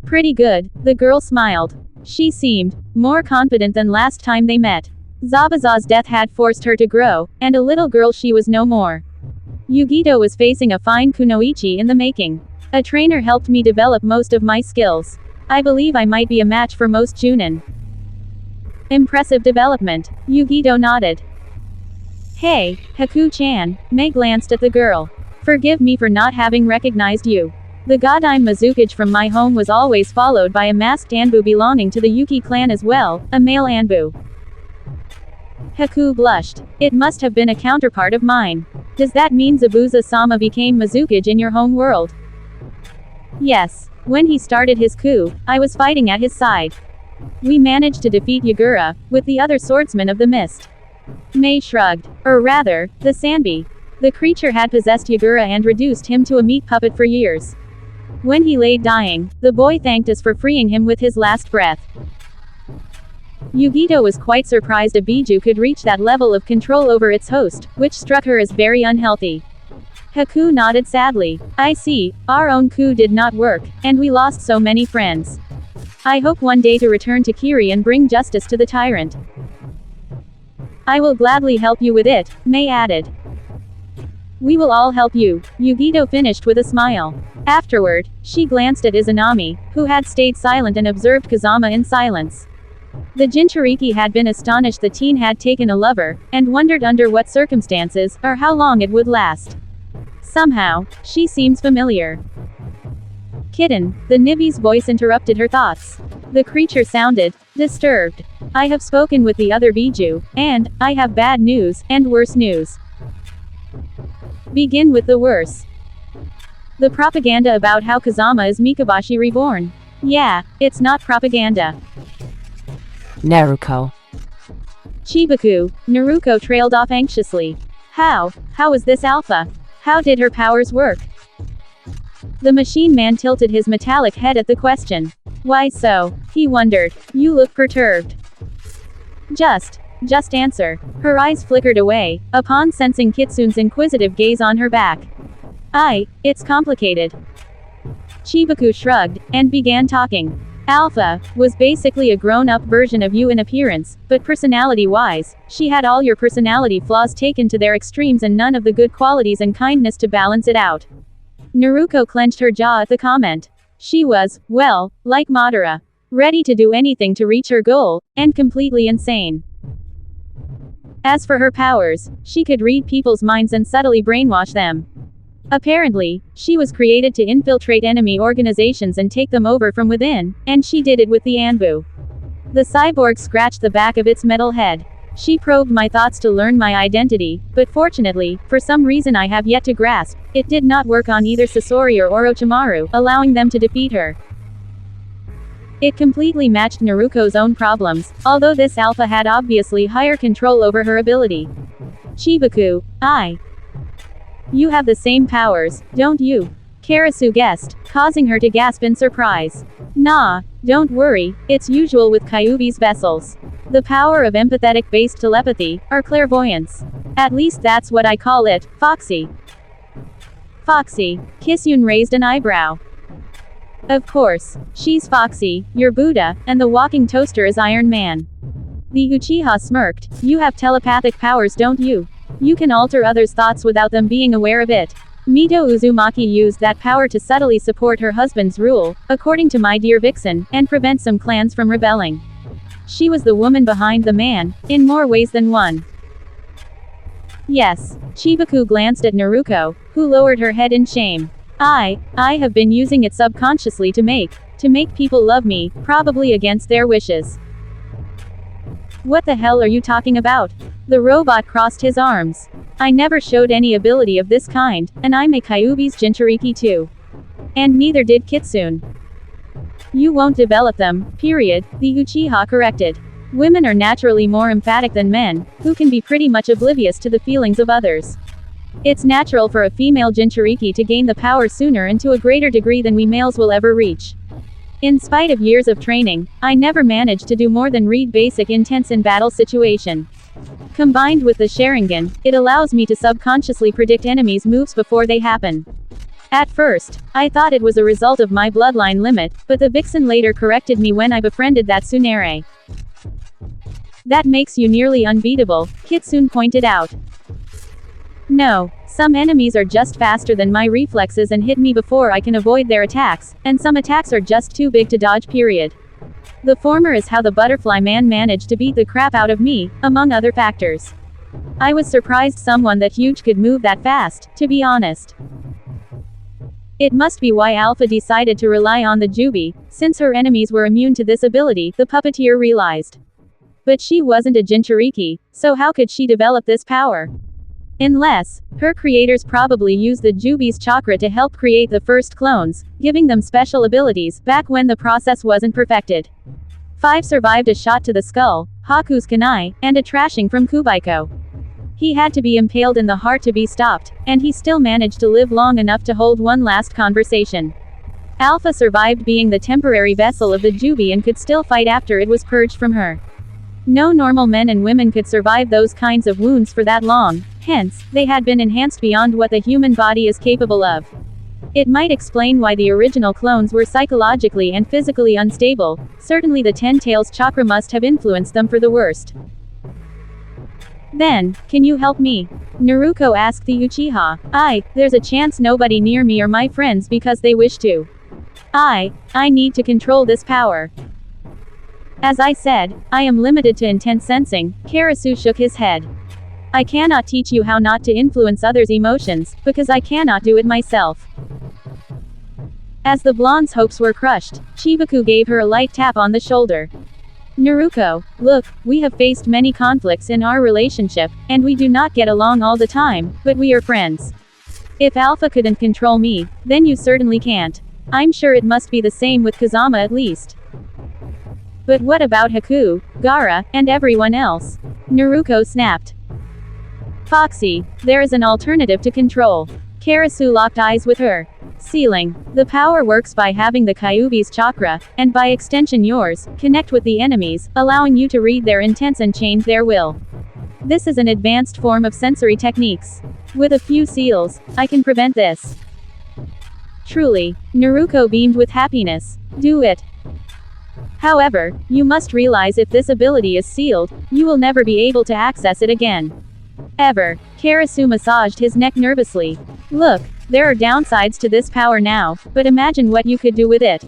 Pretty good, the girl smiled. She seemed more confident than last time they met. Zabuza's death had forced her to grow, and a little girl she was no more. Yugito was facing a fine kunoichi in the making. A trainer helped me develop most of my skills. I believe I might be a match for most Junin. Impressive development. Yugito nodded. Hey, Haku-chan, Mei glanced at the girl. Forgive me for not having recognized you. The Godime Mizukage from my home was always followed by a masked Anbu belonging to the Yuki clan as well, a male Anbu. Haku blushed. It must have been a counterpart of mine. Does that mean Zabuza-sama became Mizukage in your home world? Yes. When he started his coup, I was fighting at his side. We managed to defeat Yagura, with the other swordsman of the mist. Mei shrugged. Or rather, the Sanbi. The creature had possessed Yagura and reduced him to a meat puppet for years. When he lay dying, the boy thanked us for freeing him with his last breath. Yugito was quite surprised a Biju could reach that level of control over its host, which struck her as very unhealthy. Haku nodded sadly. I see, our own coup did not work, and we lost so many friends. I hope one day to return to Kiri and bring justice to the tyrant. I will gladly help you with it, Mei added. We will all help you, Yugito finished with a smile. Afterward, she glanced at Izanami, who had stayed silent and observed Kazama in silence. The Jinchuriki had been astonished the teen had taken a lover, and wondered under what circumstances, or how long it would last. Somehow, she seems familiar. Kitten, the Nibi's voice interrupted her thoughts. The creature sounded disturbed. I have spoken with the other Biju, and I have bad news, and worse news. Begin with the worse. The propaganda about how Kazama is Mikabashi reborn. Yeah, it's not propaganda. Naruto. Chibaku, Naruto trailed off anxiously. How is this alpha? How did her powers work? The machine man tilted his metallic head at the question. Why so? He wondered. You look perturbed. Just answer. Her eyes flickered away, upon sensing Kitsune's inquisitive gaze on her back. It's complicated. Chibaku shrugged, and began talking. Alpha was basically a grown-up version of you in appearance, but personality-wise, she had all your personality flaws taken to their extremes and none of the good qualities and kindness to balance it out. Naruto clenched her jaw at the comment. She was, well, like Madara. Ready to do anything to reach her goal, and completely insane. As for her powers, she could read people's minds and subtly brainwash them. Apparently, she was created to infiltrate enemy organizations and take them over from within, and she did it with the Anbu. The cyborg scratched the back of its metal head. She probed my thoughts to learn my identity, but fortunately, for some reason I have yet to grasp, it did not work on either Sasori or Orochimaru, allowing them to defeat her. It completely matched Naruto's own problems, although this alpha had obviously higher control over her ability. Chibaku, you have the same powers, don't you? Karasu guessed, causing her to gasp in surprise. Nah, don't worry, it's usual with Kyuubi's vessels. The power of empathetic-based telepathy, or clairvoyance. At least that's what I call it, Foxy. Foxy, Kisyun raised an eyebrow. Of course, she's Foxy, your Buddha, and the walking toaster is Iron Man. The Uchiha smirked. You have telepathic powers, don't you? You can alter others' thoughts without them being aware of it. Mito Uzumaki used that power to subtly support her husband's rule, according to my dear Vixen, and prevent some clans from rebelling. She was the woman behind the man, in more ways than one. Yes. Chibaku glanced at Naruto, who lowered her head in shame. I have been using it subconsciously to make people love me, probably against their wishes. What the hell are you talking about? The robot crossed his arms. I never showed any ability of this kind, and I'm a Kyuubi's Jinchuriki too. And neither did Kitsune. You won't develop them, period, the Uchiha corrected. Women are naturally more emphatic than men, who can be pretty much oblivious to the feelings of others. It's natural for a female Jinchuriki to gain the power sooner and to a greater degree than we males will ever reach. In spite of years of training, I never managed to do more than read basic intents in battle situation. Combined with the Sharingan, it allows me to subconsciously predict enemies' moves before they happen. At first, I thought it was a result of my bloodline limit, but the vixen later corrected me when I befriended that tsundere. That makes you nearly unbeatable, Kitsune pointed out. No, some enemies are just faster than my reflexes and hit me before I can avoid their attacks, and some attacks are just too big to dodge period. The former is how the butterfly man managed to beat the crap out of me, among other factors. I was surprised someone that huge could move that fast, to be honest. It must be why Alpha decided to rely on the Jubi, since her enemies were immune to this ability, the puppeteer realized. But she wasn't a Jinchuriki, so how could she develop this power? Unless, her creators probably used the Jubi's chakra to help create the first clones, giving them special abilities, back when the process wasn't perfected. 5 survived a shot to the skull, Haku's kunai, and a trashing from Kubaiko. He had to be impaled in the heart to be stopped, and he still managed to live long enough to hold one last conversation. Alpha survived being the temporary vessel of the Jubi and could still fight after it was purged from her. No normal men and women could survive those kinds of wounds for that long, hence, they had been enhanced beyond what the human body is capable of. It might explain why the original clones were psychologically and physically unstable. Certainly the Ten Tails chakra must have influenced them for the worst. Then, can you help me? Naruto asked the Uchiha. There's a chance nobody near me or my friends because they wish to. I need to control this power. As I said, I am limited to intense sensing, Karasu shook his head. I cannot teach you how not to influence others' emotions, because I cannot do it myself. As the blonde's hopes were crushed, Chibaku gave her a light tap on the shoulder. Naruto, look, we have faced many conflicts in our relationship, and we do not get along all the time, but we are friends. If Alpha couldn't control me, then you certainly can't. I'm sure it must be the same with Kazama at least. But what about Haku, Gaara, and everyone else? Naruto snapped. Foxy, there is an alternative to control. Karasu locked eyes with her. Sealing. The power works by having the Kyuubi's chakra, and by extension yours, connect with the enemies, allowing you to read their intents and change their will. This is an advanced form of sensory techniques. With a few seals, I can prevent this. Truly. Naruto beamed with happiness. Do it. However, you must realize if this ability is sealed, you will never be able to access it again. Ever. Karasu massaged his neck nervously. Look, there are downsides to this power now, but imagine what you could do with it.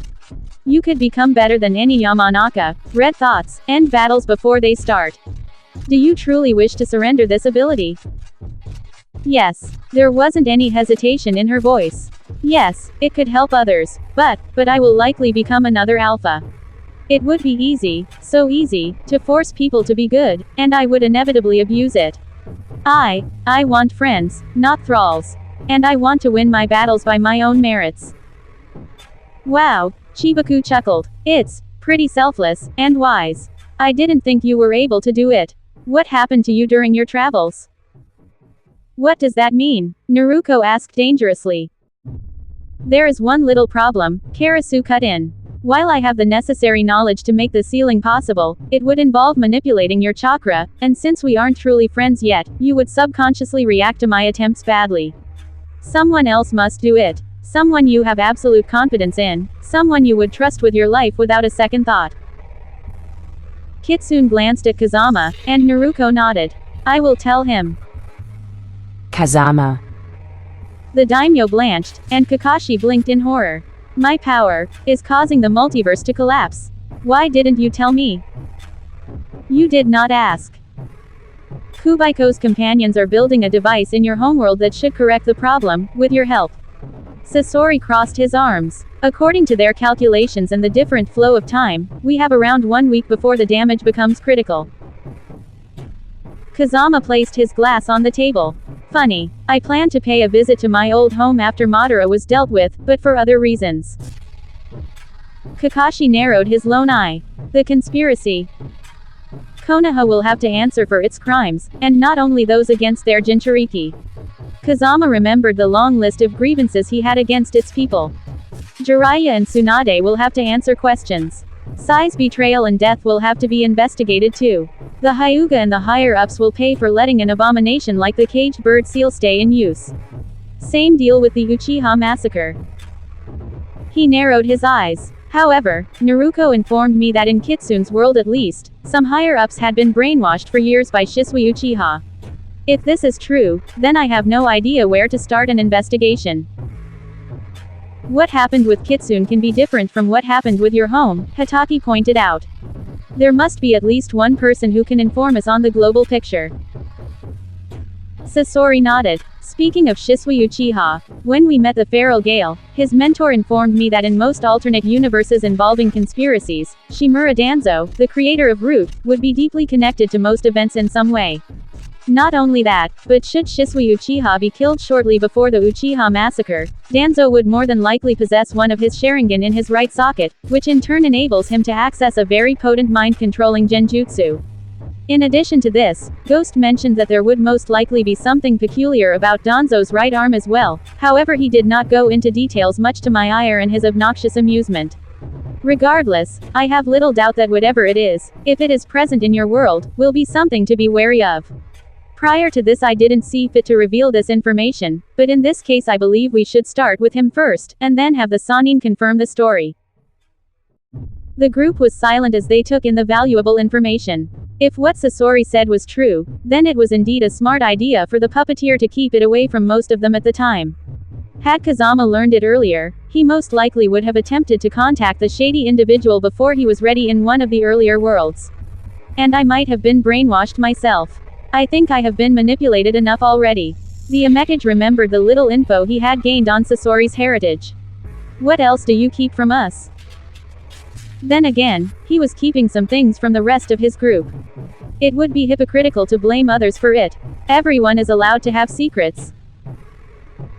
You could become better than any Yamanaka, read thoughts, end battles before they start. Do you truly wish to surrender this ability? Yes. There wasn't any hesitation in her voice. Yes, it could help others, but I will likely become another Alpha. It would be easy, so easy, to force people to be good, and I would inevitably abuse it. I want friends, not thralls. And I want to win my battles by my own merits. Wow, Chibaku chuckled. It's pretty selfless, and wise. I didn't think you were able to do it. What happened to you during your travels? What does that mean? Naruto asked dangerously. There is one little problem, Karasu cut in. While I have the necessary knowledge to make the sealing possible, it would involve manipulating your chakra, and since we aren't truly friends yet, you would subconsciously react to my attempts badly. Someone else must do it. Someone you have absolute confidence in, someone you would trust with your life without a second thought. Kitsune glanced at Kazama, and Naruto nodded. I will tell him. Kazama. The daimyo blanched, and Kakashi blinked in horror. My power is causing the multiverse to collapse. Why didn't you tell me? You did not ask. Kubaiko's companions are building a device in your homeworld that should correct the problem, with your help. Sasori crossed his arms. According to their calculations and the different flow of time, we have around 1 week before the damage becomes critical. Kazama placed his glass on the table. Funny. I planned to pay a visit to my old home after Madara was dealt with, but for other reasons. Kakashi narrowed his lone eye. The conspiracy. Konoha will have to answer for its crimes, and not only those against their Jinchuriki. Kazama remembered the long list of grievances he had against its people. Jiraiya and Tsunade will have to answer questions. Sai's betrayal and death will have to be investigated too. The Hyuga and the higher-ups will pay for letting an abomination like the caged bird seal stay in use. Same deal with the Uchiha massacre. He narrowed his eyes. However, Naruto informed me that in Kitsune's world at least, some higher-ups had been brainwashed for years by Shisui Uchiha. If this is true, then I have no idea where to start an investigation. What happened with Kitsune can be different from what happened with your home, Hataki pointed out. There must be at least one person who can inform us on the global picture. Sasori nodded. Speaking of Shisui Uchiha, when we met the Feral Gale, his mentor informed me that in most alternate universes involving conspiracies, Shimura Danzo, the creator of Root, would be deeply connected to most events in some way. Not only that, but should Shisui Uchiha be killed shortly before the Uchiha massacre, Danzo would more than likely possess one of his Sharingan in his right socket, which in turn enables him to access a very potent mind-controlling genjutsu. In addition to this, Ghost mentioned that there would most likely be something peculiar about Danzo's right arm as well, however he did not go into details much to my ire and his obnoxious amusement. Regardless, I have little doubt that whatever it is, if it is present in your world, will be something to be wary of. Prior to this I didn't see fit to reveal this information, but in this case I believe we should start with him first, and then have the Sannin confirm the story. The group was silent as they took in the valuable information. If what Sasori said was true, then it was indeed a smart idea for the puppeteer to keep it away from most of them at the time. Had Kazama learned it earlier, he most likely would have attempted to contact the shady individual before he was ready in one of the earlier worlds. And I might have been brainwashed myself. I think I have been manipulated enough already. The Amekage remembered the little info he had gained on Sasori's heritage. What else do you keep from us? Then again, he was keeping some things from the rest of his group. It would be hypocritical to blame others for it. Everyone is allowed to have secrets.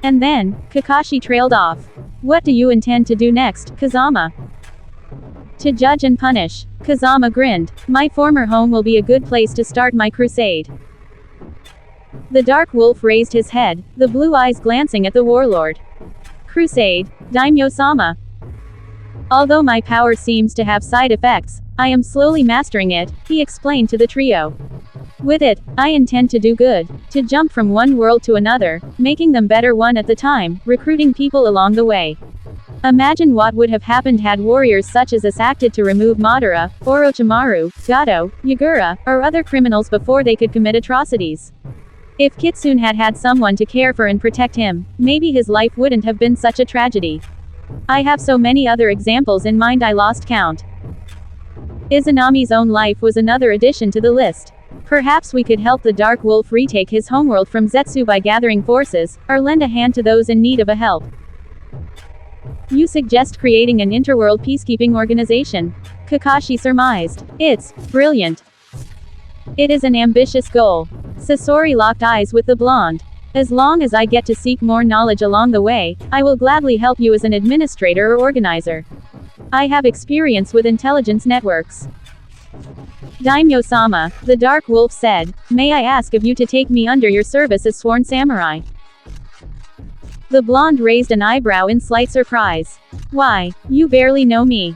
And then, Kakashi trailed off. What do you intend to do next, Kazama? To judge and punish. Kazama grinned. My former home will be a good place to start my crusade. The Dark Wolf raised his head, the blue eyes glancing at the warlord. Crusade, Daimyo-sama. Although my power seems to have side effects, I am slowly mastering it, he explained to the trio. With it, I intend to do good, to jump from one world to another, making them better one at the time, recruiting people along the way. Imagine what would have happened had warriors such as us acted to remove Madara, Orochimaru, Gato, Yagura, or other criminals before they could commit atrocities. If Kitsune had had someone to care for and protect him, maybe his life wouldn't have been such a tragedy. I have so many other examples in mind I lost count. Izanami's own life was another addition to the list. Perhaps we could help the Dark Wolf retake his homeworld from Zetsu by gathering forces, or lend a hand to those in need of a help. You suggest creating an interworld peacekeeping organization? Kakashi surmised. It's brilliant. It is an ambitious goal. Sasori locked eyes with the blonde. As long as I get to seek more knowledge along the way, I will gladly help you as an administrator or organizer. I have experience with intelligence networks. Daimyo-sama, the Dark Wolf said, may I ask of you to take me under your service as sworn samurai? The blonde raised an eyebrow in slight surprise. Why, you barely know me.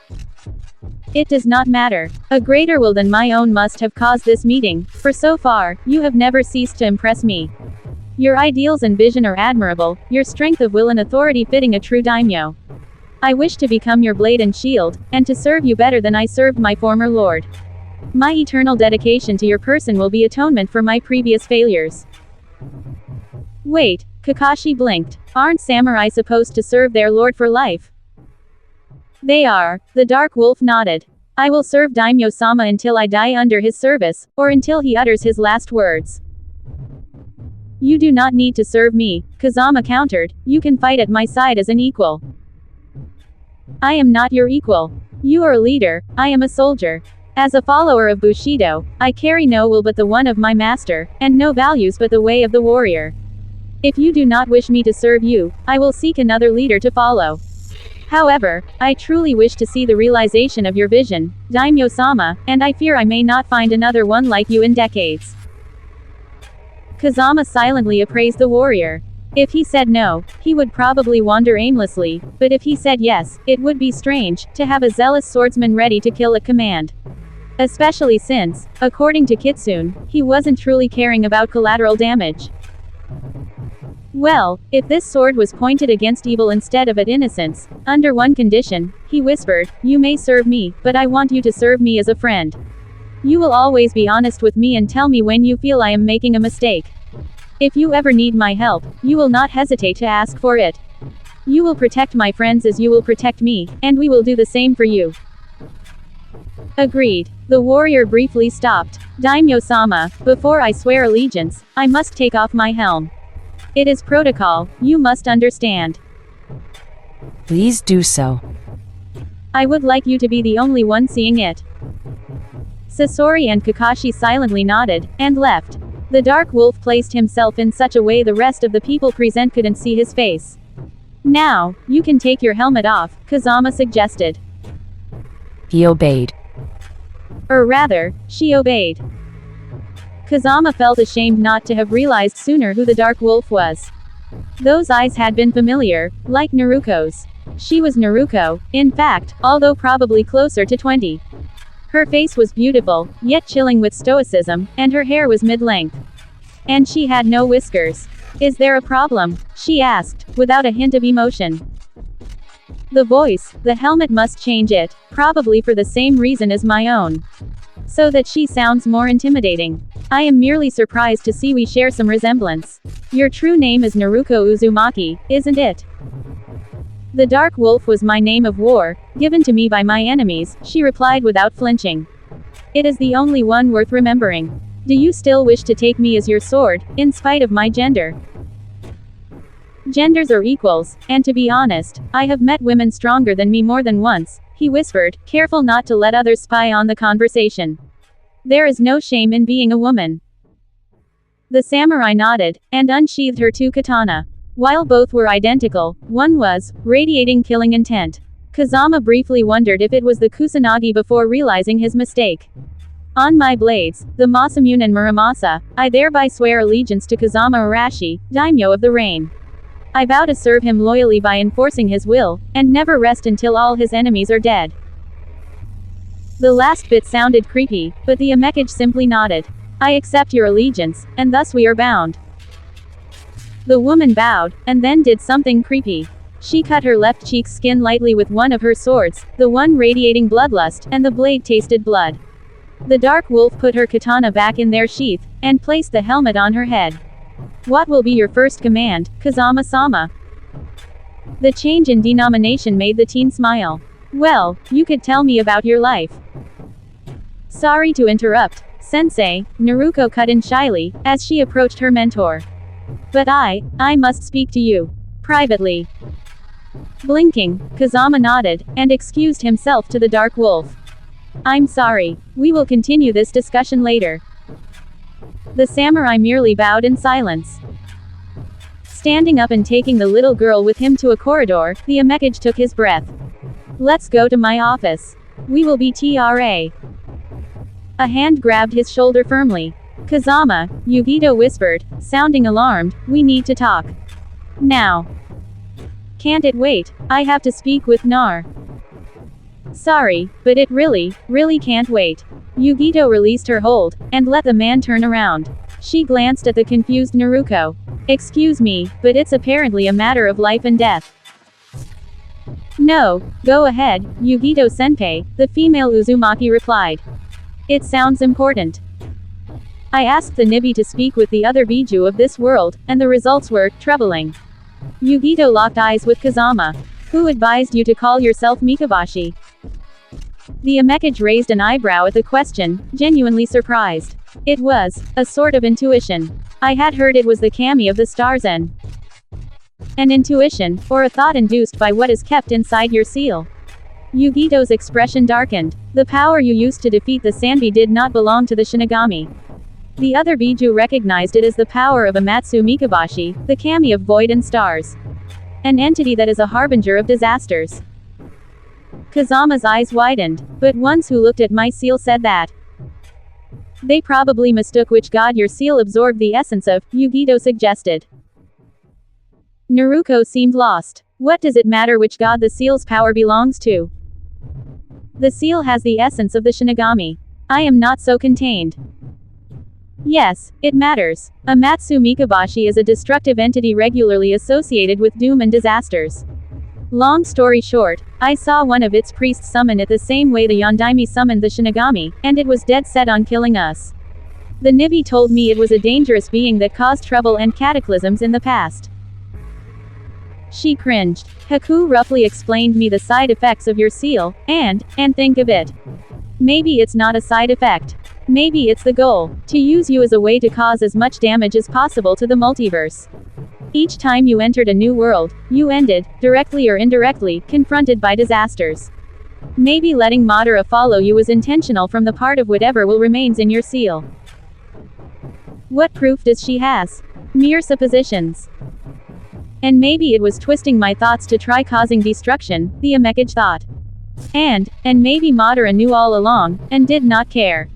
It does not matter. A greater will than my own must have caused this meeting, for so far, you have never ceased to impress me. Your ideals and vision are admirable, your strength of will and authority fitting a true daimyo. I wish to become your blade and shield, and to serve you better than I served my former lord. My eternal dedication to your person will be atonement for my previous failures. Wait, Kakashi blinked. Aren't samurai supposed to serve their lord for life? They are, the Dark Wolf nodded. I will serve Daimyo-sama until I die under his service, or until he utters his last words. You do not need to serve me, Kazama countered, you can fight at my side as an equal. I am not your equal. You are a leader, I am a soldier. As a follower of Bushido, I carry no will but the one of my master, and no values but the way of the warrior. If you do not wish me to serve you, I will seek another leader to follow. However, I truly wish to see the realization of your vision, Daimyo-sama, and I fear I may not find another one like you in decades. Kazama silently appraised the warrior. If he said no, he would probably wander aimlessly, but if he said yes, it would be strange, to have a zealous swordsman ready to kill at command. Especially since, according to Kitsune, he wasn't truly caring about collateral damage. Well, if this sword was pointed against evil instead of at innocence, under one condition, he whispered, you may serve me, but I want you to serve me as a friend. You will always be honest with me and tell me when you feel I am making a mistake. If you ever need my help, you will not hesitate to ask for it. You will protect my friends as you will protect me, and we will do the same for you. Agreed. The warrior briefly stopped. Daimyo-sama, before I swear allegiance, I must take off my helm. It is protocol, you must understand. Please do so. I would like you to be the only one seeing it. Sasori and Kakashi silently nodded, and left. The Dark Wolf placed himself in such a way the rest of the people present couldn't see his face. Now, you can take your helmet off, Kazama suggested. He obeyed. Or rather, she obeyed. Kazama felt ashamed not to have realized sooner who the Dark Wolf was. Those eyes had been familiar, like Naruko's. She was Naruko, in fact, although probably closer to 20. Her face was beautiful, yet chilling with stoicism, and her hair was mid-length. And she had no whiskers. Is there a problem? She asked, without a hint of emotion. The voice, the helmet must change it, probably for the same reason as my own. So that she sounds more intimidating. I am merely surprised to see we share some resemblance. Your true name is Naruko Uzumaki, isn't it? The Dark Wolf was my name of war, given to me by my enemies, she replied without flinching. It is the only one worth remembering. Do you still wish to take me as your sword, in spite of my gender? Genders are equals, and to be honest, I have met women stronger than me more than once, he whispered, careful not to let others spy on the conversation. There is no shame in being a woman. The samurai nodded, and unsheathed her two katana. While both were identical, one was, radiating killing intent. Kazama briefly wondered if it was the Kusanagi before realizing his mistake. On my blades, the Masamune and Muramasa, I thereby swear allegiance to Kazama Arashi, daimyo of the rain. I vow to serve him loyally by enforcing his will, and never rest until all his enemies are dead. The last bit sounded creepy, but the Amekage simply nodded. I accept your allegiance, and thus we are bound. The woman bowed, and then did something creepy. She cut her left cheek's skin lightly with one of her swords, the one radiating bloodlust, and the blade tasted blood. The Dark Wolf put her katana back in their sheath, and placed the helmet on her head. What will be your first command, Kazama-sama? The change in denomination made the teen smile. Well, you could tell me about your life. Sorry to interrupt, Sensei, Naruko cut in shyly, as she approached her mentor. But I must speak to you. Privately. Blinking, Kazama nodded, and excused himself to the Dark Wolf. I'm sorry. We will continue this discussion later. The samurai merely bowed in silence. Standing up and taking the little girl with him to a corridor, the Amekage took his breath. Let's go to my office. We will be TRA. A hand grabbed his shoulder firmly. Kazama, Yugito whispered, sounding alarmed, we need to talk. Now. Can't it wait? I have to speak with Nar. Sorry, but it really can't wait. Yugito released her hold, and let the man turn around. She glanced at the confused Naruko. Excuse me, but it's apparently a matter of life and death. No, go ahead, Yugito-senpai, the female Uzumaki replied. It sounds important. I asked the Nibi to speak with the other Biju of this world, and the results were troubling. Yugito locked eyes with Kazama. Who advised you to call yourself Mikabashi? The Amekage raised an eyebrow at the question, genuinely surprised. It was a sort of intuition. I had heard it was the kami of the stars and an intuition, or a thought induced by what is kept inside your seal. Yugito's expression darkened. The power you used to defeat the Sanbi did not belong to the Shinigami. The other Biju recognized it as the power of Amatsu Mikabashi, the kami of void and stars. An entity that is a harbinger of disasters. Kazama's eyes widened, but ones who looked at my seal said that. They probably mistook which god your seal absorbed the essence of, Yugito suggested. Naruko seemed lost. What does it matter which god the seal's power belongs to? The seal has the essence of the Shinigami. I am not so contained. Yes, it matters. Amatsu Mikabashi is a destructive entity regularly associated with doom and disasters. Long story short, I saw one of its priests summon it the same way the Yondaime summoned the Shinigami, and it was dead set on killing us. The Nibi told me it was a dangerous being that caused trouble and cataclysms in the past. She cringed. Haku roughly explained me the side effects of your seal, and think of it. Maybe it's not a side effect. Maybe it's the goal, to use you as a way to cause as much damage as possible to the multiverse. Each time you entered a new world, you ended, directly or indirectly, confronted by disasters. Maybe letting Madara follow you was intentional from the part of whatever will remains in your seal. What proof does she has? Mere suppositions. And maybe it was twisting my thoughts to try causing destruction, the Amekage thought. And maybe Madara knew all along, and did not care.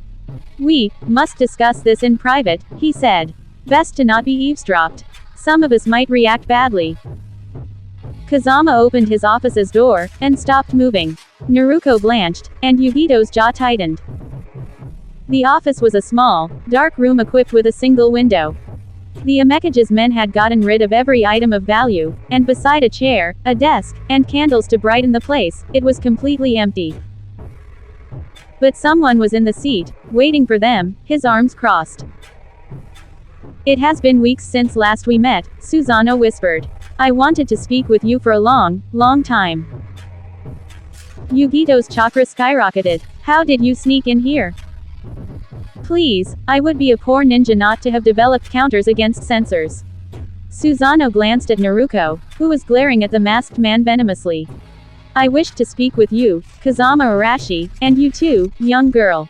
We must discuss this in private, he said. Best to not be eavesdropped. Some of us might react badly. Kazama opened his office's door, and stopped moving. Naruto blanched, and Yugito's jaw tightened. The office was a small, dark room equipped with a single window. The Amekage's men had gotten rid of every item of value, and beside a chair, a desk, and candles to brighten the place, it was completely empty. But someone was in the seat, waiting for them, his arms crossed. It has been weeks since last we met, Susanoo whispered. I wanted to speak with you for a long, long time. Yugito's chakra skyrocketed. How did you sneak in here? Please, I would be a poor ninja not to have developed counters against sensors. Susanoo glanced at Naruto, who was glaring at the masked man venomously. I wished to speak with you, Kazama Arashi, and you too, young girl.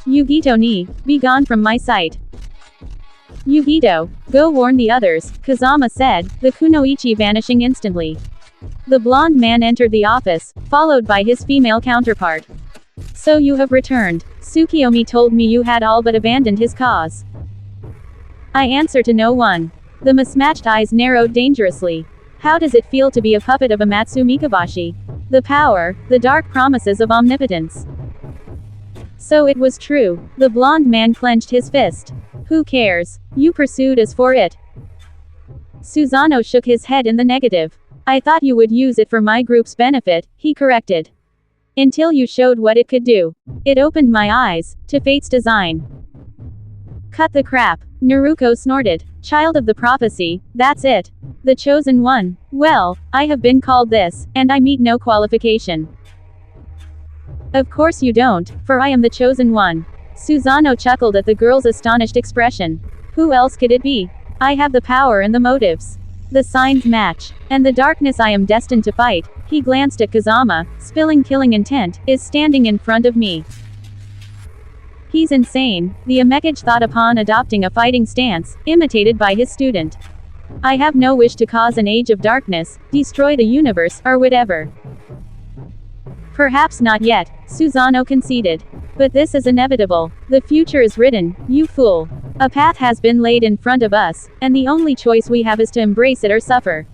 Yugito ni, be gone from my sight. Yugito, go warn the others, Kazama said, the kunoichi vanishing instantly. The blonde man entered the office, followed by his female counterpart. So you have returned. Tsukiyomi told me you had all but abandoned his cause. I answer to no one. The mismatched eyes narrowed dangerously. How does it feel to be a puppet of Amatsu Mikabashi? The power, the dark promises of omnipotence. So it was true. The blonde man clenched his fist. Who cares? You pursued as for it. Susanoo shook his head in the negative. I thought you would use it for my group's benefit, he corrected. Until you showed what it could do. It opened my eyes to fate's design. Cut the crap. Naruto snorted. Child of the prophecy, that's it. The chosen one. Well, I have been called this, and I meet no qualification. Of course you don't, for I am the chosen one. Susanoo chuckled at the girl's astonished expression. Who else could it be? I have the power and the motives. The signs match. And the darkness I am destined to fight, he glanced at Kazama, spilling killing intent, is standing in front of me. He's insane, the Amekage thought upon adopting a fighting stance, imitated by his student. I have no wish to cause an age of darkness, destroy the universe, or whatever. Perhaps not yet, Susanoo conceded. But this is inevitable. The future is written, you fool. A path has been laid in front of us, and the only choice we have is to embrace it or suffer.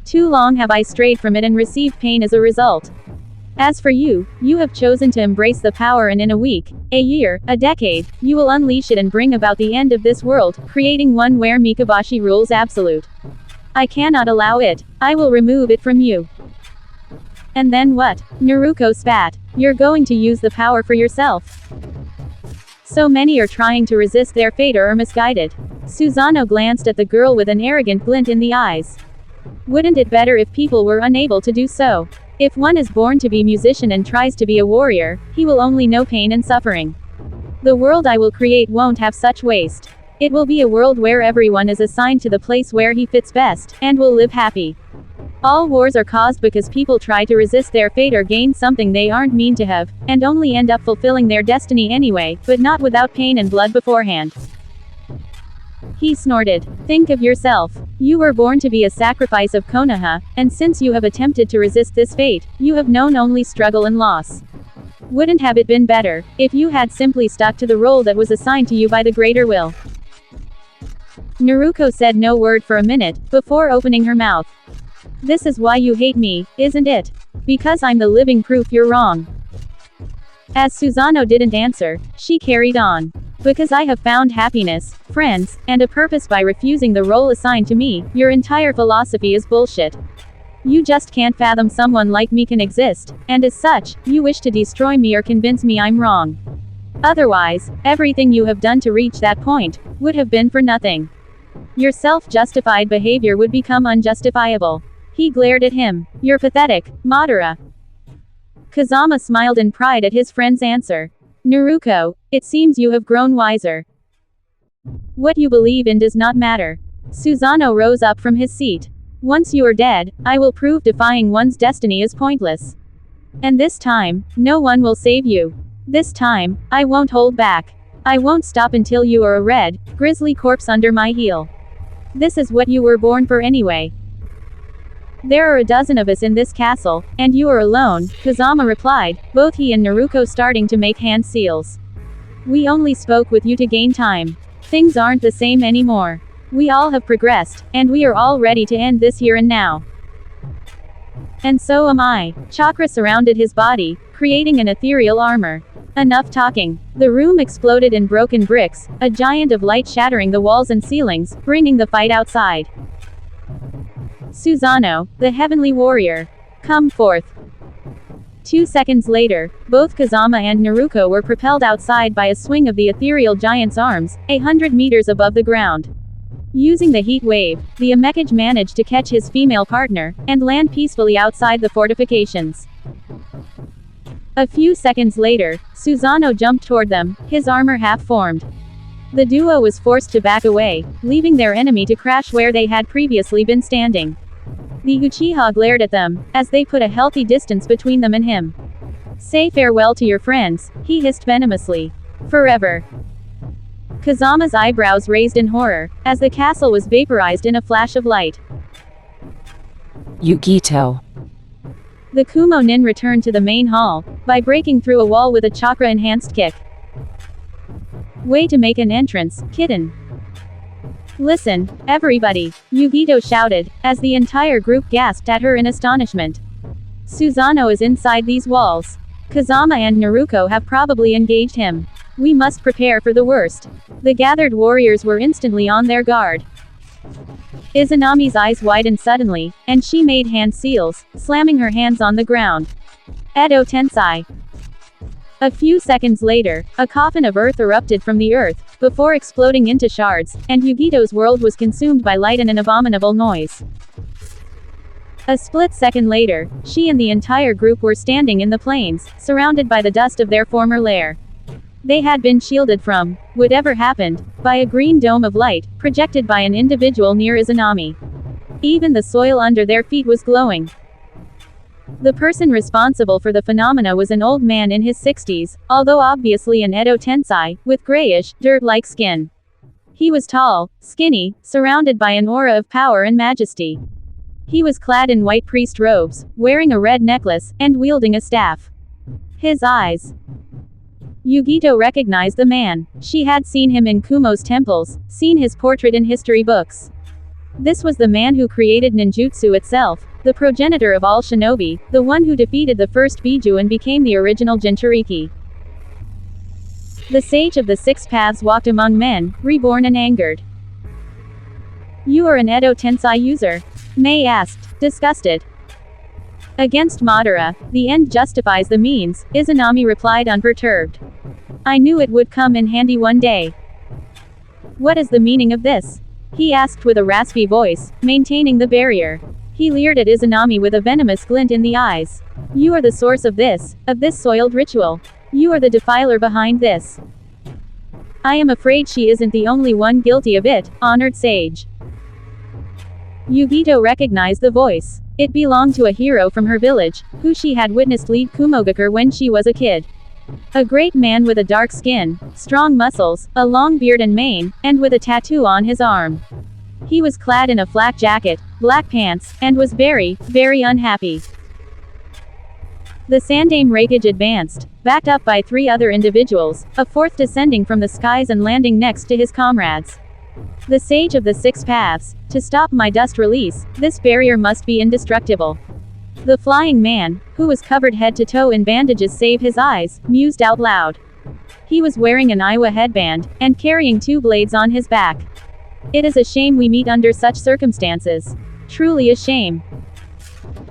Too long have I strayed from it and received pain as a result. As for you, you have chosen to embrace the power, and in a week, a year, a decade, you will unleash it and bring about the end of this world, creating one where Mikabashi rules absolute. I cannot allow it. I will remove it from you. And then what? Naruto spat. You're going to use the power for yourself. So many are trying to resist their fate or are misguided. Susanoo glanced at the girl with an arrogant glint in the eyes. Wouldn't it better if people were unable to do so? If one is born to be a musician and tries to be a warrior, he will only know pain and suffering. The world I will create won't have such waste. It will be a world where everyone is assigned to the place where he fits best, and will live happy. All wars are caused because people try to resist their fate or gain something they aren't mean to have, and only end up fulfilling their destiny anyway, but not without pain and blood beforehand. He snorted. Think of yourself. You were born to be a sacrifice of Konoha, and since you have attempted to resist this fate, you have known only struggle and loss. Wouldn't have it been better if you had simply stuck to the role that was assigned to you by the greater will? Naruto said no word for a minute, before opening her mouth. This is why you hate me, isn't it? Because I'm the living proof you're wrong. As Susanoo didn't answer, she carried on. Because I have found happiness, friends, and a purpose by refusing the role assigned to me. Your entire philosophy is bullshit. You just can't fathom someone like me can exist, and as such, you wish to destroy me or convince me I'm wrong. Otherwise, everything you have done to reach that point would have been for nothing. Your self-justified behavior would become unjustifiable. He glared at him. You're pathetic, Madara. Kazama smiled in pride at his friend's answer. Naruto, it seems you have grown wiser. What you believe in does not matter. Susanoo rose up from his seat. Once you are dead, I will prove defying one's destiny is pointless. And this time, no one will save you. This time, I won't hold back. I won't stop until you are a red, grisly corpse under my heel. This is what you were born for anyway. There are a dozen of us in this castle, and you are alone, Kazama replied, both he and Naruto starting to make hand seals. We only spoke with you to gain time. Things aren't the same anymore. We all have progressed, and we are all ready to end this here and now. And so am I. Chakra surrounded his body, creating an ethereal armor. Enough talking. The room exploded in broken bricks, a giant of light shattering the walls and ceilings, bringing the fight outside. Susanoo, the heavenly warrior. Come forth. 2 seconds later, both Kazama and Naruto were propelled outside by a swing of the ethereal giant's arms, 100 meters above the ground. Using the heat wave, the Amekage managed to catch his female partner, and land peacefully outside the fortifications. A few seconds later, Susanoo jumped toward them, his armor half-formed. The duo was forced to back away, leaving their enemy to crash where they had previously been standing. The Uchiha glared at them, as they put a healthy distance between them and him. Say farewell to your friends, he hissed venomously. Forever. Kazama's eyebrows raised in horror, as the castle was vaporized in a flash of light. Yugito. The Kumo Nin returned to the main hall, by breaking through a wall with a chakra-enhanced kick. Way to make an entrance, kitten. Listen, everybody, Yugito shouted, as the entire group gasped at her in astonishment. Susanoo is inside these walls. Kazama and Naruto have probably engaged him. We must prepare for the worst. The gathered warriors were instantly on their guard. Izanami's eyes widened suddenly, and she made hand seals, slamming her hands on the ground. Edo Tensei. A few seconds later, a coffin of earth erupted from the earth, before exploding into shards, and Yugito's world was consumed by light and an abominable noise. A split second later, she and the entire group were standing in the plains, surrounded by the dust of their former lair. They had been shielded from whatever happened by a green dome of light, projected by an individual near Izanami. Even the soil under their feet was glowing. The person responsible for the phenomena was an old man in his 60s, although obviously an Edo Tensei, with grayish, dirt-like skin. He was tall, skinny, surrounded by an aura of power and majesty. He was clad in white priest robes, wearing a red necklace, and wielding a staff. His eyes. Yugito recognized the man. She had seen him in Kumo's temples, seen his portrait in history books. This was the man who created ninjutsu itself, the progenitor of all shinobi, the one who defeated the first Biju and became the original Jinchuriki. The sage of the six paths walked among men, reborn and angered. You are an Edo Tensei user? Mei asked, disgusted. Against Madara, the end justifies the means, Izanami replied unperturbed. I knew it would come in handy one day. What is the meaning of this? He asked with a raspy voice, maintaining the barrier. He leered at Izanami with a venomous glint in the eyes. You are the source of this soiled ritual. You are the defiler behind this. I am afraid she isn't the only one guilty of it, honored sage. Yugito recognized the voice. It belonged to a hero from her village, who she had witnessed lead Kumogakure when she was a kid. A great man with a dark skin, strong muscles, a long beard and mane, and with a tattoo on his arm. He was clad in a flak jacket, black pants, and was very, very unhappy. The Sandaime Raikage advanced, backed up by 3 other individuals, a 4th descending from the skies and landing next to his comrades. The Sage of the Six Paths, to stop my dust release, this barrier must be indestructible. The flying man, who was covered head to toe in bandages save his eyes, mused out loud. He was wearing an Iwa headband, and carrying 2 blades on his back. It is a shame we meet under such circumstances. Truly a shame.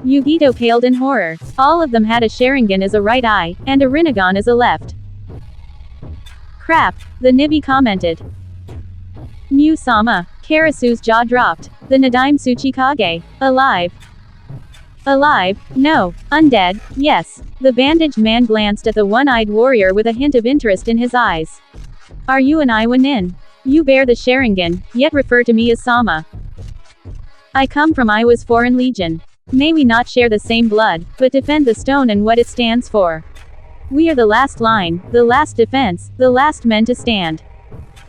Yugito paled in horror. All of them had a Sharingan as a right eye, and a Rinnegan as a left. Crap, the Nibi commented. Mew-sama. Karasu's jaw dropped. The Nadaime Tsuchikage. Alive. Alive? No. Undead? Yes. The bandaged man glanced at the one-eyed warrior with a hint of interest in his eyes. Are you an Iwa nin? You bear the Sharingan, yet refer to me as Sama. I come from Iwa's Foreign Legion. May we not share the same blood, but defend the stone and what it stands for. We are the last line, the last defense, the last men to stand.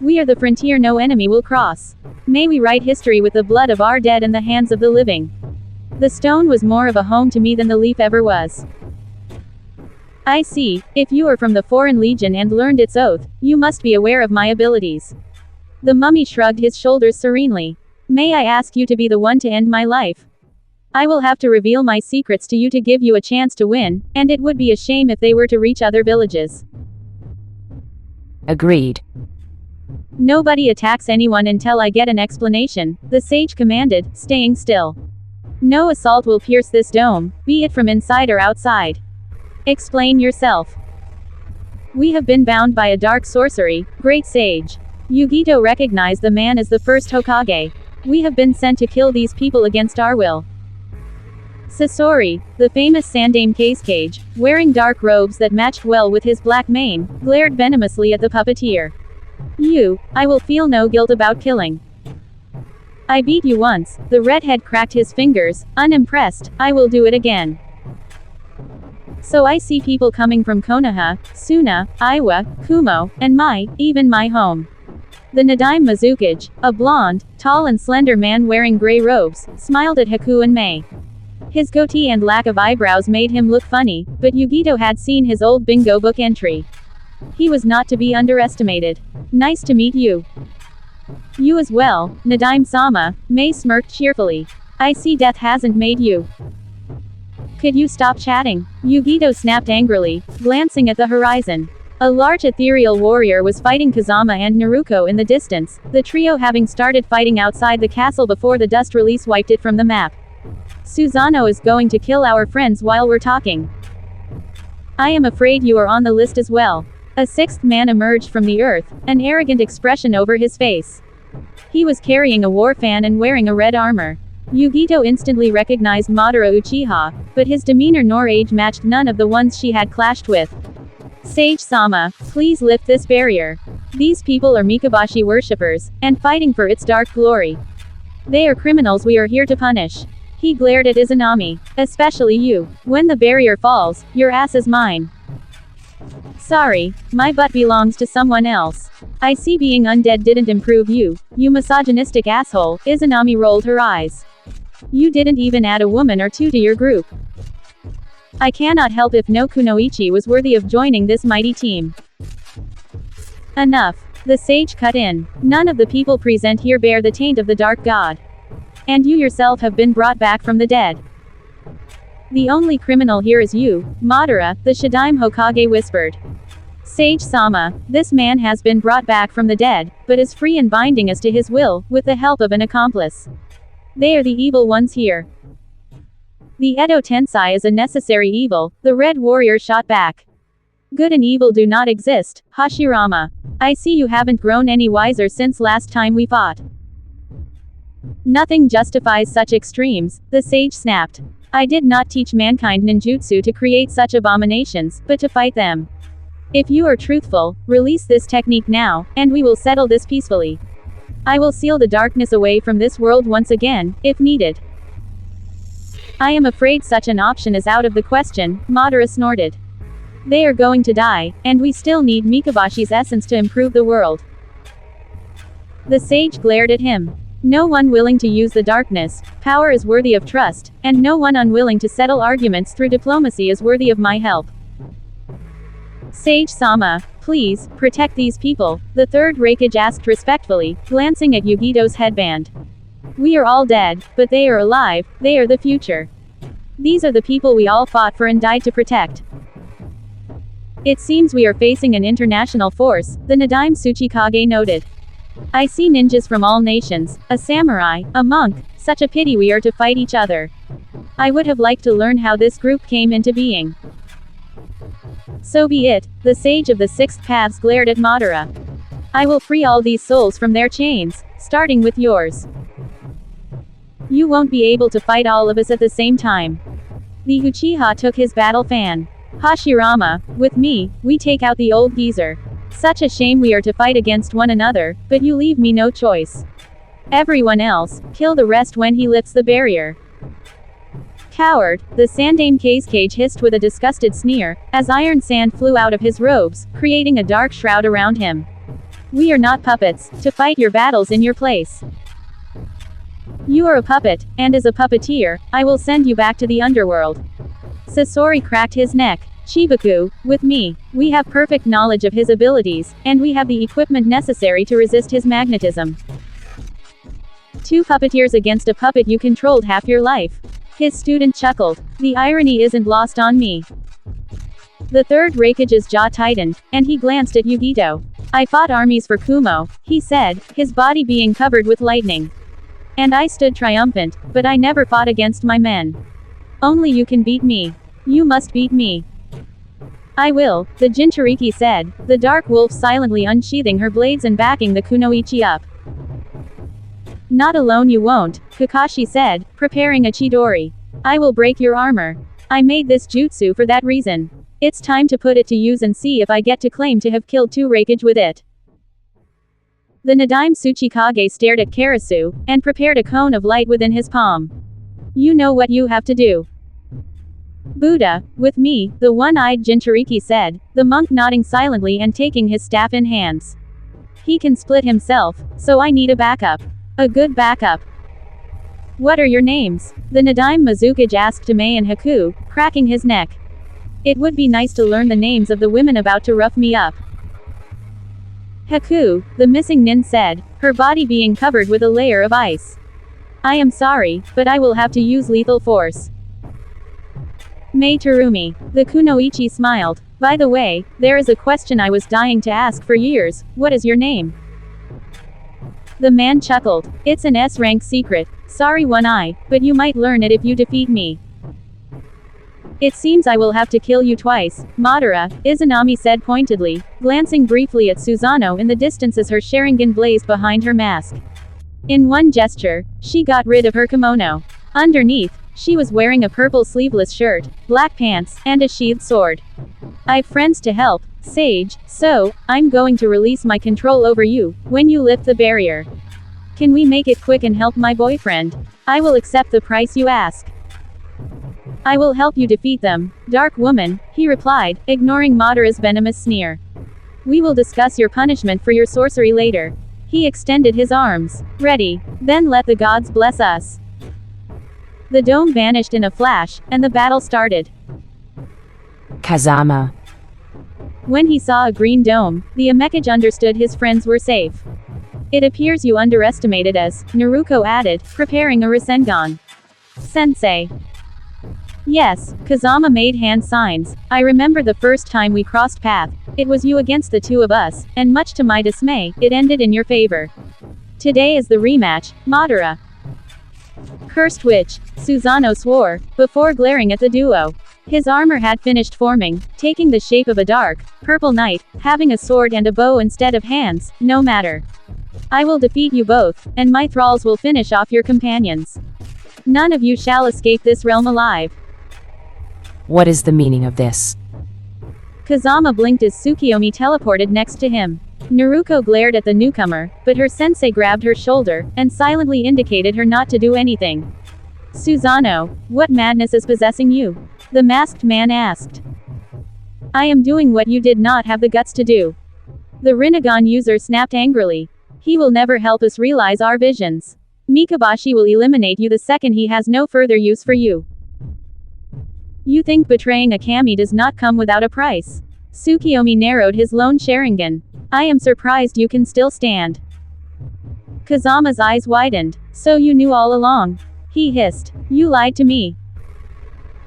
We are the frontier no enemy will cross. May we write history with the blood of our dead and the hands of the living. The stone was more of a home to me than the leaf ever was. I see, if you are from the Foreign Legion and learned its oath, you must be aware of my abilities. The mummy shrugged his shoulders serenely. May I ask you to be the one to end my life? I will have to reveal my secrets to you to give you a chance to win, and it would be a shame if they were to reach other villages. Agreed. Nobody attacks anyone until I get an explanation, the sage commanded, staying still. No assault will pierce this dome, be it from inside or outside. Explain yourself. We have been bound by a dark sorcery, great sage. Yugito recognized the man as the first Hokage. We have been sent to kill these people against our will. Sasori, the famous Sandaime Cage, wearing dark robes that matched well with his black mane, glared venomously at the puppeteer. I will feel no guilt about killing. I beat you once, the redhead cracked his fingers, unimpressed, I will do it again. So I see people coming from Konoha, Suna, Iwa, Kumo, and even my home. The Nadaime Mizukage, a blonde, tall and slender man wearing gray robes, smiled at Haku and Mei. His goatee and lack of eyebrows made him look funny, but Yugito had seen his old bingo book entry. He was not to be underestimated. Nice to meet you. You as well, Nadaime-sama, Mei smirked cheerfully. I see death hasn't made you. Could you stop chatting? Yugito snapped angrily, glancing at the horizon. A large ethereal warrior was fighting Kazama and Naruto in the distance, the trio having started fighting outside the castle before the dust release wiped it from the map. Susano is going to kill our friends while we're talking. I am afraid you are on the list as well. A 6th man emerged from the earth, an arrogant expression over his face. He was carrying a war fan and wearing a red armor. Yugito instantly recognized Madara Uchiha, but his demeanor nor age matched none of the ones she had clashed with. Sage-sama, please lift this barrier. These people are Mikabashi worshippers, and fighting for its dark glory. They are criminals we are here to punish. He glared at Izanami. Especially you. When the barrier falls, your ass is mine. Sorry, my butt belongs to someone else. I see being undead didn't improve you, you misogynistic asshole, Izanami rolled her eyes. You didn't even add a woman or two to your group. I cannot help if no Kunoichi was worthy of joining this mighty team. Enough. The sage cut in. None of the people present here bear the taint of the dark god. And you yourself have been brought back from the dead. The only criminal here is you, Madara, the Shadaime Hokage whispered. Sage-sama, this man has been brought back from the dead, but is free and binding us to his will, with the help of an accomplice. They are the evil ones here. The Edo Tensei is a necessary evil, the Red Warrior shot back. Good and evil do not exist, Hashirama. I see you haven't grown any wiser since last time we fought. Nothing justifies such extremes, the sage snapped. I did not teach mankind ninjutsu to create such abominations, but to fight them. If you are truthful, release this technique now, and we will settle this peacefully. I will seal the darkness away from this world once again, if needed. I am afraid such an option is out of the question, Madara snorted. They are going to die, and we still need Mikabashi's essence to improve the world. The sage glared at him. No one willing to use the darkness, power is worthy of trust, and no one unwilling to settle arguments through diplomacy is worthy of my help. Sage-sama, please, protect these people, the third Raikage asked respectfully, glancing at Yugito's headband. We are all dead, but they are alive, they are the future. These are the people we all fought for and died to protect. It seems we are facing an international force, the Nadaime Tsuchikage noted. I see ninjas from all nations, a samurai, a monk, such a pity we are to fight each other. I would have liked to learn how this group came into being. So be it, the sage of the sixth paths glared at Madara. I will free all these souls from their chains, starting with yours. You won't be able to fight all of us at the same time. The Uchiha took his battle fan. Hashirama, with me, we take out the old geezer. Such a shame we are to fight against one another, but you leave me no choice. Everyone else, kill the rest when he lifts the barrier. Coward, the Sandaime Kazekage hissed with a disgusted sneer, as iron sand flew out of his robes, creating a dark shroud around him. We are not puppets, to fight your battles in your place. You are a puppet, and as a puppeteer, I will send you back to the underworld. Sasori cracked his neck. Chibaku, with me, we have perfect knowledge of his abilities, and we have the equipment necessary to resist his magnetism. 2 puppeteers against a puppet you controlled half your life. His student chuckled. The irony isn't lost on me. The third Raikage's jaw tightened, and he glanced at Yugito. I fought armies for Kumo, he said, his body being covered with lightning. And I stood triumphant, but I never fought against my men. Only you can beat me. You must beat me. I will, the Jinchuriki said, the dark wolf silently unsheathing her blades and backing the kunoichi up. Not alone you won't, Kakashi said, preparing a chidori. I will break your armor. I made this jutsu for that reason. It's time to put it to use and see if I get to claim to have killed 2 Raikage with it. The Nadaime Tsuchikage stared at Karasu, and prepared a cone of light within his palm. You know what you have to do. Buddha, with me, the one-eyed Jinchuriki said, the monk nodding silently and taking his staff in hands. He can split himself, so I need a backup. A good backup. What are your names? The Nadaime Mizukage asked Tamae and Haku, cracking his neck. It would be nice to learn the names of the women about to rough me up. Haku, the missing nin said, her body being covered with a layer of ice. I am sorry, but I will have to use lethal force. Mei Terumi, the kunoichi smiled. By the way, there is a question I was dying to ask for years, what is your name? The man chuckled. It's an S-rank secret. Sorry One Eye, but you might learn it if you defeat me. It seems I will have to kill you twice, Madara, Izanami said pointedly, glancing briefly at Susanoo in the distance as her Sharingan blazed behind her mask. In one gesture, she got rid of her kimono. Underneath, she was wearing a purple sleeveless shirt, black pants, and a sheathed sword. I've friends to help, Sage, so, I'm going to release my control over you, when you lift the barrier. Can we make it quick and help my boyfriend? I will accept the price you ask. I will help you defeat them, Dark Woman, he replied, ignoring Madara's venomous sneer. We will discuss your punishment for your sorcery later. He extended his arms. Ready, then let the gods bless us. The dome vanished in a flash, and the battle started. Kazama. When he saw a green dome, the Amekage understood his friends were safe. It appears you underestimated us, Naruto added, preparing a Rasengan. Sensei. Yes, Kazama made hand signs. I remember the first time we crossed path. It was you against the 2 of us, and much to my dismay, it ended in your favor. Today is the rematch, Madara. Cursed witch, Susanoo swore, before glaring at the duo. His armor had finished forming, taking the shape of a dark, purple knight, having a sword and a bow instead of hands, no matter. I will defeat you both, and my thralls will finish off your companions. None of you shall escape this realm alive. What is the meaning of this? Kazama blinked as Tsukiyomi teleported next to him. Naruto glared at the newcomer, but her sensei grabbed her shoulder, and silently indicated her not to do anything. Susanoo, what madness is possessing you? The masked man asked. I am doing what you did not have the guts to do. The Rinnegan user snapped angrily. He will never help us realize our visions. Mikabashi will eliminate you the second he has no further use for you. You think betraying a kami does not come without a price? Tsukiyomi narrowed his lone Sharingan. I am surprised you can still stand. Kazama's eyes widened. So you knew all along? He hissed. You lied to me.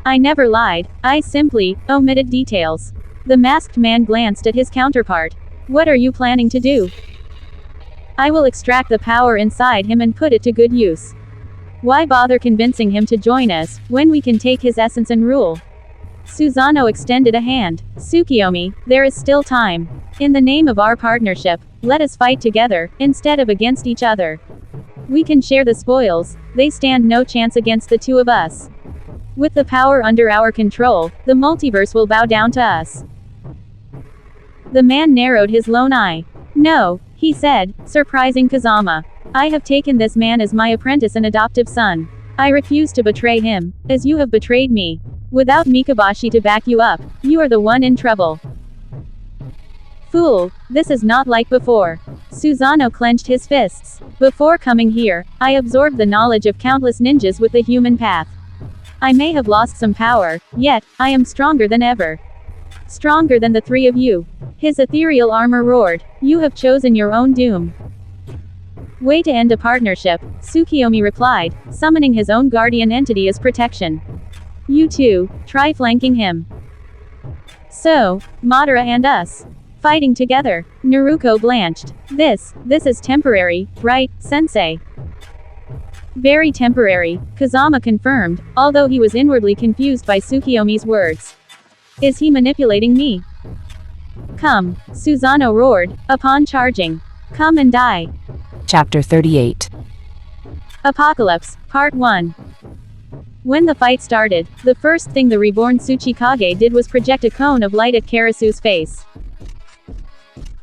I never lied, I simply omitted details. The masked man glanced at his counterpart. What are you planning to do? I will extract the power inside him and put it to good use. Why bother convincing him to join us, when we can take his essence and rule? Susanoo extended a hand. Tsukiyomi, there is still time. In the name of our partnership, let us fight together, instead of against each other. We can share the spoils, they stand no chance against the two of us. With the power under our control, the multiverse will bow down to us. The man narrowed his lone eye. No, he said, surprising Kazama. I have taken this man as my apprentice and adoptive son. I refuse to betray him, as you have betrayed me. Without Mikabashi to back you up, you are the one in trouble. Fool, this is not like before. Susanoo clenched his fists. Before coming here, I absorbed the knowledge of countless ninjas with the human path. I may have lost some power, yet, I am stronger than ever. Stronger than the three of you. His ethereal armor roared. You have chosen your own doom. Way to end a partnership, Tsukiyomi replied, summoning his own guardian entity as protection. You two, try flanking him. So, Madara and us. Fighting together. Naruto blanched. This is temporary, right, sensei? Very temporary, Kazama confirmed, although he was inwardly confused by Tsukiyomi's words. Is he manipulating me? Come, Susanoo roared, upon charging. Come and die. Chapter 38. Apocalypse, Part 1. When the fight started, the first thing the reborn Tsuchikage did was project a cone of light at Karasu's face.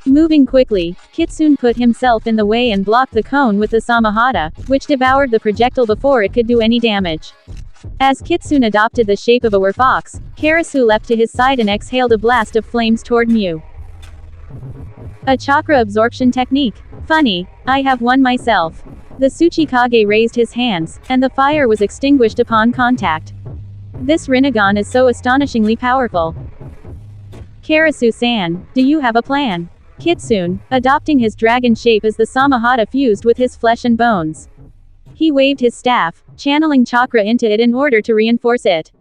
Moving quickly, Kitsune put himself in the way and blocked the cone with the Samahata, which devoured the projectile before it could do any damage. As Kitsune adopted the shape of a werfox, Karasu leapt to his side and exhaled a blast of flames toward Mew. A chakra absorption technique. Funny, I have one myself. The Tsuchikage raised his hands, and the fire was extinguished upon contact. This Rinnegan is so astonishingly powerful. Karasu-san, do you have a plan? Kitsune, adopting his dragon shape as the Samahata fused with his flesh and bones. He waved his staff, channeling chakra into it in order to reinforce it.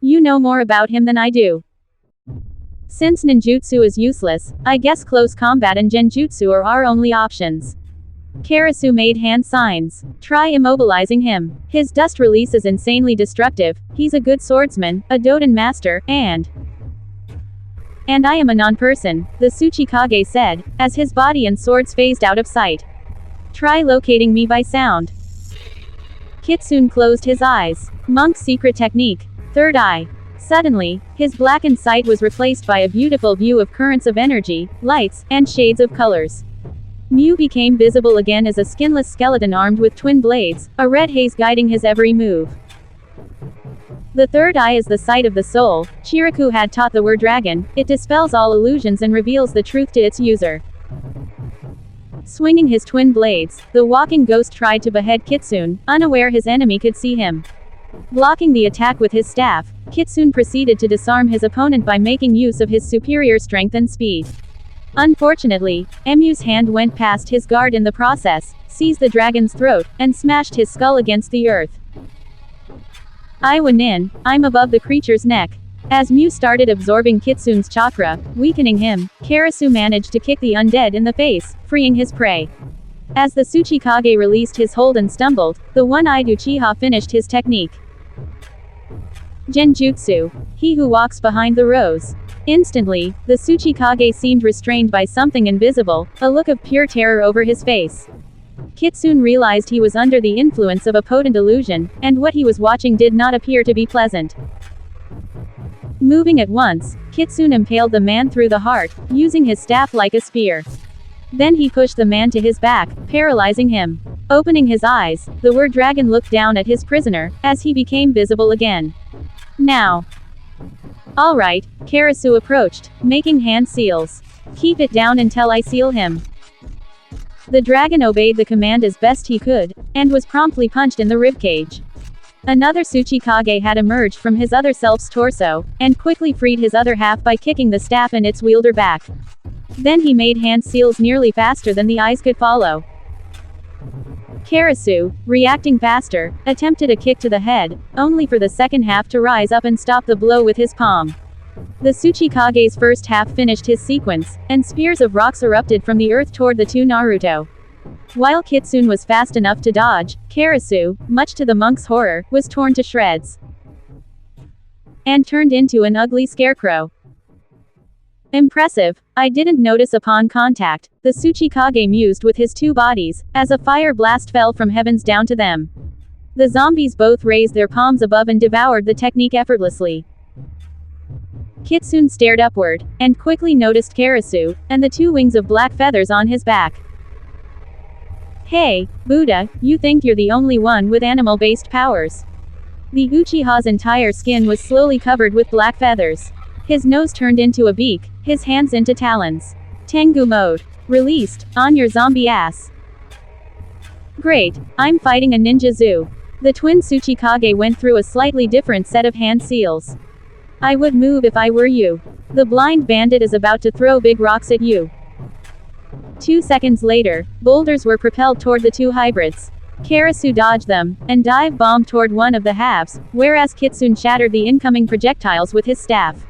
You know more about him than I do. Since ninjutsu is useless, I guess close combat and genjutsu are our only options. Karasu made hand signs. Try immobilizing him. His dust release is insanely destructive, he's a good swordsman, a Doden master, and I am a non-person, the Tsuchikage said, as his body and swords phased out of sight. Try locating me by sound. Kitsune closed his eyes. Monk's secret technique. Third eye. Suddenly, his blackened sight was replaced by a beautiful view of currents of energy, lights, and shades of colors. Mew became visible again as a skinless skeleton armed with twin blades, a red haze guiding his every move. The third eye is the sight of the soul. Chiriku had taught the word dragon, it dispels all illusions and reveals the truth to its user. Swinging his twin blades, the walking ghost tried to behead Kitsune, unaware his enemy could see him. Blocking the attack with his staff, Kitsune proceeded to disarm his opponent by making use of his superior strength and speed. Unfortunately, Emyu's hand went past his guard in the process, seized the dragon's throat, and smashed his skull against the earth. I went in, I'm above the creature's neck. As Mew started absorbing Kitsune's chakra, weakening him, Karasu managed to kick the undead in the face, freeing his prey. As the Tsuchikage released his hold and stumbled, the one-eyed Uchiha finished his technique. Genjutsu. He who walks behind the rose. Instantly, the Tsuchikage seemed restrained by something invisible, a look of pure terror over his face. Kitsune realized he was under the influence of a potent illusion, and what he was watching did not appear to be pleasant. Moving at once, Kitsune impaled the man through the heart, using his staff like a spear. Then he pushed the man to his back, paralyzing him. Opening his eyes, the word dragon looked down at his prisoner, as he became visible again. Now. Alright, Karasu approached, making hand seals. Keep it down until I seal him. The dragon obeyed the command as best he could, and was promptly punched in the ribcage. Another Tsuchikage had emerged from his other self's torso, and quickly freed his other half by kicking the staff and its wielder back. Then he made hand seals nearly faster than the eyes could follow. Karasu, reacting faster, attempted a kick to the head, only for the second half to rise up and stop the blow with his palm. The Tsuchikage's first half finished his sequence, and spears of rocks erupted from the earth toward the two Naruto. While Kitsune was fast enough to dodge, Karasu, much to the monk's horror, was torn to shreds and turned into an ugly scarecrow. Impressive. I didn't notice upon contact, the Tsuchikage mused with his two bodies, as a fire blast fell from heavens down to them. The zombies both raised their palms above and devoured the technique effortlessly. Kitsune stared upward, and quickly noticed Karasu, and the two wings of black feathers on his back. Hey, Buddha, you think you're the only one with animal-based powers. The Uchiha's entire skin was slowly covered with black feathers. His nose turned into a beak, his hands into talons. Tengu mode. Released, on your zombie ass. Great, I'm fighting a ninja zoo. The twin Tsuchikage went through a slightly different set of hand seals. I would move if I were you. The blind bandit is about to throw big rocks at you. 2 seconds later, boulders were propelled toward the two hybrids. Karasu dodged them, and dive-bombed toward one of the halves, whereas Kitsune shattered the incoming projectiles with his staff.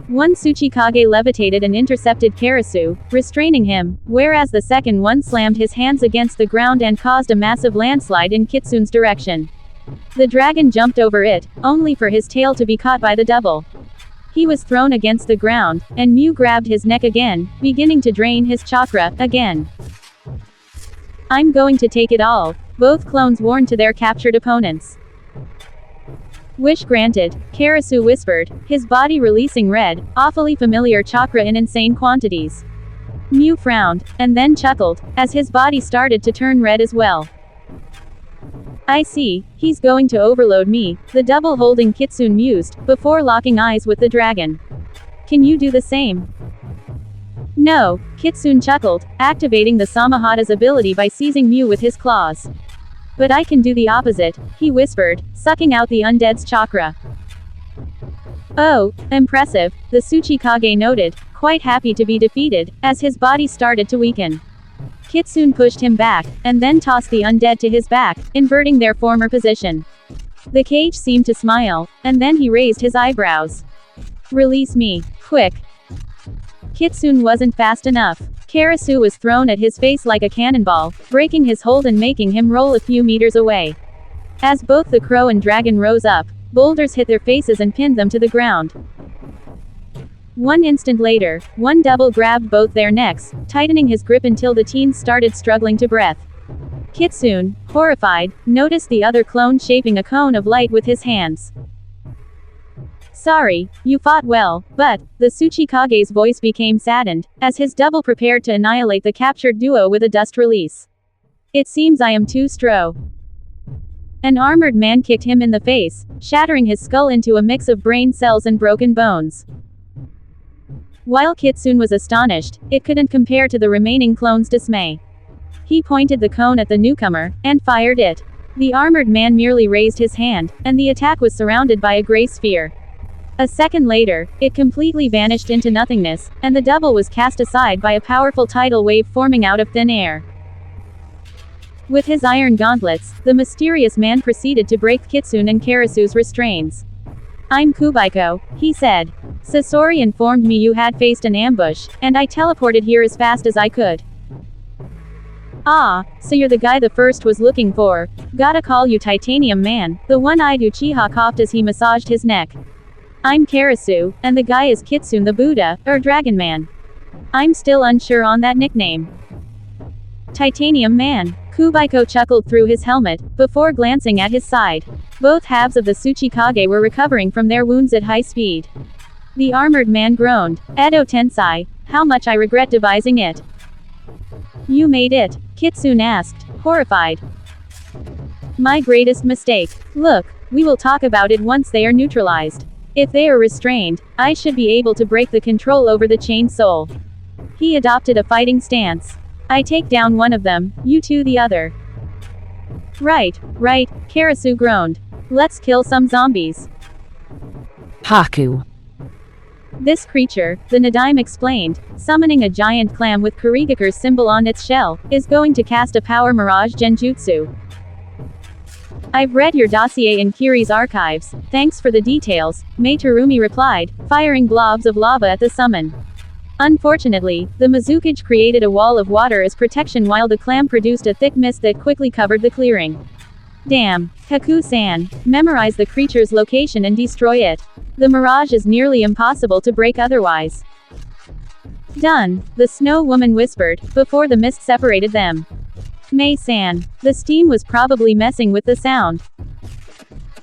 One Tsuchikage levitated and intercepted Karasu, restraining him, whereas the second one slammed his hands against the ground and caused a massive landslide in Kitsune's direction. The dragon jumped over it, only for his tail to be caught by the double. He was thrown against the ground, and Mew grabbed his neck again, beginning to drain his chakra, again. I'm going to take it all, both clones warned to their captured opponents. Wish granted, Karasu whispered, his body releasing red, awfully familiar chakra in insane quantities. Mew frowned, and then chuckled, as his body started to turn red as well. I see, he's going to overload me, the double holding Kitsune mused, before locking eyes with the dragon. Can you do the same? No, Kitsune chuckled, activating the Samahata's ability by seizing Mew with his claws. But I can do the opposite, he whispered, sucking out the undead's chakra. Oh, impressive, the Tsuchikage noted, quite happy to be defeated, as his body started to weaken. Kitsune pushed him back, and then tossed the undead to his back, inverting their former position. The cage seemed to smile, and then he raised his eyebrows. Release me, quick. Kitsune wasn't fast enough. Karasu was thrown at his face like a cannonball, breaking his hold and making him roll a few meters away. As both the crow and dragon rose up, boulders hit their faces and pinned them to the ground. 1 instant later, one double grabbed both their necks, tightening his grip until the teens started struggling to breath. Kitsune, horrified, noticed the other clone shaping a cone of light with his hands. Sorry, you fought well, but, the Tsuchikage's voice became saddened, as his double prepared to annihilate the captured duo with a dust release. It seems I am too slow. An armored man kicked him in the face, shattering his skull into a mix of brain cells and broken bones. While Kitsune was astonished, it couldn't compare to the remaining clones' dismay. He pointed the cone at the newcomer, and fired it. The armored man merely raised his hand, and the attack was surrounded by a gray sphere. A second later, it completely vanished into nothingness, and the double was cast aside by a powerful tidal wave forming out of thin air. With his iron gauntlets, the mysterious man proceeded to break Kitsune and Karasu's restraints. I'm Kubaiko, he said. Sasori informed me you had faced an ambush, and I teleported here as fast as I could. Ah, so you're the guy the first was looking for. Gotta call you Titanium Man, the one-eyed Uchiha coughed as he massaged his neck. I'm Karasu, and the guy is Kitsune the Buddha, or Dragon Man. I'm still unsure on that nickname. Titanium Man. Kubaiko chuckled through his helmet, before glancing at his side. Both halves of the Tsuchikage were recovering from their wounds at high speed. The armored man groaned, Edo Tensai, how much I regret devising it. You made it? Kitsune asked, horrified. My greatest mistake. Look, we will talk about it once they are neutralized. If they are restrained, I should be able to break the control over the chained soul. He adopted a fighting stance. I take down one of them, you two the other. Right, Karasu groaned. Let's kill some zombies. Haku. This creature, the Nadaime explained, summoning a giant clam with Kurigakure's symbol on its shell, is going to cast a power mirage genjutsu. I've read your dossier in Kiri's archives, thanks for the details, Mei Terumi replied, firing blobs of lava at the summon. Unfortunately, the Mizukage created a wall of water as protection while the clam produced a thick mist that quickly covered the clearing. Damn, Haku-san, memorize the creature's location and destroy it. The mirage is nearly impossible to break otherwise. Done, the snow woman whispered, before the mist separated them. Mei-san, the steam was probably messing with the sound.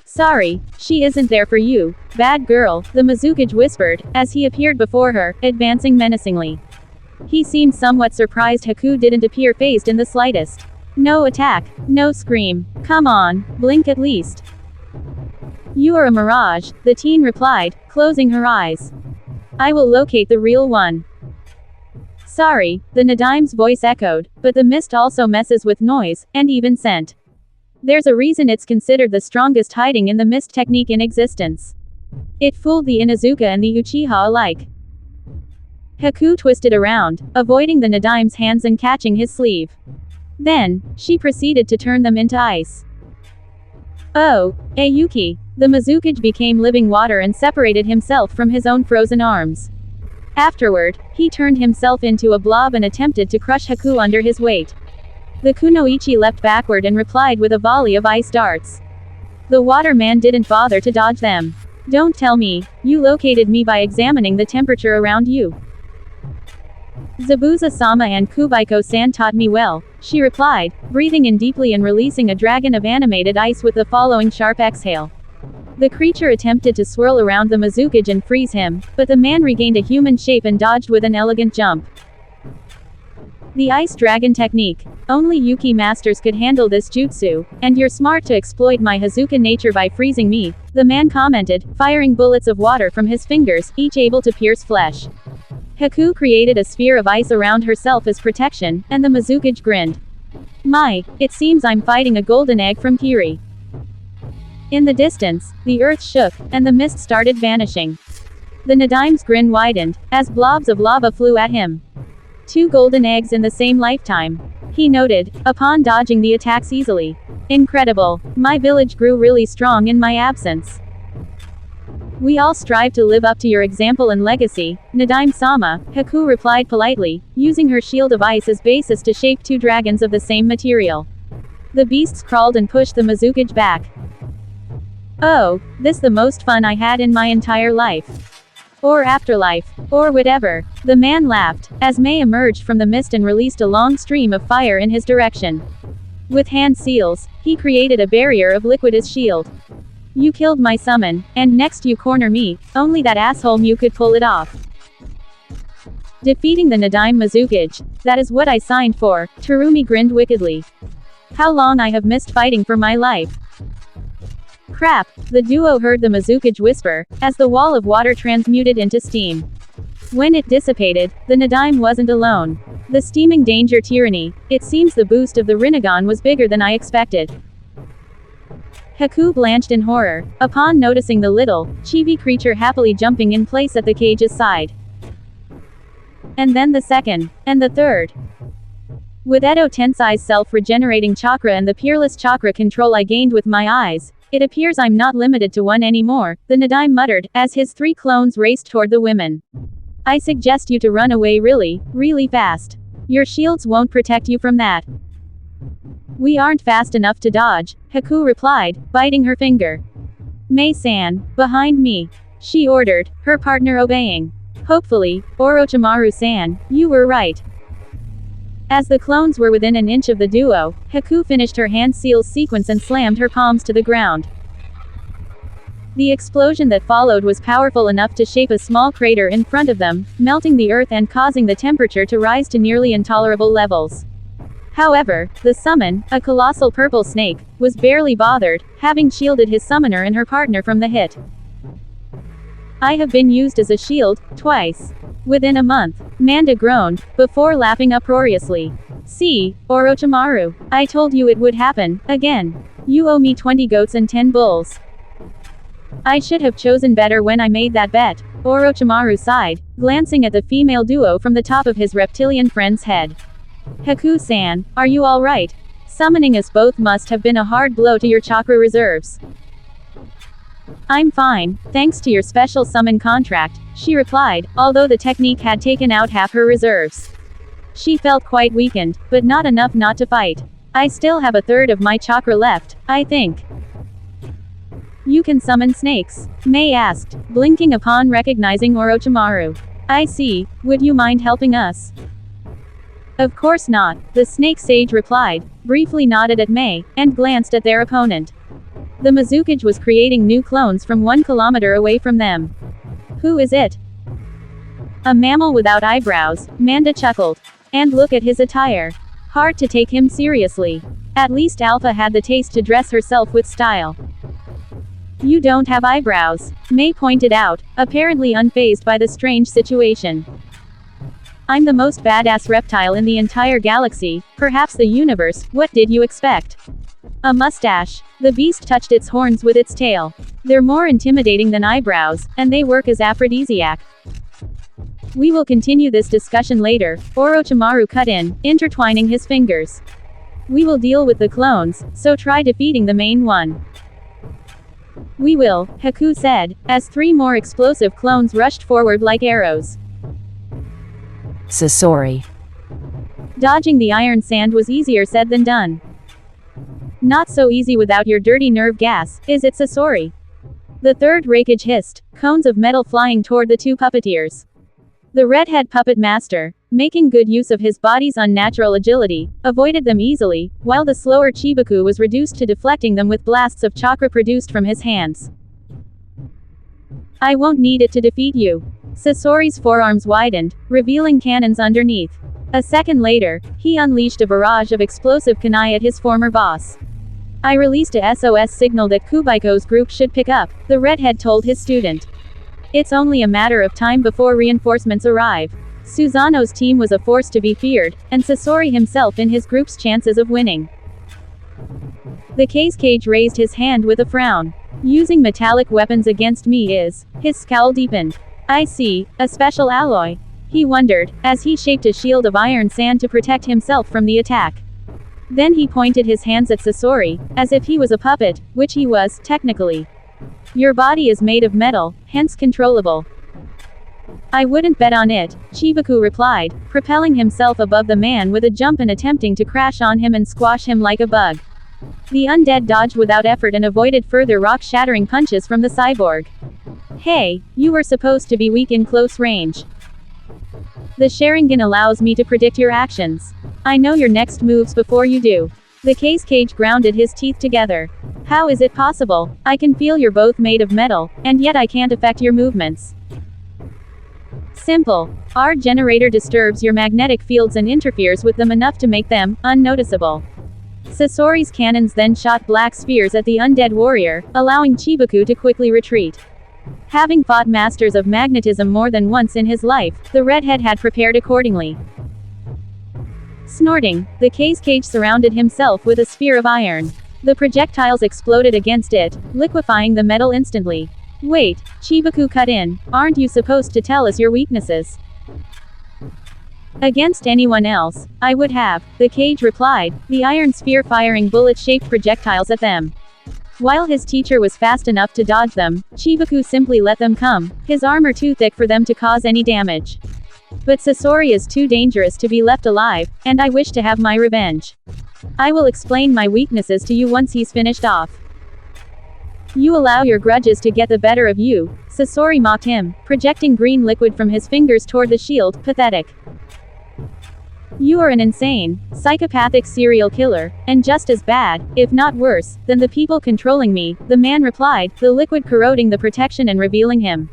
Sorry, she isn't there for you, bad girl, the Mizukage whispered, as he appeared before her, advancing menacingly. He seemed somewhat surprised Haku didn't appear fazed in the slightest. No attack, no scream, come on, blink at least. You are a mirage, the teen replied, closing her eyes. I will locate the real one. Sorry, the Nadime's voice echoed, but the mist also messes with noise, and even scent. There's a reason it's considered the strongest hiding in the mist technique in existence. It fooled the Inuzuka and the Uchiha alike. Haku twisted around, avoiding the Nadime's hands and catching his sleeve. Then, she proceeded to turn them into ice. Oh, Ayuki, the Mizukage became living water and separated himself from his own frozen arms. Afterward, he turned himself into a blob and attempted to crush Haku under his weight. The Kunoichi leapt backward and replied with a volley of ice darts. The water man didn't bother to dodge them. Don't tell me, you located me by examining the temperature around you. Zabuza-sama and Kubaiko-san taught me well, she replied, breathing in deeply and releasing a dragon of animated ice with the following sharp exhale. The creature attempted to swirl around the Mizukage and freeze him, but the man regained a human shape and dodged with an elegant jump. The Ice Dragon technique. Only Yuki masters could handle this jutsu, and you're smart to exploit my Hazuka nature by freezing me, the man commented, firing bullets of water from his fingers, each able to pierce flesh. Haku created a sphere of ice around herself as protection, and the Mizukage grinned. My, it seems I'm fighting a golden egg from Kiri. In the distance, the earth shook, and the mist started vanishing. The Nadime's grin widened, as blobs of lava flew at him. 2 golden eggs in the same lifetime, he noted, upon dodging the attacks easily. Incredible, my village grew really strong in my absence. We all strive to live up to your example and legacy, Nadime-sama, Haku replied politely, using her shield of ice as basis to shape 2 dragons of the same material. The beasts crawled and pushed the Mizukage back. Oh, this the most fun I had in my entire life. Or afterlife, or whatever. The man laughed, as Mei emerged from the mist and released a long stream of fire in his direction. With hand seals, he created a barrier of liquid as shield. You killed my summon, and next you corner me, only that asshole Mew could pull it off. Defeating the Nadime Mizukage, that is what I signed for, Terumi grinned wickedly. How long I have missed fighting for my life. Crap, the duo heard the Mizukage whisper, as the wall of water transmuted into steam. When it dissipated, the Nadime wasn't alone. The steaming danger tyranny, it seems the boost of the Rinnegan was bigger than I expected. Haku blanched in horror, upon noticing the little, chibi creature happily jumping in place at the cage's side. And then the second, and the third. With Edo Tensei's self-regenerating chakra and the peerless chakra control I gained with my eyes, it appears I'm not limited to one anymore, the Nadime muttered, as his 3 clones raced toward the women. I suggest you to run away really, really fast. Your shields won't protect you from that. We aren't fast enough to dodge, Haku replied, biting her finger. Mei-san, behind me, she ordered, her partner obeying. Hopefully, Orochimaru-san, you were right. As the clones were within an inch of the duo, Haku finished her hand seals sequence and slammed her palms to the ground. The explosion that followed was powerful enough to shape a small crater in front of them, melting the earth and causing the temperature to rise to nearly intolerable levels. However, the summon, a colossal purple snake, was barely bothered, having shielded his summoner and her partner from the hit. I have been used as a shield, twice. Within a month, Manda groaned, before laughing uproariously. See, Orochimaru, I told you it would happen, again. You owe me 20 goats and 10 bulls. I should have chosen better when I made that bet, Orochimaru sighed, glancing at the female duo from the top of his reptilian friend's head. Haku-san, are you alright? Summoning us both must have been a hard blow to your chakra reserves. I'm fine, thanks to your special summon contract, she replied, although the technique had taken out half her reserves. She felt quite weakened, but not enough not to fight. I still have a third of my chakra left, I think. You can summon snakes? Mei asked, blinking upon recognizing Orochimaru. I see, would you mind helping us? Of course not, the snake sage replied, briefly nodded at Mei, and glanced at their opponent. The Mizukage was creating new clones from 1 kilometer away from them. Who is it? A mammal without eyebrows, Manda chuckled. And look at his attire. Hard to take him seriously. At least Alpha had the taste to dress herself with style. You don't have eyebrows, Mei pointed out, apparently unfazed by the strange situation. I'm the most badass reptile in the entire galaxy, perhaps the universe, what did you expect? A mustache. The beast touched its horns with its tail. They're more intimidating than eyebrows, and they work as aphrodisiac. We will continue this discussion later, Orochimaru cut in, intertwining his fingers. We will deal with the clones, so try defeating the main one. We will, Haku said, as 3 more explosive clones rushed forward like arrows. Sasori. Dodging the iron sand was easier said than done. Not so easy without your dirty nerve gas, is it, Sasori? The third Raikage hissed, cones of metal flying toward the 2 puppeteers. The redhead puppet master, making good use of his body's unnatural agility, avoided them easily, while the slower Chibaku was reduced to deflecting them with blasts of chakra produced from his hands. I won't need it to defeat you. Sasori's forearms widened, revealing cannons underneath. A second later, he unleashed a barrage of explosive kunai at his former boss. I released a SOS signal that Kubaiko's group should pick up, the redhead told his student. It's only a matter of time before reinforcements arrive. Susanoo's team was a force to be feared, and Sasori himself in his group's chances of winning. The Cage raised his hand with a frown. Using metallic weapons against me is, his scowl deepened. I see, a special alloy. He wondered, as he shaped a shield of iron sand to protect himself from the attack. Then he pointed his hands at Sasori, as if he was a puppet, which he was, technically. Your body is made of metal, hence controllable. I wouldn't bet on it, Chibaku replied, propelling himself above the man with a jump and attempting to crash on him and squash him like a bug. The undead dodged without effort and avoided further rock-shattering punches from the cyborg. Hey, you were supposed to be weak in close range. The Sharingan allows me to predict your actions. I know your next moves before you do. The Cage grounded his teeth together. How is it possible? I can feel you're both made of metal, and yet I can't affect your movements. Simple. Our generator disturbs your magnetic fields and interferes with them enough to make them unnoticeable. Sasori's cannons then shot black spheres at the undead warrior, allowing Chibaku to quickly retreat. Having fought masters of magnetism more than once in his life, the redhead had prepared accordingly. Snorting, the Cage surrounded himself with a sphere of iron. The projectiles exploded against it, liquefying the metal instantly. Wait, Chibaku cut in, aren't you supposed to tell us your weaknesses? Against anyone else, I would have, the Cage replied, the iron sphere firing bullet-shaped projectiles at them. While his teacher was fast enough to dodge them, Chibaku simply let them come, his armor too thick for them to cause any damage. But Sasori is too dangerous to be left alive, and I wish to have my revenge. I will explain my weaknesses to you once he's finished off. You allow your grudges to get the better of you, Sasori mocked him, projecting green liquid from his fingers toward the shield, pathetic. You are an insane, psychopathic serial killer, and just as bad, if not worse, than the people controlling me, the man replied, the liquid corroding the protection and revealing him.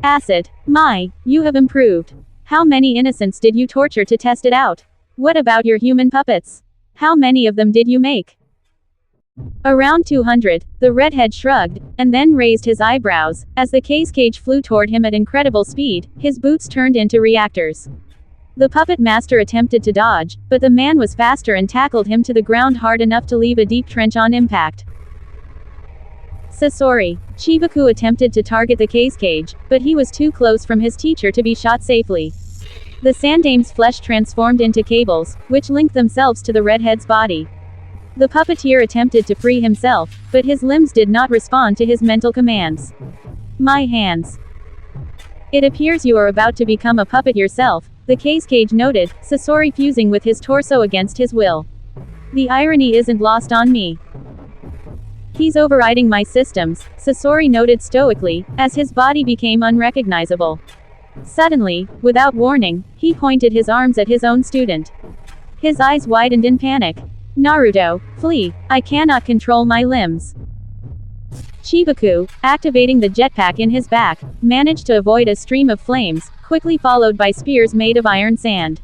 Acid. My, you have improved. How many innocents did you torture to test it out? What about your human puppets? How many of them did you make? Around 200, the redhead shrugged, and then raised his eyebrows, as the Cage flew toward him at incredible speed, his boots turned into reactors. The puppet master attempted to dodge, but the man was faster and tackled him to the ground hard enough to leave a deep trench on impact. Sasori. Chibaku attempted to target the Cage, but he was too close from his teacher to be shot safely. The Sandame's flesh transformed into cables, which linked themselves to the redhead's body. The puppeteer attempted to free himself, but his limbs did not respond to his mental commands. My hands. It appears you are about to become a puppet yourself, the cage noted, Sasori fusing with his torso against his will. The irony isn't lost on me. He's overriding my systems, Sasori noted stoically, as his body became unrecognizable. Suddenly, without warning, he pointed his arms at his own student. His eyes widened in panic. Naruto, flee, I cannot control my limbs. Chibaku, activating the jetpack in his back, managed to avoid a stream of flames, quickly followed by spears made of iron sand.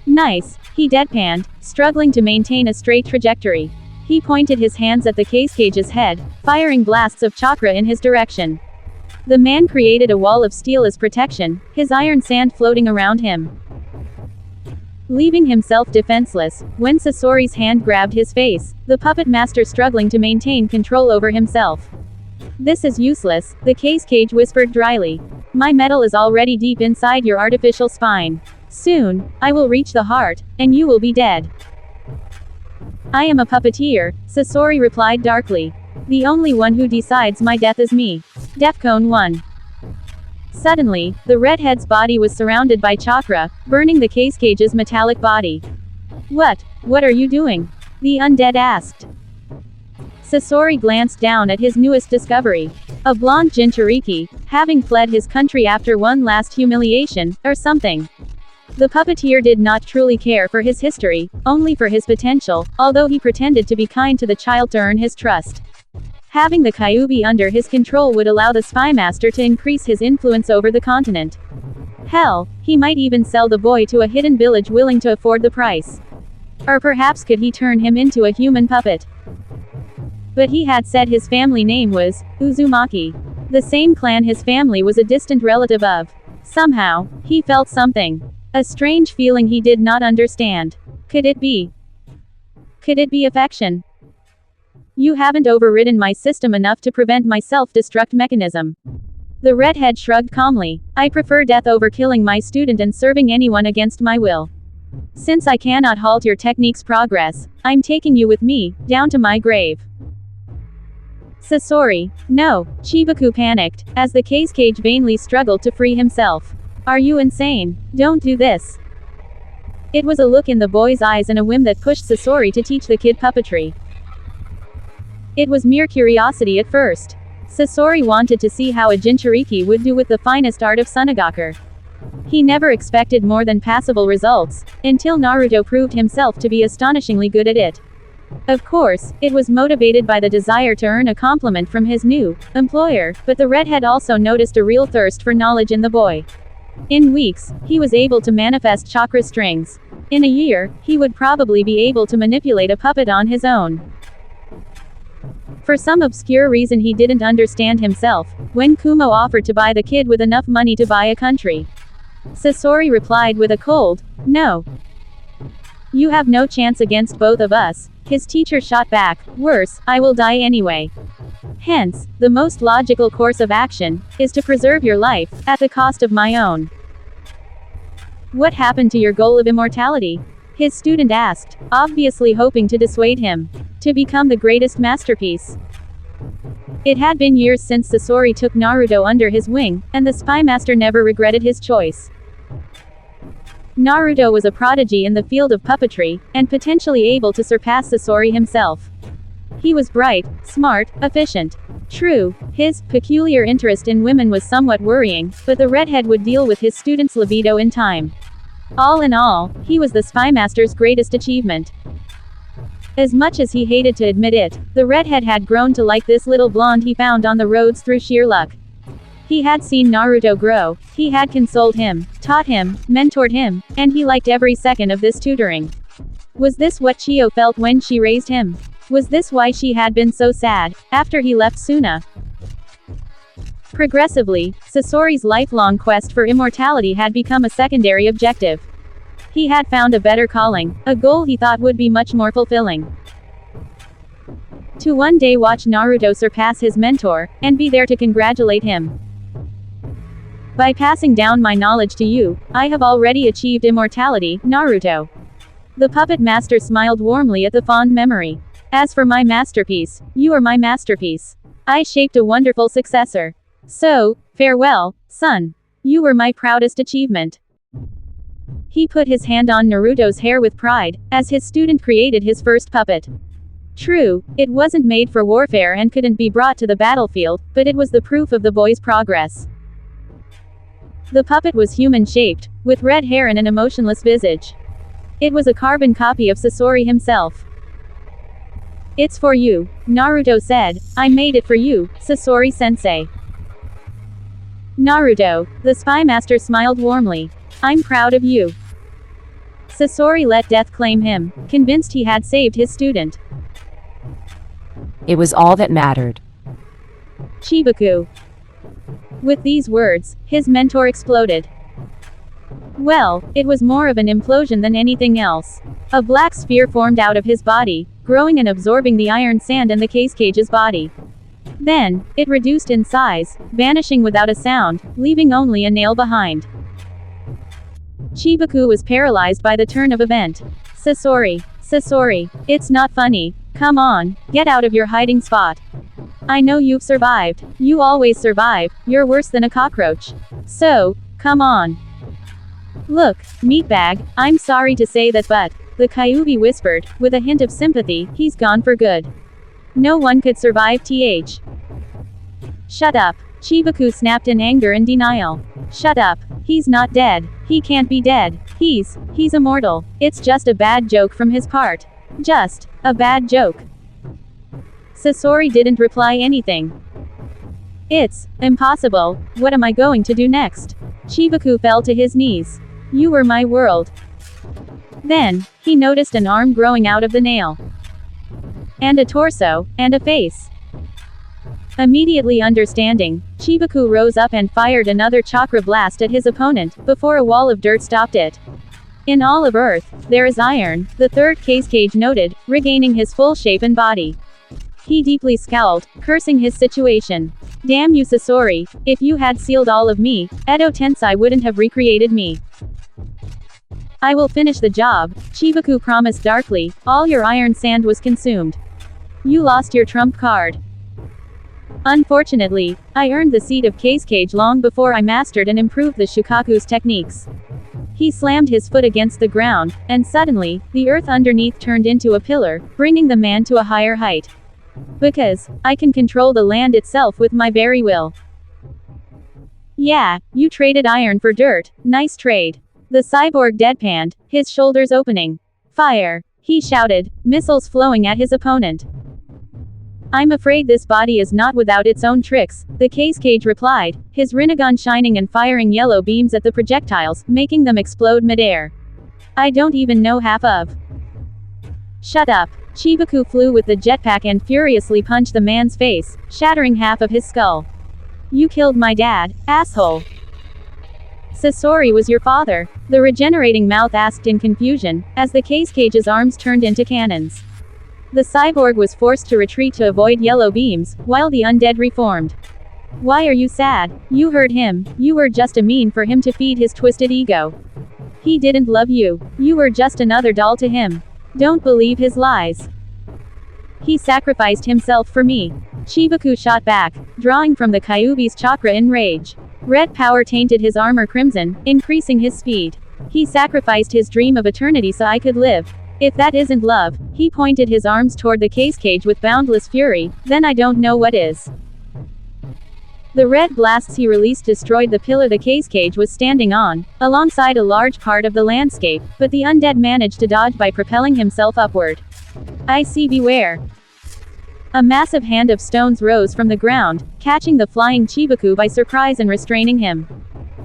Nice, he deadpanned, struggling to maintain a straight trajectory. He pointed his hands at the cage's head, firing blasts of chakra in his direction. The man created a wall of steel as protection, his iron sand floating around him, leaving himself defenseless. When Sasori's hand grabbed his face, the puppet master struggling to maintain control over himself. This is useless, the cage whispered dryly. My metal is already deep inside your artificial spine. Soon, I will reach the heart, and you will be dead. I am a puppeteer, Sasori replied darkly. The only one who decides my death is me. Defcon 1. Suddenly, the redhead's body was surrounded by chakra, burning the cage's metallic body. What are you doing? The undead asked. Sasori glanced down at his newest discovery. A blonde Jinchuriki, having fled his country after one last humiliation, or something. The puppeteer did not truly care for his history, only for his potential, although he pretended to be kind to the child to earn his trust. Having the Kyuubi under his control would allow the spy master to increase his influence over the continent. Hell, he might even sell the boy to a hidden village willing to afford the price. Or perhaps could he turn him into a human puppet? But he had said his family name was Uzumaki. The same clan his family was a distant relative of. Somehow, he felt something. A strange feeling he did not understand. Could it be affection? You haven't overridden my system enough to prevent my self-destruct mechanism. The redhead shrugged calmly. I prefer death over killing my student and serving anyone against my will. Since I cannot halt your technique's progress, I'm taking you with me, down to my grave. Sasori, no, Chibaku panicked, as the cage vainly struggled to free himself. Are you insane? Don't do this. It was a look in the boy's eyes and a whim that pushed Sasori to teach the kid puppetry. It was mere curiosity at first. Sasori wanted to see how a Jinchuriki would do with the finest art of Sunagaku. He never expected more than passable results, until Naruto proved himself to be astonishingly good at it. Of course, it was motivated by the desire to earn a compliment from his new employer, but the redhead also noticed a real thirst for knowledge in the boy. In weeks, he was able to manifest chakra strings. In a year, he would probably be able to manipulate a puppet on his own. For some obscure reason he didn't understand himself, when Kumo offered to buy the kid with enough money to buy a country, Sasori replied with a cold, no. You have no chance against both of us. His teacher shot back, worse, I will die anyway. Hence, the most logical course of action is to preserve your life, at the cost of my own. What happened to your goal of immortality? His student asked, obviously hoping to dissuade him. To become the greatest masterpiece. It had been years since Sasori took Naruto under his wing, and the spy master never regretted his choice. Naruto was a prodigy in the field of puppetry, and potentially able to surpass Sasori himself. He was bright, smart, efficient. True, his peculiar interest in women was somewhat worrying, but the redhead would deal with his student's libido in time. All in all, he was the spy master's greatest achievement. As much as he hated to admit it, the redhead had grown to like this little blonde he found on the roads through sheer luck. He had seen Naruto grow, he had consoled him, taught him, mentored him, and he liked every second of this tutoring. Was this what Chio felt when she raised him? Was this why she had been so sad, after he left Suna? Progressively, Sasori's lifelong quest for immortality had become a secondary objective. He had found a better calling, a goal he thought would be much more fulfilling. To one day watch Naruto surpass his mentor, and be there to congratulate him. By passing down my knowledge to you, I have already achieved immortality, Naruto. The puppet master smiled warmly at the fond memory. As for my masterpiece, you are my masterpiece. I shaped a wonderful successor. So, farewell, son. You were my proudest achievement. He put his hand on Naruto's hair with pride, as his student created his first puppet. True, it wasn't made for warfare and couldn't be brought to the battlefield, but it was the proof of the boy's progress. The puppet was human-shaped, with red hair and an emotionless visage. It was a carbon copy of Sasori himself. It's for you, Naruto said. I made it for you, Sasori-sensei. Naruto, the spy master smiled warmly. I'm proud of you. Sasori let death claim him, convinced he had saved his student. It was all that mattered. Chibaku. With these words, his mentor exploded. Well, it was more of an implosion than anything else. A black sphere formed out of his body, growing and absorbing the iron sand in the cage's body. Then, it reduced in size, vanishing without a sound, leaving only a nail behind. Chibaku was paralyzed by the turn of event. Sasori, it's not funny. Come on, get out of your hiding spot. I know you've survived. You always survive. You're worse than a cockroach. So, come on. Look, meatbag, I'm sorry to say that, but, the Kyuubi whispered, with a hint of sympathy, he's gone for good. No one could survive th. Shut up. Chibaku snapped in anger and denial. Shut up. He's not dead. He can't be dead. He's immortal. It's just a bad joke from his part. Just a bad joke. Sasori didn't reply anything. It's impossible. What am I going to do next? Chibaku fell to his knees. You were my world. Then, he noticed an arm growing out of the nail. And a torso, and a face. Immediately understanding, Chibaku rose up and fired another chakra blast at his opponent, before a wall of dirt stopped it. In all of Earth, there is iron, the third cage noted, regaining his full shape and body. He deeply scowled, cursing his situation. Damn you Sasori, if you had sealed all of me, Edo Tensei wouldn't have recreated me. I will finish the job, Chibaku promised darkly. All your iron sand was consumed. You lost your trump card. Unfortunately, I earned the seat of cage long before I mastered and improved the Shukaku's techniques. He slammed his foot against the ground, and suddenly, the earth underneath turned into a pillar, bringing the man to a higher height. Because, I can control the land itself with my very will. Yeah, you traded iron for dirt, nice trade. The cyborg deadpanned, his shoulders opening. Fire! He shouted, missiles flowing at his opponent. I'm afraid this body is not without its own tricks, the cage replied, his Rinnegan shining and firing yellow beams at the projectiles, making them explode midair. I don't even know half of. Shut up. Chibaku flew with the jetpack and furiously punched the man's face, shattering half of his skull. You killed my dad, asshole. Sasori was your father, the regenerating mouth asked in confusion, as the cage's arms turned into cannons. The cyborg was forced to retreat to avoid yellow beams, while the undead reformed. Why are you sad? You hurt him, you were just a mean for him to feed his twisted ego. He didn't love you, you were just another doll to him. Don't believe his lies. He sacrificed himself for me. Chibaku shot back, drawing from the Kyuubi's chakra in rage. Red power tainted his armor crimson, increasing his speed. He sacrificed his dream of eternity so I could live. If that isn't love, he pointed his arms toward the cage with boundless fury, then I don't know what is. The red blasts he released destroyed the pillar the cage was standing on, alongside a large part of the landscape, but the undead managed to dodge by propelling himself upward. I see, beware. A massive hand of stones rose from the ground, catching the flying Chibaku by surprise and restraining him.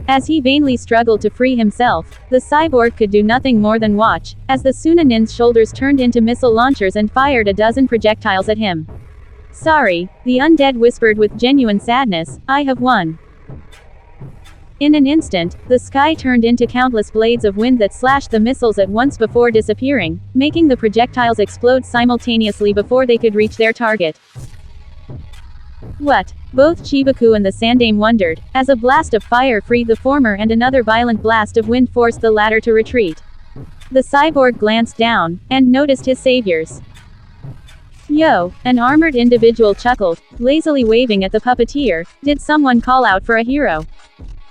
As he vainly struggled to free himself, the cyborg could do nothing more than watch, as the Sunanin's shoulders turned into missile launchers and fired a dozen projectiles at him. Sorry, the undead whispered with genuine sadness, I have won. In an instant, the sky turned into countless blades of wind that slashed the missiles at once before disappearing, making the projectiles explode simultaneously before they could reach their target. What? Both Chibaku and the Sandaime wondered, as a blast of fire freed the former and another violent blast of wind forced the latter to retreat. The cyborg glanced down, and noticed his saviors. Yo, an armored individual chuckled, lazily waving at the puppeteer. Did someone call out for a hero?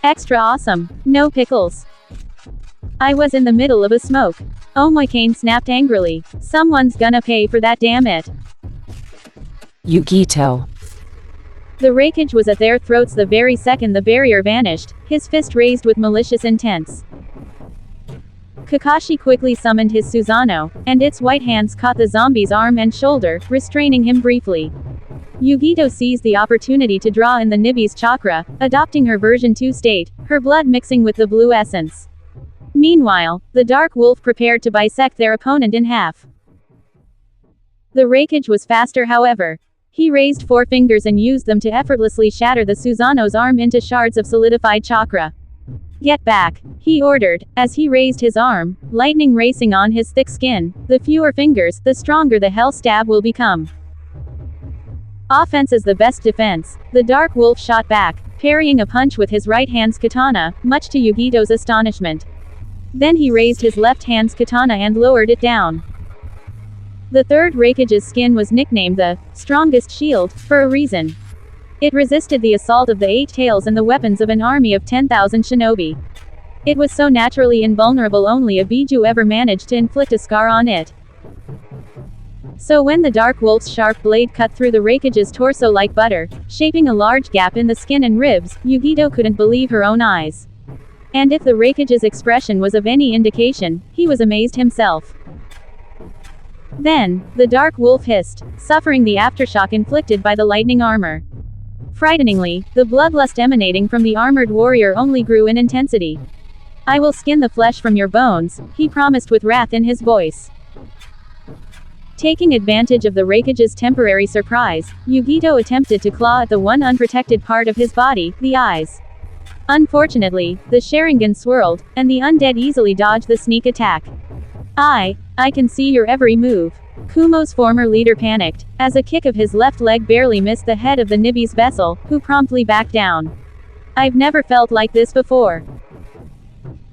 Extra awesome. No pickles. I was in the middle of a smoke. Oh my, Kane snapped angrily. Someone's gonna pay for that, damn it. Yugito. The raikage was at their throats the very second the barrier vanished, his fist raised with malicious intent. Kakashi quickly summoned his Susanoo, and its white hands caught the zombie's arm and shoulder, restraining him briefly. Yugito seized the opportunity to draw in the Nibi's chakra, adopting her version 2 state, her blood mixing with the blue essence. Meanwhile, the Dark Wolf prepared to bisect their opponent in half. The raikage was faster, however. He raised 4 fingers and used them to effortlessly shatter the Susanoo's arm into shards of solidified chakra. Get back, he ordered, as he raised his arm, lightning racing on his thick skin. The fewer fingers, the stronger the hell stab will become. Offense is the best defense. The Dark Wolf shot back, parrying a punch with his right hand's katana, much to Yugito's astonishment. Then he raised his left hand's katana and lowered it down. The third raikage's skin was nicknamed the strongest shield, for a reason. It resisted the assault of the 8 tails and the weapons of an army of 10,000 shinobi. It was so naturally invulnerable only a Biju ever managed to inflict a scar on it. So when the Dark Wolf's sharp blade cut through the raikage's torso like butter, shaping a large gap in the skin and ribs, Yugito couldn't believe her own eyes. And if the raikage's expression was of any indication, he was amazed himself. Then, the Dark Wolf hissed, suffering the aftershock inflicted by the lightning armor. Frighteningly, the bloodlust emanating from the armored warrior only grew in intensity. I will skin the flesh from your bones, he promised with wrath in his voice. Taking advantage of the raikage's temporary surprise, Yugito attempted to claw at the one unprotected part of his body, the eyes. Unfortunately, the Sharingan swirled, and the undead easily dodged the sneak attack. I can see your every move. Kumo's former leader panicked, as a kick of his left leg barely missed the head of the Nibi's vessel, who promptly backed down. I've never felt like this before.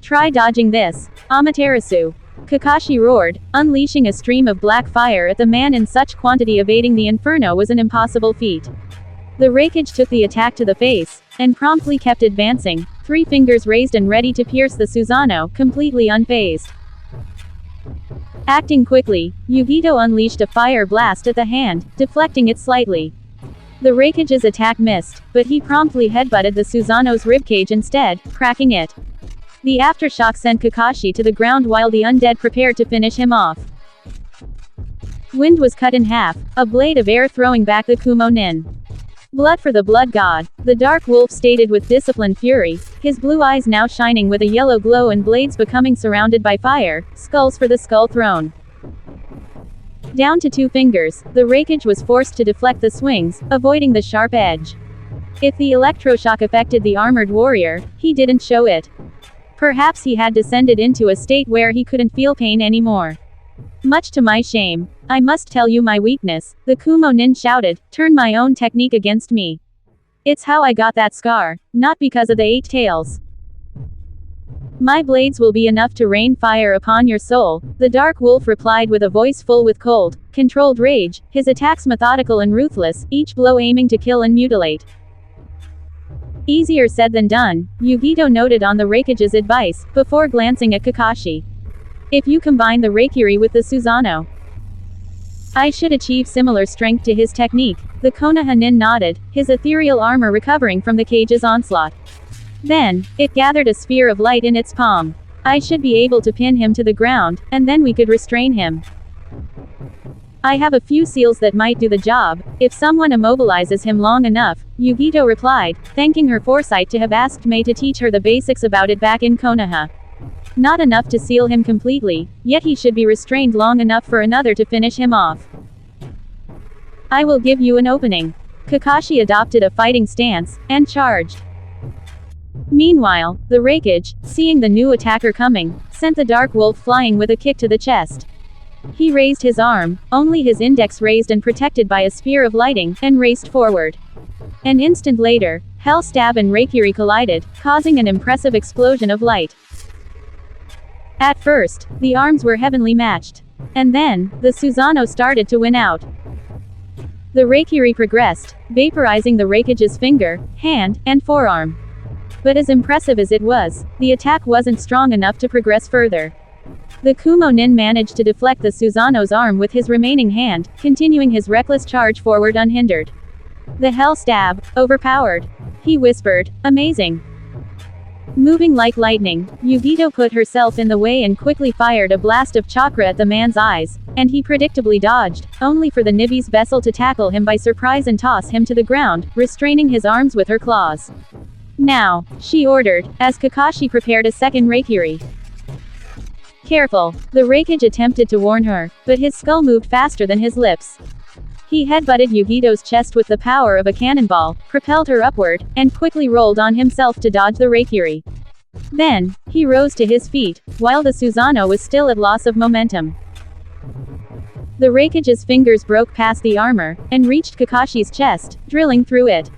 Try dodging this, Amaterasu. Kakashi roared, unleashing a stream of black fire at the man. In such quantity evading the inferno was an impossible feat. The raikage took the attack to the face, and promptly kept advancing, 3 fingers raised and ready to pierce the Susanoo, completely unfazed. Acting quickly, Yugito unleashed a fire blast at the hand, deflecting it slightly. The raikage's attack missed, but he promptly headbutted the Susanoo's ribcage instead, cracking it. The aftershock sent Kakashi to the ground while the undead prepared to finish him off. Wind was cut in half, a blade of air throwing back the Kumo nin. Blood for the blood god, the Dark Wolf stated with disciplined fury, his blue eyes now shining with a yellow glow and blades becoming surrounded by fire. Skulls for the skull throne. Down to 2 fingers, the raikage was forced to deflect the swings, avoiding the sharp edge. If the electroshock affected the armored warrior, he didn't show it. Perhaps he had descended into a state where he couldn't feel pain anymore. Much to my shame, I must tell you my weakness, the Kumo nin shouted, turn my own technique against me. It's how I got that scar, not because of the 8 tails. My blades will be enough to rain fire upon your soul, the Dark Wolf replied with a voice full with cold, controlled rage, his attacks methodical and ruthless, each blow aiming to kill and mutilate. Easier said than done, Yugito noted on the raikage's advice, before glancing at Kakashi. If you combine the raikiri with the Susanoo, I should achieve similar strength to his technique. The Konoha nin nodded, his ethereal armor recovering from the cage's onslaught. Then, it gathered a sphere of light in its palm. I should be able to pin him to the ground, and then we could restrain him. I have a few seals that might do the job, if someone immobilizes him long enough, Yugito replied, thanking her foresight to have asked Mei to teach her the basics about it back in Konoha. Not enough to seal him completely, yet he should be restrained long enough for another to finish him off. I will give you an opening. Kakashi adopted a fighting stance, and charged. Meanwhile, the raikage, seeing the new attacker coming, sent the Dark Wolf flying with a kick to the chest. He raised his arm, only his index raised and protected by a spear of lighting, and raced forward. An instant later, Hell Stab and Raikiri collided, causing an impressive explosion of light. At first, the arms were heavenly matched. And then, the Susanoo started to win out. The Reikiri progressed, vaporizing the Reikage's finger, hand, and forearm. But as impressive as it was, the attack wasn't strong enough to progress further. The Kumo Nin managed to deflect the Susanoo's arm with his remaining hand, continuing his reckless charge forward unhindered. The hell stab, overpowered. He whispered, amazing. Moving like lightning, Yugito put herself in the way and quickly fired a blast of chakra at the man's eyes, and he predictably dodged, only for the Nibi's vessel to tackle him by surprise and toss him to the ground, restraining his arms with her claws. Now, she ordered, as Kakashi prepared a second Reikiri. Careful, the Reikage attempted to warn her, but his skull moved faster than his lips. He headbutted Yugito's chest with the power of a cannonball, propelled her upward, and quickly rolled on himself to dodge the Reikiri. Then, he rose to his feet, while the Susanoo was still at loss of momentum. The Reikage's fingers broke past the armor, and reached Kakashi's chest, drilling through it.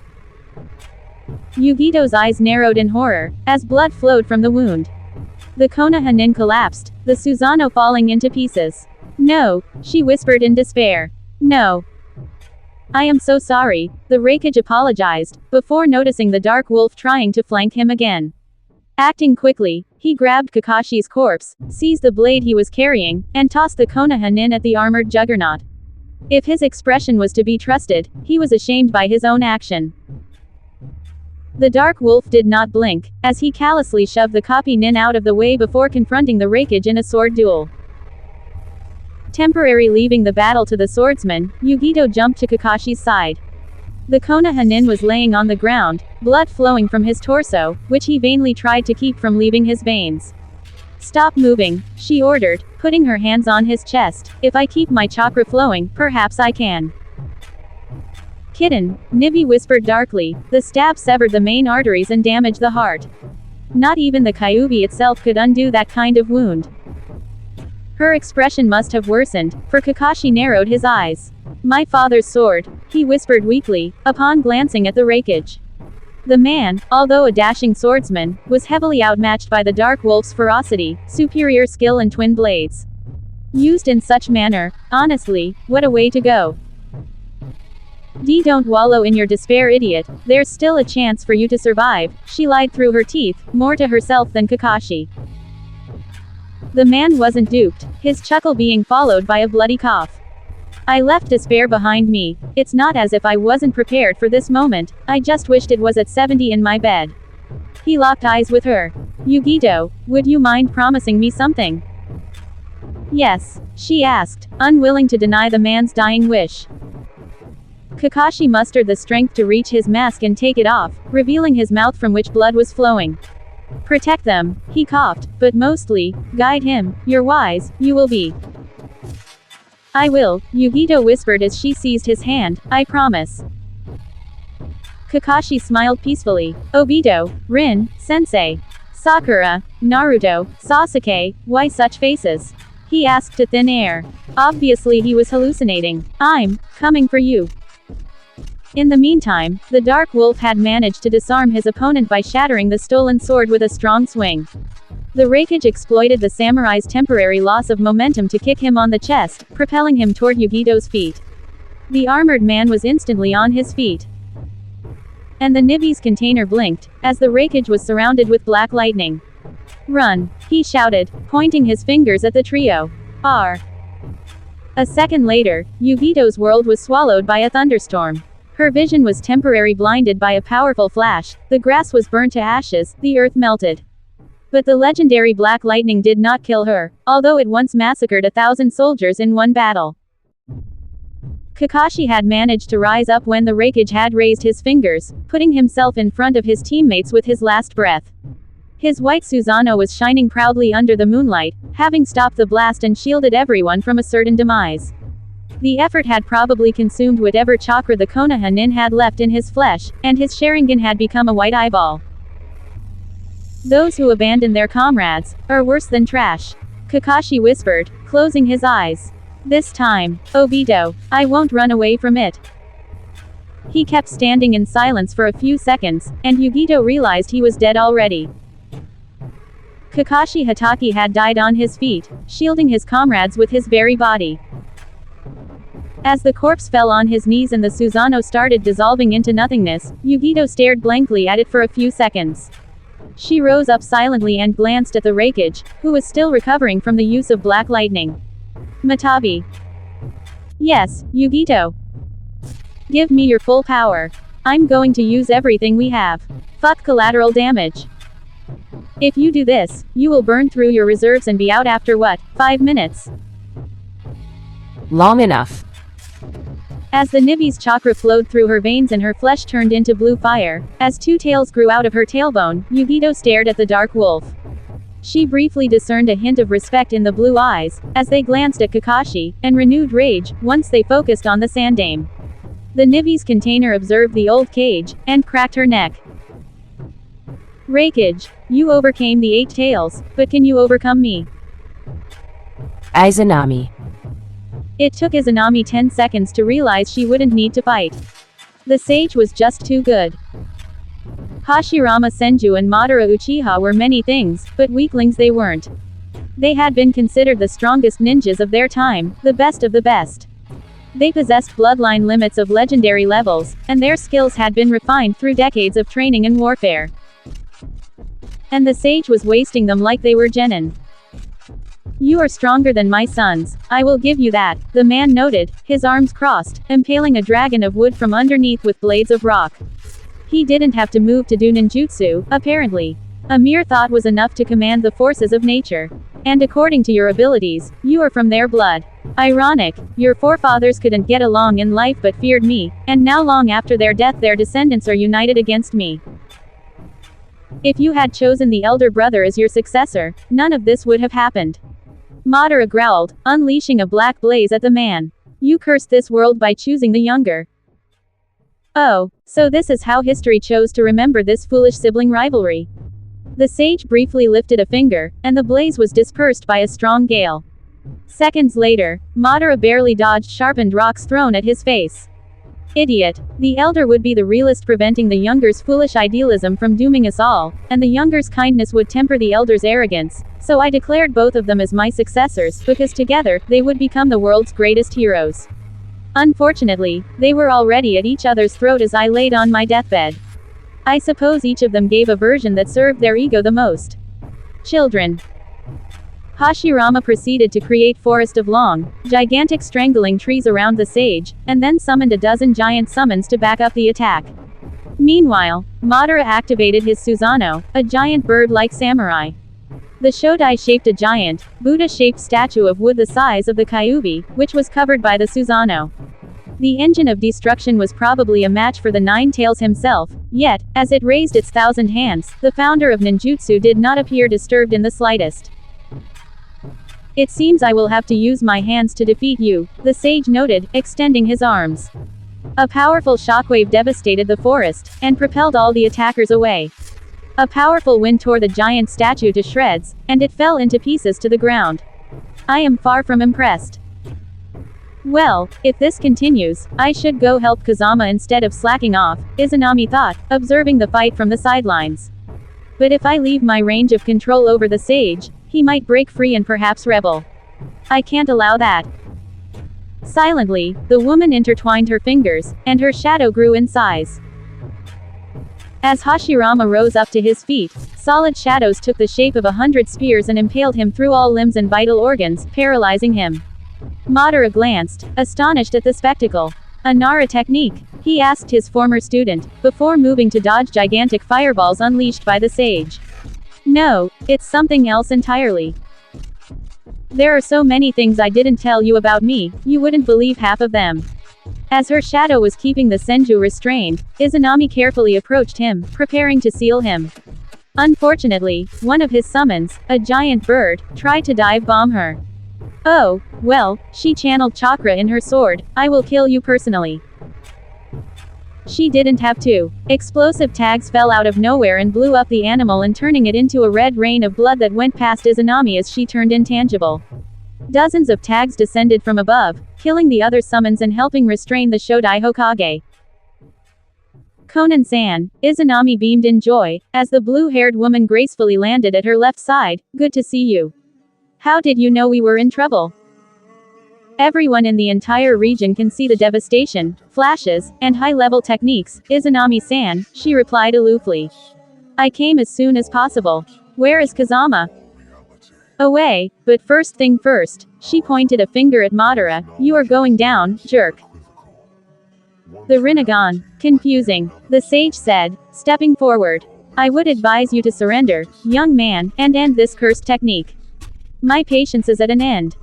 Yugito's eyes narrowed in horror, as blood flowed from the wound. The Konoha Nin collapsed, the Susanoo falling into pieces. No, she whispered in despair. No. I am so sorry, the Reikage apologized, before noticing the Dark Wolf trying to flank him again. Acting quickly, he grabbed Kakashi's corpse, seized the blade he was carrying, and tossed the Konoha Nin at the armored juggernaut. If his expression was to be trusted, he was ashamed by his own action. The Dark Wolf did not blink, as he callously shoved the copy Nin out of the way before confronting the Reikage in a sword duel. Temporarily leaving the battle to the swordsman, Yugito jumped to Kakashi's side. The Konoha Nin was laying on the ground, blood flowing from his torso, which he vainly tried to keep from leaving his veins. Stop moving, she ordered, putting her hands on his chest. If I keep my chakra flowing, perhaps I can. Kitten, Nibi whispered darkly. The stab severed the main arteries and damaged the heart. Not even the Kyuubi itself could undo that kind of wound. Her expression must have worsened, for Kakashi narrowed his eyes. My father's sword, he whispered weakly, upon glancing at the Reikage. The man, although a dashing swordsman, was heavily outmatched by the Dark Wolf's ferocity, superior skill and twin blades. Used in such manner, honestly, what a way to go. Don't wallow in your despair, idiot, there's still a chance for you to survive, she lied through her teeth, more to herself than Kakashi. The man wasn't duped, his chuckle being followed by a bloody cough. I left despair behind me, it's not as if I wasn't prepared for this moment, I just wished it was at 70 in my bed. He locked eyes with her. Yugito, would you mind promising me something? Yes, she asked, unwilling to deny the man's dying wish. Kakashi mustered the strength to reach his mask and take it off, revealing his mouth from which blood was flowing. Protect them, he coughed, but mostly, guide him, you're wise, you will be. I will, Yugito whispered as she seized his hand, I promise. Kakashi smiled peacefully. Obito, Rin, Sensei, Sakura, Naruto, Sasuke, why such faces? He asked to thin air. Obviously he was hallucinating. I'm coming for you. In the meantime, the Dark Wolf had managed to disarm his opponent by shattering the stolen sword with a strong swing. The Reikage exploited the samurai's temporary loss of momentum to kick him on the chest, propelling him toward Yugito's feet. The armored man was instantly on his feet. And the Nibi's container blinked, as the Reikage was surrounded with black lightning. Run, he shouted, pointing his fingers at the trio. R. A second later, Yugito's world was swallowed by a thunderstorm. Her vision was temporarily blinded by a powerful flash, the grass was burnt to ashes, the earth melted. But the legendary Black Lightning did not kill her, although it once massacred 1,000 soldiers in one battle. Kakashi had managed to rise up when the Reikage had raised his fingers, putting himself in front of his teammates with his last breath. His white Susanoo was shining proudly under the moonlight, having stopped the blast and shielded everyone from a certain demise. The effort had probably consumed whatever chakra the Konoha Nin had left in his flesh, and his Sharingan had become a white eyeball. Those who abandon their comrades are worse than trash, Kakashi whispered, closing his eyes. This time, Obito, I won't run away from it. He kept standing in silence for a few seconds, and Yugito realized he was dead already. Kakashi Hatake had died on his feet, shielding his comrades with his very body. As the corpse fell on his knees and the Susanoo started dissolving into nothingness, Yugito stared blankly at it for a few seconds. She rose up silently and glanced at the wreckage, who was still recovering from the use of black lightning. Matabi. Yes, Yugito. Give me your full power. I'm going to use everything we have. Fuck collateral damage. If you do this, you will burn through your reserves and be out after what, 5 minutes? Long enough. As the Nibi's chakra flowed through her veins and her flesh turned into blue fire, as two tails grew out of her tailbone, Yugito stared at the dark wolf. She briefly discerned a hint of respect in the blue eyes, as they glanced at Kakashi, and renewed rage, once they focused on the Sandame. The Nibi's container observed the old cage, and cracked her neck. Raikage, you overcame the 8 tails, but can you overcome me? Izanami. It took Izanami 10 seconds to realize she wouldn't need to fight. The sage was just too good. Hashirama Senju and Madara Uchiha were many things, but weaklings they weren't. They had been considered the strongest ninjas of their time, the best of the best. They possessed bloodline limits of legendary levels, and their skills had been refined through decades of training and warfare. And the sage was wasting them like they were genin. You are stronger than my sons, I will give you that, the man noted, his arms crossed, impaling a dragon of wood from underneath with blades of rock. He didn't have to move to do ninjutsu, apparently. A mere thought was enough to command the forces of nature. And according to your abilities, you are from their blood. Ironic, your forefathers couldn't get along in life but feared me, and now long after their death their descendants are united against me. If you had chosen the elder brother as your successor, none of this would have happened. Madara growled, unleashing a black blaze at the man. You cursed this world by choosing the younger. Oh, so this is how history chose to remember this foolish sibling rivalry. The sage briefly lifted a finger, and the blaze was dispersed by a strong gale. Seconds later, Madara barely dodged sharpened rocks thrown at his face. Idiot. The elder would be the realist, preventing the younger's foolish idealism from dooming us all, and the younger's kindness would temper the elder's arrogance, so I declared both of them as my successors, because together, they would become the world's greatest heroes. Unfortunately, they were already at each other's throat as I laid on my deathbed. I suppose each of them gave a version that served their ego the most. Children. Hashirama proceeded to create forest of long, gigantic strangling trees around the sage, and then summoned a dozen giant summons to back up the attack. Meanwhile, Madara activated his Susanoo, a giant bird-like samurai. The Shodai shaped a giant, Buddha-shaped statue of wood the size of the Kyuubi, which was covered by the Susanoo. The engine of destruction was probably a match for the Nine Tails himself, yet, as it raised its 1,000 hands, the founder of ninjutsu did not appear disturbed in the slightest. It seems I will have to use my hands to defeat you, the sage noted, extending his arms. A powerful shockwave devastated the forest, and propelled all the attackers away. A powerful wind tore the giant statue to shreds, and it fell into pieces to the ground. I am far from impressed. Well, if this continues, I should go help Kazama instead of slacking off, Izanami thought, observing the fight from the sidelines. But if I leave my range of control over the sage, he might break free and perhaps rebel. I can't allow that. Silently, the woman intertwined her fingers, and her shadow grew in size. As Hashirama rose up to his feet, solid shadows took the shape of 100 spears and impaled him through all limbs and vital organs, paralyzing him. Madara glanced, astonished at the spectacle. A Nara technique, he asked his former student, before moving to dodge gigantic fireballs unleashed by the sage. No, it's something else entirely. There are so many things I didn't tell you about me, you wouldn't believe half of them. As her shadow was keeping the Senju restrained, Izanami carefully approached him, preparing to seal him. Unfortunately, one of his summons, a giant bird, tried to dive bomb her. Oh, well, she channeled chakra in her sword, I will kill you personally. She didn't have to. Explosive tags fell out of nowhere and blew up the animal and turning it into a red rain of blood that went past Izanami as she turned intangible. Dozens of tags descended from above, killing the other summons and helping restrain the Shodai Hokage. Konan-san, Izanami beamed in joy, as the blue-haired woman gracefully landed at her left side, good to see you. How did you know we were in trouble? Everyone in the entire region can see the devastation, flashes, and high-level techniques. Izanami-san, she replied aloofly. I came as soon as possible. Where is Kazama? Away, but first thing first, she pointed a finger at Madara, you are going down, jerk. The Rinnegan. Confusing. The sage said, stepping forward. I would advise you to surrender, young man, and end this cursed technique. My patience is at an end.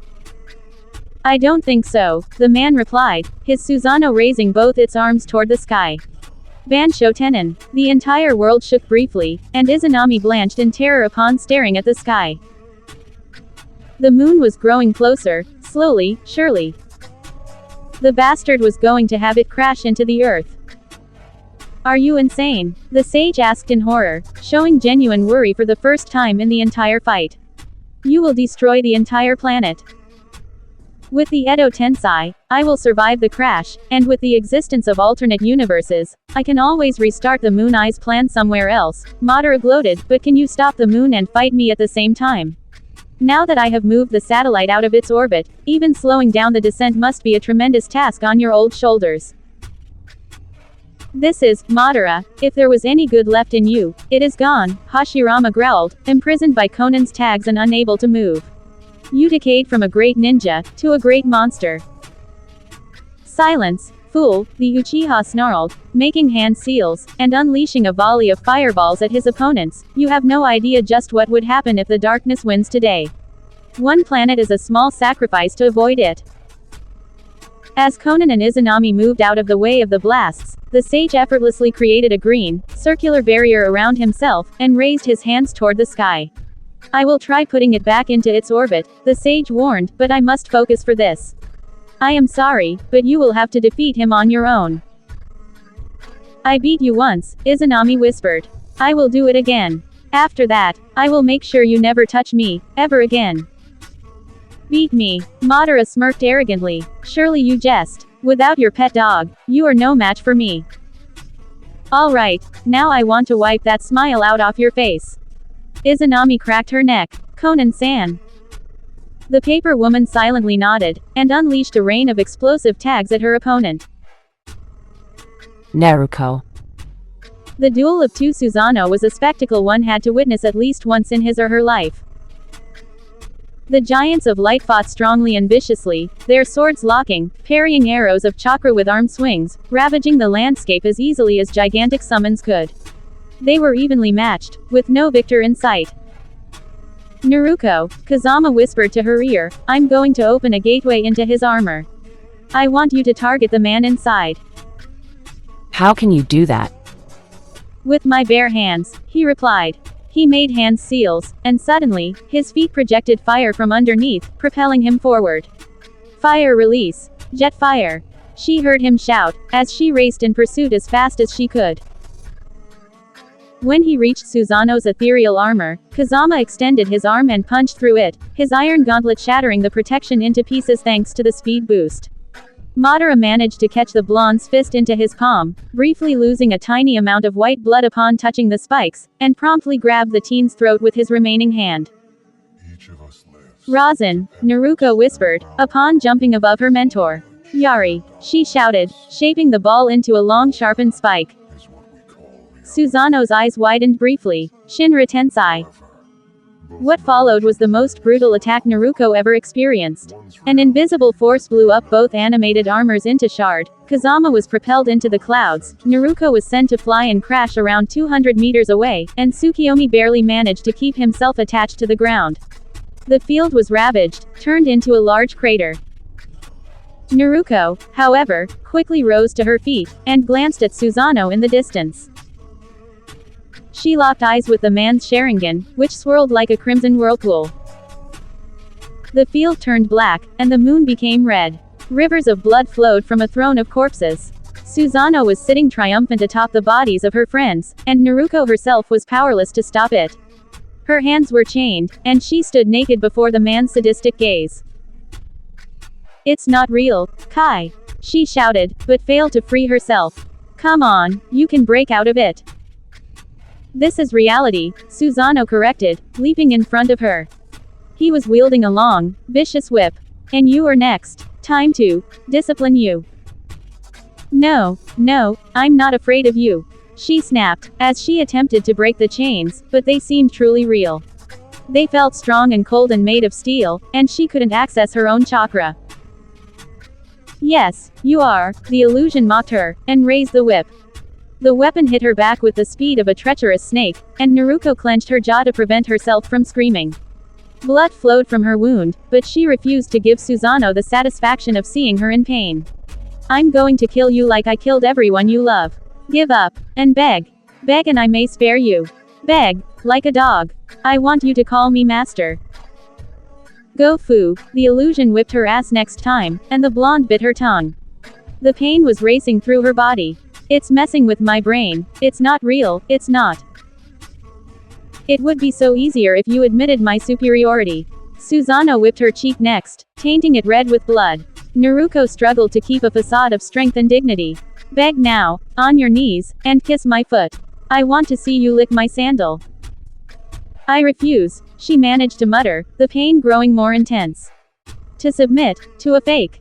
I don't think so, the man replied, his Susanoo raising both its arms toward the sky. Bansho Tenon. The entire world shook briefly, and Izanami blanched in terror upon staring at the sky. The moon was growing closer, slowly, surely. The bastard was going to have it crash into the earth. Are you insane? The sage asked in horror, showing genuine worry for the first time in the entire fight. You will destroy the entire planet. With the Edo Tensei, I will survive the crash, and with the existence of alternate universes, I can always restart the Moon Eyes plan somewhere else. Madara gloated, but can you stop the moon and fight me at the same time? Now that I have moved the satellite out of its orbit, even slowing down the descent must be a tremendous task on your old shoulders. This is, Madara, if there was any good left in you, it is gone, Hashirama growled, imprisoned by Conan's tags and unable to move. You decayed from a great ninja, to a great monster. Silence, fool, the Uchiha snarled, making hand seals, and unleashing a volley of fireballs at his opponents. You have no idea just what would happen if the darkness wins today. One planet is a small sacrifice to avoid it. As Conan and Izanami moved out of the way of the blasts, the sage effortlessly created a green, circular barrier around himself, and raised his hands toward the sky. I will try putting it back into its orbit, the sage warned, but I must focus for this. I am sorry, but you will have to defeat him on your own. I beat you once, Izanami whispered. I will do it again. After that, I will make sure you never touch me, ever again. Beat me, Madara smirked arrogantly. Surely you jest. Without your pet dog, you are no match for me. Alright, now I want to wipe that smile out off your face. Izanami cracked her neck. Conan-san. The paper woman silently nodded, and unleashed a rain of explosive tags at her opponent. Naruto. The duel of two Susanoo was a spectacle one had to witness at least once in his or her life. The giants of light fought strongly and viciously, their swords locking, parrying arrows of chakra with arm swings, ravaging the landscape as easily as gigantic summons could. They were evenly matched, with no victor in sight. Naruto, Kazama whispered to her ear, I'm going to open a gateway into his armor. I want you to target the man inside. How can you do that? With my bare hands, he replied. He made hand seals, and suddenly, his feet projected fire from underneath, propelling him forward. Fire release. Jet fire. She heard him shout, as she raced in pursuit as fast as she could. When he reached Susanoo's ethereal armor, Kazama extended his arm and punched through it, his iron gauntlet shattering the protection into pieces thanks to the speed boost. Madara managed to catch the blonde's fist into his palm, briefly losing a tiny amount of white blood upon touching the spikes, and promptly grabbed the teen's throat with his remaining hand. Each of us lives. Razan, Naruto whispered, upon jumping above her mentor. Yari, she shouted, shaping the ball into a long sharpened spike. Is what we call reality. Susanoo's eyes widened briefly. Shinra Tensei. What followed was the most brutal attack Naruto ever experienced. An invisible force blew up both animated armors into shard. Kazama was propelled into the clouds, Naruto was sent to fly and crash around 200 meters away, and Tsukiyomi barely managed to keep himself attached to the ground. The field was ravaged, turned into a large crater. Naruto, however, quickly rose to her feet, and glanced at Susanoo in the distance. She locked eyes with the man's Sharingan, which swirled like a crimson whirlpool. The field turned black, and the moon became red. Rivers of blood flowed from a throne of corpses. Susanoo was sitting triumphant atop the bodies of her friends, and Naruto herself was powerless to stop it. Her hands were chained, and she stood naked before the man's sadistic gaze. It's not real, Kai. She shouted, but failed to free herself. Come on, you can break out of it. This is reality, Susanoo corrected, leaping in front of her. He was wielding a long, vicious whip. And you are next. Time to discipline you. No, I'm not afraid of you. She snapped, as she attempted to break the chains, but they seemed truly real. They felt strong and cold and made of steel, and she couldn't access her own chakra. Yes, you are, the illusion mocked her, and raised the whip. The weapon hit her back with the speed of a treacherous snake, and Naruto clenched her jaw to prevent herself from screaming. Blood flowed from her wound, but she refused to give Susanoo the satisfaction of seeing her in pain. I'm going to kill you like I killed everyone you love. Give up, and beg. Beg and I may spare you. Beg, like a dog. I want you to call me master. Go Fu, the illusion whipped her ass next time, and the blonde bit her tongue. The pain was racing through her body. It's messing with my brain, it's not real, it's not. It would be so easier if you admitted my superiority. Susanoo whipped her cheek next, tainting it red with blood. Naruto struggled to keep a facade of strength and dignity. Beg now, on your knees, and kiss my foot. I want to see you lick my sandal. I refuse, she managed to mutter, the pain growing more intense. To submit, to a fake.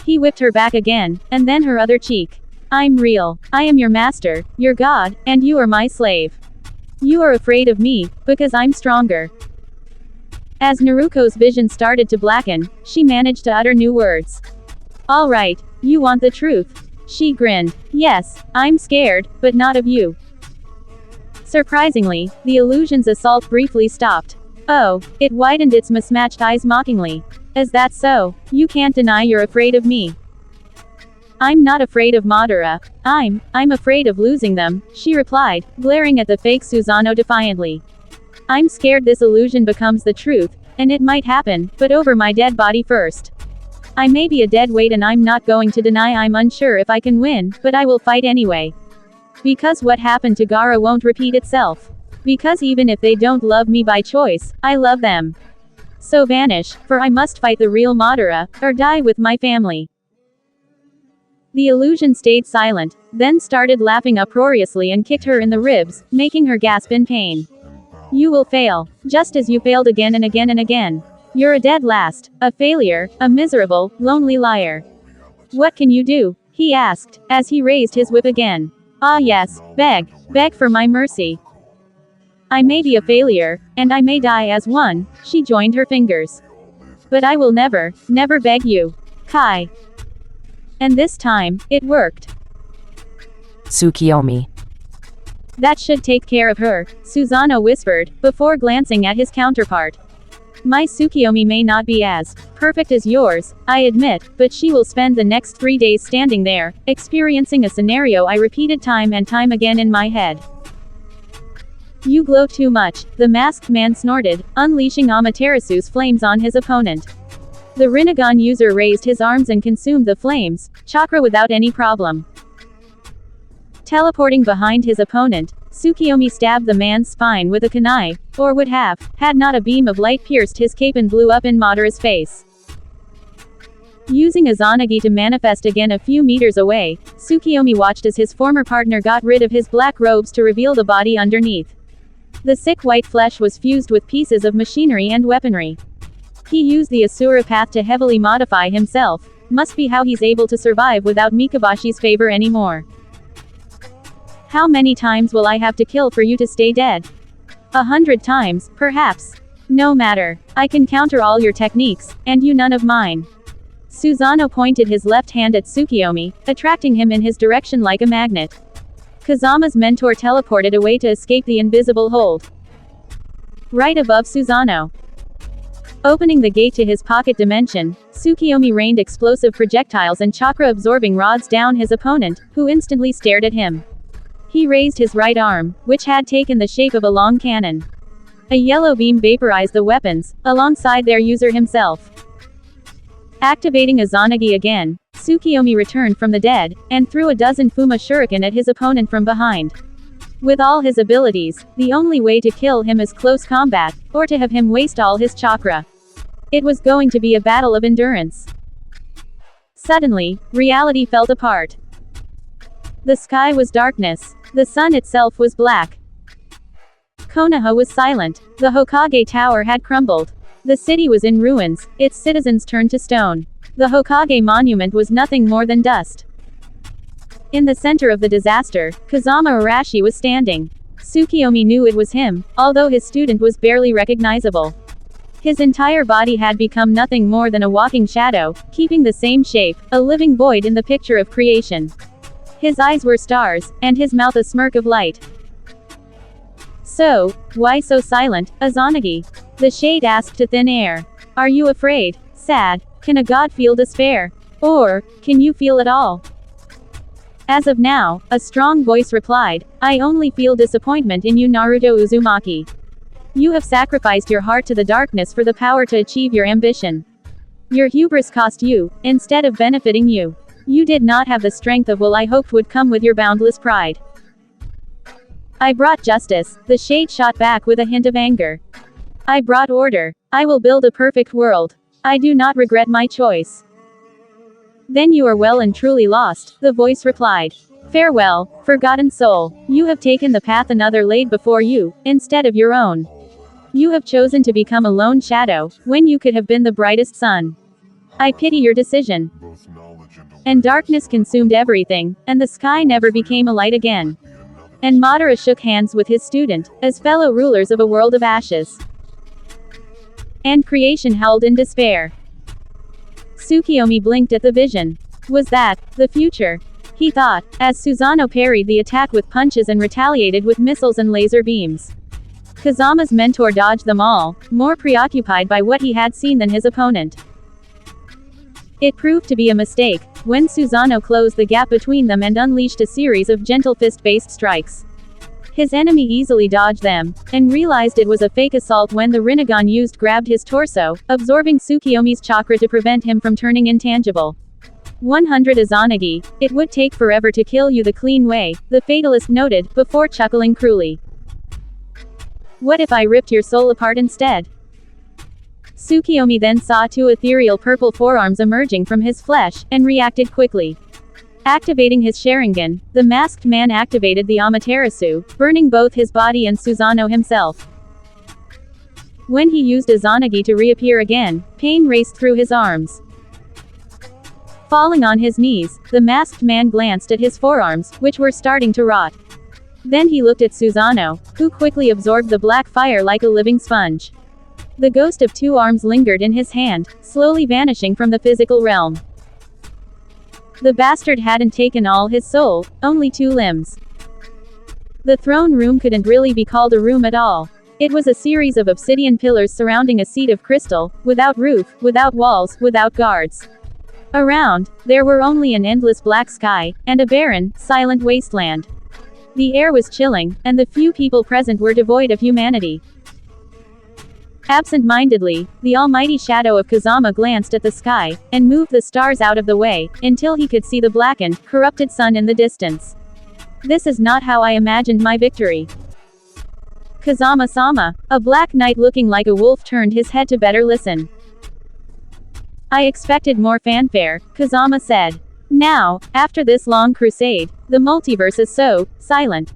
He whipped her back again, and then her other cheek. I'm real. I am your master, your god, and you are my slave. You are afraid of me, because I'm stronger. As Naruto's vision started to blacken, she managed to utter new words. All right, you want the truth. She grinned. Yes, I'm scared, but not of you. Surprisingly, the illusion's assault briefly stopped. Oh, it widened its mismatched eyes mockingly. Is that so? You can't deny you're afraid of me. I'm not afraid of Madara. I'm afraid of losing them, she replied, glaring at the fake Susanoo defiantly. I'm scared this illusion becomes the truth, and it might happen, but over my dead body first. I may be a dead weight and I'm not going to deny I'm unsure if I can win, but I will fight anyway. Because what happened to Gaara won't repeat itself. Because even if they don't love me by choice, I love them. So vanish, for I must fight the real Madara, or die with my family. The illusion stayed silent, then started laughing uproariously and kicked her in the ribs, making her gasp in pain. You will fail, just as you failed again and again and again. You're a dead last, a failure, a miserable, lonely liar. What can you do? He asked, as he raised his whip again. Ah yes, beg for my mercy. I may be a failure, and I may die as one, she joined her fingers. But I will never beg you. Kai. And this time, it worked. Tsukiyomi. That should take care of her, Susanoo whispered, before glancing at his counterpart. My Tsukiyomi may not be as perfect as yours, I admit, but she will spend the next 3 days standing there, experiencing a scenario I repeated time and time again in my head. You glow too much, the masked man snorted, unleashing Amaterasu's flames on his opponent. The Rinnegan user raised his arms and consumed the flames, chakra without any problem. Teleporting behind his opponent, Tsukiyomi stabbed the man's spine with a kunai, or would have, had not a beam of light pierced his cape and blew up in Madara's face. Using Izanagi to manifest again a few meters away, Tsukiyomi watched as his former partner got rid of his black robes to reveal the body underneath. The sick white flesh was fused with pieces of machinery and weaponry. He used the Asura path to heavily modify himself, must be how he's able to survive without Mikabashi's favor anymore. How many times will I have to kill for you to stay dead? 100 times, perhaps. No matter. I can counter all your techniques, and you none of mine. Susanoo pointed his left hand at Tsukiyomi, attracting him in his direction like a magnet. Kazama's mentor teleported away to escape the invisible hold. Right above Susanoo. Opening the gate to his pocket dimension, Tsukiyomi rained explosive projectiles and chakra-absorbing rods down his opponent, who instantly stared at him. He raised his right arm, which had taken the shape of a long cannon. A yellow beam vaporized the weapons, alongside their user himself. Activating Izanagi again, Tsukiyomi returned from the dead, and threw a dozen Fuma shuriken at his opponent from behind. With all his abilities, the only way to kill him is close combat, or to have him waste all his chakra. It was going to be a battle of endurance. Suddenly, reality fell apart. The sky was darkness. The sun itself was black. Konoha was silent. The Hokage Tower had crumbled. The city was in ruins, its citizens turned to stone. The Hokage monument was nothing more than dust. In the center of the disaster, Kazama Arashi was standing. Tsukiyomi knew it was him, although his student was barely recognizable. His entire body had become nothing more than a walking shadow, keeping the same shape, a living void in the picture of creation. His eyes were stars, and his mouth a smirk of light. "So, why so silent, Izanagi?" The shade asked to thin air. "Are you afraid? Sad? Can a god feel despair? Or, can you feel it all?" As of now, a strong voice replied, "I only feel disappointment in you, Naruto Uzumaki. You have sacrificed your heart to the darkness for the power to achieve your ambition. Your hubris cost you, instead of benefiting you. You did not have the strength of will I hoped would come with your boundless pride." "I brought justice," the shade shot back with a hint of anger. "I brought order. I will build a perfect world. I do not regret my choice." "Then you are well and truly lost," the voice replied. "Farewell, forgotten soul. You have taken the path another laid before you, instead of your own. You have chosen to become a lone shadow, when you could have been the brightest sun. I pity your decision." Both knowledge and And darkness consumed everything, and the sky never became a light again. And Madara shook hands with his student, as fellow rulers of a world of ashes. And creation howled in despair. Tsukiyomi blinked at the vision. Was that the future? He thought, as Susanoo parried the attack with punches and retaliated with missiles and laser beams. Kazama's mentor dodged them all, more preoccupied by what he had seen than his opponent. It proved to be a mistake, when Susanoo closed the gap between them and unleashed a series of gentle fist-based strikes. His enemy easily dodged them, and realized it was a fake assault when the Rinnegan used grabbed his torso, absorbing Tsukiyomi's chakra to prevent him from turning intangible. 100 Izanagi, it would take forever to kill you the clean way, the fatalist noted, before chuckling cruelly. What if I ripped your soul apart instead? Tsukiyomi then saw two ethereal purple forearms emerging from his flesh, and reacted quickly. Activating his Sharingan, the masked man activated the Amaterasu, burning both his body and Susanoo himself. When he used Izanagi to reappear again, pain raced through his arms. Falling on his knees, the masked man glanced at his forearms, which were starting to rot. Then he looked at Susanoo, who quickly absorbed the black fire like a living sponge. The ghost of two arms lingered in his hand, slowly vanishing from the physical realm. The bastard hadn't taken all his soul, only two limbs. The throne room couldn't really be called a room at all. It was a series of obsidian pillars surrounding a seat of crystal, without roof, without walls, without guards. Around, there were only an endless black sky, and a barren, silent wasteland. The air was chilling, and the few people present were devoid of humanity. Absent-mindedly, the almighty shadow of Kazama glanced at the sky, and moved the stars out of the way, until he could see the blackened, corrupted sun in the distance. This is not how I imagined my victory. Kazama-sama, a black knight looking like a wolf turned his head to better listen. I expected more fanfare, Kazama said. Now, after this long crusade, the multiverse is so silent.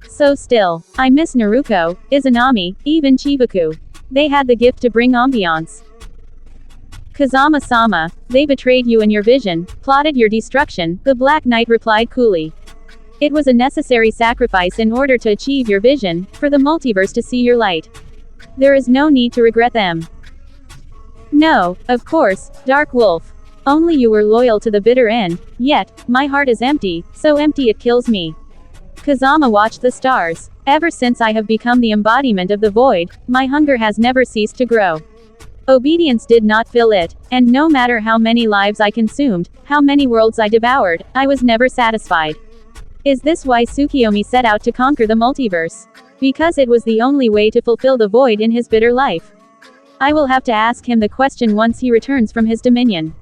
So still. I miss Naruto, Izanami, even Chibaku. They had the gift to bring ambiance. Kazama-sama, they betrayed you and your vision, plotted your destruction, the Black Knight replied coolly. It was a necessary sacrifice in order to achieve your vision, for the multiverse to see your light. There is no need to regret them. No, of course, Dark Wolf. Only you were loyal to the bitter end, yet, my heart is empty, so empty it kills me. Kazama watched the stars. Ever since I have become the embodiment of the void, my hunger has never ceased to grow. Obedience did not fill it, and no matter how many lives I consumed, how many worlds I devoured, I was never satisfied. Is this why Tsukiyomi set out to conquer the multiverse? Because it was the only way to fulfill the void in his bitter life. I will have to ask him the question once he returns from his dominion.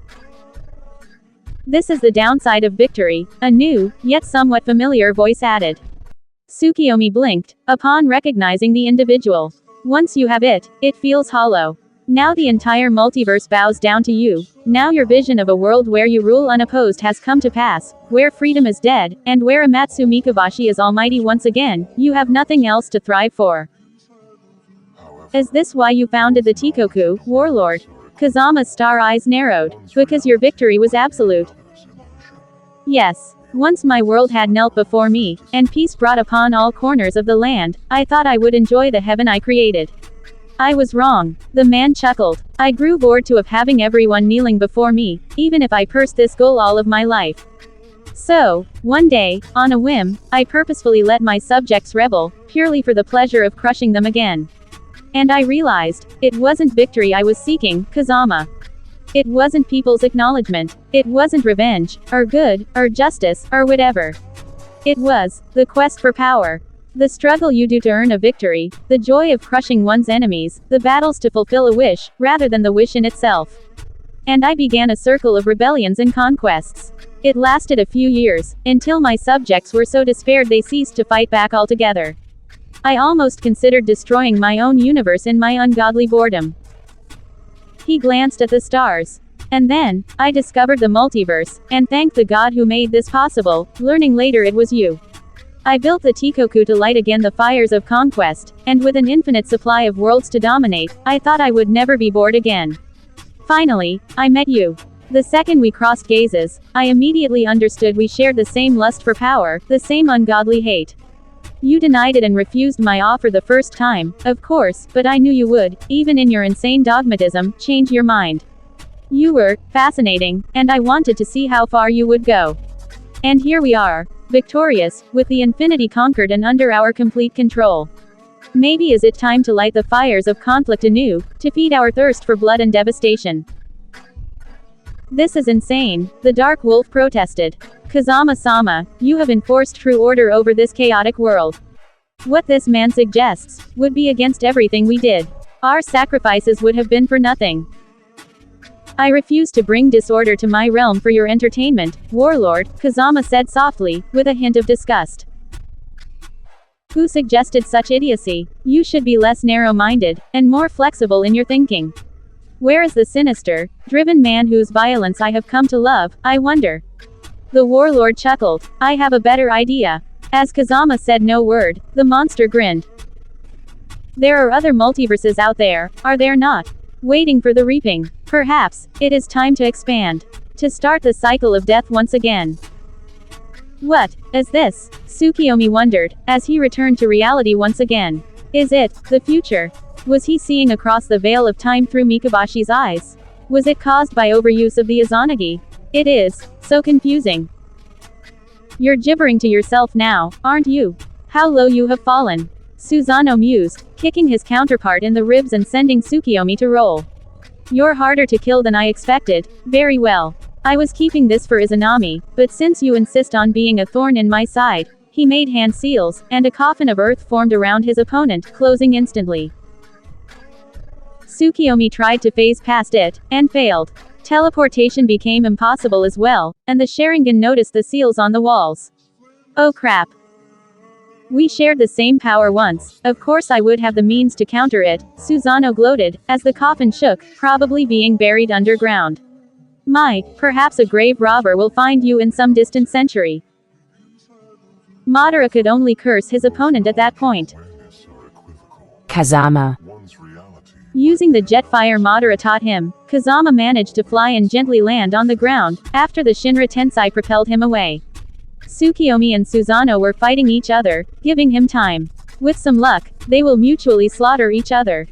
This is the downside of victory, a new, yet somewhat familiar voice added. Tsukiyomi blinked, upon recognizing the individual. Once you have it, it feels hollow. Now the entire multiverse bows down to you. Now your vision of a world where you rule unopposed has come to pass, where freedom is dead, and where Amatsu Mikabashi is almighty once again, you have nothing else to thrive for. However, Is this why you founded the Tikoku, warlord? Kazama's star eyes narrowed. Because your victory was absolute. Yes. Once my world had knelt before me, and peace brought upon all corners of the land, I thought I would enjoy the heaven I created. I was wrong. The man chuckled. I grew bored of having everyone kneeling before me, even if I pursued this goal all of my life. So, one day, on a whim, I purposefully let my subjects rebel, purely for the pleasure of crushing them again. And I realized, it wasn't victory I was seeking, Kazama. It wasn't people's acknowledgement. It wasn't revenge, or good, or justice, or whatever. It was the quest for power. The struggle you do to earn a victory, the joy of crushing one's enemies, the battles to fulfill a wish, rather than the wish in itself. And I began a circle of rebellions and conquests. It lasted a few years, until my subjects were so despaired they ceased to fight back altogether. I almost considered destroying my own universe in my ungodly boredom. He glanced at the stars. And then, I discovered the multiverse, and thanked the God who made this possible, learning later it was you. I built the Tikoku to light again the fires of conquest, and with an infinite supply of worlds to dominate, I thought I would never be bored again. Finally, I met you. The second we crossed gazes, I immediately understood we shared the same lust for power, the same ungodly hate. You denied it and refused my offer the first time, of course, but I knew you would, even in your insane dogmatism, change your mind. You were fascinating, and I wanted to see how far you would go. And here we are, victorious, with the infinity conquered and under our complete control. Maybe is it time to light the fires of conflict anew, to feed our thirst for blood and devastation. This is insane, the Dark Wolf protested. Kazama-sama, you have enforced true order over this chaotic world. What this man suggests, would be against everything we did. Our sacrifices would have been for nothing. I refuse to bring disorder to my realm for your entertainment, warlord, Kazama said softly, with a hint of disgust. Who suggested such idiocy? You should be less narrow-minded, and more flexible in your thinking. Where is the sinister, driven man whose violence I have come to love, I wonder? The warlord chuckled. I have a better idea. As Kazama said no word, the monster grinned. There are other multiverses out there, are there not? Waiting for the reaping. Perhaps, it is time to expand. To start the cycle of death once again. What is this? Tsukiyomi wondered, as he returned to reality once again. Is it the future? Was he seeing across the veil of time through Mikabashi's eyes? Was it caused by overuse of the Izanagi? It is so confusing. You're gibbering to yourself now, aren't you? How low you have fallen. Susanoo mused, kicking his counterpart in the ribs and sending Tsukiyomi to roll. You're harder to kill than I expected. Very well. I was keeping this for Izanami, but since you insist on being a thorn in my side, he made hand seals, and a coffin of earth formed around his opponent, closing instantly. Tsukiyomi tried to phase past it, and failed. Teleportation became impossible as well, and the Sharingan noticed the seals on the walls. Oh crap. We shared the same power once, of course I would have the means to counter it, Susanoo gloated, as the coffin shook, probably being buried underground. My, perhaps a grave robber will find you in some distant century. Madara could only curse his opponent at that point. Kazama. Using the jetfire Madara taught him, Kazama managed to fly and gently land on the ground, after the Shinra Tensei propelled him away. Tsukiyomi and Susanoo were fighting each other, giving him time. With some luck, they will mutually slaughter each other.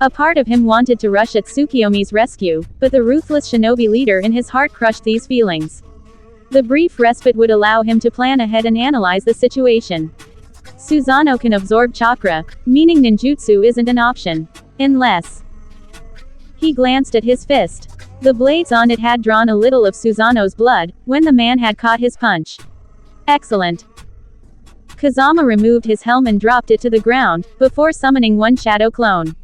A part of him wanted to rush at Tsukiyomi's rescue, but the ruthless shinobi leader in his heart crushed these feelings. The brief respite would allow him to plan ahead and analyze the situation. Susanoo can absorb chakra, meaning ninjutsu isn't an option. Unless. He glanced at his fist. The blades on it had drawn a little of Susanoo's blood, when the man had caught his punch. Excellent. Kazama removed his helm and dropped it to the ground, before summoning one shadow clone.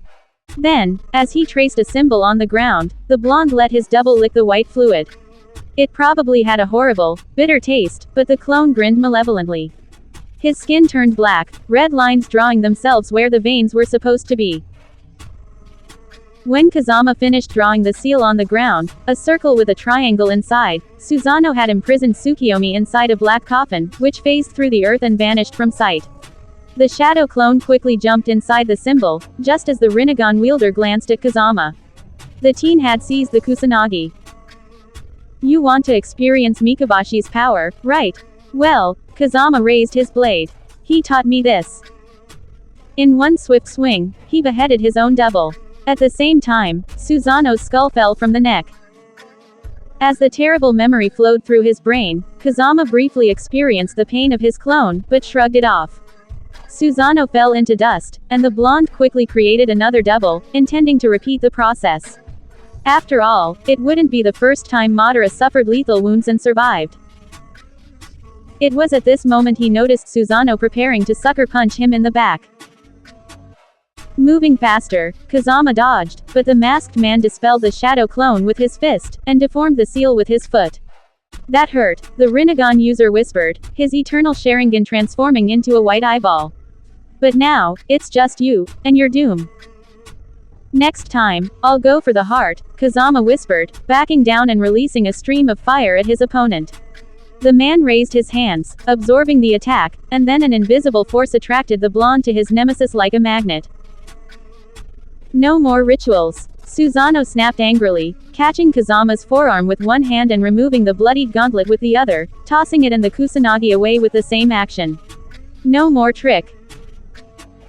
Then, as he traced a symbol on the ground, the blonde let his double lick the white fluid. It probably had a horrible, bitter taste, but the clone grinned malevolently. His skin turned black, red lines drawing themselves where the veins were supposed to be. When Kazama finished drawing the seal on the ground, a circle with a triangle inside, Susanoo had imprisoned Tsukiyomi inside a black coffin, which phased through the earth and vanished from sight. The shadow clone quickly jumped inside the symbol, just as the Rinnegan wielder glanced at Kazama. The teen had seized the Kusanagi. You want to experience Mikabashi's power, right? Well, Kazama raised his blade. He taught me this. In one swift swing, he beheaded his own double. At the same time, Susanoo's skull fell from the neck. As the terrible memory flowed through his brain, Kazama briefly experienced the pain of his clone, but shrugged it off. Susanoo fell into dust, and the blonde quickly created another double, intending to repeat the process. After all, it wouldn't be the first time Madara suffered lethal wounds and survived. It was at this moment he noticed Susanoo preparing to sucker punch him in the back. Moving faster, Kazama dodged, but the masked man dispelled the shadow clone with his fist, and deformed the seal with his foot. That hurt, the Rinnegan user whispered, his eternal Sharingan transforming into a white eyeball. But now, it's just you, and your doom. Next time, I'll go for the heart, Kazama whispered, backing down and releasing a stream of fire at his opponent. The man raised his hands, absorbing the attack, and then an invisible force attracted the blonde to his nemesis like a magnet. No more rituals. Susanoo snapped angrily, catching Kazama's forearm with one hand and removing the bloodied gauntlet with the other, tossing it and the Kusanagi away with the same action. No more trick.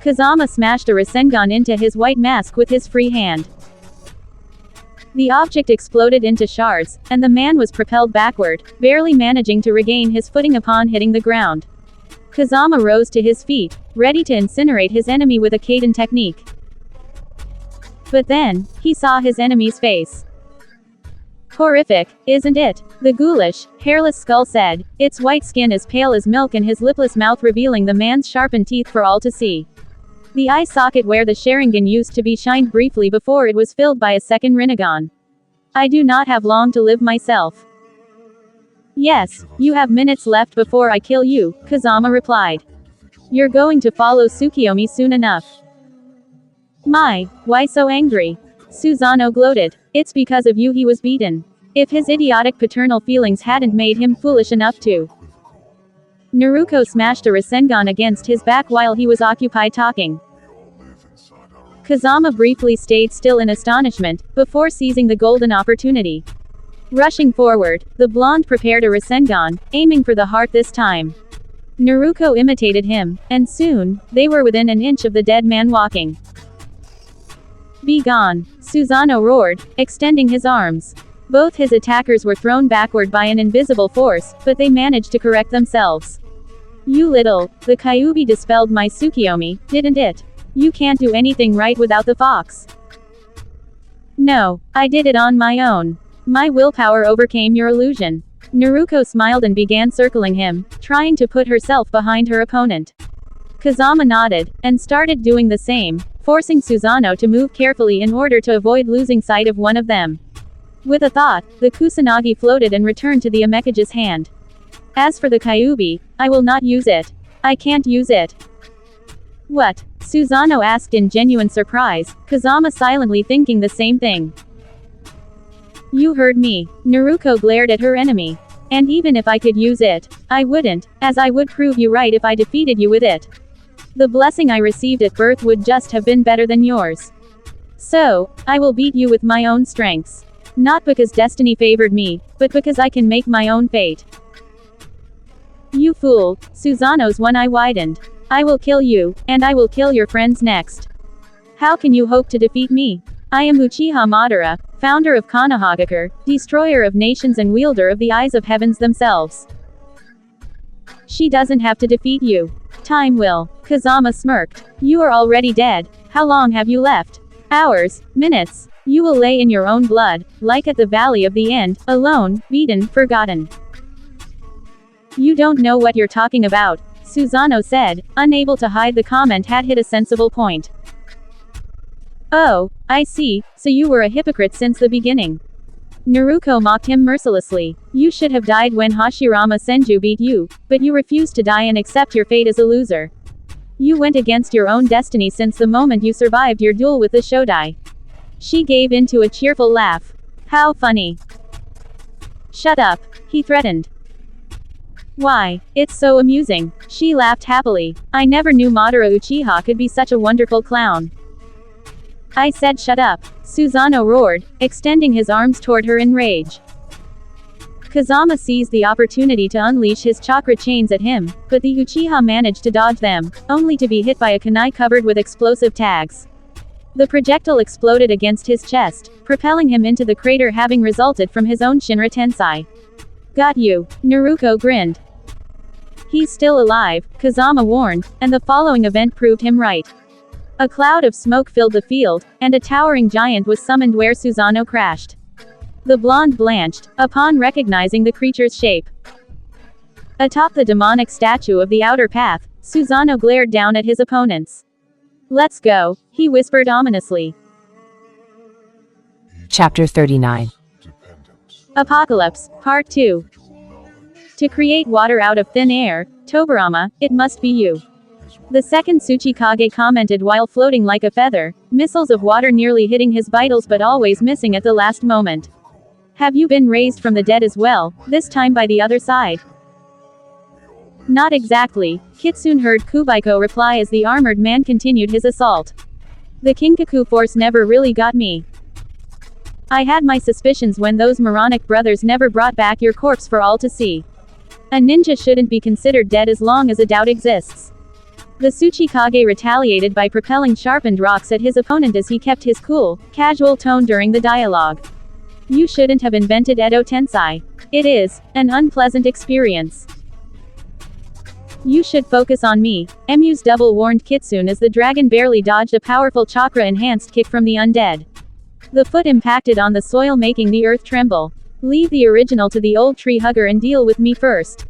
Kazama smashed a Rasengan into his white mask with his free hand. The object exploded into shards, and the man was propelled backward, barely managing to regain his footing upon hitting the ground. Kazama rose to his feet, ready to incinerate his enemy with a Kaiden technique. But then, he saw his enemy's face. Horrific, isn't it? The ghoulish, hairless skull said, its white skin as pale as milk and his lipless mouth revealing the man's sharpened teeth for all to see. The eye socket where the Sharingan used to be shined briefly before it was filled by a second Rinnegan. I do not have long to live myself. Yes, you have minutes left before I kill you, Kazama replied. You're going to follow Tsukiyomi soon enough. My, why so angry? Susanoo gloated. It's because of you he was beaten. If his idiotic paternal feelings hadn't made him foolish enough to. Naruto smashed a Rasengan against his back while he was occupied talking. Kazama briefly stayed still in astonishment, before seizing the golden opportunity. Rushing forward, the blonde prepared a Rasengan, aiming for the heart this time. Naruto imitated him, and soon, they were within an inch of the dead man walking. Be gone, Susanoo roared, extending his arms. Both his attackers were thrown backward by an invisible force, but they managed to correct themselves. You little, the Kyuubi dispelled my Tsukiyomi, didn't it? You can't do anything right without the fox. No, I did it on my own. My willpower overcame your illusion. Naruto smiled and began circling him, trying to put herself behind her opponent. Kazama nodded, and started doing the same, forcing Susanoo to move carefully in order to avoid losing sight of one of them. With a thought, the Kusanagi floated and returned to the Amekage's hand. As for the Kyuubi, I will not use it. I can't use it. What? Susanoo asked in genuine surprise, Kazama silently thinking the same thing. You heard me. Naruto glared at her enemy. And even if I could use it, I wouldn't, as I would prove you right if I defeated you with it. The blessing I received at birth would just have been better than yours. So, I will beat you with my own strengths. Not because destiny favored me, but because I can make my own fate. You fool, Susanoo's one eye widened. I will kill you, and I will kill your friends next. How can you hope to defeat me? I am Uchiha Madara, founder of Konohagakure, destroyer of nations and wielder of the eyes of heavens themselves. She doesn't have to defeat you. Time will. Kazama smirked. You are already dead. How long have you left? Hours, minutes. You will lay in your own blood, like at the Valley of the End, alone, beaten, forgotten. You don't know what you're talking about, Susanoo said, unable to hide the comment had hit a sensible point. Oh, I see, so you were a hypocrite since the beginning. Naruto mocked him mercilessly. You should have died when Hashirama Senju beat you, but you refused to die and accept your fate as a loser. You went against your own destiny since the moment you survived your duel with the Shodai. She gave into a cheerful laugh. How funny. Shut up, he threatened. Why, it's so amusing. She laughed happily. I never knew Madara Uchiha could be such a wonderful clown. I said shut up. Susanoo roared, extending his arms toward her in rage. Kazama seized the opportunity to unleash his chakra chains at him, but the Uchiha managed to dodge them, only to be hit by a kunai covered with explosive tags. The projectile exploded against his chest, propelling him into the crater, having resulted from his own Shinra Tensei. Got you. Naruto grinned. He's still alive, Kazama warned, and the following event proved him right. A cloud of smoke filled the field, and a towering giant was summoned where Susanoo crashed. The blonde blanched, upon recognizing the creature's shape. Atop the demonic statue of the outer path, Susanoo glared down at his opponents. Let's go, he whispered ominously. Chapter 39. Dependence. Apocalypse, Part 2. Individual knowledge. To create water out of thin air, Tobirama, it must be you. The second Tsuchikage commented while floating like a feather, missiles of water nearly hitting his vitals but always missing at the last moment. Have you been raised from the dead as well, this time by the other side? Not exactly, Kitsune heard Kubaiko reply as the armored man continued his assault. The Kinkaku force never really got me. I had my suspicions when those moronic brothers never brought back your corpse for all to see. A ninja shouldn't be considered dead as long as a doubt exists. The Tsuchikage retaliated by propelling sharpened rocks at his opponent as he kept his cool, casual tone during the dialogue. You shouldn't have invented Edo Tensei. It is an unpleasant experience. You should focus on me, Emu's double warned Kitsune as the dragon barely dodged a powerful chakra-enhanced kick from the undead. The foot impacted on the soil making the earth tremble. Leave the original to the old tree hugger and deal with me first.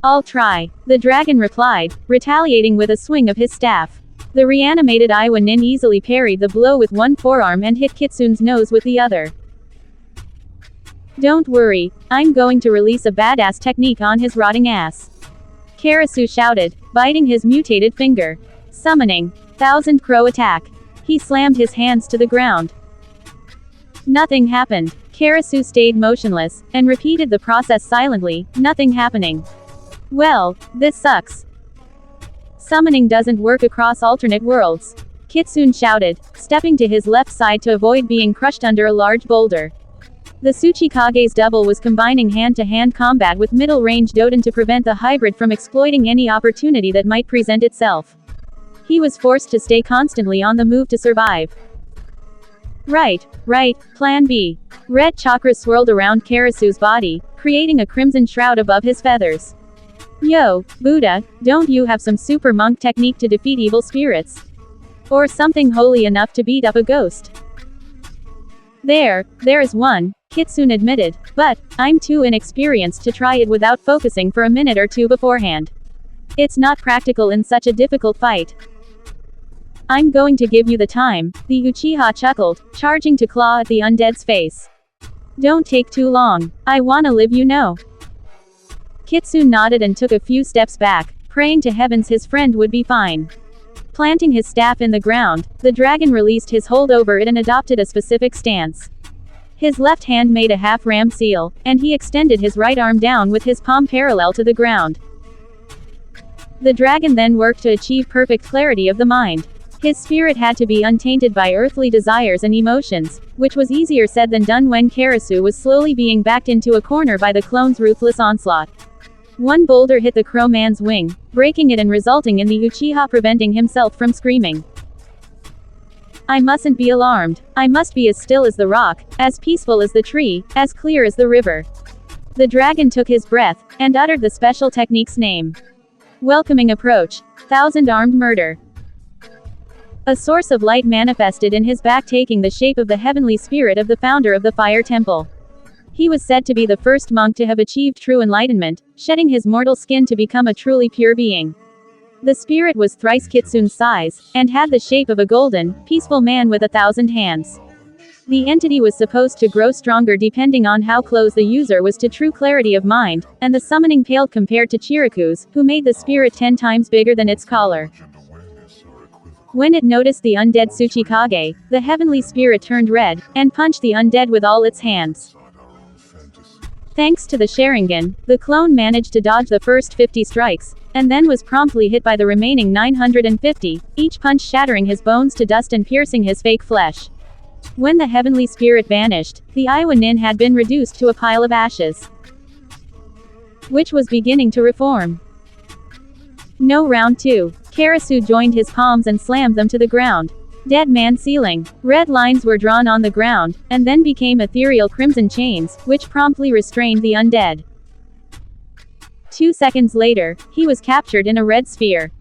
I'll try, the dragon replied, retaliating with a swing of his staff. The reanimated Iwa Nin easily parried the blow with one forearm and hit Kitsune's nose with the other. Don't worry, I'm going to release a badass technique on his rotting ass. Karasu shouted, biting his mutated finger. Summoning. Thousand Crow attack. He slammed his hands to the ground. Nothing happened. Karasu stayed motionless, and repeated the process silently, nothing happening. Well, this sucks. Summoning doesn't work across alternate worlds. Kitsune shouted, stepping to his left side to avoid being crushed under a large boulder. The Tsuchikage's double was combining hand-to-hand combat with middle-range Doden to prevent the hybrid from exploiting any opportunity that might present itself. He was forced to stay constantly on the move to survive. Right, Plan B. Red chakras swirled around Karasu's body, creating a crimson shroud above his feathers. Yo, Buddha, don't you have some super monk technique to defeat evil spirits? Or something holy enough to beat up a ghost? There is one, Kitsune admitted, but I'm too inexperienced to try it without focusing for a minute or two beforehand. It's not practical in such a difficult fight. I'm going to give you the time, the Uchiha chuckled, charging to claw at the undead's face. Don't take too long, I wanna live, you know. Kitsune nodded and took a few steps back, praying to heavens his friend would be fine. Planting his staff in the ground, the dragon released his hold over it and adopted a specific stance. His left hand made a half-ram seal, and he extended his right arm down with his palm parallel to the ground. The dragon then worked to achieve perfect clarity of the mind. His spirit had to be untainted by earthly desires and emotions, which was easier said than done when Karasu was slowly being backed into a corner by the clone's ruthless onslaught. One boulder hit the crow man's wing, breaking it and resulting in the Uchiha preventing himself from screaming. I mustn't be alarmed. I must be as still as the rock, as peaceful as the tree, as clear as the river. The dragon took his breath, and uttered the special technique's name. Welcoming approach. Thousand-armed murder. A source of light manifested in his back, taking the shape of the heavenly spirit of the founder of the Fire Temple. He was said to be the first monk to have achieved true enlightenment, shedding his mortal skin to become a truly pure being. The spirit was thrice Kitsune's size, and had the shape of a golden, peaceful man with 1,000 hands. The entity was supposed to grow stronger depending on how close the user was to true clarity of mind, and the summoning paled compared to Chiriku's, who made the spirit 10 times bigger than its caller. When it noticed the undead Tsuchikage, the heavenly spirit turned red, and punched the undead with all its hands. Thanks to the Sharingan, the clone managed to dodge the first 50 strikes, and then was promptly hit by the remaining 950, each punch shattering his bones to dust and piercing his fake flesh. When the heavenly spirit vanished, the Iwa Nin had been reduced to a pile of ashes, which was beginning to reform. No round 2. Karasu joined his palms and slammed them to the ground. Dead man ceiling. Red lines were drawn on the ground, and then became ethereal crimson chains, which promptly restrained the undead. 2 seconds later, he was captured in a red sphere.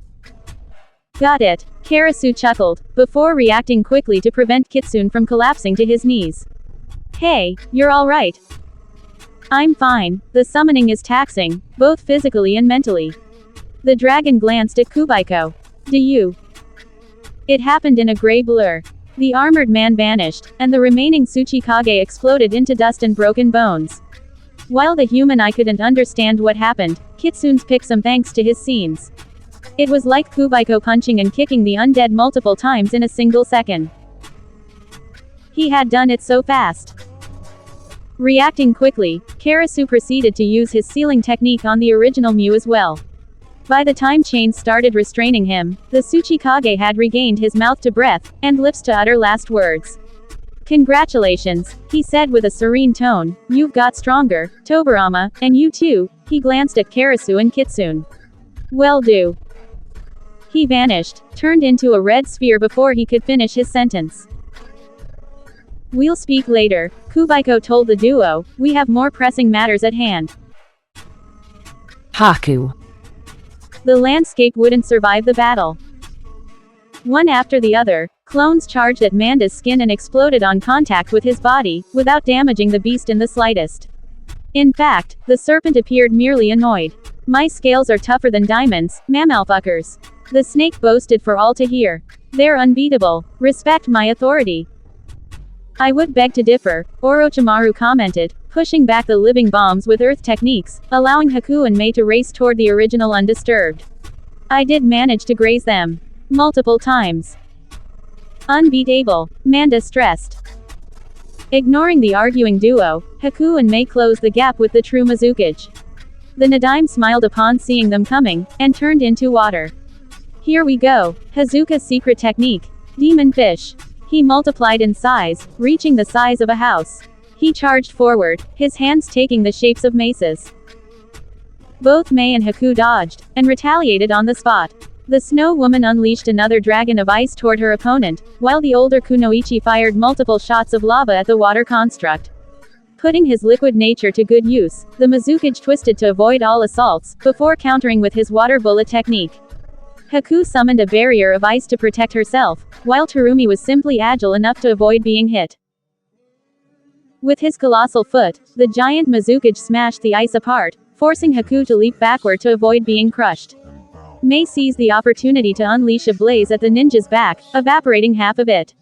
Got it. Karasu chuckled, before reacting quickly to prevent Kitsune from collapsing to his knees. Hey, you're alright. I'm fine. The summoning is taxing, both physically and mentally. The dragon glanced at Kubaiko. Do you? It happened in a gray blur. The armored man vanished, and the remaining Tsuchikage exploded into dust and broken bones. While the human eye couldn't understand what happened, Kitsune's picked some thanks to his scenes. It was like Kubaiko punching and kicking the undead multiple times in a single second. He had done it so fast. Reacting quickly, Karasu proceeded to use his sealing technique on the original Mew as well. By the time chains started restraining him, the Tsuchikage had regained his mouth to breath, and lips to utter last words. Congratulations, he said with a serene tone, you've got stronger, Tobarama, and you too. He glanced at Karasu and Kitsune. Well do. He vanished, turned into a red sphere before he could finish his sentence. We'll speak later, Kubaiko told the duo, we have more pressing matters at hand. Haku. The landscape wouldn't survive the battle. One after the other, clones charged at Manda's skin and exploded on contact with his body, without damaging the beast in the slightest. In fact, the serpent appeared merely annoyed. My scales are tougher than diamonds, mammalfuckers. The snake boasted for all to hear. They're unbeatable. Respect my authority. I would beg to differ, Orochimaru commented, pushing back the living bombs with earth techniques, allowing Haku and Mei to race toward the original undisturbed. I did manage to graze them. Multiple times. Unbeatable, Manda stressed. Ignoring the arguing duo, Haku and Mei closed the gap with the true Mizukage. The Nadaime smiled upon seeing them coming, and turned into water. Here we go, Hazuka's secret technique. Demon fish. He multiplied in size, reaching the size of a house. He charged forward, his hands taking the shapes of maces. Both Mei and Haku dodged, and retaliated on the spot. The Snow Woman unleashed another dragon of ice toward her opponent, while the older Kunoichi fired multiple shots of lava at the water construct. Putting his liquid nature to good use, the Mizukage twisted to avoid all assaults, before countering with his water bullet technique. Haku summoned a barrier of ice to protect herself, while Terumi was simply agile enough to avoid being hit. With his colossal foot, the giant Mizukage smashed the ice apart, forcing Haku to leap backward to avoid being crushed. Mei seized the opportunity to unleash a blaze at the ninja's back, evaporating half of it.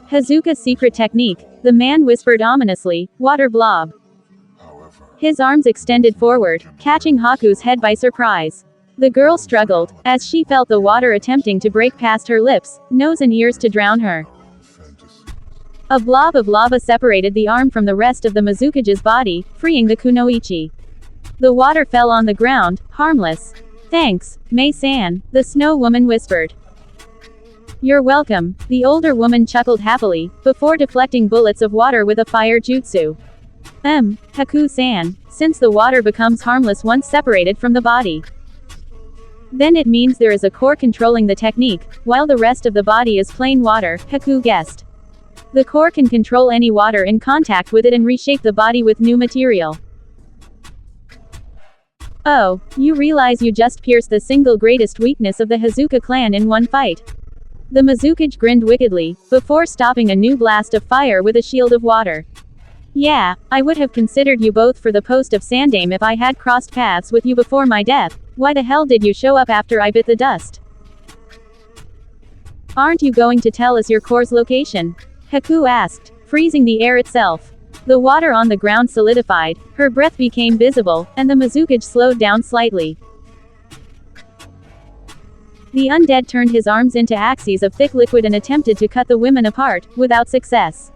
Hazuka's secret technique, the man whispered ominously, water blob. His arms extended forward, catching Haku's head by surprise. The girl struggled, as she felt the water attempting to break past her lips, nose and ears to drown her. A blob of lava separated the arm from the rest of the Mizukage's body, freeing the Kunoichi. The water fell on the ground, harmless. Thanks, Mei-san, the Snow Woman whispered. You're welcome, the older woman chuckled happily, before deflecting bullets of water with a fire jutsu. Haku-san, since the water becomes harmless once separated from the body. Then it means there is a core controlling the technique, while the rest of the body is plain water, Haku guessed. The core can control any water in contact with it and reshape the body with new material. Oh, you realize you just pierced the single greatest weakness of the Hazuka clan in one fight. The Mizukage grinned wickedly, before stopping a new blast of fire with a shield of water. Yeah, I would have considered you both for the post of Sandaime if I had crossed paths with you before my death. Why the hell did you show up after I bit the dust? Aren't you going to tell us your core's location? Haku asked, freezing the air itself. The water on the ground solidified, her breath became visible, and the Mizukage slowed down slightly. The undead turned his arms into axes of thick liquid and attempted to cut the women apart, without success.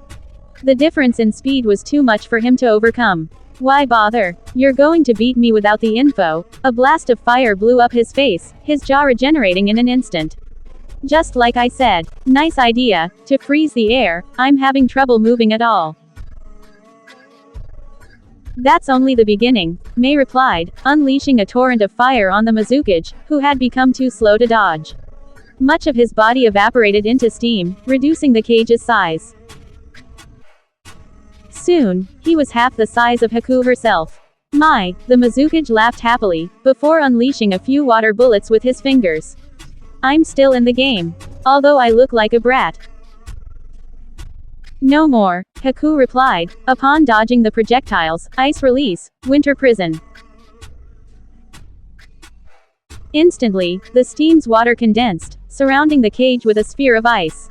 The difference in speed was too much for him to overcome. Why bother? You're going to beat me without the info. A blast of fire blew up his face, his jaw regenerating in an instant. Just like I said. Nice idea, to freeze the air. I'm having trouble moving at all. That's only the beginning, Mei replied, unleashing a torrent of fire on the Mizukage, who had become too slow to dodge. Much of his body evaporated into steam, reducing the cage's size. Soon, he was half the size of Haku herself. My, the Mizukage laughed happily, before unleashing a few water bullets with his fingers. I'm still in the game. Although I look like a brat. No more, Haku replied, upon dodging the projectiles. Ice release, winter prison. Instantly, the steam's water condensed, surrounding the cage with a sphere of ice.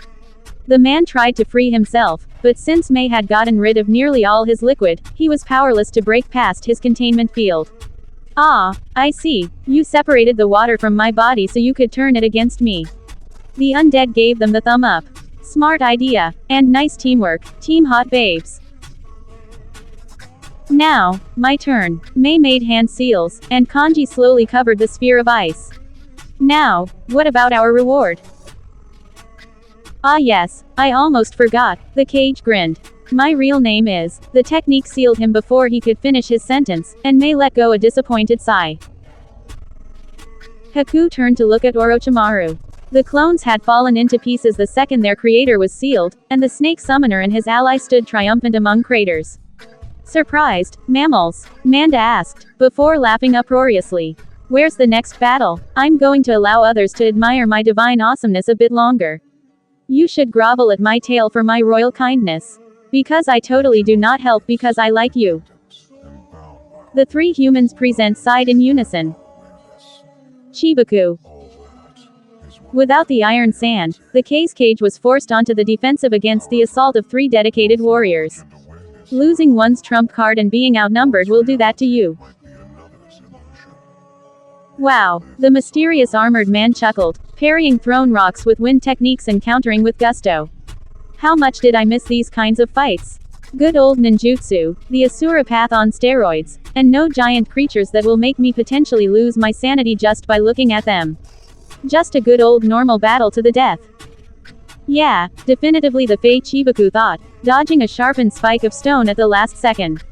The man tried to free himself, but since Mei had gotten rid of nearly all his liquid, he was powerless to break past his containment field. Ah, I see. You separated the water from my body so you could turn it against me. The undead gave them the thumb up. Smart idea. And nice teamwork, team hot babes. Now, my turn. Mei made hand seals, and Kanji slowly covered the sphere of ice. Now, what about our reward? Ah yes, I almost forgot, the cage grinned. My real name is. The technique sealed him before he could finish his sentence, and Mei let go a disappointed sigh. Haku turned to look at Orochimaru. The clones had fallen into pieces the second their creator was sealed, and the snake summoner and his ally stood triumphant among craters. Surprised, mammals? Manda asked, before laughing uproariously. Where's the next battle? I'm going to allow others to admire my divine awesomeness a bit longer. You should grovel at my tail for my royal kindness. Because I totally do not help because I like you. And bound by The three humans present sighed in unison. Chibaku. all that is what Without the iron sand, the cage was forced onto the defensive against the assault of three dedicated warriors. and awareness Losing one's trump card and being outnumbered will do that to you. might be another's illusion. Wow, the mysterious armored man chuckled, parrying thrown rocks with wind techniques and countering with gusto. How much did I miss these kinds of fights? Good old ninjutsu, the Asura path on steroids, and no giant creatures that will make me potentially lose my sanity just by looking at them. Just a good old normal battle to the death. Yeah, definitively the Fei Chibaku thought, dodging a sharpened spike of stone at the last second.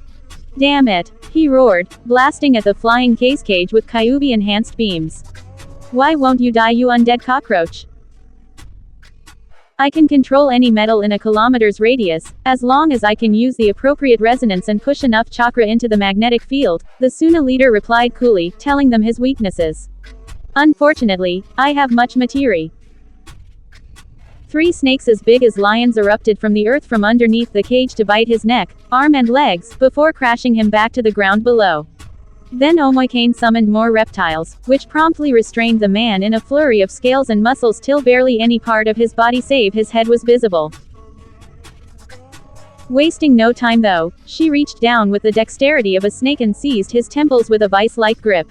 Damn it, he roared, blasting at the flying cage with Kyuubi-enhanced beams. Why won't you die, you undead cockroach? I can control any metal in a kilometer's radius, as long as I can use the appropriate resonance and push enough chakra into the magnetic field, the Suna leader replied coolly, telling them his weaknesses. Unfortunately, I have much materia. Three snakes as big as lions erupted from the earth from underneath the cage to bite his neck, arm and legs, before crashing him back to the ground below. Then Omoikane summoned more reptiles, which promptly restrained the man in a flurry of scales and muscles till barely any part of his body save his head was visible. Wasting no time though, she reached down with the dexterity of a snake and seized his temples with a vice-like grip.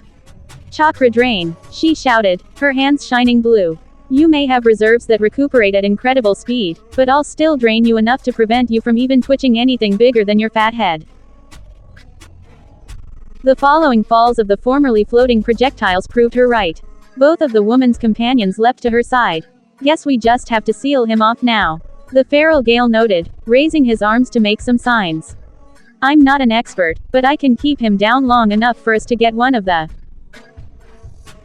Chakra drain, she shouted, her hands shining blue. You may have reserves that recuperate at incredible speed, but I'll still drain you enough to prevent you from even twitching anything bigger than your fat head. The following falls of the formerly floating projectiles proved her right. Both of the woman's companions leapt to her side. Guess we just have to seal him off now. The feral Gale noted, raising his arms to make some signs. I'm not an expert, but I can keep him down long enough for us to get one of the.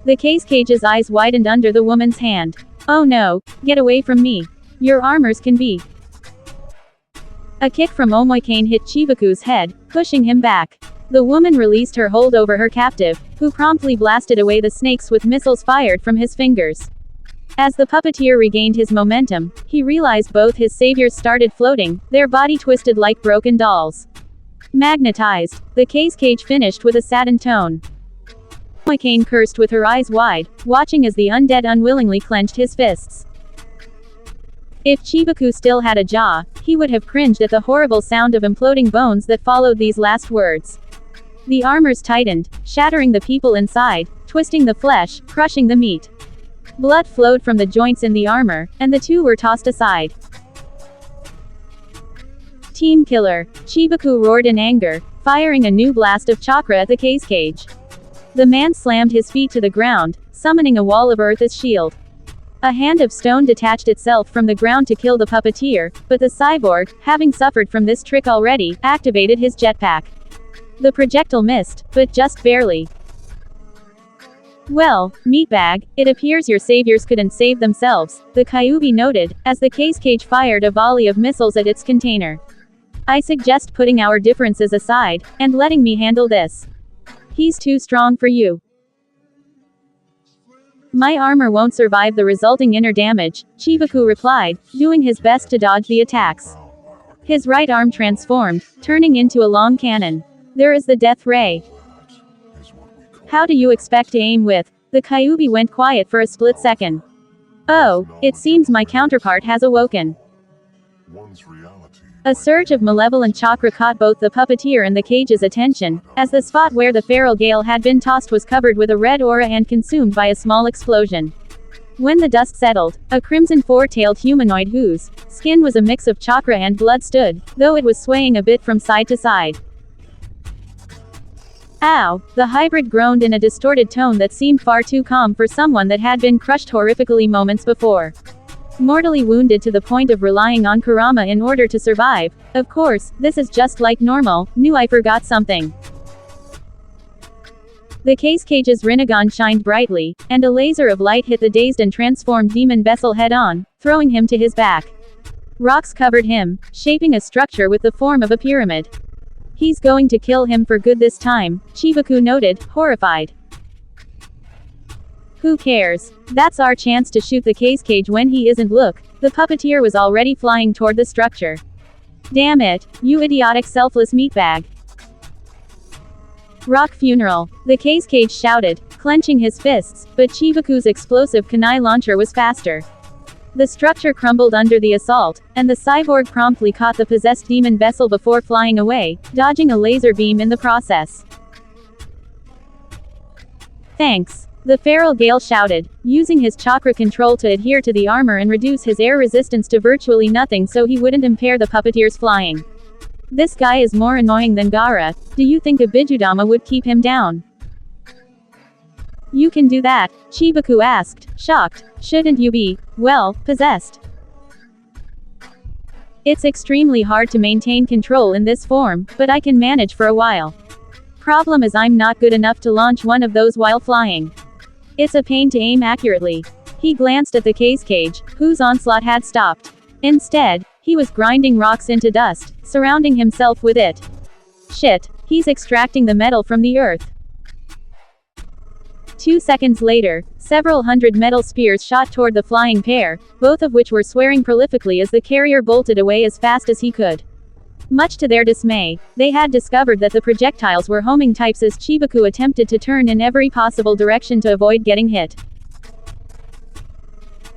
The cage's eyes widened under the woman's hand. Oh no, get away from me. Your armors can be. A kick from Omoikane hit Chibaku's head, pushing him back. The woman released her hold over her captive, who promptly blasted away the snakes with missiles fired from his fingers. As the puppeteer regained his momentum, he realized both his saviors started floating, their body twisted like broken dolls. Magnetized, the cage finished with a saddened tone. Omoikane cursed with her eyes wide, watching as the undead unwillingly clenched his fists. If Chibaku still had a jaw, he would have cringed at the horrible sound of imploding bones that followed these last words. The armors tightened, shattering the people inside, twisting the flesh, crushing the meat. Blood flowed from the joints in the armor, and the two were tossed aside. Team killer, Chibaku roared in anger, firing a new blast of chakra at the cage. The man slammed his feet to the ground, summoning a wall of earth as shield. A hand of stone detached itself from the ground to kill the puppeteer, but the cyborg, having suffered from this trick already, activated his jetpack. The projectile missed, but just barely. Well, meatbag, it appears your saviors couldn't save themselves, the Kyuubi noted, as the cage fired a volley of missiles at its container. I suggest putting our differences aside, and letting me handle this. He's too strong for you. My armor won't survive the resulting inner damage, Chibaku replied, doing his best to dodge the attacks. His right arm transformed, turning into a long cannon. There is the death ray. How do you expect to aim with? The Kyuubi went quiet for a split second. Oh, it seems my counterpart has awoken. One's reality. A surge of malevolent chakra caught both the puppeteer and the cage's attention, as the spot where the feral gale had been tossed was covered with a red aura and consumed by a small explosion. When the dust settled, a crimson four-tailed humanoid whose skin was a mix of chakra and blood stood, though it was swaying a bit from side to side. Ow! The hybrid groaned in a distorted tone that seemed far too calm for someone that had been crushed horrifically moments before. Mortally wounded to the point of relying on Kurama in order to survive. Of course, this is just like normal. Knew I forgot something. The cage's Rinnegan shined brightly, and a laser of light hit the dazed and transformed demon Bessel head-on, throwing him to his back. Rocks covered him, shaping a structure with the form of a pyramid. He's going to kill him for good this time, Chibaku noted, horrified. Who cares? That's our chance to shoot the cage when he isn't. Look, the puppeteer was already flying toward the structure. Damn it, you idiotic selfless meatbag. Rock funeral. The cage shouted, clenching his fists, but Chibaku's explosive kunai launcher was faster. The structure crumbled under the assault, and the cyborg promptly caught the possessed demon Bessel before flying away, dodging a laser beam in the process. Thanks. The feral gale shouted, using his chakra control to adhere to the armor and reduce his air resistance to virtually nothing so he wouldn't impair the puppeteer's flying. This guy is more annoying than Gaara. Do you think a Bijudama would keep him down? You can do that, Chibaku asked, shocked. Shouldn't you be, well, possessed? It's extremely hard to maintain control in this form, but I can manage for a while. Problem is I'm not good enough to launch one of those while flying. It's a pain to aim accurately. He glanced at the cage, whose onslaught had stopped. Instead, he was grinding rocks into dust, surrounding himself with it. Shit, he's extracting the metal from the earth. 2 seconds later, several hundred metal spears shot toward the flying pair, both of which were swearing prolifically as the carrier bolted away as fast as he could. Much to their dismay, they had discovered that the projectiles were homing types as Chibaku attempted to turn in every possible direction to avoid getting hit.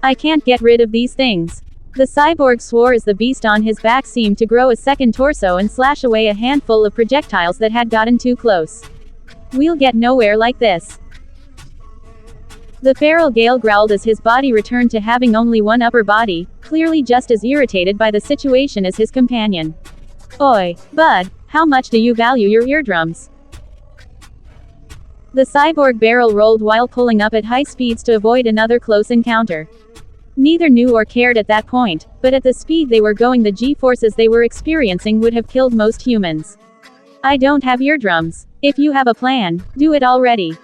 I can't get rid of these things. The cyborg swore as the beast on his back seemed to grow a second torso and slash away a handful of projectiles that had gotten too close. We'll get nowhere like this. The feral gale growled as his body returned to having only one upper body, clearly just as irritated by the situation as his companion. Oi, bud, how much do you value your eardrums? The cyborg barrel rolled while pulling up at high speeds to avoid another close encounter. Neither knew or cared at that point, but at the speed they were going the G-forces they were experiencing would have killed most humans. I don't have eardrums. If you have a plan, do it already.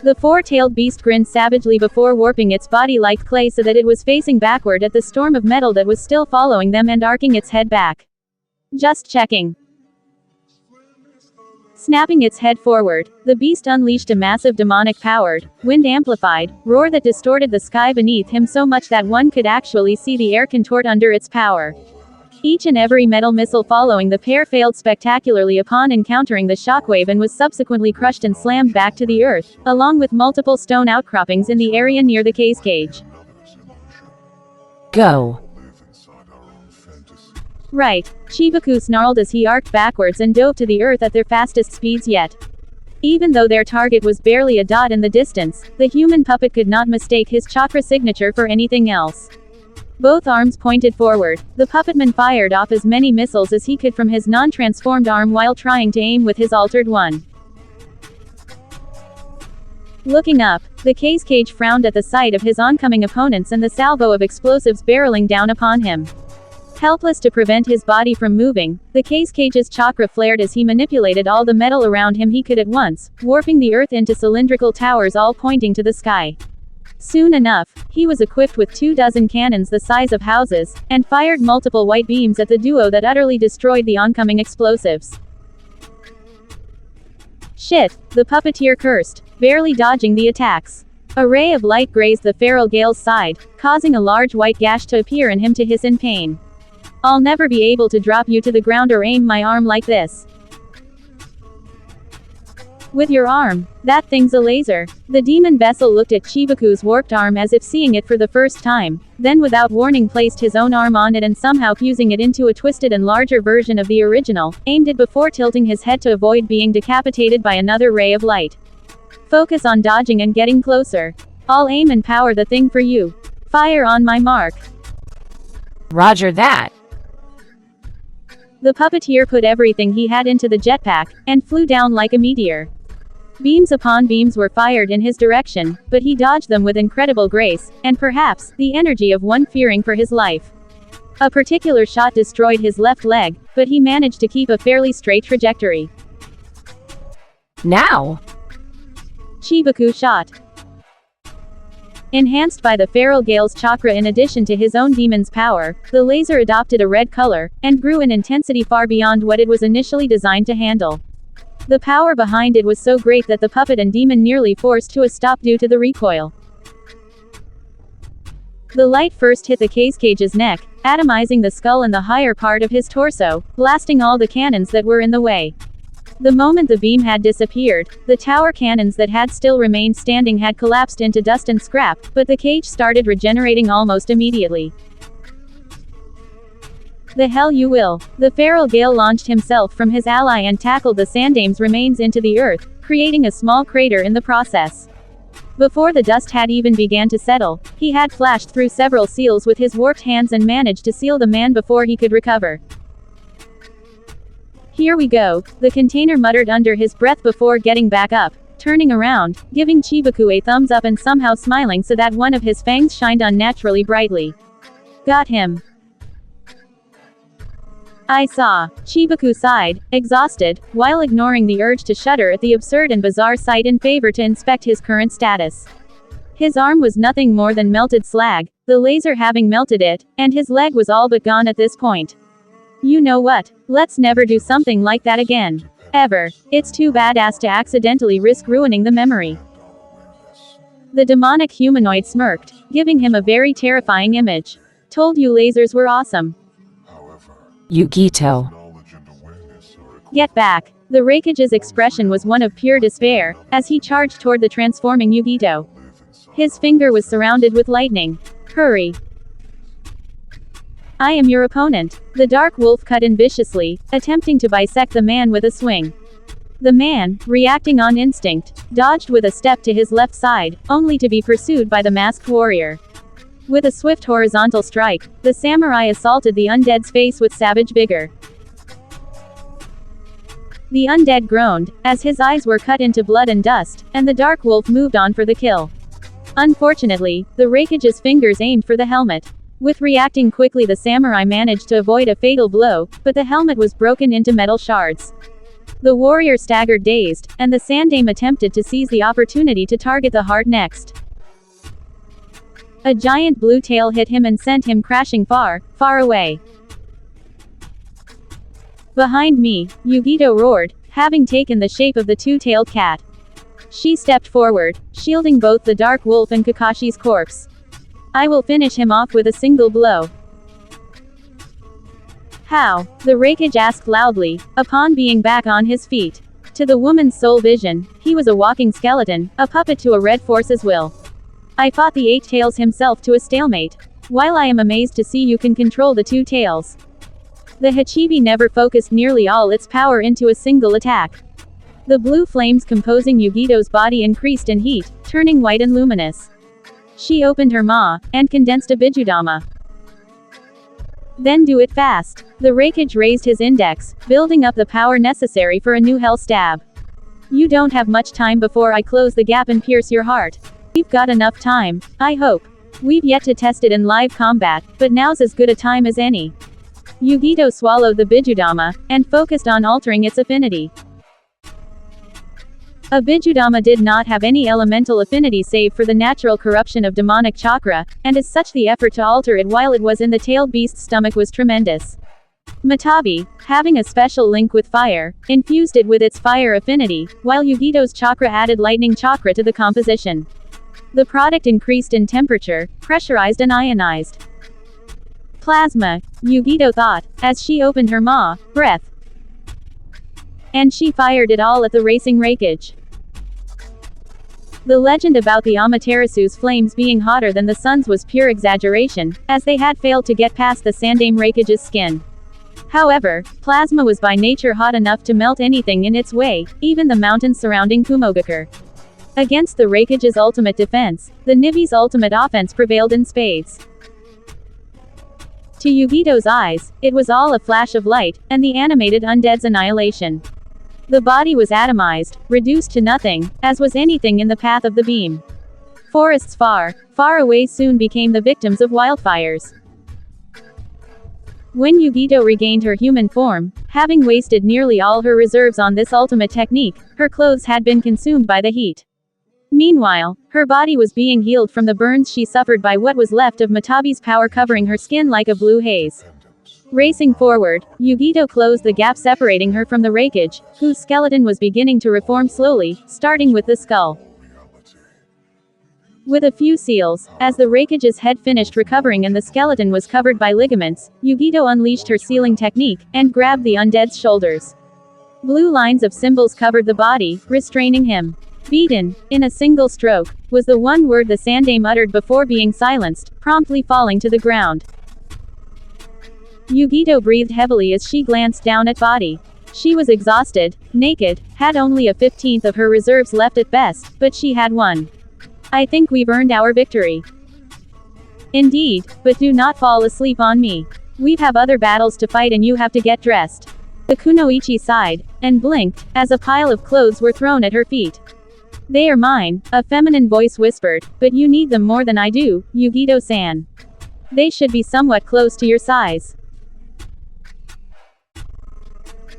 The four-tailed beast grinned savagely before warping its body like clay so that it was facing backward at the storm of metal that was still following them and arcing its head back. Just checking. Snapping its head forward, the beast unleashed a massive demonic-powered, wind-amplified, roar that distorted the sky beneath him so much that one could actually see the air contort under its power. Each and every metal missile following the pair failed spectacularly upon encountering the shockwave and was subsequently crushed and slammed back to the earth, along with multiple stone outcroppings in the area near the cage. Go. Right, Chibaku snarled as he arced backwards and dove to the earth at their fastest speeds yet. Even though their target was barely a dot in the distance, the human puppet could not mistake his chakra signature for anything else. Both arms pointed forward. The puppetman fired off as many missiles as he could from his non-transformed arm while trying to aim with his altered one. Looking up, the case cage frowned at the sight of his oncoming opponents and the salvo of explosives barreling down upon him. Helpless to prevent his body from moving, the case cage's chakra flared as he manipulated all the metal around him he could at once, warping the earth into cylindrical towers all pointing to the sky. Soon enough, he was equipped with 24 cannons the size of houses, and fired multiple white beams at the duo that utterly destroyed the oncoming explosives. Shit, the puppeteer cursed, barely dodging the attacks. A ray of light grazed the feral Gale's side, causing a large white gash to appear in him to hiss in pain. I'll never be able to drop you to the ground or aim my arm like this. With your arm. That thing's a laser. The demon vessel looked at Chibaku's warped arm as if seeing it for the first time, then without warning placed his own arm on it and somehow fusing it into a twisted and larger version of the original, aimed it before tilting his head to avoid being decapitated by another ray of light. Focus on dodging and getting closer. I'll aim and power the thing for you. Fire on my mark. Roger that. The puppeteer put everything he had into the jetpack, and flew down like a meteor. Beams upon beams were fired in his direction, but he dodged them with incredible grace, and perhaps, the energy of one fearing for his life. A particular shot destroyed his left leg, but he managed to keep a fairly straight trajectory. Now! Chibaku shot. Enhanced by the feral Gale's chakra in addition to his own demon's power, the laser adopted a red color, and grew in intensity far beyond what it was initially designed to handle. The power behind it was so great that the puppet and demon nearly forced to a stop due to the recoil. The light first hit the case cage's neck, atomizing the skull and the higher part of his torso, blasting all the cannons that were in the way. The moment the beam had disappeared, the tower cannons that had still remained standing had collapsed into dust and scrap, but the cage started regenerating almost immediately. The hell you will. The feral Gale launched himself from his ally and tackled the Sandame's remains into the earth, creating a small crater in the process. Before the dust had even began to settle, he had flashed through several seals with his warped hands and managed to seal the man before he could recover. Here we go, the container muttered under his breath before getting back up, turning around, giving Chibaku a thumbs up and somehow smiling so that one of his fangs shined unnaturally brightly. Got him. I saw. Chibaku sighed, exhausted, while ignoring the urge to shudder at the absurd and bizarre sight in favor to inspect his current status. His arm was nothing more than melted slag, the laser having melted it, and his leg was all but gone at this point. You know what? Let's never do something like that again. Ever. It's too badass to accidentally risk ruining the memory. The demonic humanoid smirked, giving him a very terrifying image. Told you lasers were awesome. Yugito. Get back. The Raikage's expression was one of pure despair, as he charged toward the transforming Yugito. His finger was surrounded with lightning. Hurry. I am your opponent. The dark wolf cut in viciously, attempting to bisect the man with a swing. The man, reacting on instinct, dodged with a step to his left side, only to be pursued by the masked warrior. With a swift horizontal strike, the samurai assaulted the undead's face with savage vigor. The undead groaned, as his eyes were cut into blood and dust, and the dark wolf moved on for the kill. Unfortunately, the Raikage's fingers aimed for the helmet. With reacting quickly, the samurai managed to avoid a fatal blow, but the helmet was broken into metal shards. The warrior staggered dazed, and the Sandame attempted to seize the opportunity to target the heart next. A giant blue tail hit him and sent him crashing far, far away. Behind me, Yugito roared, having taken the shape of the two-tailed cat. She stepped forward, shielding both the dark wolf and Kakashi's corpse. I will finish him off with a single blow. How? The Raikage asked loudly, upon being back on his feet. To the woman's sole vision, he was a walking skeleton, a puppet to a red force's will. I fought the 8 tails himself to a stalemate. While I am amazed to see you can control the 2 tails. The Hachibi never focused nearly all its power into a single attack. The blue flames composing Yugito's body increased in heat, turning white and luminous. She opened her maw, and condensed a Bijudama. Then do it fast. The Raikage raised his index, building up the power necessary for a new hell stab. You don't have much time before I close the gap and pierce your heart. We've got enough time, I hope. We've yet to test it in live combat, but now's as good a time as any. Yugito swallowed the Bijudama, and focused on altering its affinity. A Bijudama did not have any elemental affinity save for the natural corruption of demonic chakra, and as such the effort to alter it while it was in the tailed beast's stomach was tremendous. Matabi, having a special link with fire, infused it with its fire affinity, while Yugito's chakra added lightning chakra to the composition. The product increased in temperature, pressurized and ionized. Plasma, Yugito thought, as she opened her maw, breath. And she fired it all at the racing Raikage. The legend about the Amaterasu's flames being hotter than the sun's was pure exaggeration, as they had failed to get past the Sandame Raikage's skin. However, plasma was by nature hot enough to melt anything in its way, even the mountains surrounding Kumogakure. Against the Raikage's ultimate defense, the Nibi's ultimate offense prevailed in spades. To Yugito's eyes, it was all a flash of light, and the animated undead's annihilation. The body was atomized, reduced to nothing, as was anything in the path of the beam. Forests far, far away soon became the victims of wildfires. When Yugito regained her human form, having wasted nearly all her reserves on this ultimate technique, her clothes had been consumed by the heat. Meanwhile, her body was being healed from the burns she suffered by what was left of Matabi's power covering her skin like a blue haze. Racing forward, Yugito closed the gap separating her from the Raikage, whose skeleton was beginning to reform slowly, starting with the skull. With a few seals, as the Raikage's head finished recovering and the skeleton was covered by ligaments, Yugito unleashed her sealing technique, and grabbed the undead's shoulders. Blue lines of symbols covered the body, restraining him. Beaten, in a single stroke, was the one word the Sandame uttered before being silenced, promptly falling to the ground. Yugito breathed heavily as she glanced down at body. She was exhausted, naked, had only a 15th of her reserves left at best, but she had won. I think we've earned our victory. Indeed, but do not fall asleep on me. We have other battles to fight and you have to get dressed. The kunoichi sighed, and blinked, as a pile of clothes were thrown at her feet. They are mine, a feminine voice whispered, but you need them more than I do, Yugito-san. They should be somewhat close to your size.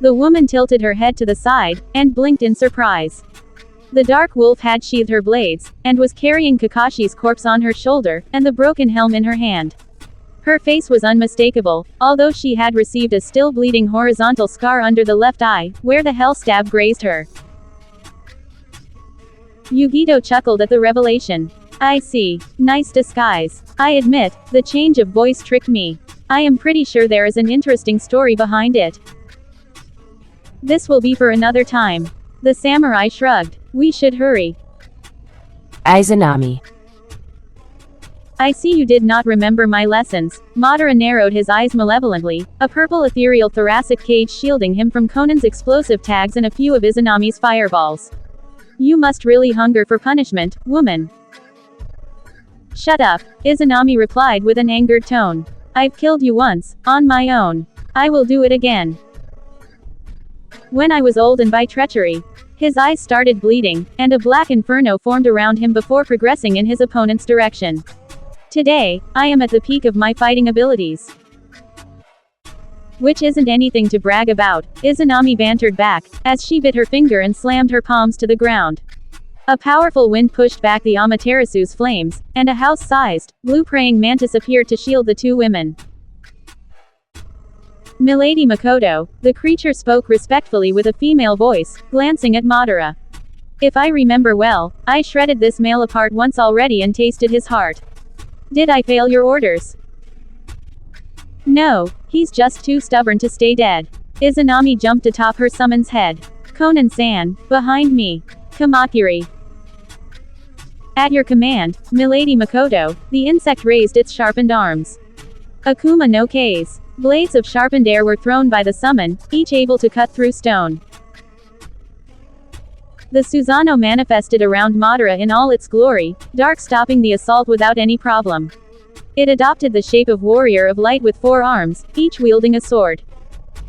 The woman tilted her head to the side, and blinked in surprise. The dark wolf had sheathed her blades, and was carrying Kakashi's corpse on her shoulder, and the broken helm in her hand. Her face was unmistakable, although she had received a still bleeding horizontal scar under the left eye, where the hell stab grazed her. Yugito chuckled at the revelation. I see. Nice disguise. I admit, the change of voice tricked me. I am pretty sure there is an interesting story behind it. This will be for another time. The samurai shrugged. We should hurry. Izanami. I see you did not remember my lessons. Madara narrowed his eyes malevolently, a purple ethereal thoracic cage shielding him from Conan's explosive tags and a few of Izanami's fireballs. You must really hunger for punishment, woman. Shut up, Izanami replied with an angered tone. I've killed you once, on my own. I will do it again. When I was old and by treachery. His eyes started bleeding, and a black inferno formed around him before progressing in his opponent's direction. Today, I am at the peak of my fighting abilities. Which isn't anything to brag about, Izanami bantered back, as she bit her finger and slammed her palms to the ground. A powerful wind pushed back the Amaterasu's flames, and a house-sized, blue praying mantis appeared to shield the two women. Milady Makoto, the creature spoke respectfully with a female voice, glancing at Madara. If I remember well, I shredded this male apart once already and tasted his heart. Did I fail your orders? No, he's just too stubborn to stay dead. Izanami jumped atop her summon's head. Conan-san, behind me. Kamakiri. At your command, Milady Makoto, the insect raised its sharpened arms. Akuma no K's. Blades of sharpened air were thrown by the summon, each able to cut through stone. The Susanoo manifested around Madara in all its glory, dark stopping the assault without any problem. It adopted the shape of warrior of light with 4 arms, each wielding a sword.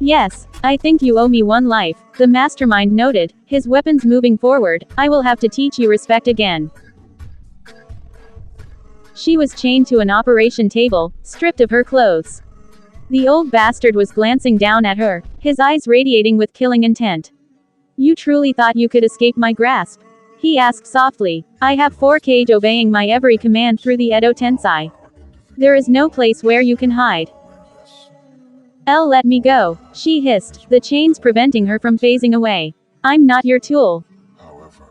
Yes, I think you owe me 1 life, the mastermind noted, his weapons moving forward. I will have to teach you respect again. She was chained to an operation table, stripped of her clothes. The old bastard was glancing down at her, his eyes radiating with killing intent. You truly thought you could escape my grasp? He asked softly. I have 4 Kage obeying my every command through the Edo Tensei. There is no place where you can hide. Let me go, she hissed, the chains preventing her from phasing away. I'm not your tool. However,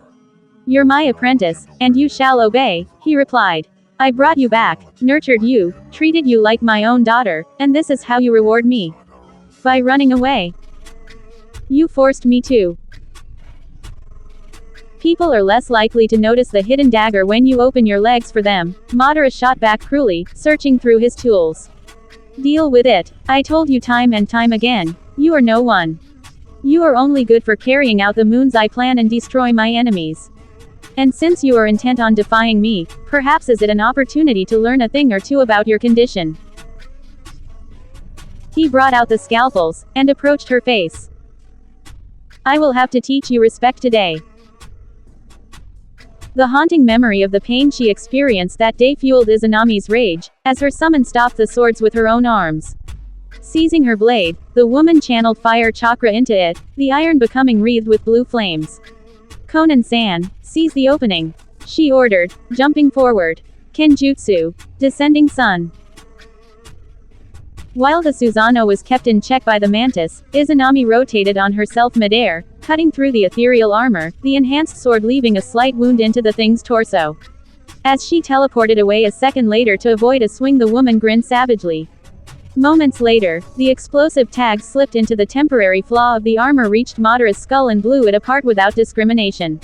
You're my apprentice, and you shall obey, he replied. I brought you back, nurtured you, treated you like my own daughter, and this is how you reward me. By running away. You forced me to. People are less likely to notice the hidden dagger when you open your legs for them, Madara shot back cruelly, searching through his tools. Deal with it. I told you time and time again, you are no one. You are only good for carrying out the moon's eye plan and destroy my enemies. And since you are intent on defying me, perhaps is it an opportunity to learn a thing or two about your condition. He brought out the scalpels, and approached her face. I will have to teach you respect today. The haunting memory of the pain she experienced that day fueled Izanami's rage, as her summon stopped the swords with her own arms. Seizing her blade, the woman channeled fire chakra into it, the iron becoming wreathed with blue flames. Konan-san, seize the opening, she ordered, jumping forward. Kenjutsu. Descending sun. While the Susanoo was kept in check by the mantis, Izanami rotated on herself midair, cutting through the ethereal armor, the enhanced sword leaving a slight wound into the thing's torso. As she teleported away a second later to avoid a swing, the woman grinned savagely. Moments later, the explosive tag slipped into the temporary flaw of the armor, reached Madara's skull and blew it apart without discrimination.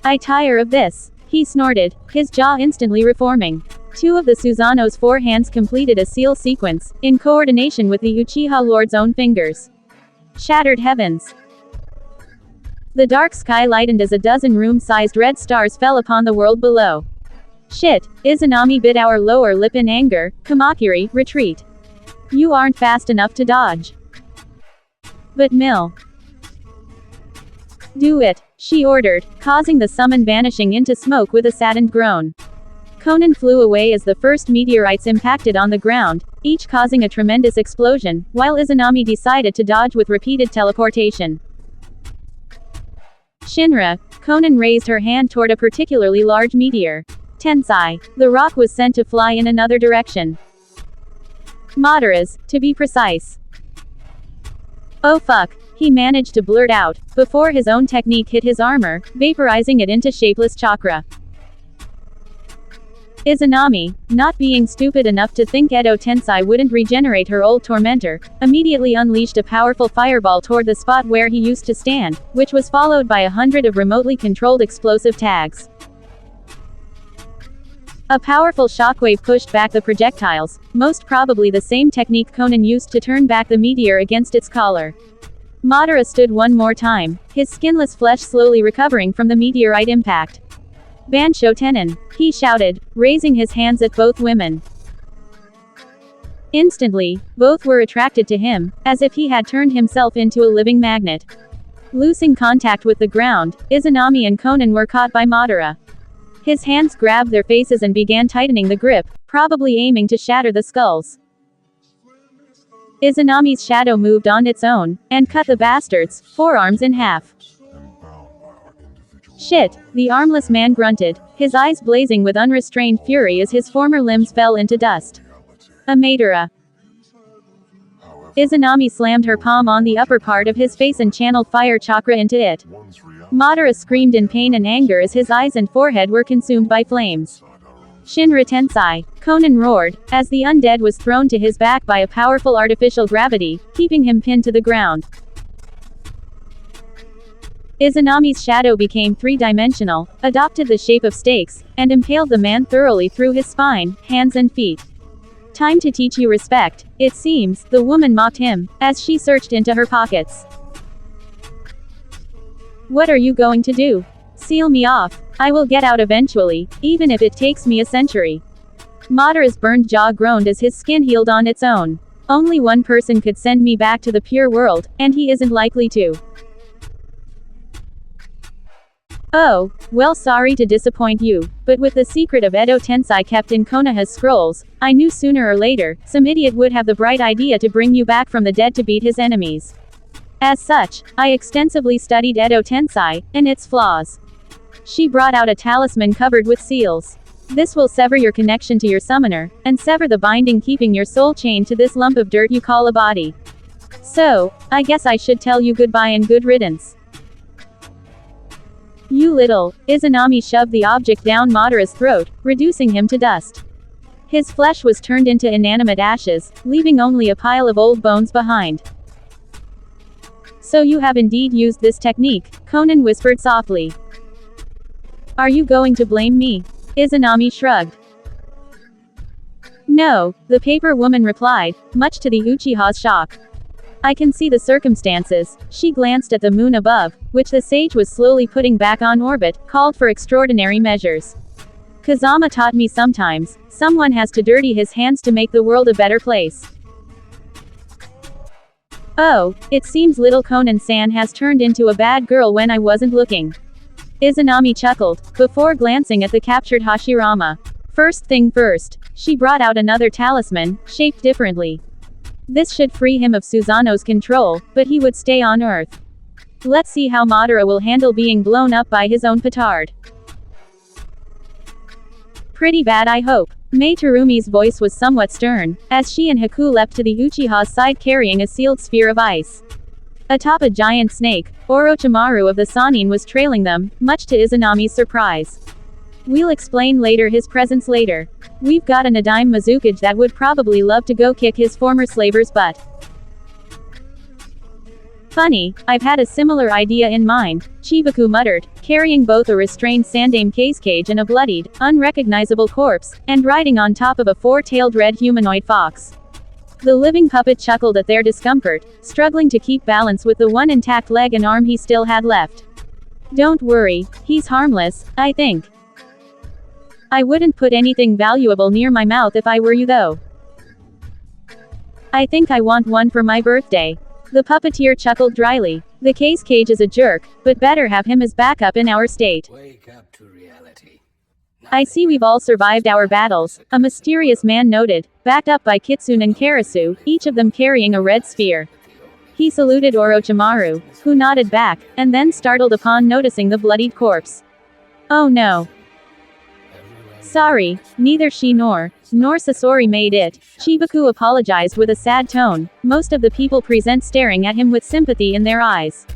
I tire of this, he snorted, his jaw instantly reforming. 2 of the Susanoo's 4 hands completed a seal sequence, in coordination with the Uchiha Lord's own fingers. Shattered heavens. The dark sky lightened as a dozen room-sized red stars fell upon the world below. Shit, Izanami bit our lower lip in anger. Kamakiri, retreat. You aren't fast enough to dodge. But Mill. Do it, she ordered, causing the summon vanishing into smoke with a saddened groan. Konan flew away as the first meteorites impacted on the ground, each causing a tremendous explosion, while Izanami decided to dodge with repeated teleportation. Shinra, Konan raised her hand toward a particularly large meteor. Tensai. The rock was sent to fly in another direction. Madara's, to be precise. Oh fuck, he managed to blurt out, before his own technique hit his armor, vaporizing it into shapeless chakra. Izanami, not being stupid enough to think Edo Tensei wouldn't regenerate her old tormentor, immediately unleashed a powerful fireball toward the spot where he used to stand, which was followed by 100 of remotely controlled explosive tags. A powerful shockwave pushed back the projectiles, most probably the same technique Konan used to turn back the meteor against its collar. Madara stood one more time, his skinless flesh slowly recovering from the meteorite impact. Bansho Tenon, he shouted, raising his hands at both women. Instantly, both were attracted to him, as if he had turned himself into a living magnet. Losing contact with the ground, Izanami and Konan were caught by Madara. His hands grabbed their faces and began tightening the grip, probably aiming to shatter the skulls. Izanami's shadow moved on its own, and cut the bastard's forearms in half. Shit, the armless man grunted, his eyes blazing with unrestrained fury as his former limbs fell into dust. Amatera. Izanami slammed her palm on the upper part of his face and channeled fire chakra into it. Madara screamed in pain and anger as his eyes and forehead were consumed by flames. Shinra Tensei, Konan roared, as the undead was thrown to his back by a powerful artificial gravity, keeping him pinned to the ground. Izanami's shadow became three-dimensional, adopted the shape of stakes, and impaled the man thoroughly through his spine, hands and feet. Time to teach you respect, it seems, the woman mocked him, as she searched into her pockets. What are you going to do? Seal me off? I will get out eventually, even if it takes me a century. Madara's burned jaw groaned as his skin healed on its own. Only one person could send me back to the pure world, and he isn't likely to. Oh, well, sorry to disappoint you, but with the secret of Edo Tensei kept in Konoha's scrolls, I knew sooner or later, some idiot would have the bright idea to bring you back from the dead to beat his enemies. As such, I extensively studied Edo Tensei, and its flaws. She brought out a talisman covered with seals. This will sever your connection to your summoner, and sever the binding keeping your soul chained to this lump of dirt you call a body. So, I guess I should tell you goodbye and good riddance. You little. Izanami shoved the object down Madara's throat, reducing him to dust. His flesh was turned into inanimate ashes, leaving only a pile of old bones behind. So you have indeed used this technique, Conan whispered softly. Are you going to blame me? Izanami shrugged. No, the paper woman replied, much to the Uchiha's shock. I can see the circumstances. She glanced at the moon above, which the sage was slowly putting back on orbit, called for extraordinary measures. Kazama taught me sometimes, someone has to dirty his hands to make the world a better place. Oh, it seems little Conan-san has turned into a bad girl when I wasn't looking. Izanami chuckled, before glancing at the captured Hashirama. First thing first, she brought out another talisman, shaped differently. This should free him of Susanoo's control, but he would stay on Earth. Let's see how Madara will handle being blown up by his own petard. Pretty bad, I hope. Mei Terumi's voice was somewhat stern, as she and Haku leapt to the Uchiha's side carrying a sealed sphere of ice. Atop a giant snake, Orochimaru of the Sannin was trailing them, much to Izanami's surprise. We'll explain later his presence later. We've got a Nadaime Mizukage that would probably love to go kick his former slaver's butt. Funny, I've had a similar idea in mind, Chibaku muttered, carrying both a restrained Sandaime cage and a bloodied, unrecognizable corpse, and riding on top of a four-tailed red humanoid fox. The living puppet chuckled at their discomfort, struggling to keep balance with the one intact leg and arm he still had left. Don't worry, he's harmless, I think. I wouldn't put anything valuable near my mouth if I were you though. I think I want one for my birthday. The puppeteer chuckled dryly. The cage is a jerk, but better have him as backup in our state. Wake up to reality. I see we've all survived our battles, a mysterious man noted, backed up by Kitsune and Karasu, each of them carrying a red sphere. He saluted Orochimaru, who nodded back, and then startled upon noticing the bloodied corpse. Oh no. Sorry, neither she nor Sasori made it. Chibaku apologized with a sad tone. Most of the people present staring at him with sympathy in their eyes.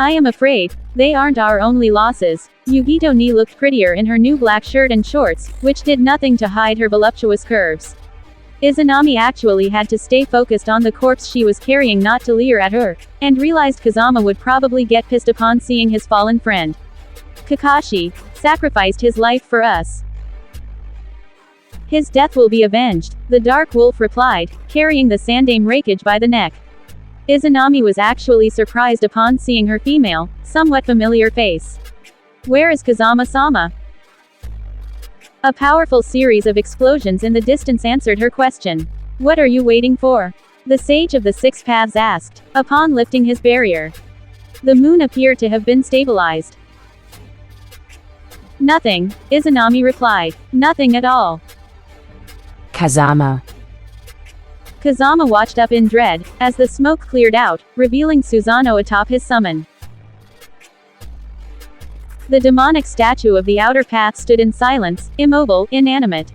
I am afraid, they aren't our only losses. Yugito Ni looked prettier in her new black shirt and shorts, which did nothing to hide her voluptuous curves. Izanami actually had to stay focused on the corpse she was carrying not to leer at her, and realized Kazama would probably get pissed upon seeing his fallen friend. Kakashi sacrificed his life for us. His death will be avenged, the Dark Wolf replied, carrying the Sandaime Raikage by the neck. Izanami was actually surprised upon seeing her female, somewhat familiar face. Where is Kazama-sama? A powerful series of explosions in the distance answered her question. What are you waiting for? The Sage of the Six Paths asked, upon lifting his barrier. The moon appeared to have been stabilized. Nothing, Izanami replied. Nothing at all. Kazama. Kazama watched up in dread, as the smoke cleared out, revealing Susanoo atop his summon. The demonic statue of the outer path stood in silence, immobile, inanimate.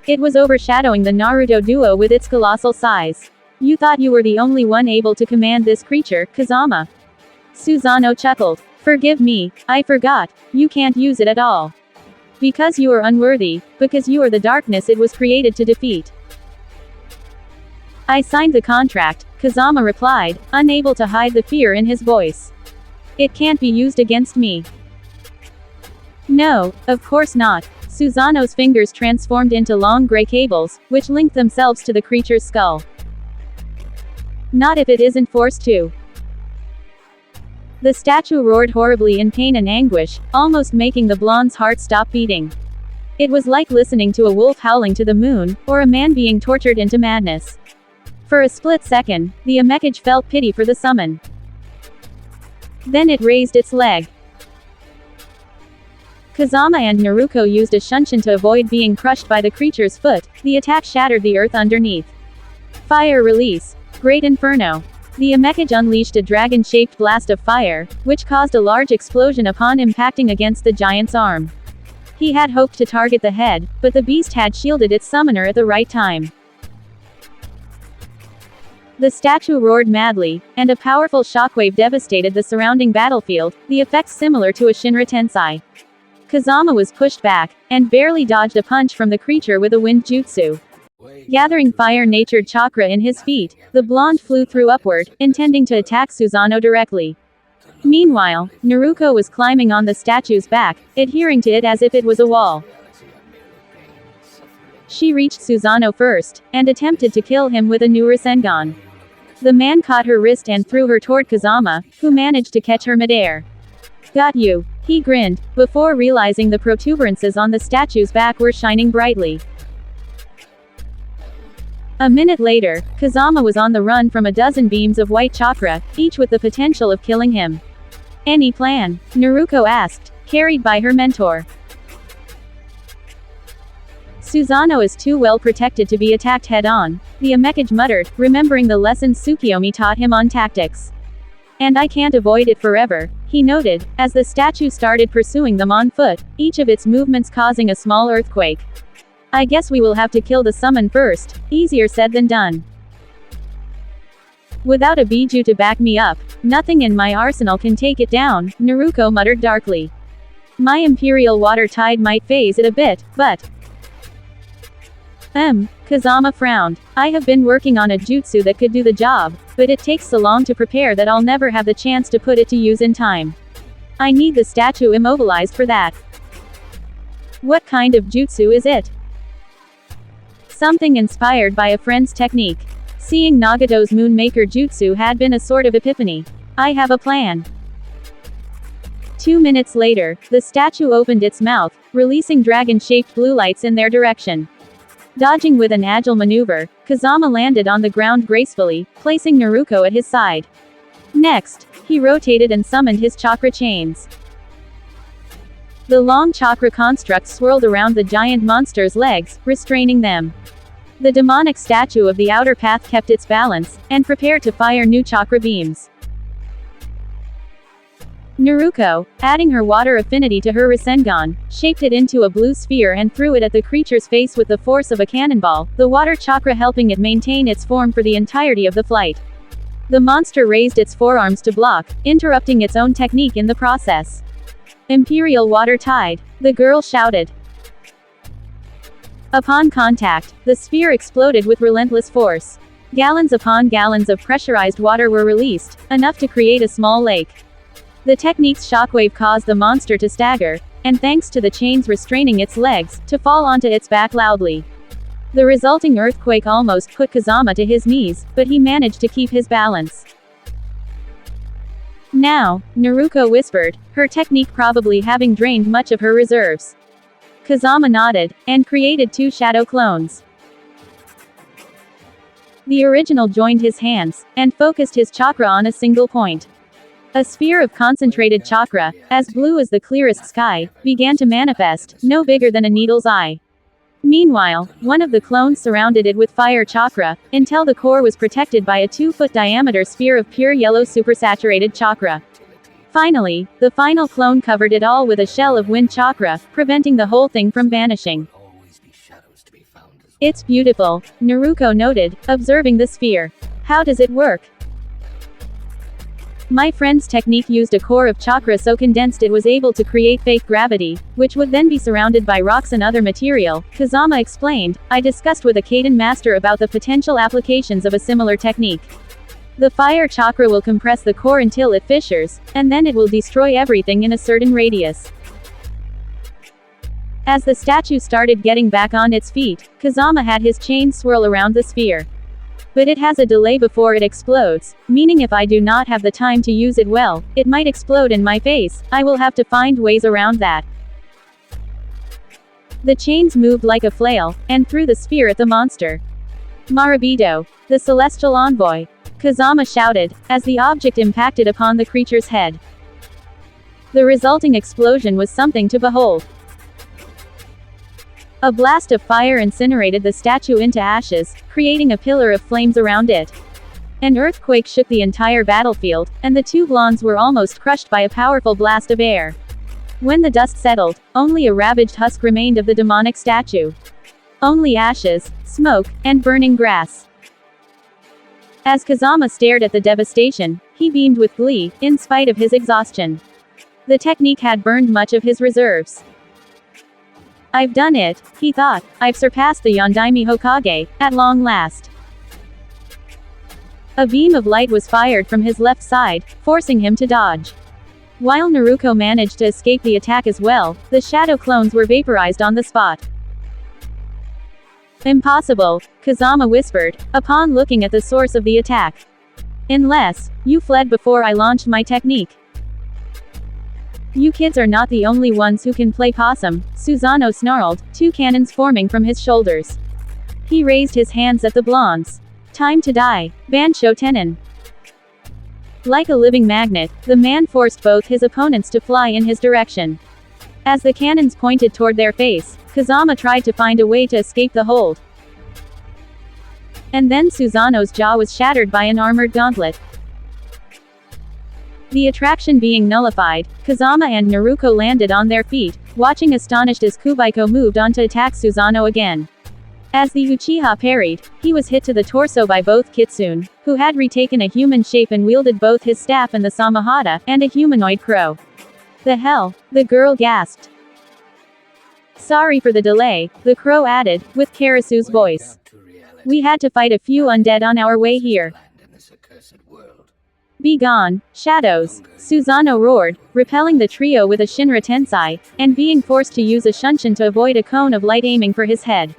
It was overshadowing the Naruto duo with its colossal size. You thought you were the only one able to command this creature, Kazama. Susanoo chuckled. Forgive me, I forgot, you can't use it at all. Because you are unworthy, because you are the darkness it was created to defeat. I signed the contract, Kazama replied, unable to hide the fear in his voice. It can't be used against me. No, of course not. Susanoo's fingers transformed into long gray cables, which linked themselves to the creature's skull. Not if it isn't forced to. The statue roared horribly in pain and anguish, almost making the blonde's heart stop beating. It was like listening to a wolf howling to the moon, or a man being tortured into madness. For a split second, the Amekage felt pity for the summon. Then it raised its leg. Kazama and Naruto used a shunshin to avoid being crushed by the creature's foot. The attack shattered the earth underneath. Fire release. Great Inferno. The Amekage unleashed a dragon-shaped blast of fire, which caused a large explosion upon impacting against the giant's arm. He had hoped to target the head, but the beast had shielded its summoner at the right time. The statue roared madly, and a powerful shockwave devastated the surrounding battlefield, the effects similar to a Shinra Tensei. Kazama was pushed back, and barely dodged a punch from the creature with a wind jutsu. Gathering fire-natured chakra in his feet, the blonde flew through upward, intending to attack Susanoo directly. Meanwhile, Naruto was climbing on the statue's back, adhering to it as if it was a wall. She reached Susanoo first, and attempted to kill him with a new Rasengan. The man caught her wrist and threw her toward Kazama, who managed to catch her midair. Got you, he grinned, before realizing the protuberances on the statue's back were shining brightly. A minute later, Kazama was on the run from a dozen beams of white chakra, each with the potential of killing him. Any plan? Naruto asked, carried by her mentor. Susanoo is too well protected to be attacked head-on, the Amekage muttered, remembering the lessons Tsukiyomi taught him on tactics. And I can't avoid it forever, he noted, as the statue started pursuing them on foot, each of its movements causing a small earthquake. I guess we will have to kill the summon first, easier said than done. Without a Biju to back me up, nothing in my arsenal can take it down, Naruto muttered darkly. My Imperial Water Tide might phase it a bit, but... Kazama frowned. I have been working on a jutsu that could do the job, but it takes so long to prepare that I'll never have the chance to put it to use in time. I need the statue immobilized for that. What kind of jutsu is it? Something inspired by a friend's technique. Seeing Nagato's Moonmaker jutsu had been a sort of epiphany. I have a plan. 2 minutes later, the statue opened its mouth, releasing dragon-shaped blue lights in their direction. Dodging with an agile maneuver, Kazama landed on the ground gracefully, placing Naruto at his side. Next, he rotated and summoned his chakra chains. The long chakra constructs swirled around the giant monster's legs, restraining them. The demonic statue of the outer path kept its balance, and prepared to fire new chakra beams. Naruto, adding her water affinity to her Rasengan, shaped it into a blue sphere and threw it at the creature's face with the force of a cannonball, the water chakra helping it maintain its form for the entirety of the flight. The monster raised its forearms to block, interrupting its own technique in the process. Imperial Water Tide, the girl shouted. Upon contact, the sphere exploded with relentless force. Gallons upon gallons of pressurized water were released, enough to create a small lake. The technique's shockwave caused the monster to stagger, and thanks to the chains restraining its legs, to fall onto its back loudly. The resulting earthquake almost put Kazama to his knees, but he managed to keep his balance. Now, Naruto whispered, her technique probably having drained much of her reserves. Kazama nodded, and created 2 shadow clones. The original joined his hands, and focused his chakra on a single point. A sphere of concentrated chakra, as blue as the clearest sky, began to manifest, no bigger than a needle's eye. Meanwhile, one of the clones surrounded it with fire chakra, until the core was protected by a 2-foot diameter sphere of pure yellow supersaturated chakra. Finally, the final clone covered it all with a shell of wind chakra, preventing the whole thing from vanishing. It's beautiful, Naruto noted, observing the sphere. How does it work? My friend's technique used a core of chakra so condensed it was able to create fake gravity, which would then be surrounded by rocks and other material, Kazama explained. I discussed with a Kaiden master about the potential applications of a similar technique. The fire chakra will compress the core until it fissures, and then it will destroy everything in a certain radius. As the statue started getting back on its feet, Kazama had his chain swirl around the sphere. But it has a delay before it explodes, meaning if I do not have the time to use it well, it might explode in my face. I will have to find ways around that. The chains moved like a flail, and threw the spear at the monster. Marabido, the celestial envoy, Kazama shouted, as the object impacted upon the creature's head. The resulting explosion was something to behold. A blast of fire incinerated the statue into ashes, creating a pillar of flames around it. An earthquake shook the entire battlefield, and the two blondes were almost crushed by a powerful blast of air. When the dust settled, only a ravaged husk remained of the demonic statue. Only ashes, smoke, and burning grass. As Kazama stared at the devastation, he beamed with glee, in spite of his exhaustion. The technique had burned much of his reserves. I've done it, he thought. I've surpassed the Yondaime Hokage, at long last. A beam of light was fired from his left side, forcing him to dodge. While Naruto managed to escape the attack as well, the shadow clones were vaporized on the spot. Impossible, Kazama whispered, upon looking at the source of the attack. Unless you fled before I launched my technique. You kids are not the only ones who can play possum, Susanoo snarled, two cannons forming from his shoulders. He raised his hands at the blondes. Time to die, Bansho Tenin. Like a living magnet, the man forced both his opponents to fly in his direction. As the cannons pointed toward their face, Kazama tried to find a way to escape the hold. And then Susanoo's jaw was shattered by an armored gauntlet. The attraction being nullified, Kazama and Naruto landed on their feet, watching astonished as Kubaiko moved on to attack Susanoo again. As the Uchiha parried, he was hit to the torso by both Kitsune, who had retaken a human shape and wielded both his staff and the Samahata, and a humanoid crow. The hell? The girl gasped. Sorry for the delay, the crow added, with Karasu's voice. We had to fight a few undead on our way here. Be gone, shadows, Susanoo roared, repelling the trio with a Shinra Tensei, and being forced to use a Shunshin to avoid a cone of light aiming for his head.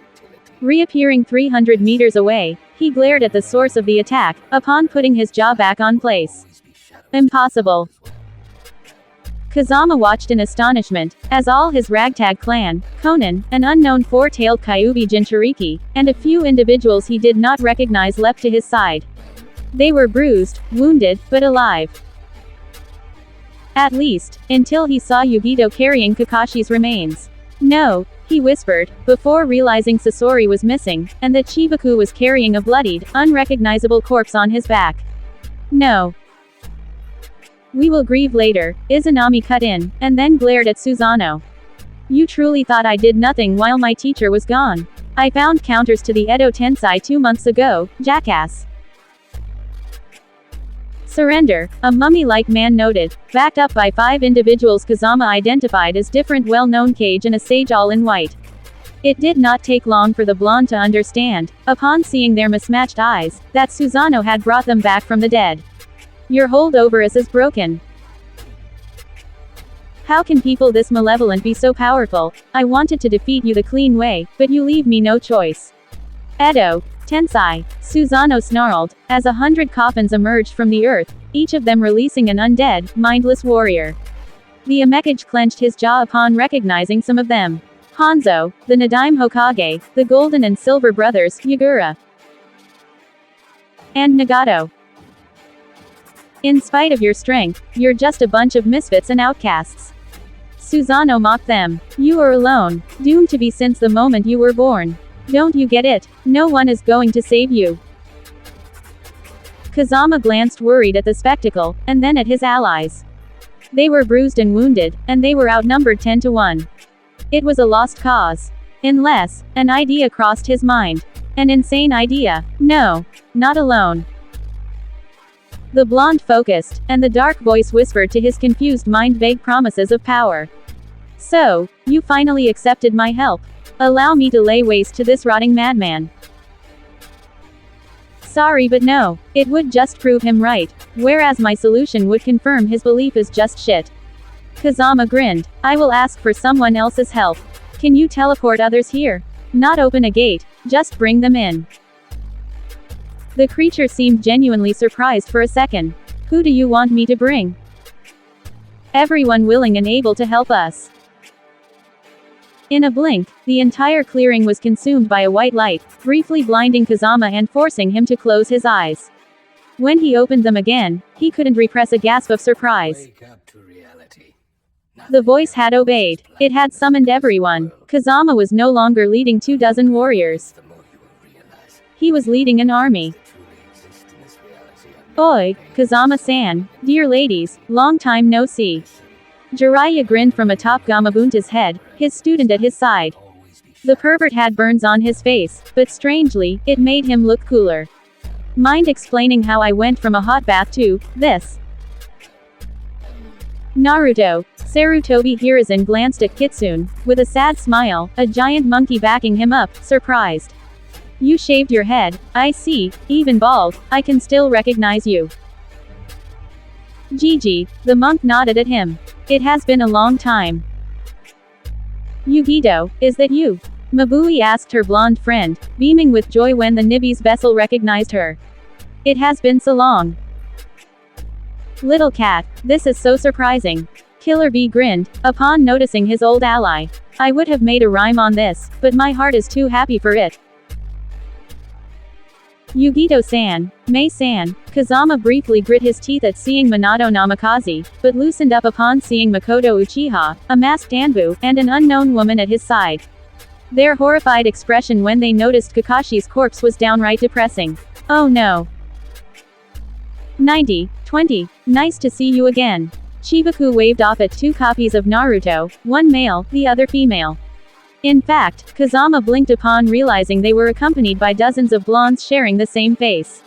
Reappearing 300 meters away, he glared at the source of the attack, upon putting his jaw back on place. Impossible. Kazama watched in astonishment, as all his ragtag clan, Konan, an unknown four-tailed Kyuubi Jinchuriki, and a few individuals he did not recognize leapt to his side. They were bruised, wounded, but alive. At least, until he saw Yugito carrying Kakashi's remains. No, he whispered, before realizing Sasori was missing, and that Chibaku was carrying a bloodied, unrecognizable corpse on his back. No. We will grieve later, Izanami cut in, and then glared at Susanoo. You truly thought I did nothing while my teacher was gone. I found counters to the Edo Tensei 2 months ago, jackass. Surrender, a mummy-like man noted, backed up by 5 individuals Kazama identified as different well-known Kage and a sage all in white. It did not take long for the blonde to understand, upon seeing their mismatched eyes, that Susanoo had brought them back from the dead. Your holdover is broken. How can people this malevolent be so powerful? I wanted to defeat you the clean way, but you leave me no choice. Edo Tensei, Susanoo snarled, as 100 coffins emerged from the earth, each of them releasing an undead, mindless warrior. The Amekage clenched his jaw upon recognizing some of them. Hanzo, the Nadaime Hokage, the Golden and Silver Brothers, Yagura, and Nagato. In spite of your strength, you're just a bunch of misfits and outcasts. Susanoo mocked them. You are alone, doomed to be since the moment you were born. Don't you get it? No one is going to save you. Kazama glanced worried at the spectacle, and then at his allies. They were bruised and wounded, and they were outnumbered 10 to 1. It was a lost cause. Unless, an idea crossed his mind. An insane idea. No. Not alone. The blonde focused, and the dark voice whispered to his confused mind vague promises of power. So, you finally accepted my help. Allow me to lay waste to this rotting madman. Sorry but no. It would just prove him right, whereas my solution would confirm his belief is just shit. Kazama grinned. I will ask for someone else's help. Can you teleport others here? Not open a gate, just bring them in. The creature seemed genuinely surprised for a second. Who do you want me to bring? Everyone willing and able to help us. In a blink, the entire clearing was consumed by a white light, briefly blinding Kazama and forcing him to close his eyes. When he opened them again, he couldn't repress a gasp of surprise. Wake up to reality. The voice had obeyed. It had summoned everyone. Kazama was no longer leading 24 warriors. The more you will realize He was leading an army. truly exist in this reality. Oi, Kazama-san, dear ladies, long time no see. Jiraiya grinned from atop Gamabunta's head, his student at his side. Always be The pervert had burns on his face, but strangely, it made him look cooler. Mind explaining how I went from a hot bath to this? Naruto. Sarutobi Hiruzen glanced at Kitsune, with a sad smile, a giant monkey backing him up, surprised. You shaved your head, I see, even bald, I can still recognize you. Gigi, the monk nodded at him. It has been a long time. Yugito, is that you? Mabui asked her blonde friend, beaming with joy when the Nibby's vessel recognized her. It has been so long. Little cat, this is so surprising. Killer Bee grinned, upon noticing his old ally. I would have made a rhyme on this, but my heart is too happy for it. Yugito-san, Mei-san, Kazama briefly grit his teeth at seeing Minato Namikaze, but loosened up upon seeing Makoto Uchiha, a masked Anbu, and an unknown woman at his side. Their horrified expression when they noticed Kakashi's corpse was downright depressing. Oh no. 20, nice to see you again. Chibaku waved off at 2 copies of Naruto, one male, the other female. In fact, Kazama blinked upon realizing they were accompanied by dozens of blondes sharing the same face.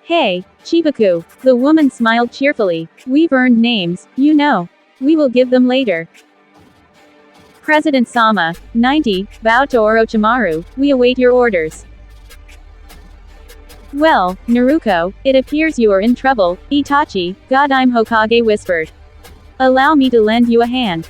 Hey, Chibaku, the woman smiled cheerfully. We've earned names, you know. We will give them later. President Sama, 90, bowed to Orochimaru, we await your orders. Well, Naruto, it appears you are in trouble, Itachi, Godime Hokage whispered. Allow me to lend you a hand.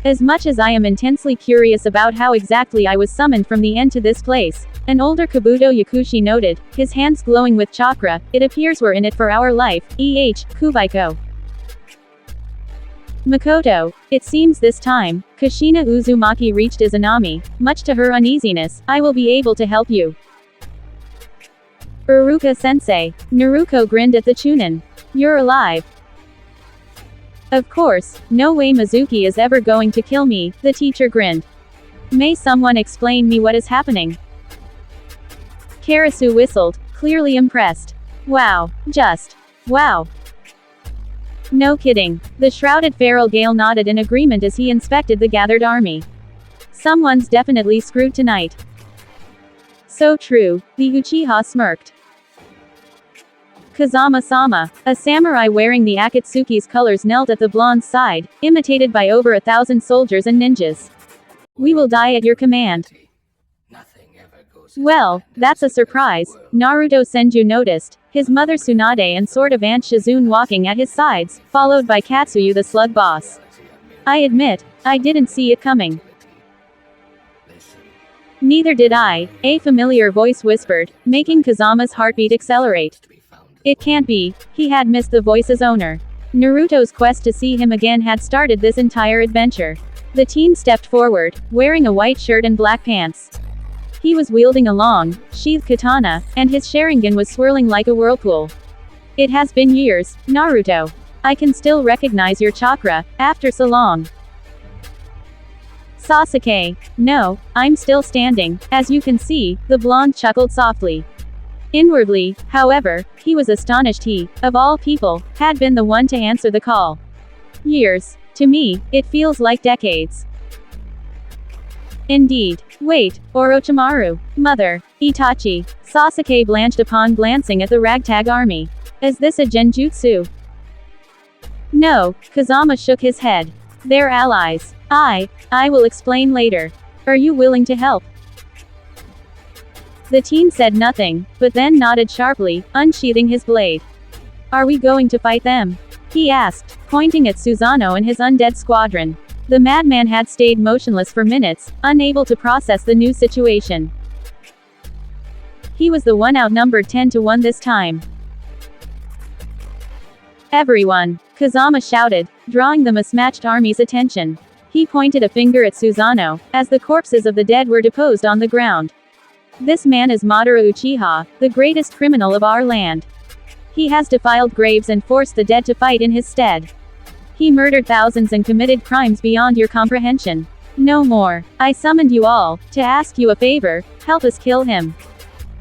As much as I am intensely curious about how exactly I was summoned from the end to this place, an older Kabuto Yakushi noted, his hands glowing with chakra, it appears we're in it for our life, Kubaiko. Makoto, it seems this time, Kushina Uzumaki reached Izanami, much to her uneasiness, I will be able to help you. Uruka-sensei. Naruto grinned at the Chunin. You're alive. Of course, no way Mizuki is ever going to kill me, the teacher grinned. May someone explain me what is happening? Karasu whistled, clearly impressed. Wow. Just. Wow. No kidding. The shrouded feral Gale nodded in agreement as he inspected the gathered army. Someone's definitely screwed tonight. So true, the Uchiha smirked. Kazama-sama, a samurai wearing the Akatsuki's colors knelt at the blonde's side, imitated by over 1,000 soldiers and ninjas. We will die at your command. nothing ever goes as Well, planned that's a as it does in the surprise, world. Naruto Senju noticed, his mother Tsunade and sort of Aunt Shizune walking at his sides, followed by Katsuyu the slug boss. I admit, I didn't see it coming. Listen, Neither did I, a familiar voice whispered, making Kazama's heartbeat accelerate. to be found as It can't be, he had missed the voice's owner. Naruto's quest to see him again had started this entire adventure. The teen stepped forward, wearing a white shirt and black pants. He was wielding a long, sheathed katana, and his Sharingan was swirling like a whirlpool. It has been years, Naruto. I can still recognize your chakra, after so long. Sasuke. No, I'm still standing, as you can see, the blonde chuckled softly. Inwardly, however, he was astonished he, of all people, had been the one to answer the call. Years. To me, it feels like decades. Indeed. Wait, Orochimaru. Mother. Itachi. Sasuke blanched upon glancing at the ragtag army. Is this a genjutsu? No, Kazama shook his head. They're allies. I will explain later. Are you willing to help? The teen said nothing, but then nodded sharply, unsheathing his blade. Are we going to fight them? He asked, pointing at Susanoo and his undead squadron. The madman had stayed motionless for minutes, unable to process the new situation. He was the one outnumbered 10 to 1 this time. Everyone. Kazama shouted, drawing the mismatched army's attention. He pointed a finger at Susanoo, as the corpses of the dead were deposed on the ground. This man is Madara Uchiha, the greatest criminal of our land. He has defiled graves and forced the dead to fight in his stead. He murdered thousands and committed crimes beyond your comprehension. No more. I summoned you all, to ask you a favor, help us kill him.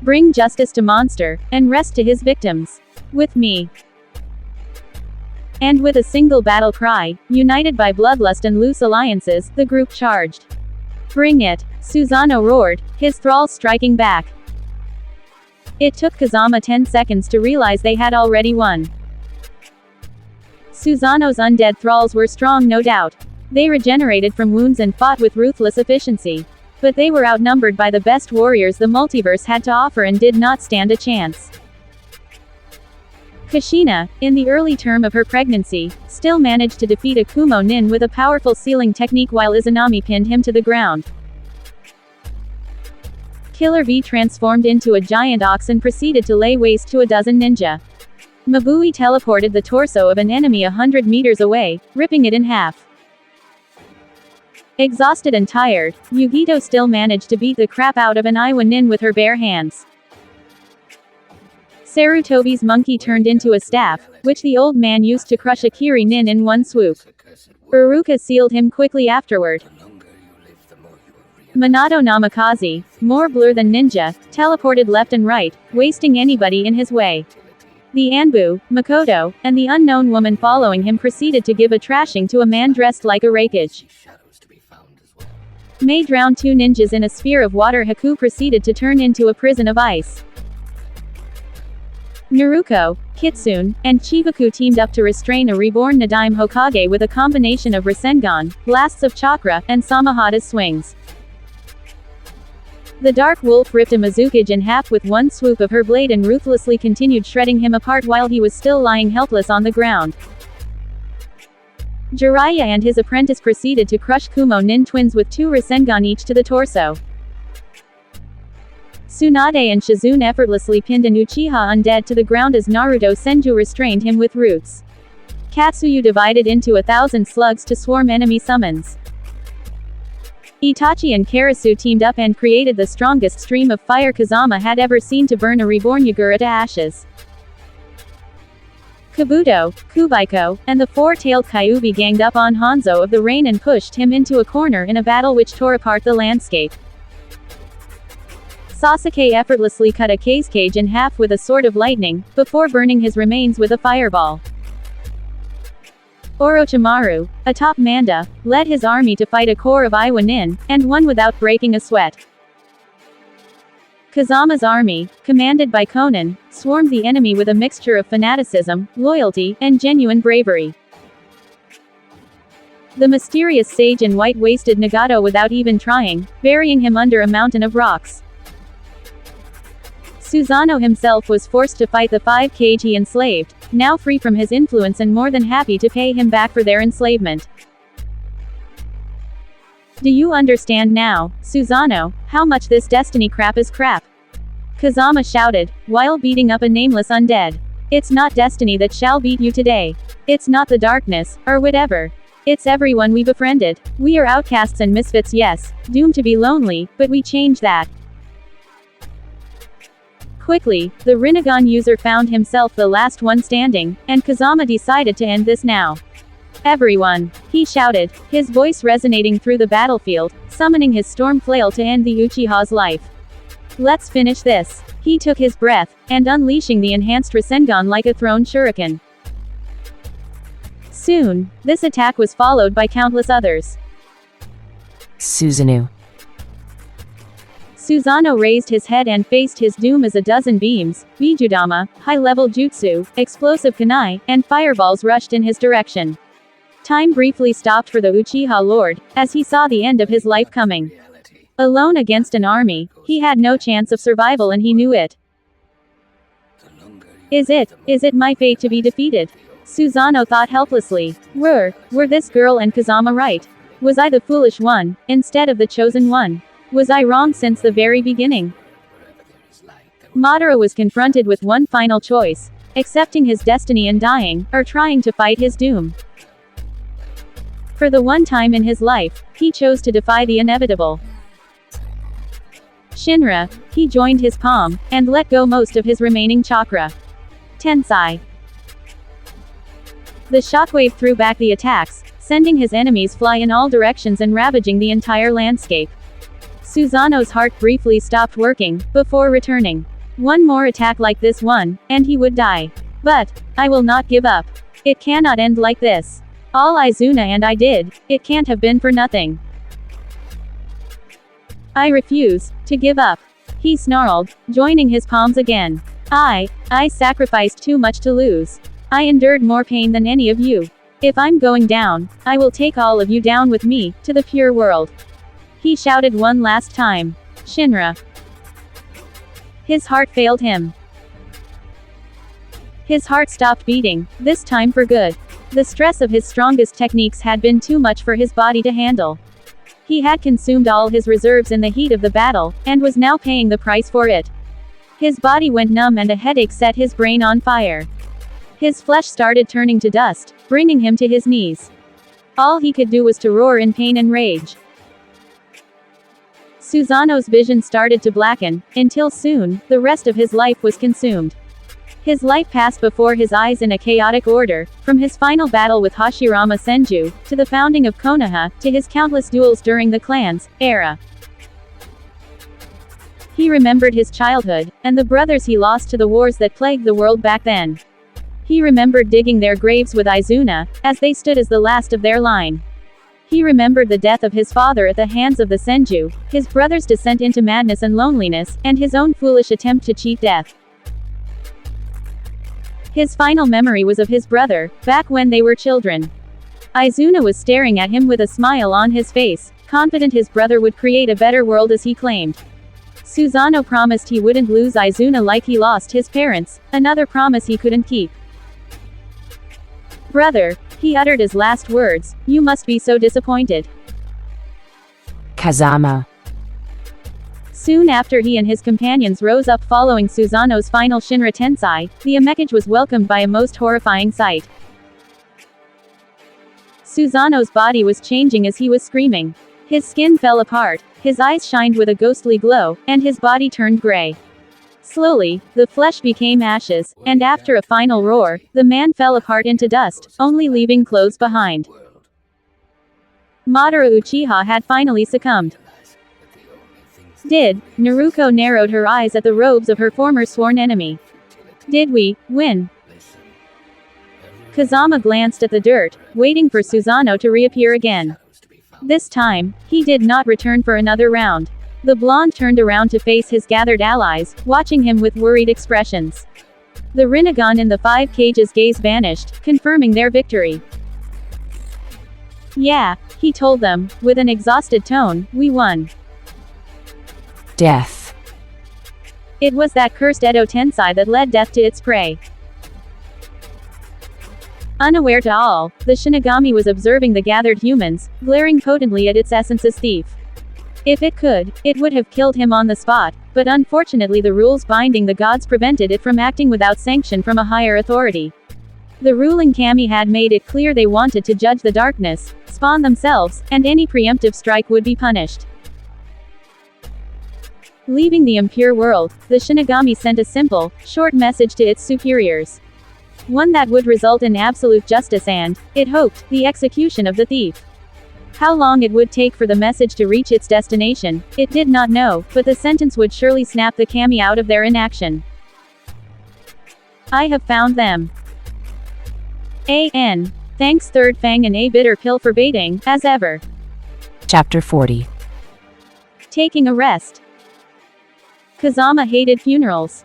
Bring justice to Monster, and rest to his victims. With me. And with a single battle cry, united by bloodlust and loose alliances, the group charged. Bring it, Susanoo roared, his thralls striking back. It took Kazama 10 seconds to realize they had already won. Susanoo's undead thralls were strong, no doubt. They regenerated from wounds and fought with ruthless efficiency. But they were outnumbered by the best warriors the multiverse had to offer and did not stand a chance. Kushina, in the early term of her pregnancy, still managed to defeat Akumo Nin with a powerful sealing technique while Izanami pinned him to the ground. Killer V transformed into a giant ox and proceeded to lay waste to a dozen ninja. Mabui teleported the torso of an enemy 100 meters away, ripping it in half. Exhausted and tired, Yugito still managed to beat the crap out of an Iwa Nin with her bare hands. Sarutobi's monkey turned into a staff, which the old man used to crush a Kiri Nin in one swoop. Uruka sealed him quickly afterward. Minato Namikaze, more blur than ninja, teleported left and right, wasting anybody in his way. The Anbu, Makoto, and the unknown woman following him proceeded to give a trashing to a man dressed like a raikage. May drowned 2 ninjas in a sphere of water. Haku proceeded to turn into a prison of ice. Naruto, Kitsune, and Chibaku teamed up to restrain a reborn Nadaime Hokage with a combination of Rasengan, blasts of chakra, and Samahata swings. The Dark Wolf ripped a Mizukage in half with one swoop of her blade and ruthlessly continued shredding him apart while he was still lying helpless on the ground. Jiraiya and his apprentice proceeded to crush Kumo Nin twins with 2 Rasengan each to the torso. Tsunade and Shizune effortlessly pinned an Uchiha undead to the ground as Naruto Senju restrained him with roots. Katsuyu divided into 1,000 slugs to swarm enemy summons. Itachi and Karasu teamed up and created the strongest stream of fire Kazama had ever seen to burn a reborn Yagura to ashes. Kabuto, Kubaiko, and the 4-tailed Kyuubi ganged up on Hanzo of the Rain and pushed him into a corner in a battle which tore apart the landscape. Sasuke effortlessly cut a Kazekage in half with a sword of lightning, before burning his remains with a fireball. Orochimaru, atop Manda, led his army to fight a corps of Iwa Nin, and won without breaking a sweat. Kazama's army, commanded by Konan, swarmed the enemy with a mixture of fanaticism, loyalty, and genuine bravery. The mysterious sage in white wasted Nagato without even trying, burying him under a mountain of rocks. Susanoo himself was forced to fight the 5 he enslaved, now free from his influence and more than happy to pay him back for their enslavement. Do you understand now, Susanoo, how much this destiny crap is crap? Kazama shouted, while beating up a nameless undead. It's not destiny that shall beat you today. It's not the darkness, or whatever. It's everyone we befriended. We are outcasts and misfits, yes, doomed to be lonely, but we change that. Quickly, the Rinnegan user found himself the last one standing, and Kazama decided to end this now. Everyone, he shouted, his voice resonating through the battlefield, summoning his storm flail to end the Uchiha's life. Let's finish this. He took his breath, and unleashing the enhanced Rasengan like a thrown shuriken. Soon, this attack was followed by countless others. Susanoo. Susanoo raised his head and faced his doom as a dozen beams, Bijudama, high-level jutsu, explosive kunai, and fireballs rushed in his direction. Time briefly stopped for the Uchiha Lord, as he saw the end of his life coming. Alone against an army, he had no chance of survival and he knew it. Is it my fate to be defeated? Susanoo thought helplessly. Were this girl and Kazama right? Was I the foolish one, instead of the chosen one? Was I wrong since the very beginning? Madara was confronted with one final choice. accepting his destiny and dying, or trying to fight his doom. For the one time in his life, he chose to defy the inevitable. Shinra, he joined his palm, and let go most of his remaining chakra. Tensai. The shockwave threw back the attacks, sending his enemies fly in all directions and ravaging the entire landscape. Susanoo's heart briefly stopped working, before returning. One more attack like this one, and he would die. But, I will not give up. It cannot end like this. All Izuna and I did, it can't have been for nothing. I refuse to give up. He snarled, joining his palms again. I sacrificed too much to lose. I endured more pain than any of you. If I'm going down, I will take all of you down with me, to the pure world. He shouted one last time. Shinra. His heart failed him. His heart stopped beating, this time for good. The stress of his strongest techniques had been too much for his body to handle. He had consumed all his reserves in the heat of the battle, and was now paying the price for it. His body went numb and a headache set his brain on fire. His flesh started turning to dust, bringing him to his knees. All he could do was to roar in pain and rage. Susanoo's vision started to blacken, until soon, the rest of his life was consumed. His life passed before his eyes in a chaotic order, from his final battle with Hashirama Senju, to the founding of Konoha, to his countless duels during the clans era. He remembered his childhood, and the brothers he lost to the wars that plagued the world back then. He remembered digging their graves with Izuna, as they stood as the last of their line. He remembered the death of his father at the hands of the Senju, his brother's descent into madness and loneliness, and his own foolish attempt to cheat death. His final memory was of his brother, back when they were children. Izuna was staring at him with a smile on his face, confident his brother would create a better world as he claimed. Susanoo promised he wouldn't lose Izuna like he lost his parents, another promise he couldn't keep. Brother, he uttered his last words, you must be so disappointed. Kazama. Soon after he and his companions rose up following Susanoo's final Shinra Tensai, the Amekage was welcomed by a most horrifying sight. Susanoo's body was changing as he was screaming. His skin fell apart, his eyes shined with a ghostly glow, and his body turned gray. Slowly, the flesh became ashes, and after a final roar, the man fell apart into dust, only leaving clothes behind. Madara Uchiha had finally succumbed. Did Naruto narrowed her eyes at the robes of her former sworn enemy. Did we win? Kazama glanced at the dirt, waiting for Susanoo to reappear again. This time, he did not return for another round. The blonde turned around to face his gathered allies, watching him with worried expressions. The Rinnegan in the 5 cage's gaze vanished, confirming their victory. Yeah, he told them, with an exhausted tone, we won. Death. It was that cursed Edo Tensai that led death to its prey. Unaware to all, the Shinigami was observing the gathered humans, glaring potently at its essence's thief. If it could, it would have killed him on the spot, but unfortunately the rules binding the gods prevented it from acting without sanction from a higher authority. The ruling kami had made it clear they wanted to judge the darkness, spawn themselves, and any preemptive strike would be punished. Leaving the impure world, the Shinigami sent a simple, short message to its superiors. One that would result in absolute justice and, it hoped, the execution of the thief. How long it would take for the message to reach its destination, it did not know, but the sentence would surely snap the kami out of their inaction. I have found them. A.N. Thanks Third Fang and a bitter pill for baiting, as ever. Chapter 40. Taking a rest. Kazama hated funerals.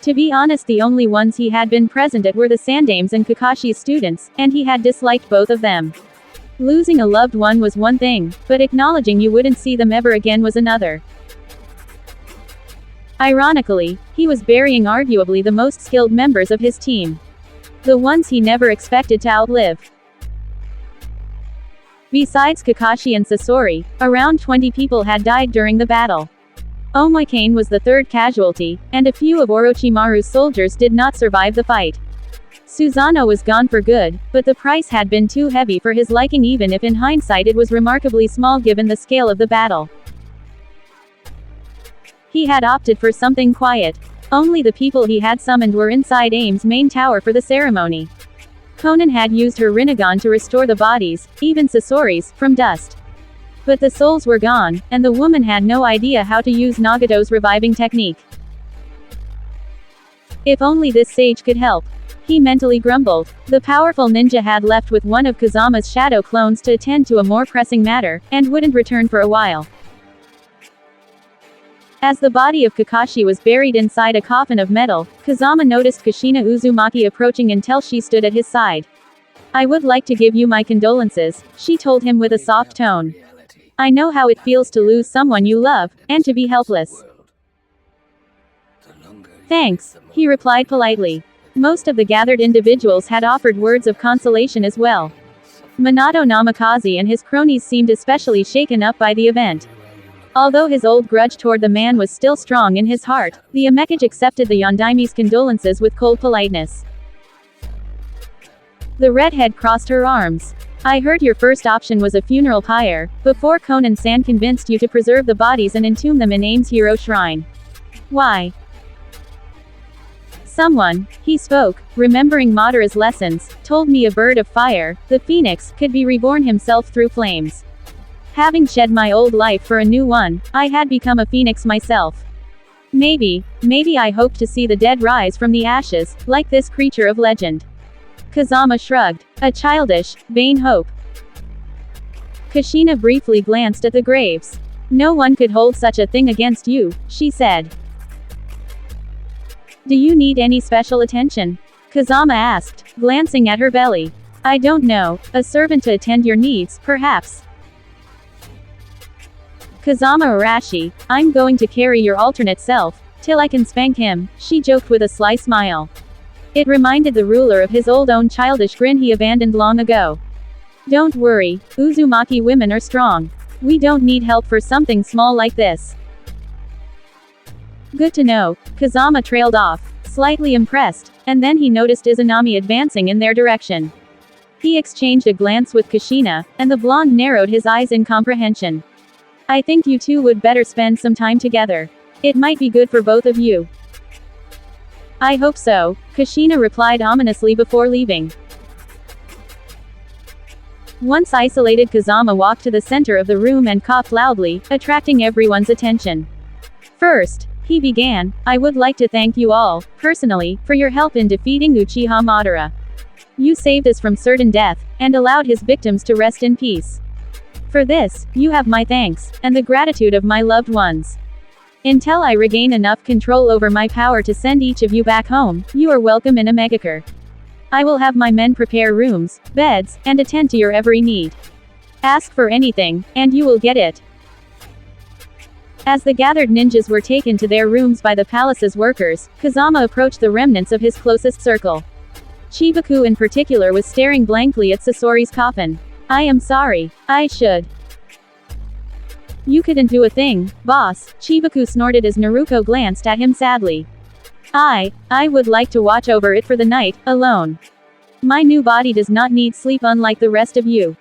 To be honest, the only ones he had been present at were the Sandame's and Kakashi's students, and he had disliked both of them. Losing a loved one was one thing, but acknowledging you wouldn't see them ever again was another. Ironically, he was burying arguably the most skilled members of his team. The ones he never expected to outlive. Besides Kakashi and Sasori, around 20 people had died during the battle. Omoikane was the third casualty, and a few of Orochimaru's soldiers did not survive the fight. Susanoo was gone for good, but the price had been too heavy for his liking, even if in hindsight it was remarkably small given the scale of the battle. He had opted for something quiet. Only the people he had summoned were inside Aim's main tower for the ceremony. Konan had used her Rinnegan to restore the bodies, even Sasori's, from dust. But the souls were gone, and the woman had no idea how to use Nagato's reviving technique. If only this sage could help. He mentally grumbled. The powerful ninja had left with one of Kazama's shadow clones to attend to a more pressing matter, and wouldn't return for a while. As the body of Kakashi was buried inside a coffin of metal, Kazama noticed Kushina Uzumaki approaching until she stood at his side. "I would like to give you my condolences," she told him with a soft tone. "I know how it feels to lose someone you love, and to be helpless." "Thanks," he replied politely. Most of the gathered individuals had offered words of consolation as well. Minato Namikaze and his cronies seemed especially shaken up by the event. Although his old grudge toward the man was still strong in his heart, the Amekage accepted the Yondaimi's condolences with cold politeness. The redhead crossed her arms. "I heard your first option was a funeral pyre, before Konan-san convinced you to preserve the bodies and entomb them in Aim's hero shrine. Why?" "Someone," he spoke, remembering Madara's lessons, "told me a bird of fire, the phoenix, could be reborn himself through flames. Having shed my old life for a new one, I had become a phoenix myself. Maybe I hope to see the dead rise from the ashes, like this creature of legend." Kazama shrugged. "A childish, vain hope." Kushina briefly glanced at the graves. "No one could hold such a thing against you," she said. "Do you need any special attention?" Kazama asked, glancing at her belly. "I don't know, a servant to attend your needs, perhaps." Kazama Arashi, "I'm going to carry your alternate self, till I can spank him," she joked with a sly smile. It reminded the ruler of his own childish grin he abandoned long ago. "Don't worry, Uzumaki women are strong. We don't need help for something small like this." "Good to know." Kazama trailed off, slightly impressed, and then he noticed Izanami advancing in their direction. He exchanged a glance with Kushina, and the blonde narrowed his eyes in comprehension. "I think you two would better spend some time together. It might be good for both of you." "I hope so," Kushina replied ominously before leaving. Once isolated, Kazama walked to the center of the room and coughed loudly, attracting everyone's attention. "First," he began, "I would like to thank you all, personally, for your help in defeating Uchiha Madara. You saved us from certain death, and allowed his victims to rest in peace. For this, you have my thanks, and the gratitude of my loved ones. Until I regain enough control over my power to send each of you back home, you are welcome in a Megakure. I will have my men prepare rooms, beds, and attend to your every need. Ask for anything, and you will get it." As the gathered ninjas were taken to their rooms by the palace's workers, Kazama approached the remnants of his closest circle. Chibaku in particular was staring blankly at Sasori's coffin. "I am sorry. I should." "You couldn't do a thing, boss," Chibaku snorted as Naruto glanced at him sadly. I would like to watch over it for the night, alone. My new body does not need sleep unlike the rest of you.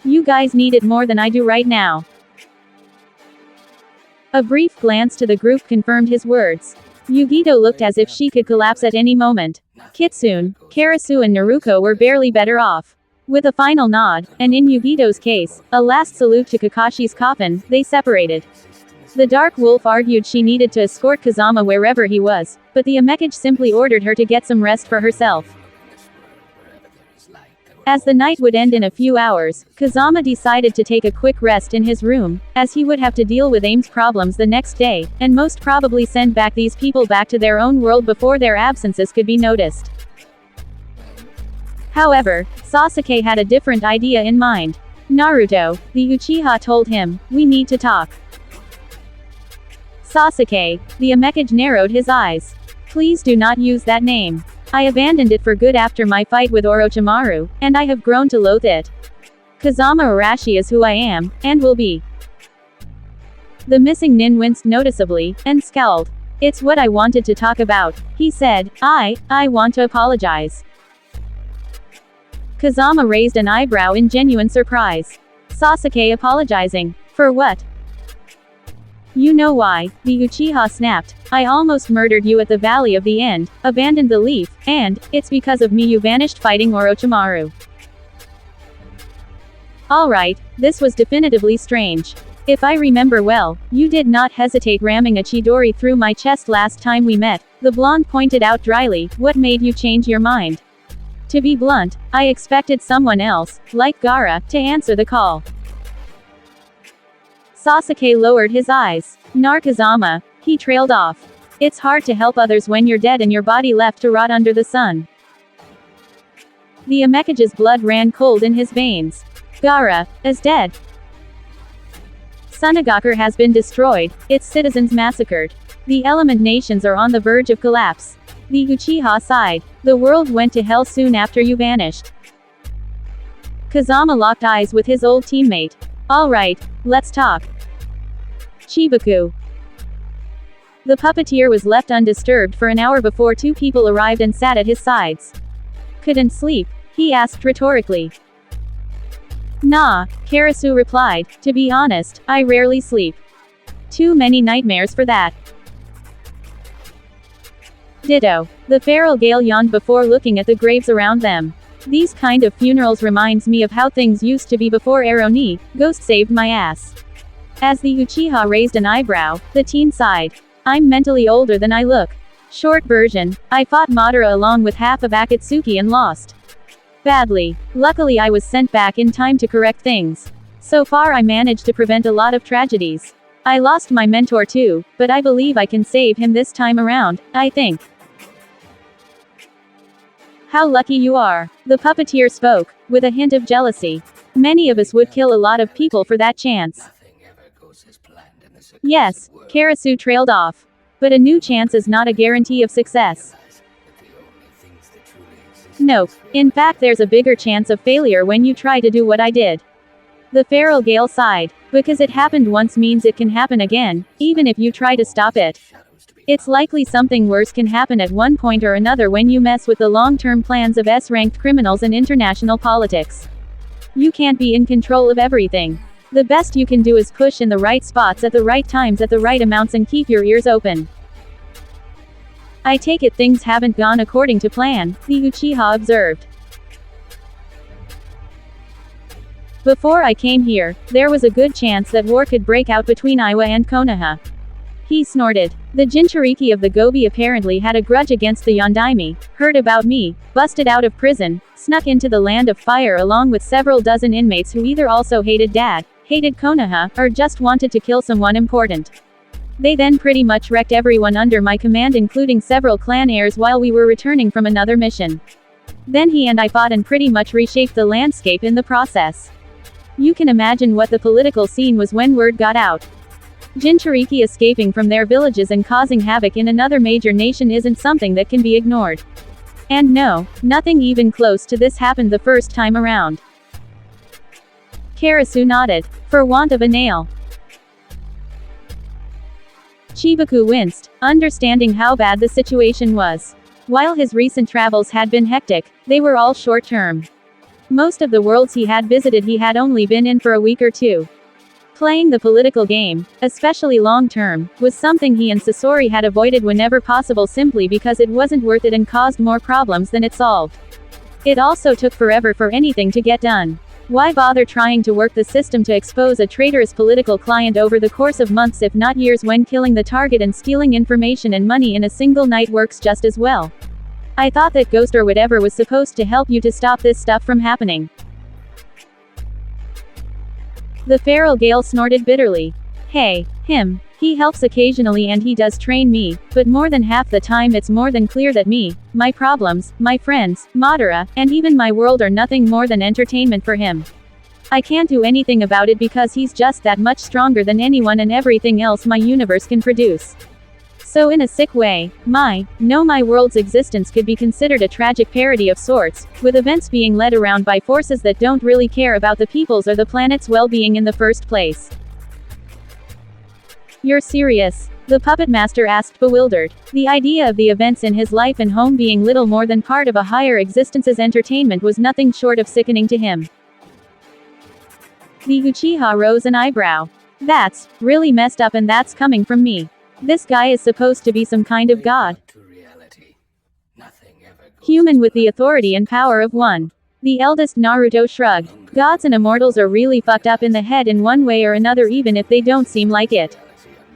You guys need it more than I do right now." A brief glance to the group confirmed his words. Yugito looked as if she could collapse at any moment. Kitsune, Karasu and Naruto were barely better off. With a final nod, and in Yugito's case, a last salute to Kakashi's coffin, they separated. The Dark Wolf argued she needed to escort Kazama wherever he was, but the Amekage simply ordered her to get some rest for herself. As the night would end in a few hours, Kazama decided to take a quick rest in his room, as he would have to deal with Aim's problems the next day, and most probably send back these people back to their own world before their absences could be noticed. However, Sasuke had a different idea in mind. "Naruto," the Uchiha told him, "we need to talk." "Sasuke," the Amekage narrowed his eyes. "Please do not use that name. I abandoned it for good after my fight with Orochimaru, and I have grown to loathe it. Kazama Arashi is who I am, and will be." The missing nin winced noticeably, and scowled. It's what I wanted to talk about, he said. I want to apologize. Kazama raised an eyebrow in genuine surprise. Sasuke apologizing? For what? You know why, the Uchiha snapped. I almost murdered you at the Valley of the End, abandoned the leaf, and, it's because of me you vanished fighting Orochimaru. Alright, this was definitively strange. If I remember well, you did not hesitate ramming a Chidori through my chest last time we met, the blonde pointed out dryly. What made you change your mind? To be blunt, I expected someone else, like Gaara, to answer the call. Sasuke lowered his eyes. Kazama, he trailed off. It's hard to help others when you're dead and your body left to rot under the sun. The Amekage's blood ran cold in his veins. Gaara is dead. Sunagakure has been destroyed, its citizens massacred. The element nations are on the verge of collapse. The Uchiha sighed. The world went to hell soon after you vanished. Kazama locked eyes with his old teammate. Alright, let's talk. Chibaku. The puppeteer was left undisturbed for an hour before two people arrived and sat at his sides. Couldn't sleep? He asked rhetorically. Nah, Karasu replied. To be honest, I rarely sleep. Too many nightmares for that. Ditto. The feral Gale yawned before looking at the graves around them. These kind of funerals reminds me of how things used to be before Ero Ghost saved my ass. As the Uchiha raised an eyebrow, the teen sighed. I'm mentally older than I look. Short version, I fought Madara along with half of Akatsuki and lost. Badly. Luckily I was sent back in time to correct things. So far I managed to prevent a lot of tragedies. I lost my mentor too, but I believe I can save him this time around, I think. How lucky you are. The puppeteer spoke, with a hint of jealousy. Many of us would kill a lot of people for that chance. Nothing ever goes as planned in this Yes, world. Karasu trailed off. But a new chance is not a guarantee of success. Realize that the only things that truly exist in Nope. this In world fact there's a bigger chance of failure when you try to do what I did. The feral Gale sighed. Because it happened once means it can happen again, even if you try to stop it. shadows to be It's likely something worse can happen at one point or another when you mess with the long-term plans of S-ranked criminals and international politics. You can't be in control of everything. The best you can do is push in the right spots at the right times at the right amounts and keep your ears open. I take it things haven't gone according to plan, the Uchiha observed. Before I came here, there was a good chance that war could break out between Iwa and Konoha. He snorted. The Jinchuriki of the Gobi apparently had a grudge against the Yondaime, heard about me, busted out of prison, snuck into the land of fire along with several dozen inmates who either also hated Dad, hated Konoha, or just wanted to kill someone important. They then pretty much wrecked everyone under my command including several clan heirs while we were returning from another mission. Then he and I fought and pretty much reshaped the landscape in the process. You can imagine what the political scene was when word got out. Jinchuriki escaping from their villages and causing havoc in another major nation isn't something that can be ignored. And no, nothing even close to this happened the first time around. Karasu nodded. For want of a nail. Chibaku winced, understanding how bad the situation was. While his recent travels had been hectic, they were all short-term. Most of the worlds he had visited he had only been in for a week or two. Playing the political game, especially long-term, was something he and Sasori had avoided whenever possible simply because it wasn't worth it and caused more problems than it solved. It also took forever for anything to get done. Why bother trying to work the system to expose a traitorous political client over the course of months if not years when killing the target and stealing information and money in a single night works just as well? I thought that Ghost or whatever was supposed to help you to stop this stuff from happening. The feral Gale snorted bitterly. Hey, him. He helps occasionally and he does train me, but more than half the time it's more than clear that me, my problems, my friends, Madara, and even my world are nothing more than entertainment for him. I can't do anything about it because he's just that much stronger than anyone and everything else my universe can produce. So in a sick way, my world's existence could be considered a tragic parody of sorts, with events being led around by forces that don't really care about the people's or the planet's well-being in the first place. You're serious? The puppet master asked, bewildered. The idea of the events in his life and home being little more than part of a higher existence's entertainment was nothing short of sickening to him. The Uchiha rose an eyebrow. That's really messed up, and that's coming from me. This guy is supposed to be some kind of god. To reality, nothing ever goes Human with the authority and power of one. The eldest Naruto shrugged. Gods and immortals are really fucked up in the head in one way or another, even if they don't seem like it.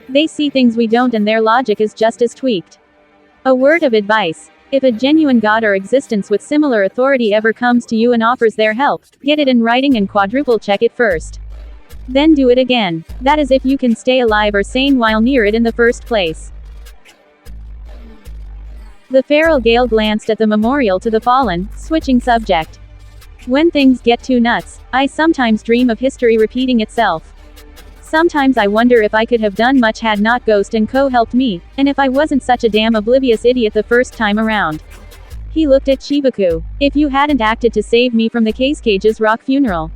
They see things we don't, and their logic is just as tweaked. A word of advice. If a genuine god or existence with similar authority ever comes to you and offers their help, get it in writing and quadruple check it first. Then do it again. That is if you can stay alive or sane while near it in the first place. The feral Gale glanced at the memorial to the fallen, switching subject. When things get too nuts, I sometimes dream of history repeating itself. Sometimes I wonder if I could have done much had not Ghost and Co. helped me, and if I wasn't such a damn oblivious idiot the first time around. He looked at Chibaku. If you hadn't acted to save me from the Cage's rock funeral.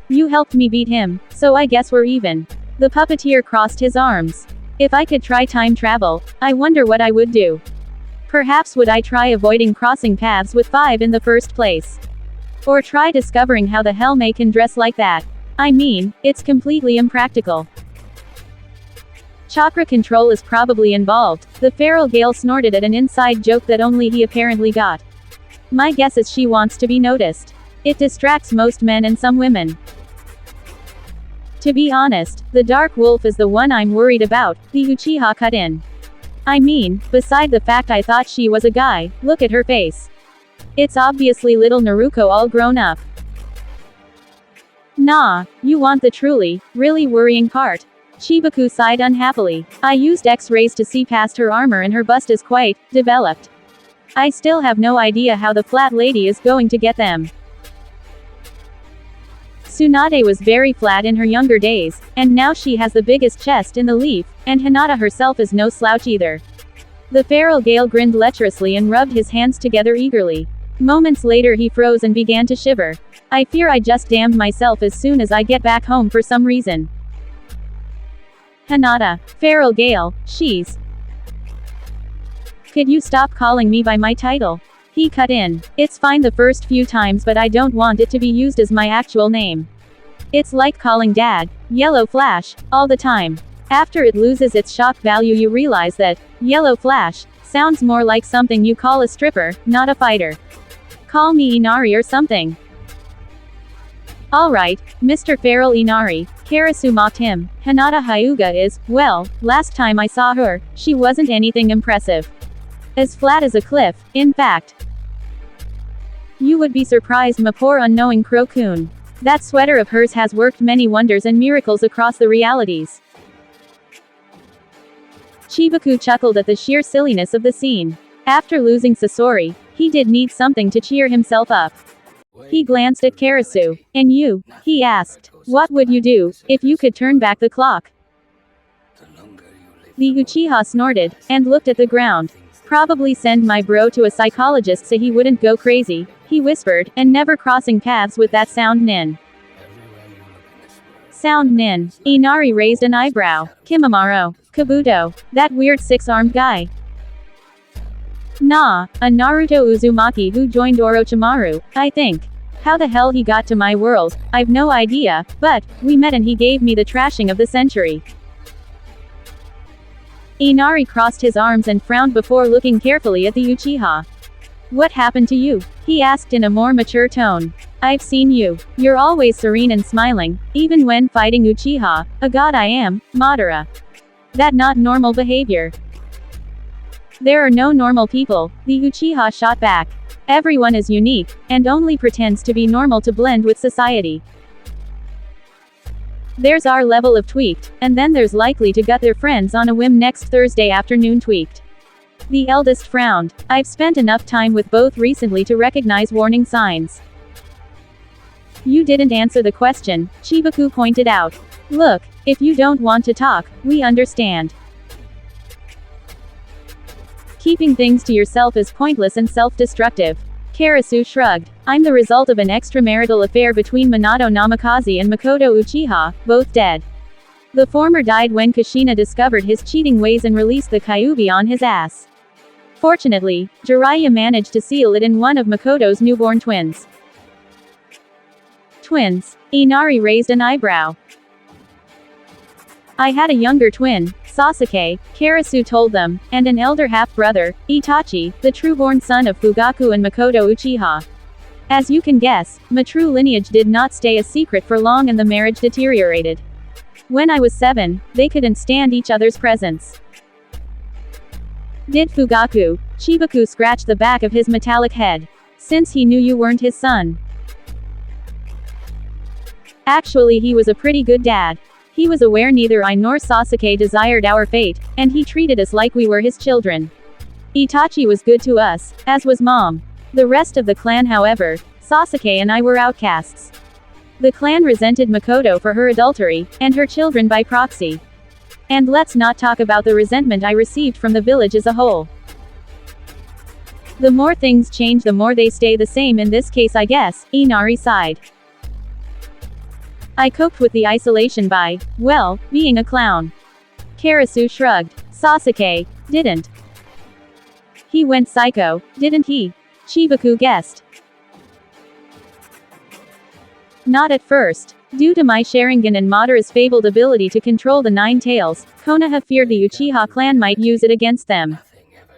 You helped me beat him, so I guess we're even. The puppeteer crossed his arms. If I could try time travel, I wonder what I would do. Perhaps would I try avoiding crossing paths with Five in the first place? Or try discovering how the hell May can dress like that? I mean, it's completely impractical. Chakra control is probably involved. The feral Gale snorted at an inside joke that only he apparently got. My guess is she wants to be noticed. It distracts most men and some women. To be honest, the Dark Wolf is the one I'm worried about, the Uchiha cut in. I mean, beside the fact I thought she was a guy, look at her face. It's obviously little Naruto all grown up. Nah, you want the truly, really worrying part. Chibaku sighed unhappily. I used X-rays to see past her armor and her bust is quite developed. I still have no idea how the flat lady is going to get them. Tsunade was very flat in her younger days, and now she has the biggest chest in the leaf, and Hinata herself is no slouch either. The feral Gale grinned lecherously and rubbed his hands together eagerly. Moments later he froze and began to shiver. I fear I just damned myself as soon as I get back home for some reason. Hinata. Feral Gale, she's. Could you stop calling me by my title? He cut in. It's fine the first few times, but I don't want it to be used as my actual name. It's like calling Dad, Yellow Flash, all the time. After it loses its shock value you realize that, Yellow Flash, sounds more like something you call a stripper, not a fighter. Call me Inari or something. Alright, Mr. Feral Inari, Karasu mocked him. Hinata Hyuga is, well, last time I saw her, she wasn't anything impressive. As flat as a cliff, in fact. You would be surprised, my poor unknowing Crow-kun. That sweater of hers has worked many wonders and miracles across the realities. Chibaku chuckled at the sheer silliness of the scene. After losing Sasori, he did need something to cheer himself up. He glanced at Karasu. And you? He asked. What would you do, if you could turn back the clock? The Uchiha snorted, and looked at the ground. Probably send my bro to a psychologist so he wouldn't go crazy, he whispered, and never crossing paths with that sound nin. Sound nin. Inari raised an eyebrow. Kimimaro. Kabuto. That weird six-armed guy. Nah, a Naruto Uzumaki who joined Orochimaru, I think. How the hell he got to my world, I've no idea, but, we met and he gave me the trashing of the century. Inari crossed his arms and frowned before looking carefully at the Uchiha. What happened to you? He asked in a more mature tone. I've seen you. You're always serene and smiling, even when fighting Uchiha, a god I am, Madara. That not normal behavior. There are no normal people, the Uchiha shot back. Everyone is unique, and only pretends to be normal to blend with society. There's our level of tweaked, and then there's likely to gut their friends on a whim next Thursday afternoon tweaked. The eldest frowned. I've spent enough time with both recently to recognize warning signs. You didn't answer the question, Chibaku pointed out. Look, if you don't want to talk, we understand. Keeping things to yourself is pointless and self-destructive. Karasu shrugged. I'm the result of an extramarital affair between Minato Namikaze and Makoto Uchiha, both dead. The former died when Kushina discovered his cheating ways and released the Kyuubi on his ass. Fortunately, Jiraiya managed to seal it in one of Makoto's newborn twins. Twins? Inari raised an eyebrow. I had a younger twin, Sasuke, Karasu told them, and an elder half-brother, Itachi, the true-born son of Fugaku and Makoto Uchiha. As you can guess, my true lineage did not stay a secret for long and the marriage deteriorated. When I was 7, they couldn't stand each other's presence. Did Fugaku? Chibaku scratched the back of his metallic head. Since he knew you weren't his son. Actually, he was a pretty good dad. He was aware neither I nor Sasuke desired our fate, and he treated us like we were his children. Itachi was good to us, as was Mom. The rest of the clan, however, Sasuke and I were outcasts. The clan resented Makoto for her adultery, and her children by proxy. And let's not talk about the resentment I received from the village as a whole. The more things change, the more they stay the same in this case, I guess, Inari sighed. I coped with the isolation by, well, being a clown. Karasu shrugged. Sasuke didn't. He went psycho, didn't he? Chibaku guessed. Not at first. Due to my Sharingan and Madara's fabled ability to control the Nine Tails, Konoha feared the Uchiha clan might use it against them.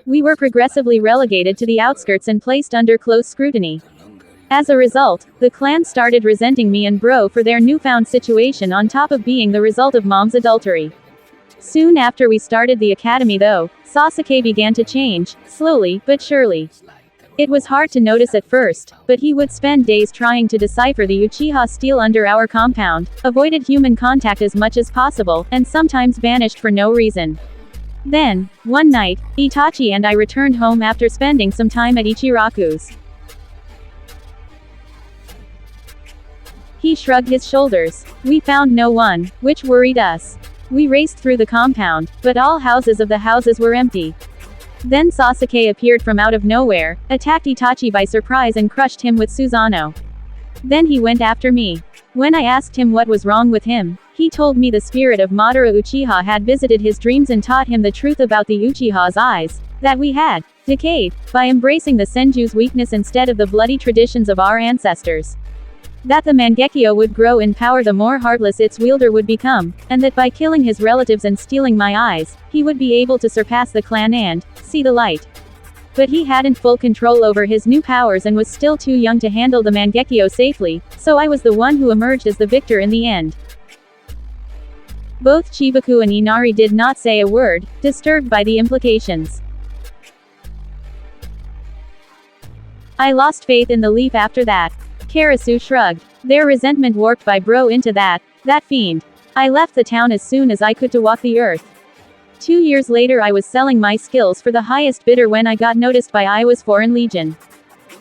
We were progressively relegated to the outskirts and placed under close scrutiny. As a result, the clan started resenting me and Bro for their newfound situation on top of being the result of Mom's adultery. Soon after we started the academy though, Sasuke began to change, slowly, but surely. It was hard to notice at first, but he would spend days trying to decipher the Uchiha steel under our compound, avoided human contact as much as possible, and sometimes vanished for no reason. Then, one night, Itachi and I returned home after spending some time at Ichiraku's. He shrugged his shoulders. We found no one, which worried us. We raced through the compound, but all houses of the houses were empty. Then Sasuke appeared from out of nowhere, attacked Itachi by surprise and crushed him with Susanoo. Then he went after me. When I asked him what was wrong with him, he told me the spirit of Madara Uchiha had visited his dreams and taught him the truth about the Uchiha's eyes, that we had decayed by embracing the Senju's weakness instead of the bloody traditions of our ancestors. That the Mangekyo would grow in power the more heartless its wielder would become, and that by killing his relatives and stealing my eyes, he would be able to surpass the clan and see the light. But he hadn't full control over his new powers and was still too young to handle the Mangekyo safely, so I was the one who emerged as the victor in the end. Both Chibaku and Inari did not say a word, disturbed by the implications. I lost faith in the leaf after that. Karasu shrugged. Their resentment warped by Bro into that fiend. I left the town as soon as I could to walk the earth. 2 years later I was selling my skills for the highest bidder when I got noticed by Iowa's Foreign Legion.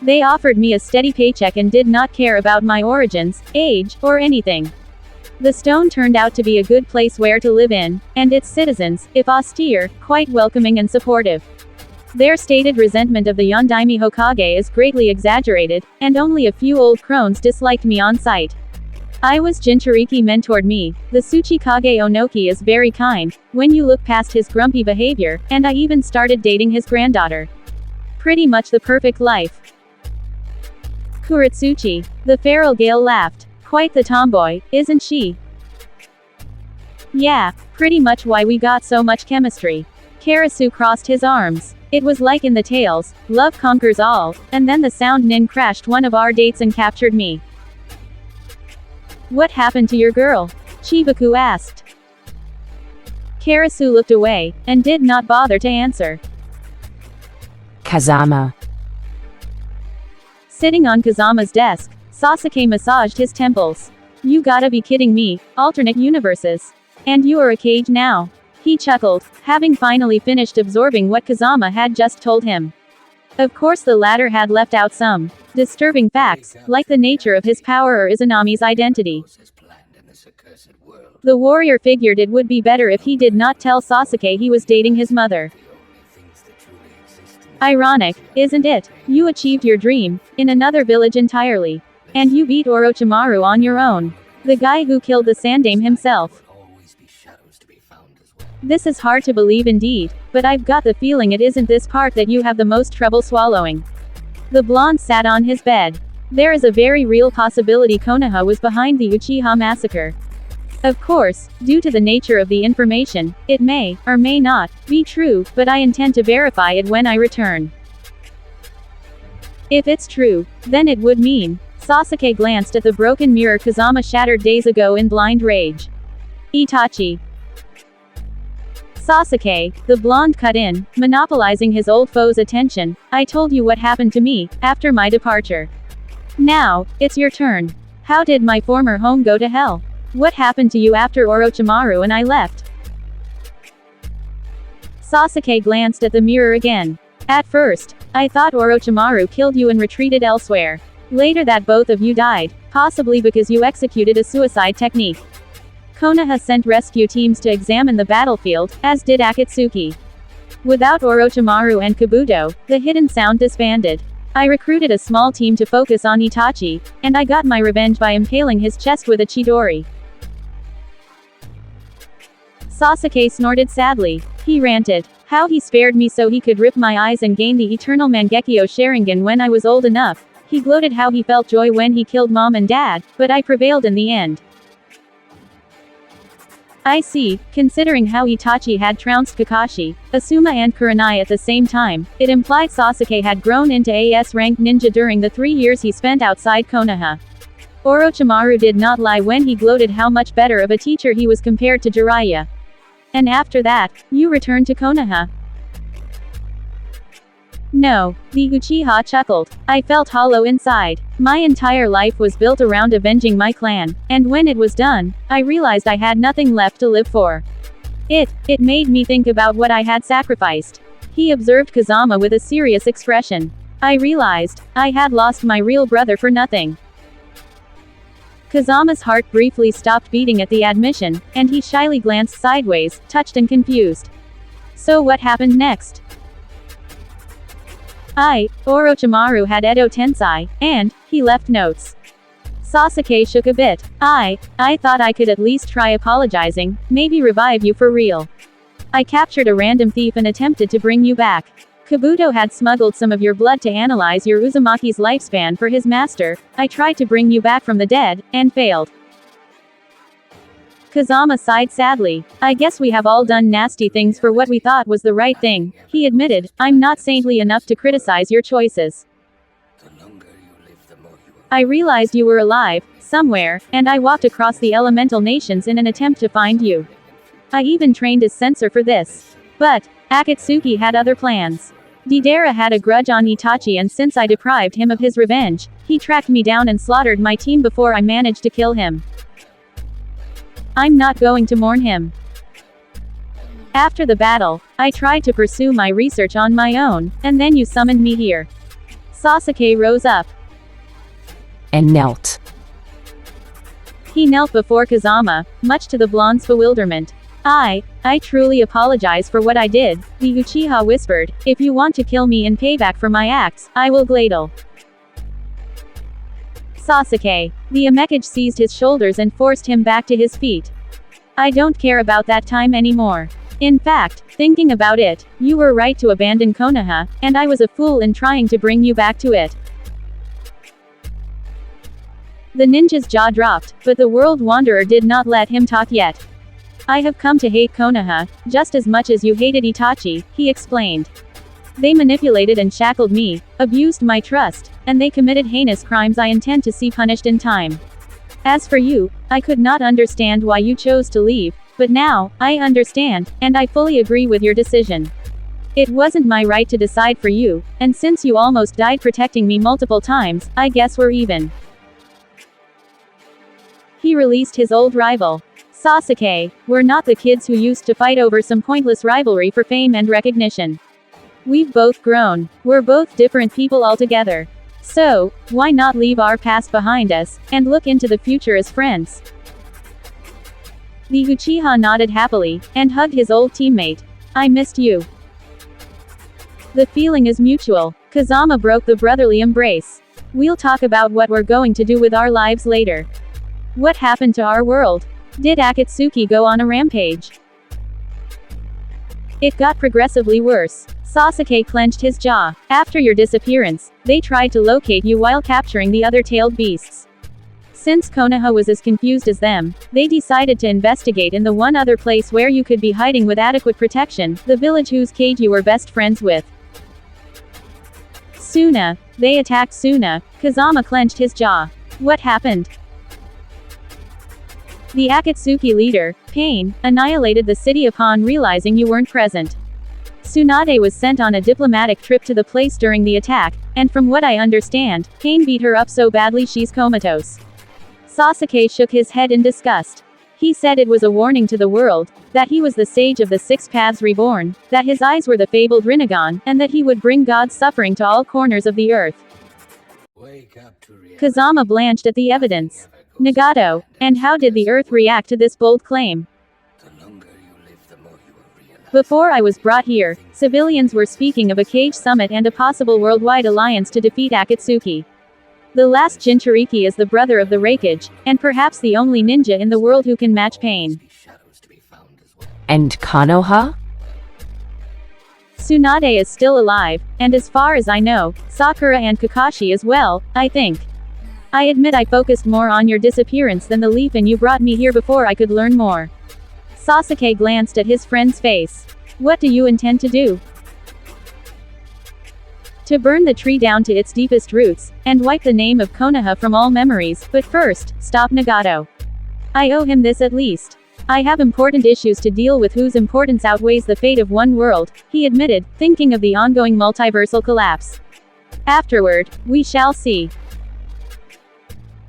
They offered me a steady paycheck and did not care about my origins, age, or anything. The stone turned out to be a good place where to live in, and its citizens, if austere, quite welcoming and supportive. Their stated resentment of the Yondaime Hokage is greatly exaggerated, and only a few old crones disliked me on sight. Iowa's Jinchuriki mentored me. The Tsuchikage Onoki is very kind, when you look past his grumpy behavior, and I even started dating his granddaughter. Pretty much the perfect life. Kuratsuchi. The feral Gale laughed. Quite the tomboy, isn't she? Yeah, pretty much why we got so much chemistry. Karasu crossed his arms. It was like in the tales, love conquers all, and then the Sound Nin crashed one of our dates and captured me. What happened to your girl? Chibaku asked. Karasu looked away, and did not bother to answer. Kazama. Sitting on Kazama's desk, Sasuke massaged his temples. You gotta be kidding me, alternate universes. And you are a cage now. He chuckled, having finally finished absorbing what Kazama had just told him. Of course the latter had left out some disturbing facts, like the nature of his power or Izanami's identity. The warrior figured it would be better if he did not tell Sasuke he was dating his mother. Ironic, isn't it? You achieved your dream, in another village entirely. And you beat Orochimaru on your own. The guy who killed the Sandaime himself. This is hard to believe indeed, but I've got the feeling it isn't this part that you have the most trouble swallowing. The blonde sat on his bed. There is a very real possibility Konoha was behind the Uchiha massacre. Of course, due to the nature of the information, it may, or may not, be true, but I intend to verify it when I return. If it's true, then it would mean. Sasuke glanced at the broken mirror Kazama shattered days ago in blind rage. Itachi. Sasuke, the blonde cut in, monopolizing his old foe's attention. I told you what happened to me, after my departure. Now, it's your turn. How did my former home go to hell? What happened to you after Orochimaru and I left? Sasuke glanced at the mirror again. At first, I thought Orochimaru killed you and retreated elsewhere. Later that both of you died, possibly because you executed a suicide technique. Konoha sent rescue teams to examine the battlefield, as did Akatsuki. Without Orochimaru and Kabuto, the Hidden Sound disbanded. I recruited a small team to focus on Itachi, and I got my revenge by impaling his chest with a Chidori. Sasuke snorted sadly. He ranted. How he spared me so he could rip my eyes and gain the eternal Mangekyo Sharingan when I was old enough. He gloated how he felt joy when he killed mom and dad, but I prevailed in the end. I see, considering how Itachi had trounced Kakashi, Asuma and Kurenai at the same time, it implied Sasuke had grown into AS-ranked ninja during the 3 years he spent outside Konoha. Orochimaru did not lie when he gloated how much better of a teacher he was compared to Jiraiya. And after that, you returned to Konoha. No, the Uchiha chuckled. I felt hollow inside. My entire life was built around avenging my clan, and when it was done, I realized I had nothing left to live for. It made me think about what I had sacrificed. He observed Kazama with a serious expression. I realized, I had lost my real brother for nothing. Kazama's heart briefly stopped beating at the admission, and he shyly glanced sideways, touched and confused. So what happened next? Orochimaru had Edo Tensei, and he left notes. Sasuke shook a bit. I thought I could at least try apologizing, maybe revive you for real. I captured a random thief and attempted to bring you back. Kabuto had smuggled some of your blood to analyze your Uzumaki's lifespan for his master. I tried to bring you back from the dead, and failed. Kazama sighed sadly. I guess we have all done nasty things for what we thought was the right thing. He admitted, I'm not saintly enough to criticize your choices. The longer you live, the more you will. I realized you were alive, somewhere, and I walked across the elemental nations in an attempt to find you. I even trained as censor for this. But, Akatsuki had other plans. Deidara had a grudge on Itachi, and since I deprived him of his revenge, he tracked me down and slaughtered my team before I managed to kill him. I'm not going to mourn him. After the battle, I tried to pursue my research on my own, and then you summoned me here. Sasuke rose up. And knelt. He knelt before Kazama, much to the blonde's bewilderment. I truly apologize for what I did, the Uchiha whispered. If you want to kill me in payback for my acts, I will gladle. Sasuke. The Amekage seized his shoulders and forced him back to his feet. I don't care about that time anymore. In fact, thinking about it, you were right to abandon Konoha, and I was a fool in trying to bring you back to it. The ninja's jaw dropped, but the world wanderer did not let him talk yet. I have come to hate Konoha, just as much as you hated Itachi, he explained. They manipulated and shackled me, abused my trust, and they committed heinous crimes I intend to see punished in time. As for you, I could not understand why you chose to leave, but now, I understand, and I fully agree with your decision. It wasn't my right to decide for you, and since you almost died protecting me multiple times, I guess we're even. He released his old rival. Sasuke, we're not the kids who used to fight over some pointless rivalry for fame and recognition. We've both grown. We're both different people altogether. So, why not leave our past behind us, and look into the future as friends? The Uchiha nodded happily, and hugged his old teammate. I missed you. The feeling is mutual. Kazama broke the brotherly embrace. We'll talk about what we're going to do with our lives later. What happened to our world? Did Akatsuki go on a rampage? It got progressively worse. Sasuke clenched his jaw. After your disappearance, they tried to locate you while capturing the other tailed beasts. Since Konoha was as confused as them, they decided to investigate in the one other place where you could be hiding with adequate protection, the village whose kage you were best friends with. Suna. They attacked Suna. Kazama clenched his jaw. What happened? The Akatsuki leader, Pain, annihilated the city upon realizing you weren't present. Tsunade was sent on a diplomatic trip to the place during the attack, and from what I understand, Pain beat her up so badly she's comatose. Sasuke shook his head in disgust. He said it was a warning to the world, that he was the sage of the Six Paths Reborn, that his eyes were the fabled Rinnegan, and that he would bring God's suffering to all corners of the earth. Wake up to reality. Kazama blanched at the evidence. Nagato, and how did the earth react to this bold claim? The longer you live, the more you will realize. Before I was brought here, civilians were speaking of a cage summit and a possible worldwide alliance to defeat Akatsuki. The last Jinchuriki is the brother of the Raikage, and perhaps the only ninja in the world who can match Pain. Shadows to be found as well. And Konoha? Tsunade is still alive, and as far as I know, Sakura and Kakashi as well, I think. I admit I focused more on your disappearance than the leap and you brought me here before I could learn more. Sasuke glanced at his friend's face. What do you intend to do? To burn the tree down to its deepest roots, and wipe the name of Konoha from all memories, but first, stop Nagato. I owe him this at least. I have important issues to deal with whose importance outweighs the fate of one world, he admitted, thinking of the ongoing multiversal collapse. Afterward, we shall see.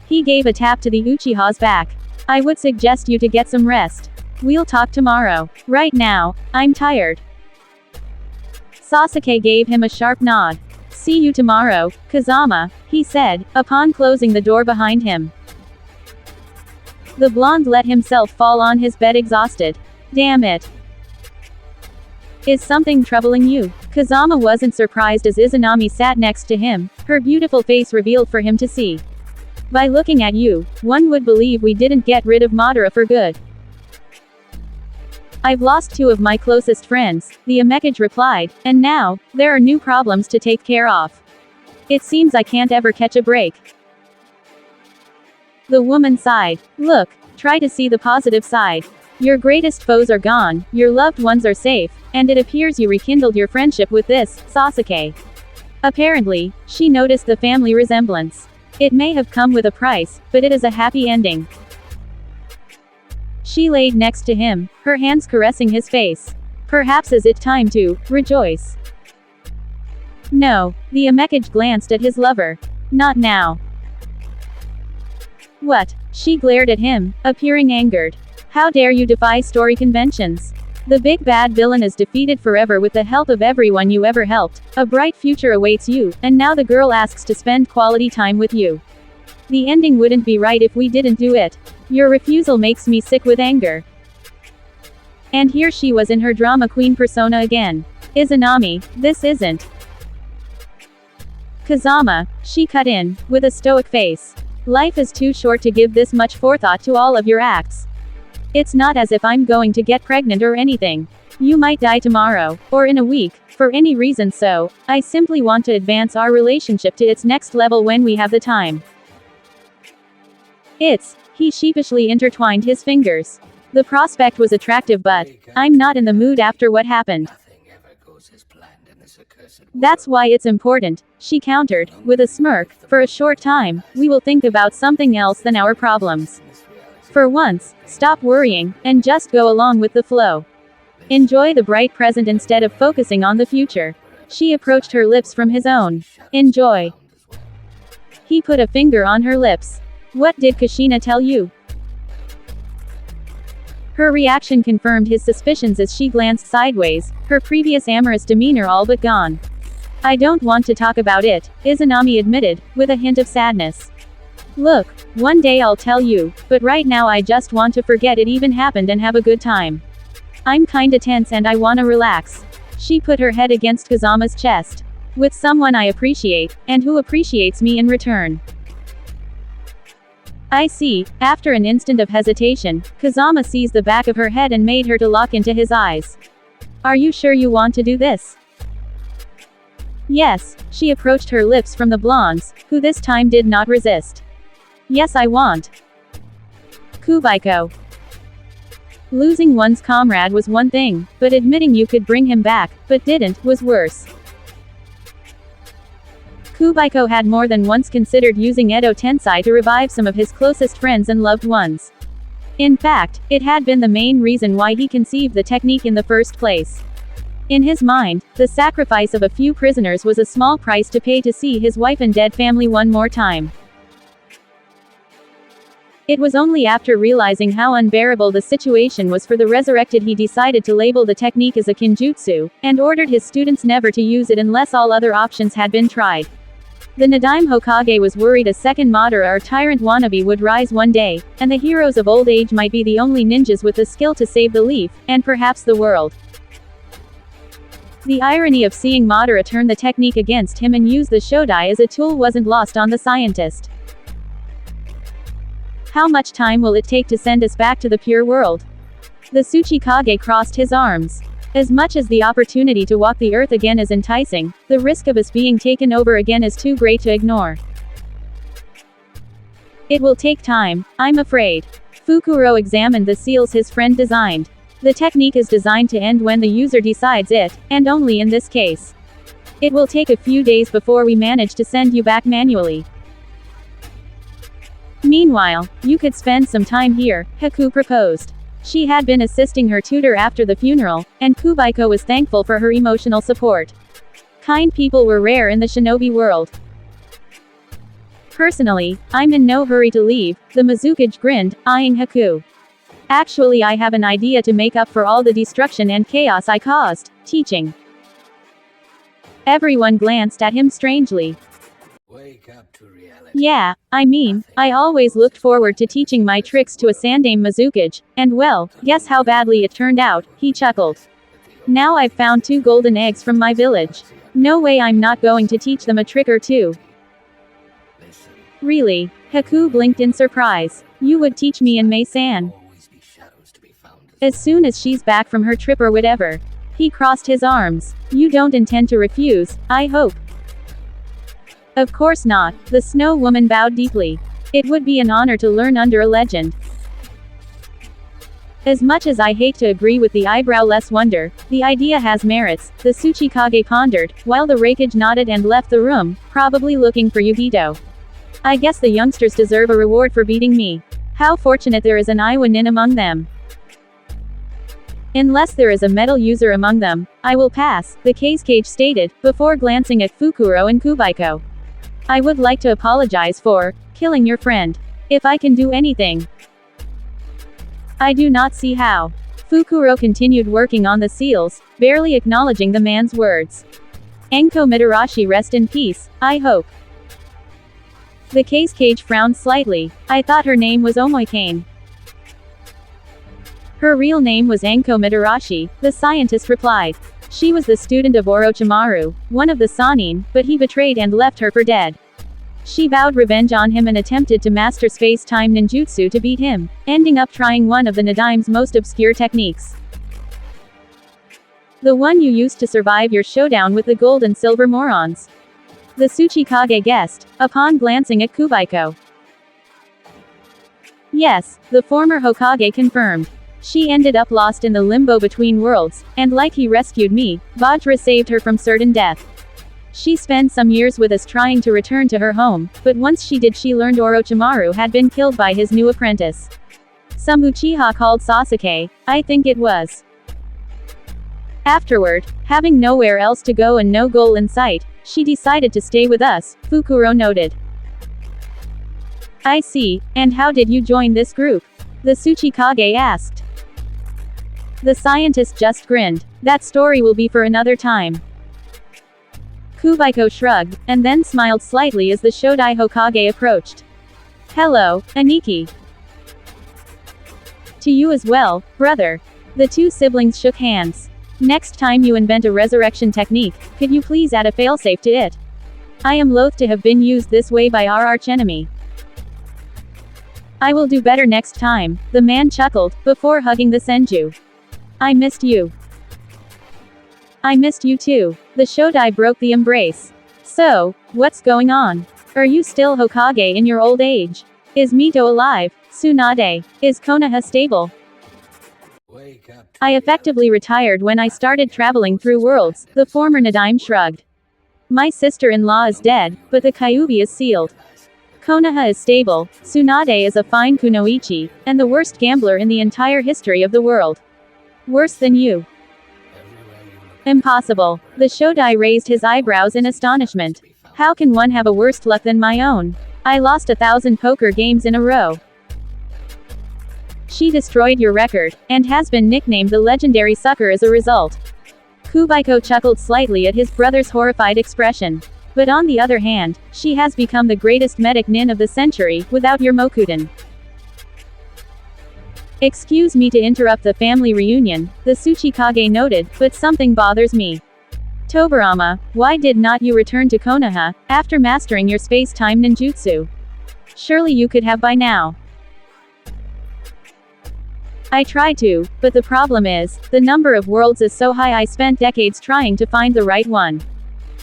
He gave a tap to the Uchiha's back. I would suggest you to get some rest. We'll talk tomorrow. Right now, I'm tired. Sasuke gave him a sharp nod. See you tomorrow, Kazama, he said, upon closing the door behind him. The blonde let himself fall on his bed exhausted. Damn it. Is something troubling you? Kazama wasn't surprised as Izanami sat next to him, her beautiful face revealed for him to see. By looking at you, one would believe we didn't get rid of Madara for good. I've lost two of my closest friends, the Amekage replied, and now, there are new problems to take care of. It seems I can't ever catch a break. The woman sighed. Look, try to see the positive side. Your greatest foes are gone, your loved ones are safe, and it appears you rekindled your friendship with this, Sasuke. Apparently, she noticed the family resemblance. It may have come with a price, but it is a happy ending. She laid next to him, her hands caressing his face. Perhaps is it time to rejoice? No, the Amekage glanced at his lover. Not now. What? She glared at him, appearing angered. How dare you defy story conventions? The big bad villain is defeated forever with the help of everyone you ever helped. A bright future awaits you, and now the girl asks to spend quality time with you. The ending wouldn't be right if we didn't do it. Your refusal makes me sick with anger. And here she was in her drama queen persona again. Izanami, this isn't. Kazama, she cut in, with a stoic face. Life is too short to give this much forethought to all of your acts. It's not as if I'm going to get pregnant or anything. You might die tomorrow, or in a week, for any reason, so I simply want to advance our relationship to its next level when we have the time. He sheepishly intertwined his fingers. The prospect was attractive, but I'm not in the mood after what happened. Nothing ever goes as planned in this accursed world. That's why it's important, she countered, with a smirk. For a short time, we will think about something else than our problems. In this reality, For once, stop worrying, and just go along with the flow. Enjoy the bright present instead of focusing on the future. She approached her lips from his own. Enjoy. found as well. He put a finger on her lips. What did Kushina tell you? Her reaction confirmed his suspicions as she glanced sideways, her previous amorous demeanor all but gone. I don't want to talk about it, Izanami admitted, with a hint of sadness. Look, one day I'll tell you, but right now I just want to forget it even happened and have a good time. I'm kinda tense and I wanna relax. She put her head against Kazama's chest. With someone I appreciate, and who appreciates me in return. I see. After an instant of hesitation, Kazama seized the back of her head and made her to lock into his eyes. Are you sure you want to do this? Yes, she approached her lips from the blondes, who this time did not resist. Yes, I want. Kubaiko. Losing one's comrade was one thing, but admitting you could bring him back, but didn't, was worse. Kubaiko had more than once considered using Edo Tensei to revive some of his closest friends and loved ones. In fact, it had been the main reason why he conceived the technique in the first place. In his mind, the sacrifice of a few prisoners was a small price to pay to see his wife and dead family one more time. It was only after realizing how unbearable the situation was for the resurrected he decided to label the technique as a kinjutsu, and ordered his students never to use it unless all other options had been tried. The Nadaime Hokage was worried a second Madara or tyrant wannabe would rise one day, and the heroes of old age might be the only ninjas with the skill to save the leaf, and perhaps the world. The irony of seeing Madara turn the technique against him and use the Shodai as a tool wasn't lost on the scientist. How much time will it take to send us back to the pure world? The Tsuchikage crossed his arms. As much as the opportunity to walk the earth again is enticing, the risk of us being taken over again is too great to ignore. It will take time, I'm afraid. Fukuro examined the seals his friend designed. The technique is designed to end when the user decides it, and only in this case. It will take a few days before we manage to send you back manually. Meanwhile, you could spend some time here, Haku proposed. She had been assisting her tutor after the funeral, and Kubaiko was thankful for her emotional support. Kind people were rare in the shinobi world. Personally, I'm in no hurry to leave, the Mizukage grinned, eyeing Haku. Actually, I have an idea to make up for all the destruction and chaos I caused, teaching. Everyone glanced at him strangely. Wake up to reality. Yeah, I mean, I always looked forward to teaching my tricks to a Sandaime Mizukage, and well, guess how badly it turned out, he chuckled. Now I've found 2 golden eggs from my village. No way I'm not going to teach them a trick or two. Listen, Really? Haku blinked in surprise. You would teach me and Mei-san. always be shadows to be found As soon as she's back from her trip or whatever. He crossed his arms. You don't intend to refuse, I hope. Of course not, the Snow Woman bowed deeply. It would be an honor to learn under a legend. As much as I hate to agree with the eyebrow-less wonder, the idea has merits, the Tsuchikage pondered, while the Raikage nodded and left the room, probably looking for Yugito. I guess the youngsters deserve a reward for beating me. How fortunate there is an Iwa nin among them. Unless there is a metal user among them, I will pass, the Kage stated, before glancing at Fukuro and Kubaiko. I would like to apologize for killing your friend. If I can do anything. I do not see how. Fukuro continued working on the seals, barely acknowledging the man's words. Enko Mitarashi rest in peace, I hope. The Kage frowned slightly. I thought her name was Omoikane. Her real name was Enko Mitarashi, the scientist replied. She was the student of Orochimaru, one of the Sannin, but he betrayed and left her for dead. She vowed revenge on him and attempted to master space-time ninjutsu to beat him, ending up trying one of the Nadaime's most obscure techniques. The one you used to survive your showdown with the gold and silver morons. The Tsuchikage guessed, upon glancing at Kubaiko. Yes, the former Hokage confirmed. She ended up lost in the limbo between worlds, and like he rescued me, Vajra saved her from certain death. She spent some years with us trying to return to her home, but once she did she learned Orochimaru had been killed by his new apprentice. Some Uchiha called Sasuke, I think it was. Afterward, having nowhere else to go and no goal in sight, she decided to stay with us, Fukuro noted. I see, and how did you join this group? The Tsuchikage asked. The scientist just grinned. That story will be for another time. Kubaiko shrugged, and then smiled slightly as the Shodai Hokage approached. Hello, Aniki. To you as well, brother. The 2 siblings shook hands. Next time you invent a resurrection technique, could you please add a failsafe to it? I am loath to have been used this way by our archenemy. I will do better next time, the man chuckled, before hugging the Senju. I missed you. I missed you too. The Shodai broke the embrace. So, what's going on? Are you still Hokage in your old age? Is Mito alive? Tsunade, is Konoha stable? Wake up to I effectively retired when I started traveling through worlds, the former Nadaime shrugged. My sister-in-law is dead, but the Kyuubi is sealed. Konoha is stable, Tsunade is a fine kunoichi, and the worst gambler in the entire history of the world. Worse than you. everywhere you look. Impossible. The Shodai raised his eyebrows in astonishment. How can one have a worse luck than my own? I lost 1,000 poker games in a row. She destroyed your record, and has been nicknamed the legendary sucker as a result. Kubaiko chuckled slightly at his brother's horrified expression. But on the other hand, she has become the greatest medic nin of the century, without your Mokuden. Excuse me to interrupt the family reunion, the Tsuchikage noted, but something bothers me. Tobarama, why did not you return to Konoha, after mastering your space-time ninjutsu? Surely you could have by now. I tried to, but the problem is, the number of worlds is so high I spent decades trying to find the right one.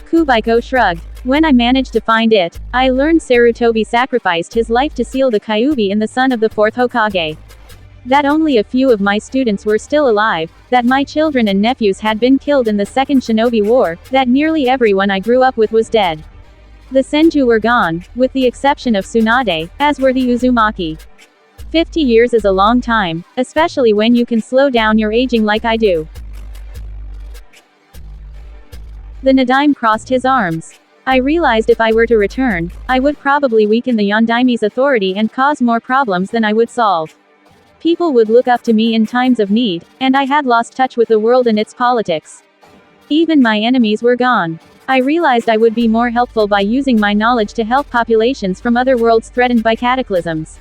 Kubaiko shrugged. When I managed to find it, I learned Sarutobi sacrificed his life to seal the Kyuubi in the son of the fourth Hokage. That only a few of my students were still alive, that my children and nephews had been killed in the Second Shinobi War, that nearly everyone I grew up with was dead. The Senju were gone, with the exception of Tsunade, as were the Uzumaki. 50 years is a long time, especially when you can slow down your aging like I do. The Nadaime crossed his arms. I realized if I were to return, I would probably weaken the Yondaime's authority and cause more problems than I would solve. People would look up to me in times of need, and I had lost touch with the world and its politics. Even my enemies were gone. I realized I would be more helpful by using my knowledge to help populations from other worlds threatened by cataclysms.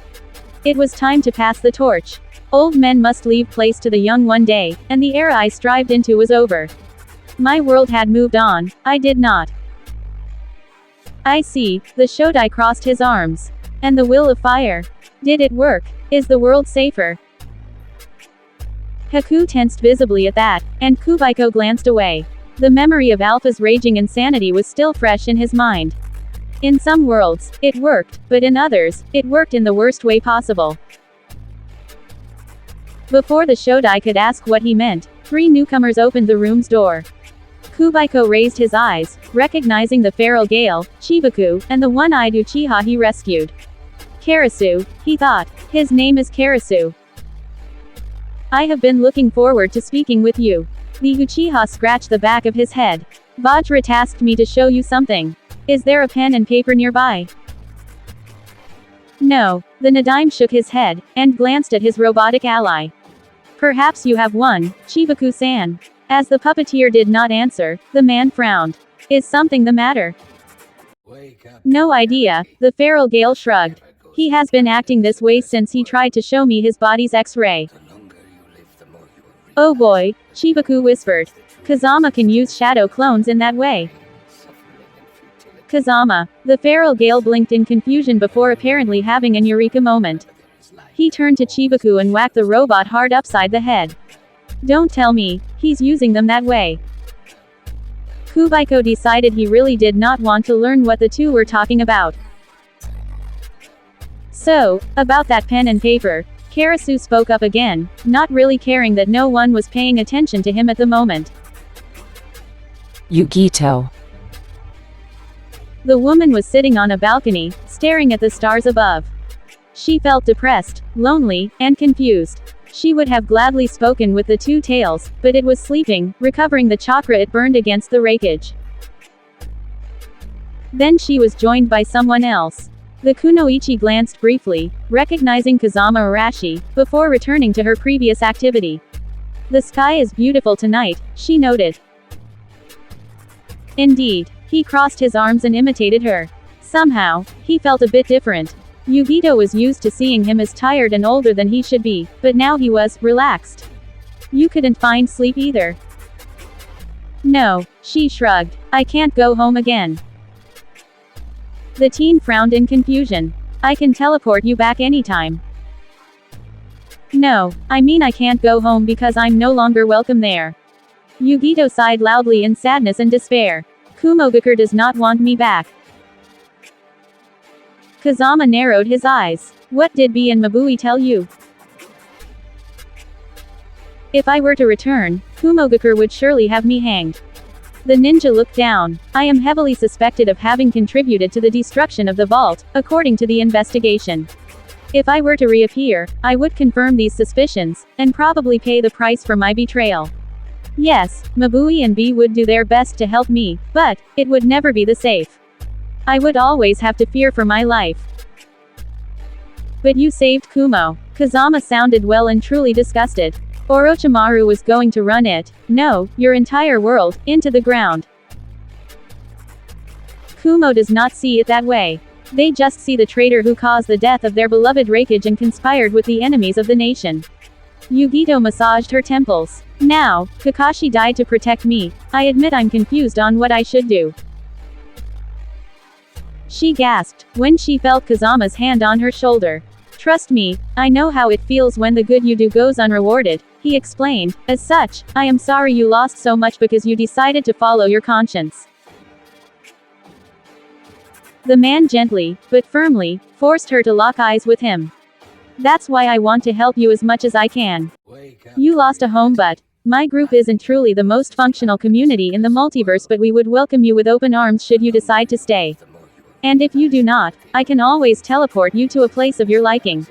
It was time to pass the torch. Old men must leave place to the young one day, and the era I strived into was over. My world had moved on, I did not. I see, the Shodai crossed his arms. And the will of fire. Did it work? Is the world safer? Haku tensed visibly at that, and Kubaiko glanced away. The memory of Alpha's raging insanity was still fresh in his mind. In some worlds, it worked, but in others, it worked in the worst way possible. Before the Shodai could ask what he meant, 3 newcomers opened the room's door. Kubaiko raised his eyes, recognizing the feral Gale, Chibaku, and the one-eyed Uchiha he rescued. Karasu, he thought. His name is Karasu. I have been looking forward to speaking with you. The Uchiha scratched the back of his head. Vajra tasked me to show you something. Is there a pen and paper nearby? No. The Nadaime shook his head, and glanced at his robotic ally. Perhaps you have one, Chibaku-san. As the puppeteer did not answer, the man frowned. Is something the matter? Wake up. No idea, the feral Gale shrugged. He has been acting this way since he tried to show me his body's X-ray. The longer you live, the more you will Oh boy, Chibaku whispered. Kazama can use shadow clones in that way. suffering and futility. Kazama. The feral Gale blinked in confusion before apparently having an eureka moment. There is life. He turned to Chibaku and whacked the robot hard upside the head. Don't tell me, he's using them that way. Kubaiko decided he really did not want to learn what the two were talking about. So, about that pen and paper, Karasu spoke up again, not really caring that no one was paying attention to him at the moment. Yugito. The woman was sitting on a balcony, staring at the stars above. She felt depressed, lonely, and confused. She would have gladly spoken with the two tails, but it was sleeping, recovering the chakra it burned against the rakeage. Then she was joined by someone else. The kunoichi glanced briefly, recognizing Kazama Arashi, before returning to her previous activity. The sky is beautiful tonight, she noted. Indeed. He crossed his arms and imitated her. Somehow, he felt a bit different. Yugito was used to seeing him as tired and older than he should be, but now he was relaxed. You couldn't find sleep either. No, she shrugged. I can't go home again. The teen frowned in confusion. I can teleport you back anytime. No, I mean I can't go home because I'm no longer welcome there. Yugito sighed loudly in sadness and despair. Kumogakure does not want me back. Kazama narrowed his eyes. What did B and Mabui tell you? If I were to return, Kumogakure would surely have me hanged. The ninja looked down. I am heavily suspected of having contributed to the destruction of the vault, according to the investigation. If I were to reappear, I would confirm these suspicions, and probably pay the price for my betrayal. Yes, Mabui and B would do their best to help me, but it would never be the safe. I would always have to fear for my life. But you saved Kumo. Kazama sounded well and truly disgusted. Orochimaru was going to run it, no, your entire world, into the ground. Kumo does not see it that way. They just see the traitor who caused the death of their beloved Raikage and conspired with the enemies of the nation. Yugito massaged her temples. Now, Kakashi died to protect me. I admit I'm confused on what I should do. She gasped, when she felt Kazama's hand on her shoulder. Trust me, I know how it feels when the good you do goes unrewarded, he explained. As such, I am sorry you lost so much because you decided to follow your conscience. The man gently, but firmly, forced her to lock eyes with him. That's why I want to help you as much as I can. Wake up. You lost a home, but my group isn't truly the most functional community in the multiverse, but we would welcome you with open arms should you decide to stay. The more you will And if you do not, I can always teleport you to a place of your liking.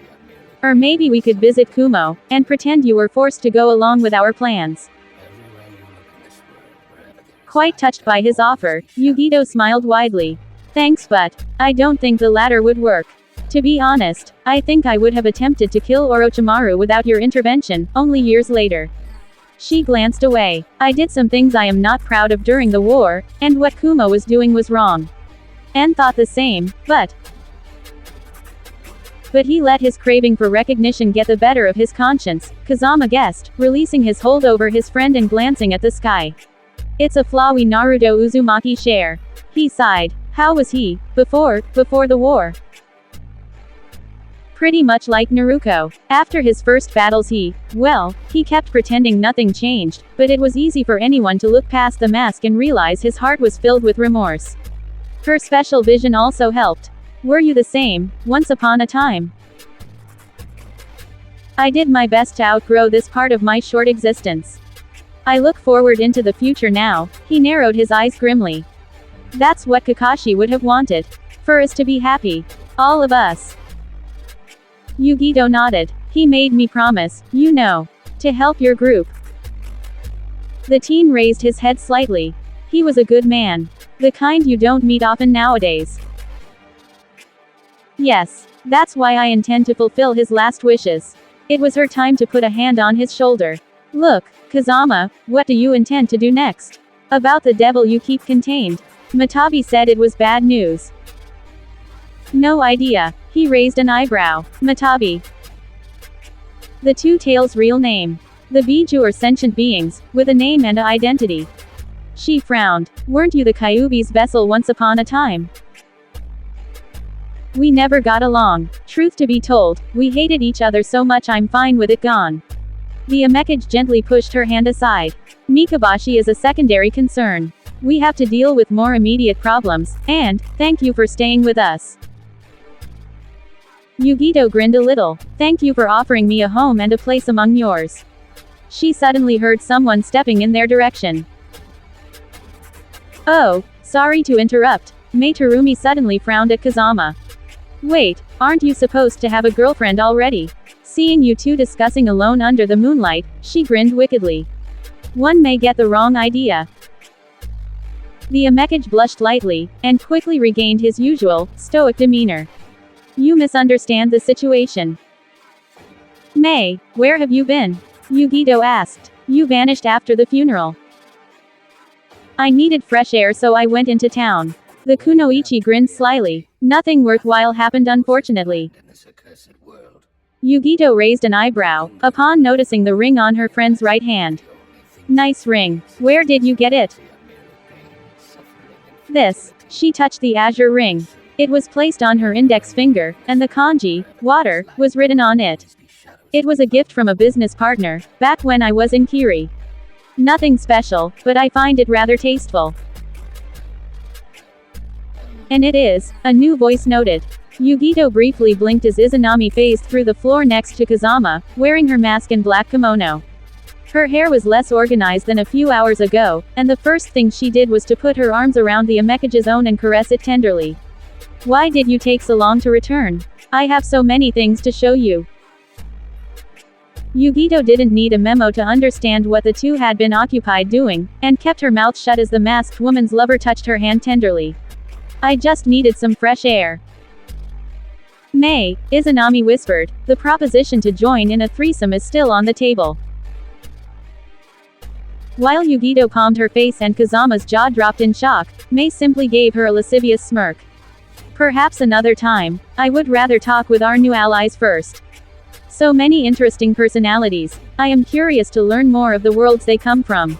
Or maybe we could visit Kumo, and pretend you were forced to go along with our plans. everywhere you look in this world, wherever there is Quite touched by his offer, Yugito smiled widely. Thanks, but I don't think the latter would work. To be honest, I think I would have attempted to kill Orochimaru without your intervention, only years later. She glanced away. I did some things I am not proud of during the war, and what Kumo was doing was wrong. And thought the same, but he let his craving for recognition get the better of his conscience, Kazama guessed, releasing his hold over his friend and glancing at the sky. It's a flaw we Naruto Uzumaki share. He sighed. How was he, before the war? Pretty much like Naruto. After his first battles he kept pretending nothing changed, but it was easy for anyone to look past the mask and realize his heart was filled with remorse. Her special vision also helped. Were you the same, once upon a time? I did my best to outgrow this part of my short existence. I look forward into the future now. He narrowed his eyes grimly. That's what Kakashi would have wanted. For us to be happy. All of us. Yugito nodded. He made me promise, you know, to help your group. The teen raised his head slightly. He was a good man. The kind you don't meet often nowadays. Yes, that's why I intend to fulfill his last wishes. It was her time to put a hand on his shoulder. Look, Kazama, what do you intend to do next? About the devil you keep contained. Matabi said it was bad news. No idea. He raised an eyebrow. Matabi. The Two Tails' real name. The Biju are sentient beings, with a name and an identity. She frowned. Weren't you the Kyuubi's vessel once upon a time? We never got along. Truth to be told, we hated each other so much I'm fine with it gone. The Amekage gently pushed her hand aside. Mikabashi is a secondary concern. We have to deal with more immediate problems, and thank you for staying with us. Yugito grinned a little. Thank you for offering me a home and a place among yours. She suddenly heard someone stepping in their direction. Oh, sorry to interrupt. Mei Terumi suddenly frowned at Kazama. Wait, aren't you supposed to have a girlfriend already? Seeing you two discussing alone under the moonlight, she grinned wickedly. One may get the wrong idea. The Amekage blushed lightly, and quickly regained his usual, stoic demeanor. You misunderstand the situation. Mei, where have you been? Yugito asked. You vanished after the funeral. I needed fresh air so I went into town. The Kunoichi grinned slyly. Nothing worthwhile happened unfortunately. in this accursed world. Yugito raised an eyebrow, upon noticing the ring on her friend's right hand. The only thing Nice ring. Where did you get it? we are merely pain, suffering, and This. She touched the azure ring. It was placed on her index finger, and the kanji, water, was written on it. be shadows. It was a gift from a business partner, back when I was in Kiri. Nothing special, but I find it rather tasteful. And it is, a new voice noted. Yugito briefly blinked as Izanami phased through the floor next to Kazama, wearing her mask and black kimono. Her hair was less organized than a few hours ago, and the first thing she did was to put her arms around the Amekage's own and caress it tenderly. Why did you take so long to return? I have so many things to show you. Yugito didn't need a memo to understand what the two had been occupied doing, and kept her mouth shut as the masked woman's lover touched her hand tenderly. I just needed some fresh air. May, Izanami whispered, the proposition to join in a threesome is still on the table. While Yugito palmed her face and Kazama's jaw dropped in shock, May simply gave her a lascivious smirk. Perhaps another time. I would rather talk with our new allies first. So many interesting personalities. I am curious to learn more of the worlds they come from.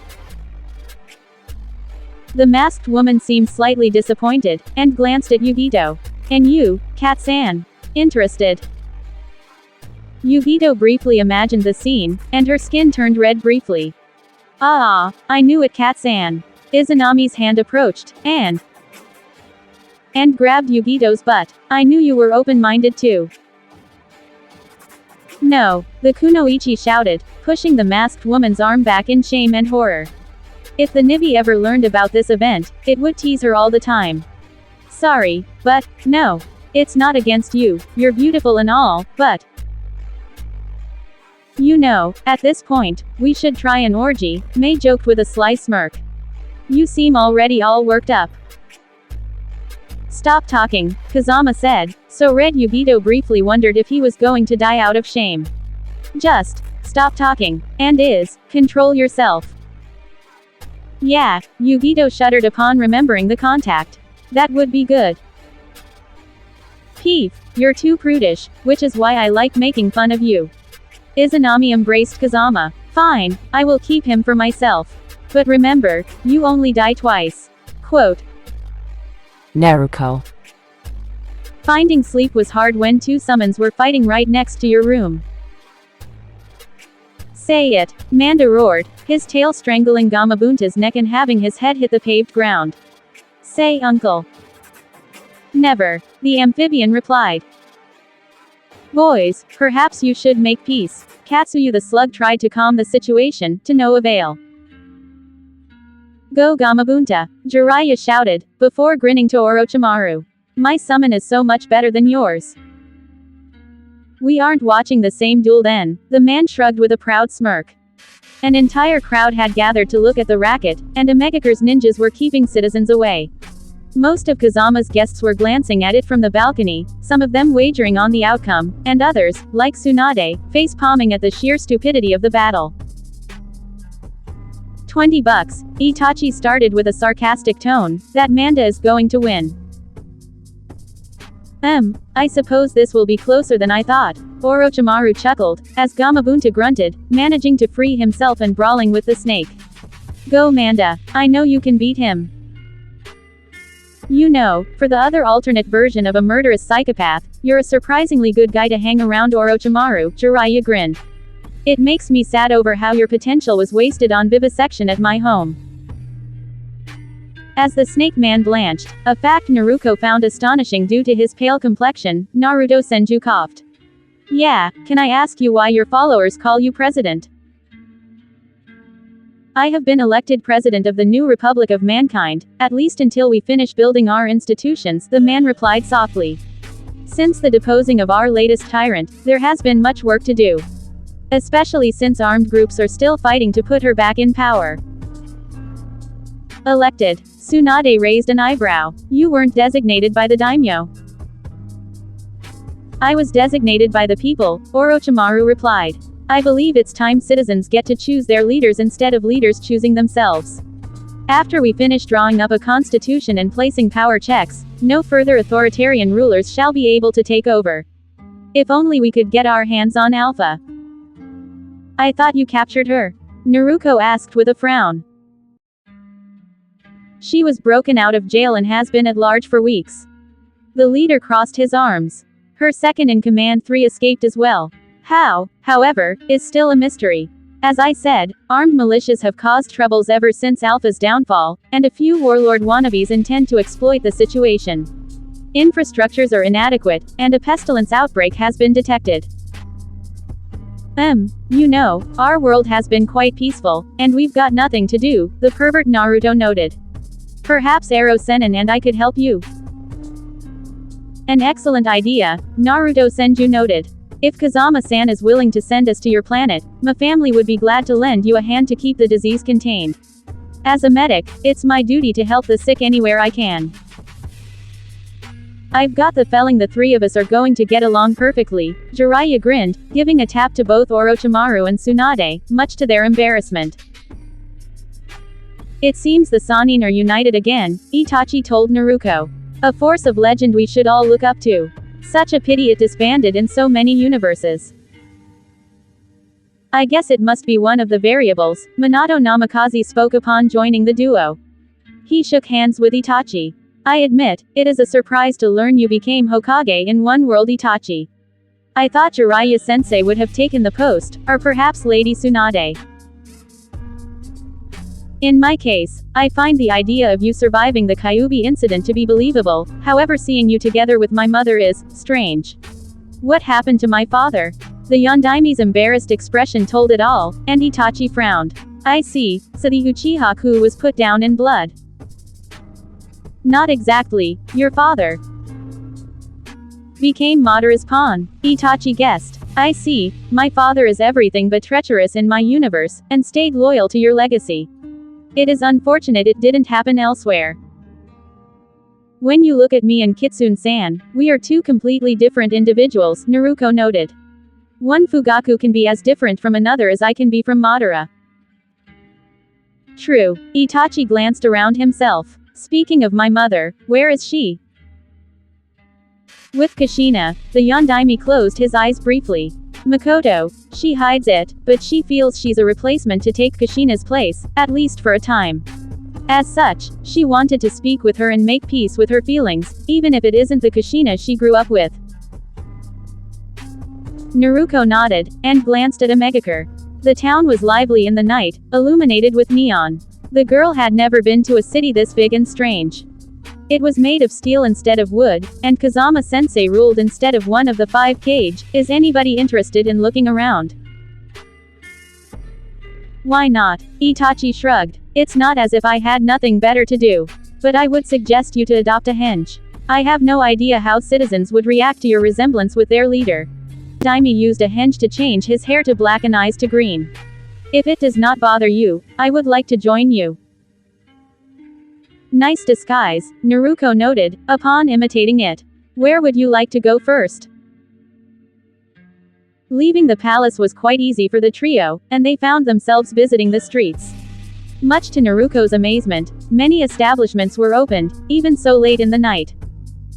The masked woman seemed slightly disappointed, and glanced at Yugito. And you, Kat-san? Interested? Yugito briefly imagined the scene, and her skin turned red briefly. Ah, I knew it, Kat-san. Izanami's hand approached, and grabbed Yugito's butt. I knew you were open-minded too. No, the kunoichi shouted, pushing the masked woman's arm back in shame and horror. If the Nibi ever learned about this event, it would tease her all the time. Sorry, but, no. It's not against you, you're beautiful and all, but you know, at this point, we should try an orgy, May joked with a sly smirk. You seem already all worked up. Stop talking, Kazama said, so Red Yugito briefly wondered if he was going to die out of shame. Just, stop talking, and control yourself. Yeah, Yugito shuddered upon remembering the contact. That would be good. Peeve, you're too prudish, which is why I like making fun of you. Izanami embraced Kazama. Fine, I will keep him for myself. But remember, you only die twice. Quote. Naruto. Finding sleep was hard when two summons were fighting right next to your room. Say it, Manda roared, his tail strangling Gamabunta's neck and having his head hit the paved ground. Say uncle. Never, the amphibian replied. Boys, perhaps you should make peace. Katsuyu the slug tried to calm the situation, to no avail. Go Gamabunta, Jiraiya shouted, before grinning to Orochimaru. My summon is so much better than yours. We aren't watching the same duel then, the man shrugged with a proud smirk. An entire crowd had gathered to look at the racket, and Amegakure's ninjas were keeping citizens away. Most of Kazama's guests were glancing at it from the balcony, some of them wagering on the outcome, and others, like Tsunade, face-palming at the sheer stupidity of the battle. $20, Itachi started with a sarcastic tone, that Manda is going to win. I suppose this will be closer than I thought, Orochimaru chuckled, as Gamabunta grunted, managing to free himself and brawling with the snake. Go Manda, I know you can beat him. You know, for the other alternate version of a murderous psychopath, you're a surprisingly good guy to hang around Orochimaru, Jiraiya grinned. It makes me sad over how your potential was wasted on vivisection at my home. As the snake man blanched, a fact Naruto found astonishing due to his pale complexion, Naruto Senju coughed. Yeah, can I ask you why your followers call you president? I have been elected president of the new Republic of Mankind, at least until we finish building our institutions, the man replied softly. Since the deposing of our latest tyrant, there has been much work to do. Especially since armed groups are still fighting to put her back in power. Elected. Tsunade raised an eyebrow. You weren't designated by the daimyo. I was designated by the people, Orochimaru replied. I believe it's time citizens get to choose their leaders instead of leaders choosing themselves. After we finish drawing up a constitution and placing power checks, no further authoritarian rulers shall be able to take over. If only we could get our hands on Alpha. I thought you captured her? Naruto asked with a frown. She was broken out of jail and has been at large for weeks. The leader crossed his arms. Her second-in-command 3 escaped as well. How, however, is still a mystery. As I said, armed militias have caused troubles ever since Alpha's downfall, and a few warlord wannabes intend to exploit the situation. Infrastructures are inadequate, and a pestilence outbreak has been detected. You know, our world has been quite peaceful, and we've got nothing to do, the pervert Naruto noted. Perhaps Ero-Sennin and I could help you. An excellent idea, Naruto Senju noted. If Kazama-san is willing to send us to your planet, my family would be glad to lend you a hand to keep the disease contained. As a medic, it's my duty to help the sick anywhere I can. I've got the feeling the three of us are going to get along perfectly, Jiraiya grinned, giving a tap to both Orochimaru and Tsunade, much to their embarrassment. It seems the Sannin are united again, Itachi told Naruto. A force of legend we should all look up to. Such a pity it disbanded in so many universes. I guess it must be one of the variables, Minato Namikaze spoke upon joining the duo. He shook hands with Itachi. I admit, it is a surprise to learn you became Hokage in one world, Itachi. I thought Jiraiya-sensei would have taken the post, or perhaps Lady Tsunade. In my case, I find the idea of you surviving the Kyuubi incident to be believable, however seeing you together with my mother is strange. What happened to my father? The Yondaime's embarrassed expression told it all, and Itachi frowned. I see, so the Uchiha coup was put down in blood. Not exactly, your father became Madara's pawn, Itachi guessed. I see, my father is everything but treacherous in my universe, and stayed loyal to your legacy. It is unfortunate it didn't happen elsewhere. When you look at me and Kitsune-san, we are two completely different individuals, Naruto noted. One Fugaku can be as different from another as I can be from Madara. True, Itachi glanced around himself. Speaking of my mother, where is she? With Kushina, the Yondaime closed his eyes briefly. Makoto, she hides it, but she feels she's a replacement to take Kushina's place, at least for a time. As such, she wanted to speak with her and make peace with her feelings, even if it isn't the Kushina she grew up with. Naruto nodded, and glanced at Omegakure. The town was lively in the night, illuminated with neon. The girl had never been to a city this big and strange. It was made of steel instead of wood, and Kazama-sensei ruled instead of one of the 5 kage. Is anybody interested in looking around? Why not? Itachi shrugged. It's not as if I had nothing better to do. But I would suggest you to adopt a henge. I have no idea how citizens would react to your resemblance with their leader. Daime used a henge to change his hair to black and eyes to green. If it does not bother you, I would like to join you. Nice disguise, Naruto noted, upon imitating it. Where would you like to go first? Leaving the palace was quite easy for the trio, and they found themselves visiting the streets. Much to Naruto's amazement, many establishments were opened, even so late in the night.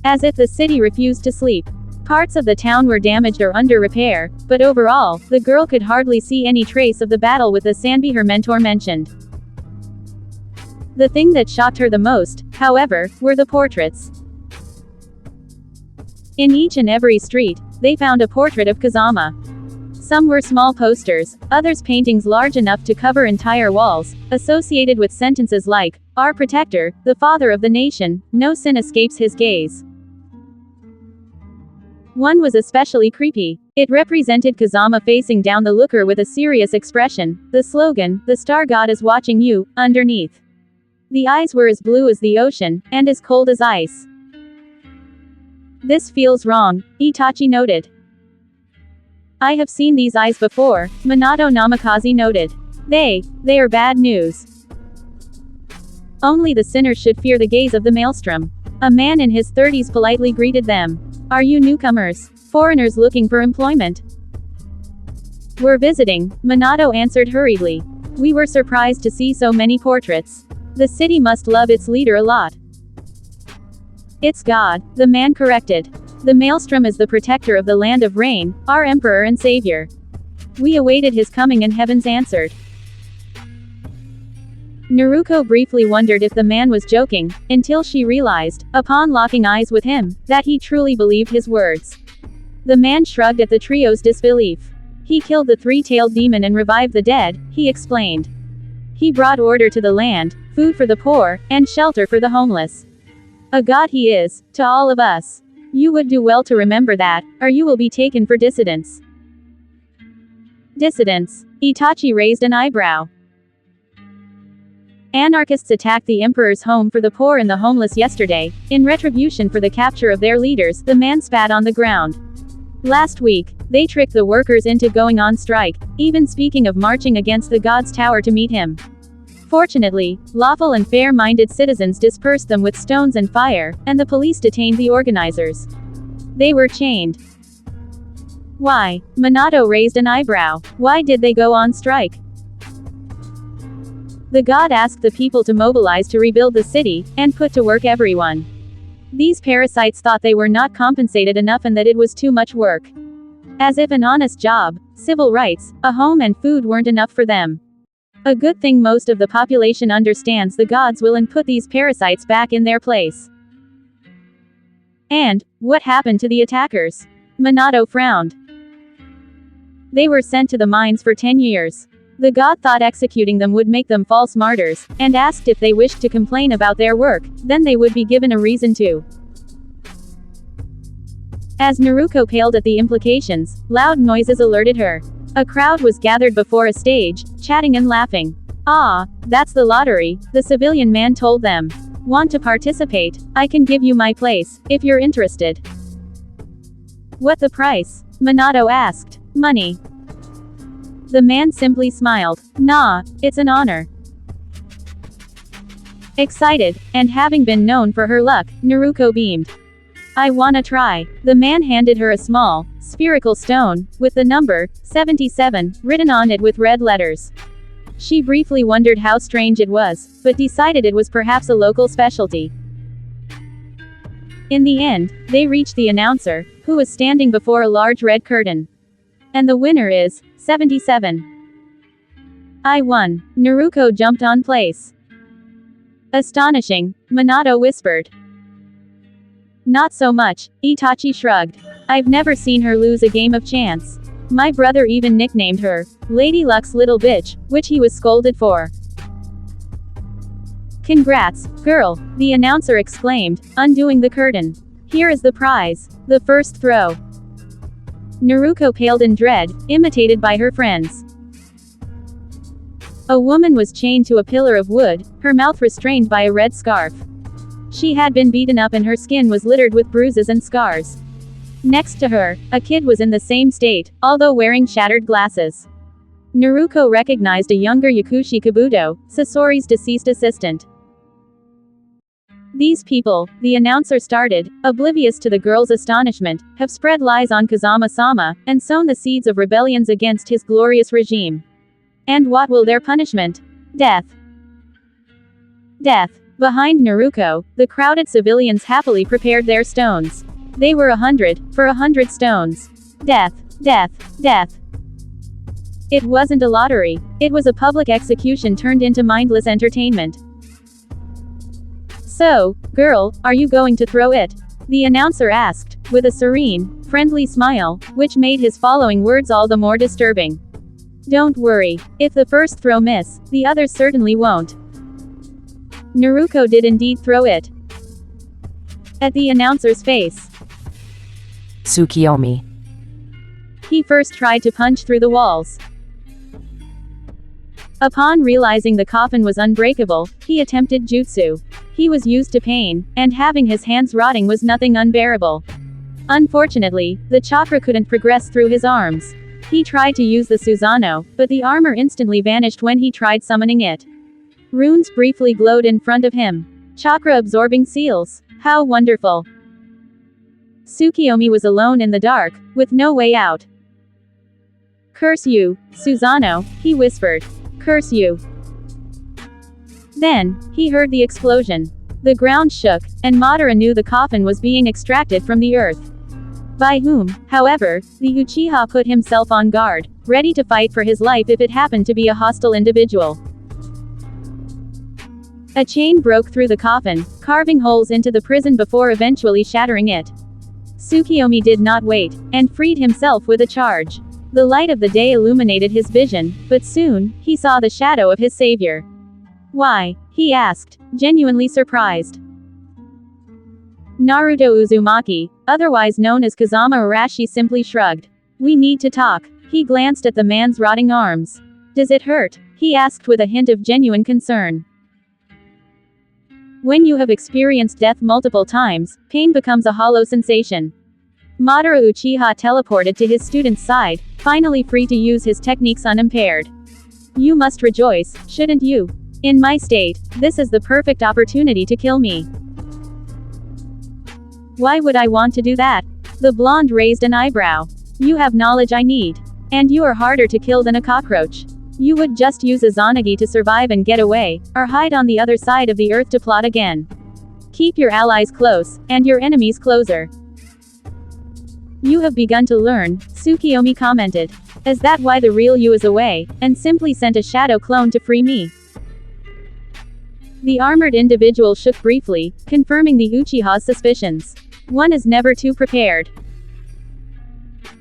As if the city refused to sleep. Parts of the town were damaged or under repair, but overall, the girl could hardly see any trace of the battle with the Sanbi her mentor mentioned. The thing that shocked her the most, however, were the portraits. In each and every street, they found a portrait of Kazama. Some were small posters, others paintings large enough to cover entire walls, associated with sentences like, "Our protector, the father of the nation, no sin escapes his gaze." One was especially creepy. It represented Kazama facing down the looker with a serious expression, the slogan, "The star god is watching you," underneath. The eyes were as blue as the ocean, and as cold as ice. This feels wrong, Itachi noted. I have seen these eyes before, Minato Namikaze noted. They are bad news. Only the sinners should fear the gaze of the maelstrom. A man in his 30s politely greeted them. Are you newcomers? Foreigners looking for employment? We're visiting, Minato answered hurriedly. We were surprised to see so many portraits. The city must love its leader a lot. It's God, the man corrected. The maelstrom is the protector of the land of rain, our emperor and savior. We awaited his coming and heavens answered. Naruto briefly wondered if the man was joking, until she realized, upon locking eyes with him, that he truly believed his words. The man shrugged at the trio's disbelief. He killed the three-tailed demon and revived the dead, he explained. He brought order to the land, food for the poor, and shelter for the homeless. A god he is, to all of us. You would do well to remember that, or you will be taken for dissidents. Dissidents? Itachi raised an eyebrow. Anarchists attacked the emperor's home for the poor and the homeless yesterday. In retribution for the capture of their leaders, the man spat on the ground. Last week, they tricked the workers into going on strike, even speaking of marching against the god's tower to meet him. Fortunately, lawful and fair-minded citizens dispersed them with stones and fire, and the police detained the organizers. They were chained. Why? Minato raised an eyebrow. Why did they go on strike? The god asked the people to mobilize to rebuild the city, and put to work everyone. These parasites thought they were not compensated enough and that it was too much work. As if an honest job, civil rights, a home and food weren't enough for them. A good thing most of the population understands the gods will and put these parasites back in their place. And, what happened to the attackers? Minato frowned. They were sent to the mines for 10 years. The god thought executing them would make them false martyrs, and asked if they wished to complain about their work, then they would be given a reason to. As Naruto paled at the implications, loud noises alerted her. A crowd was gathered before a stage, chatting and laughing. Ah, that's the lottery, the civilian man told them. Want to participate? I can give you my place, if you're interested. What the price? Minato asked. Money. The man simply smiled. Nah, it's an honor. Excited, and having been known for her luck, Naruto beamed. I wanna try. The man handed her a small, spherical stone, with the number, 77, written on it with red letters. She briefly wondered how strange it was, but decided it was perhaps a local specialty. In the end, they reached the announcer, who was standing before a large red curtain. And the winner is, 77. I won. Naruto jumped on place. Astonishing, Minato whispered. Not so much, Itachi shrugged. I've never seen her lose a game of chance. My brother even nicknamed her, Lady Luck's little bitch, which he was scolded for. Congrats, girl, the announcer exclaimed, undoing the curtain. Here is the prize. The first throw. Naruto paled in dread, imitated by her friends. A woman was chained to a pillar of wood, her mouth restrained by a red scarf. She had been beaten up and her skin was littered with bruises and scars. Next to her, a kid was in the same state, although wearing shattered glasses. Naruto recognized a younger Yakushi Kabuto, Sasori's deceased assistant. These people, the announcer started, oblivious to the girl's astonishment, have spread lies on Kazama-sama, and sown the seeds of rebellions against his glorious regime. And what will their punishment? Death. Death. Behind Naruto, the crowded civilians happily prepared their stones. They were 100, for 100 stones. Death, death, death. It wasn't a lottery. It was a public execution turned into mindless entertainment. So, girl, are you going to throw it? The announcer asked, with a serene, friendly smile, which made his following words all the more disturbing. Don't worry. If the first throw miss, the others certainly won't. Naruto did indeed throw it. At the announcer's face. Tsukiyomi. He first tried to punch through the walls. Upon realizing the coffin was unbreakable, he attempted jutsu. He was used to pain, and having his hands rotting was nothing unbearable. Unfortunately, the chakra couldn't progress through his arms. He tried to use the Susanoo, but the armor instantly vanished when he tried summoning it. Runes briefly glowed in front of him. Chakra-absorbing seals. How wonderful. Tsukiyomi was alone in the dark, with no way out. Curse you, Susanoo, he whispered. Curse you. Then, he heard the explosion. The ground shook, and Madara knew the coffin was being extracted from the earth. By whom, however, the Uchiha put himself on guard, ready to fight for his life if it happened to be a hostile individual. A chain broke through the coffin, carving holes into the prison before eventually shattering it. Tsukiyomi did not wait, and freed himself with a charge. The light of the day illuminated his vision, but soon, he saw the shadow of his savior. Why? He asked, genuinely surprised. Naruto Uzumaki, otherwise known as Kazama Arashi, simply shrugged. We need to talk. He glanced at the man's rotting arms. Does it hurt? He asked with a hint of genuine concern. When you have experienced death multiple times, pain becomes a hollow sensation. Madara Uchiha teleported to his student's side, finally free to use his techniques unimpaired. You must rejoice, shouldn't you? In my state, this is the perfect opportunity to kill me. Why would I want to do that? The blonde raised an eyebrow. You have knowledge I need. And you are harder to kill than a cockroach. You would just use a Zanagi to survive and get away, or hide on the other side of the earth to plot again. Keep your allies close, and your enemies closer. You have begun to learn, Tsukiyomi commented. Is that why the real you is away, and simply sent a shadow clone to free me? The armored individual shook briefly, confirming the Uchiha's suspicions. One is never too prepared.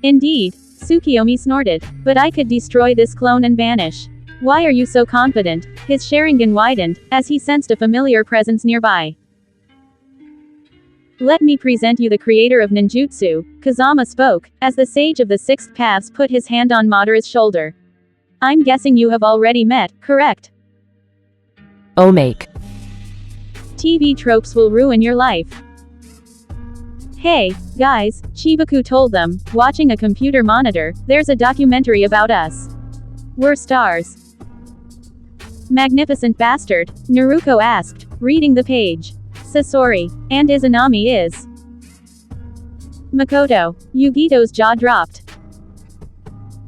Indeed, Tsukiyomi snorted. But I could destroy this clone and vanish. Why are you so confident? His Sharingan widened, as he sensed a familiar presence nearby. Let me present you the creator of ninjutsu, Kazama spoke, as the sage of the sixth paths put his hand on Madara's shoulder. I'm guessing you have already met, correct? Omake. TV tropes will ruin your life. Hey, guys, Chibaku told them, watching a computer monitor, there's a documentary about us. We're stars. Magnificent bastard, Naruto asked, reading the page. Sasori. And Izanami is. Makoto. Yugito's jaw dropped.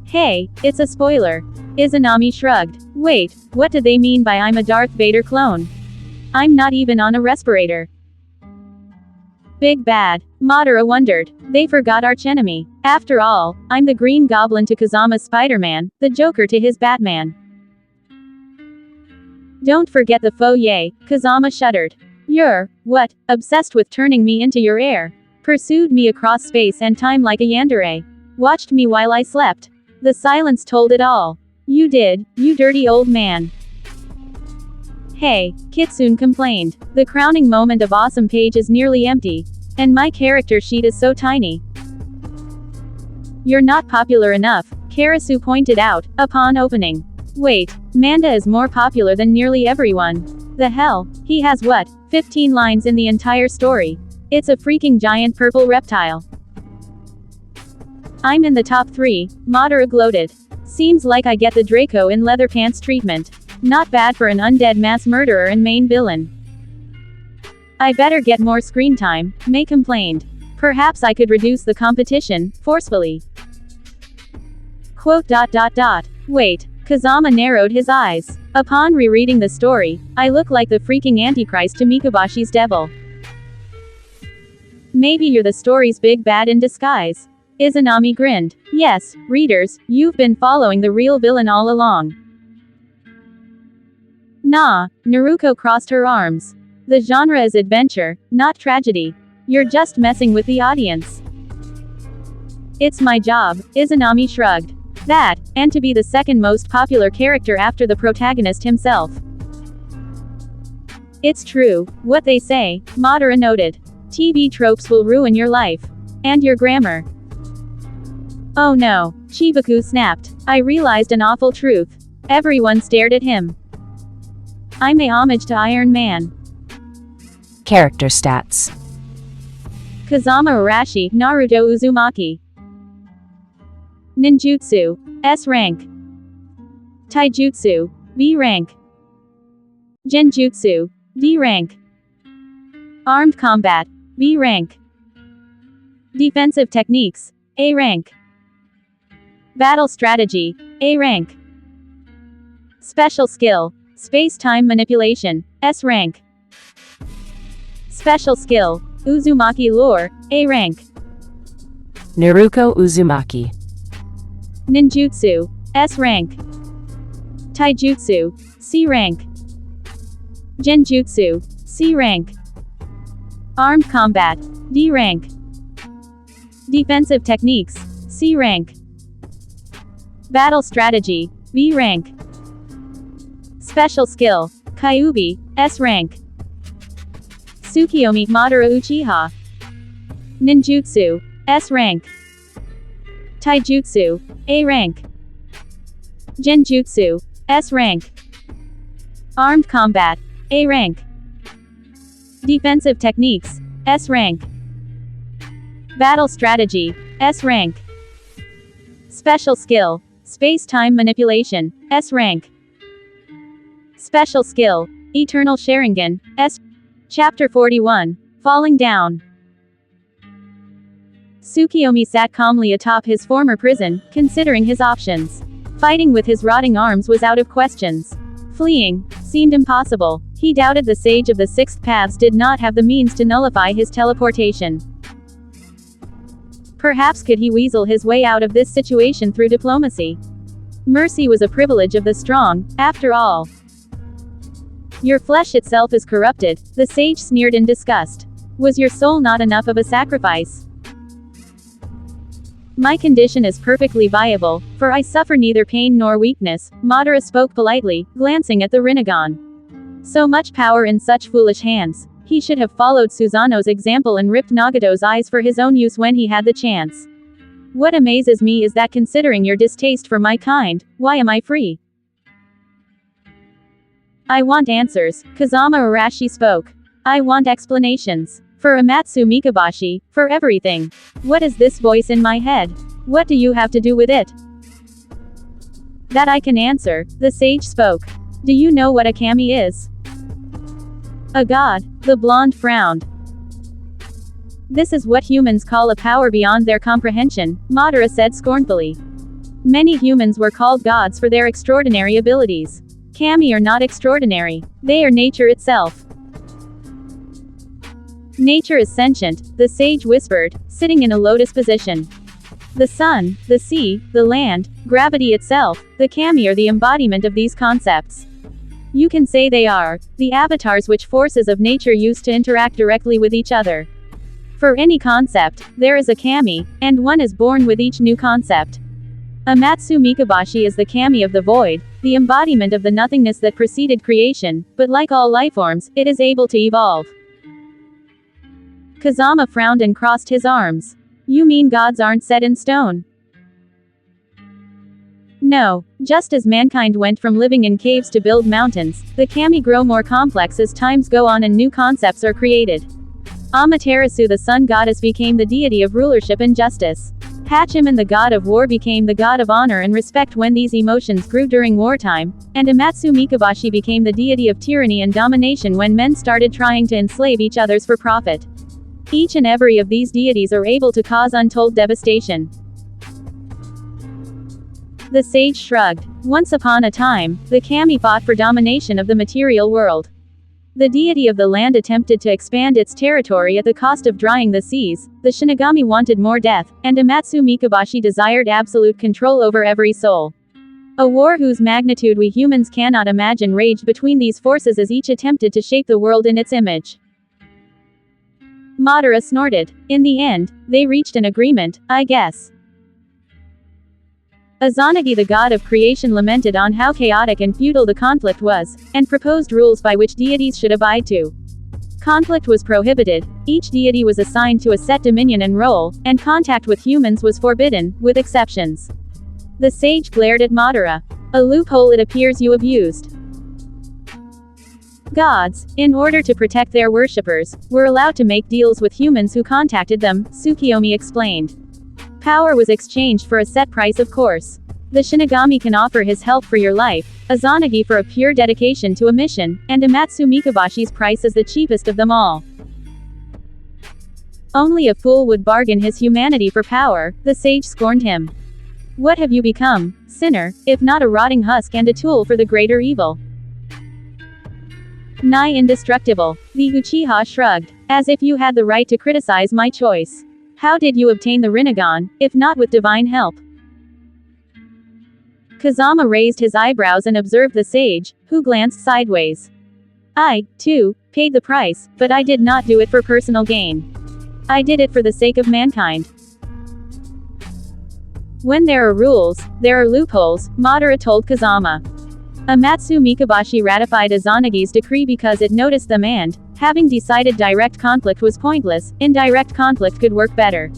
Hey, it's a spoiler. Izanami shrugged. Wait, what do they mean by I'm a Darth Vader clone? I'm not even on a respirator. Big bad. Madara wondered. They forgot archenemy. After all, I'm the Green Goblin to Kazama's Spider-Man, the Joker to his Batman. Don't forget the foe yay, Kazama shuddered. You're, what, obsessed with turning me into your heir? Pursued me across space and time like a yandere. Watched me while I slept. The silence told it all. You did, you dirty old man. Hey, Kitsune complained. The crowning moment of awesome page is nearly empty. And my character sheet is so tiny. You're not popular enough, Karasu pointed out, upon opening. Wait, Manda is more popular than nearly everyone. The hell, he has what, 15 lines in the entire story. It's a freaking giant purple reptile. I'm in the top 3, Madara gloated. Seems like I get the Draco in leather pants treatment. Not bad for an undead mass murderer and main villain. I better get more screen time, May complained. Perhaps I could reduce the competition, forcefully. Quote. Wait, Kazama narrowed his eyes. Upon rereading the story, I look like the freaking Antichrist to Mikobashi's devil. Maybe you're the story's big bad in disguise. Izanami grinned. Yes, readers, you've been following the real villain all along. Nah, Naruto crossed her arms. The genre is adventure, not tragedy. You're just messing with the audience. It's my job, Izanami shrugged. That, and to be the second most popular character after the protagonist himself. It's true, what they say, Madara noted. TV tropes will ruin your life. And your grammar. Oh no, Chibaku snapped. I realized an awful truth. Everyone stared at him. I pay homage to Iron Man. Character stats. Kazama Arashi, Naruto Uzumaki. Ninjutsu, S rank. Taijutsu, B rank. Genjutsu, D rank. Armed combat, B rank. Defensive techniques, A rank. Battle strategy, A rank. Special skill, space-time manipulation, S rank. Special skill, Uzumaki lore, A rank. Naruto Uzumaki. Ninjutsu, S rank. Taijutsu, C rank. Genjutsu, C rank. Armed combat, D rank. Defensive techniques, C rank. Battle strategy, B rank. Special skill, Kyuubi, S rank. Tsukiyomi Madara Uchiha. Ninjutsu, S rank. Taijutsu, A rank. Genjutsu, S rank. Armed combat, A rank. Defensive techniques, S rank. Battle strategy, S rank. Special skill, space-time manipulation, S rank. Special skill, Eternal Sharingan, S. Chapter 41, Falling Down. Tsukiyomi sat calmly atop his former prison, considering his options. Fighting with his rotting arms was out of questions. Fleeing seemed impossible. He doubted the Sage of the Sixth Paths did not have the means to nullify his teleportation. Perhaps could he weasel his way out of this situation through diplomacy? Mercy was a privilege of the strong, after all. Your flesh itself is corrupted, the sage sneered in disgust. Was your soul not enough of a sacrifice? My condition is perfectly viable, for I suffer neither pain nor weakness, Madara spoke politely, glancing at the Rinnegan. So much power in such foolish hands. He should have followed Susanoo's example and ripped Nagato's eyes for his own use when he had the chance. What amazes me is that considering your distaste for my kind, why am I free? I want answers, Kazama Arashi spoke. I want explanations. For Amatsu Mikabashi, for everything. What is this voice in my head? What do you have to do with it? That I can answer, the sage spoke. Do you know what a kami is? A god, the blonde frowned. This is what humans call a power beyond their comprehension, Madara said scornfully. Many humans were called gods for their extraordinary abilities. Kami are not extraordinary. They are nature itself. Nature is sentient, the sage whispered, sitting in a lotus position. The sun, the sea, the land, gravity itself, the kami are the embodiment of these concepts. You can say they are the avatars which forces of nature use to interact directly with each other. For any concept, there is a kami, and one is born with each new concept. Amatsu Mikabashi is the kami of the void, the embodiment of the nothingness that preceded creation, but like all lifeforms, it is able to evolve. Kazama frowned and crossed his arms. You mean gods aren't set in stone? No, just as mankind went from living in caves to build mountains, the kami grow more complex as times go on and new concepts are created. Amaterasu the sun goddess became the deity of rulership and justice. Hachiman the god of war became the god of honor and respect when these emotions grew during wartime, and Amatsu Mikabashi became the deity of tyranny and domination when men started trying to enslave each others for profit. Each and every of these deities are able to cause untold devastation. The sage shrugged. Once upon a time, the kami fought for domination of the material world. The deity of the land attempted to expand its territory at the cost of drying the seas, the Shinigami wanted more death, and Amatsu Mikabashi desired absolute control over every soul. A war whose magnitude we humans cannot imagine raged between these forces as each attempted to shape the world in its image. Madara snorted. In the end, they reached an agreement, I guess. Izanagi the god of creation lamented on how chaotic and futile the conflict was, and proposed rules by which deities should abide to. Conflict was prohibited, each deity was assigned to a set dominion and role, and contact with humans was forbidden, with exceptions. The sage glared at Madara. A loophole it appears you abused. Gods, in order to protect their worshippers, were allowed to make deals with humans who contacted them, Tsukiyomi explained. Power was exchanged for a set price of course. The Shinigami can offer his help for your life, Izanagi for a pure dedication to a mission, and Amatsu Mikabashi's price is the cheapest of them all. Only a fool would bargain his humanity for power, the sage scorned him. What have you become, sinner, if not a rotting husk and a tool for the greater evil? Nigh indestructible, the Uchiha shrugged, as if you had the right to criticize my choice. How did you obtain the Rinnegan, if not with divine help? Kazama raised his eyebrows and observed the sage, who glanced sideways. I, too, paid the price, but I did not do it for personal gain. I did it for the sake of mankind. When there are rules, there are loopholes, Madara told Kazama. Amatsu Mikabashi ratified Izanagi's decree because it noticed them and, having decided direct conflict was pointless, indirect conflict could work better.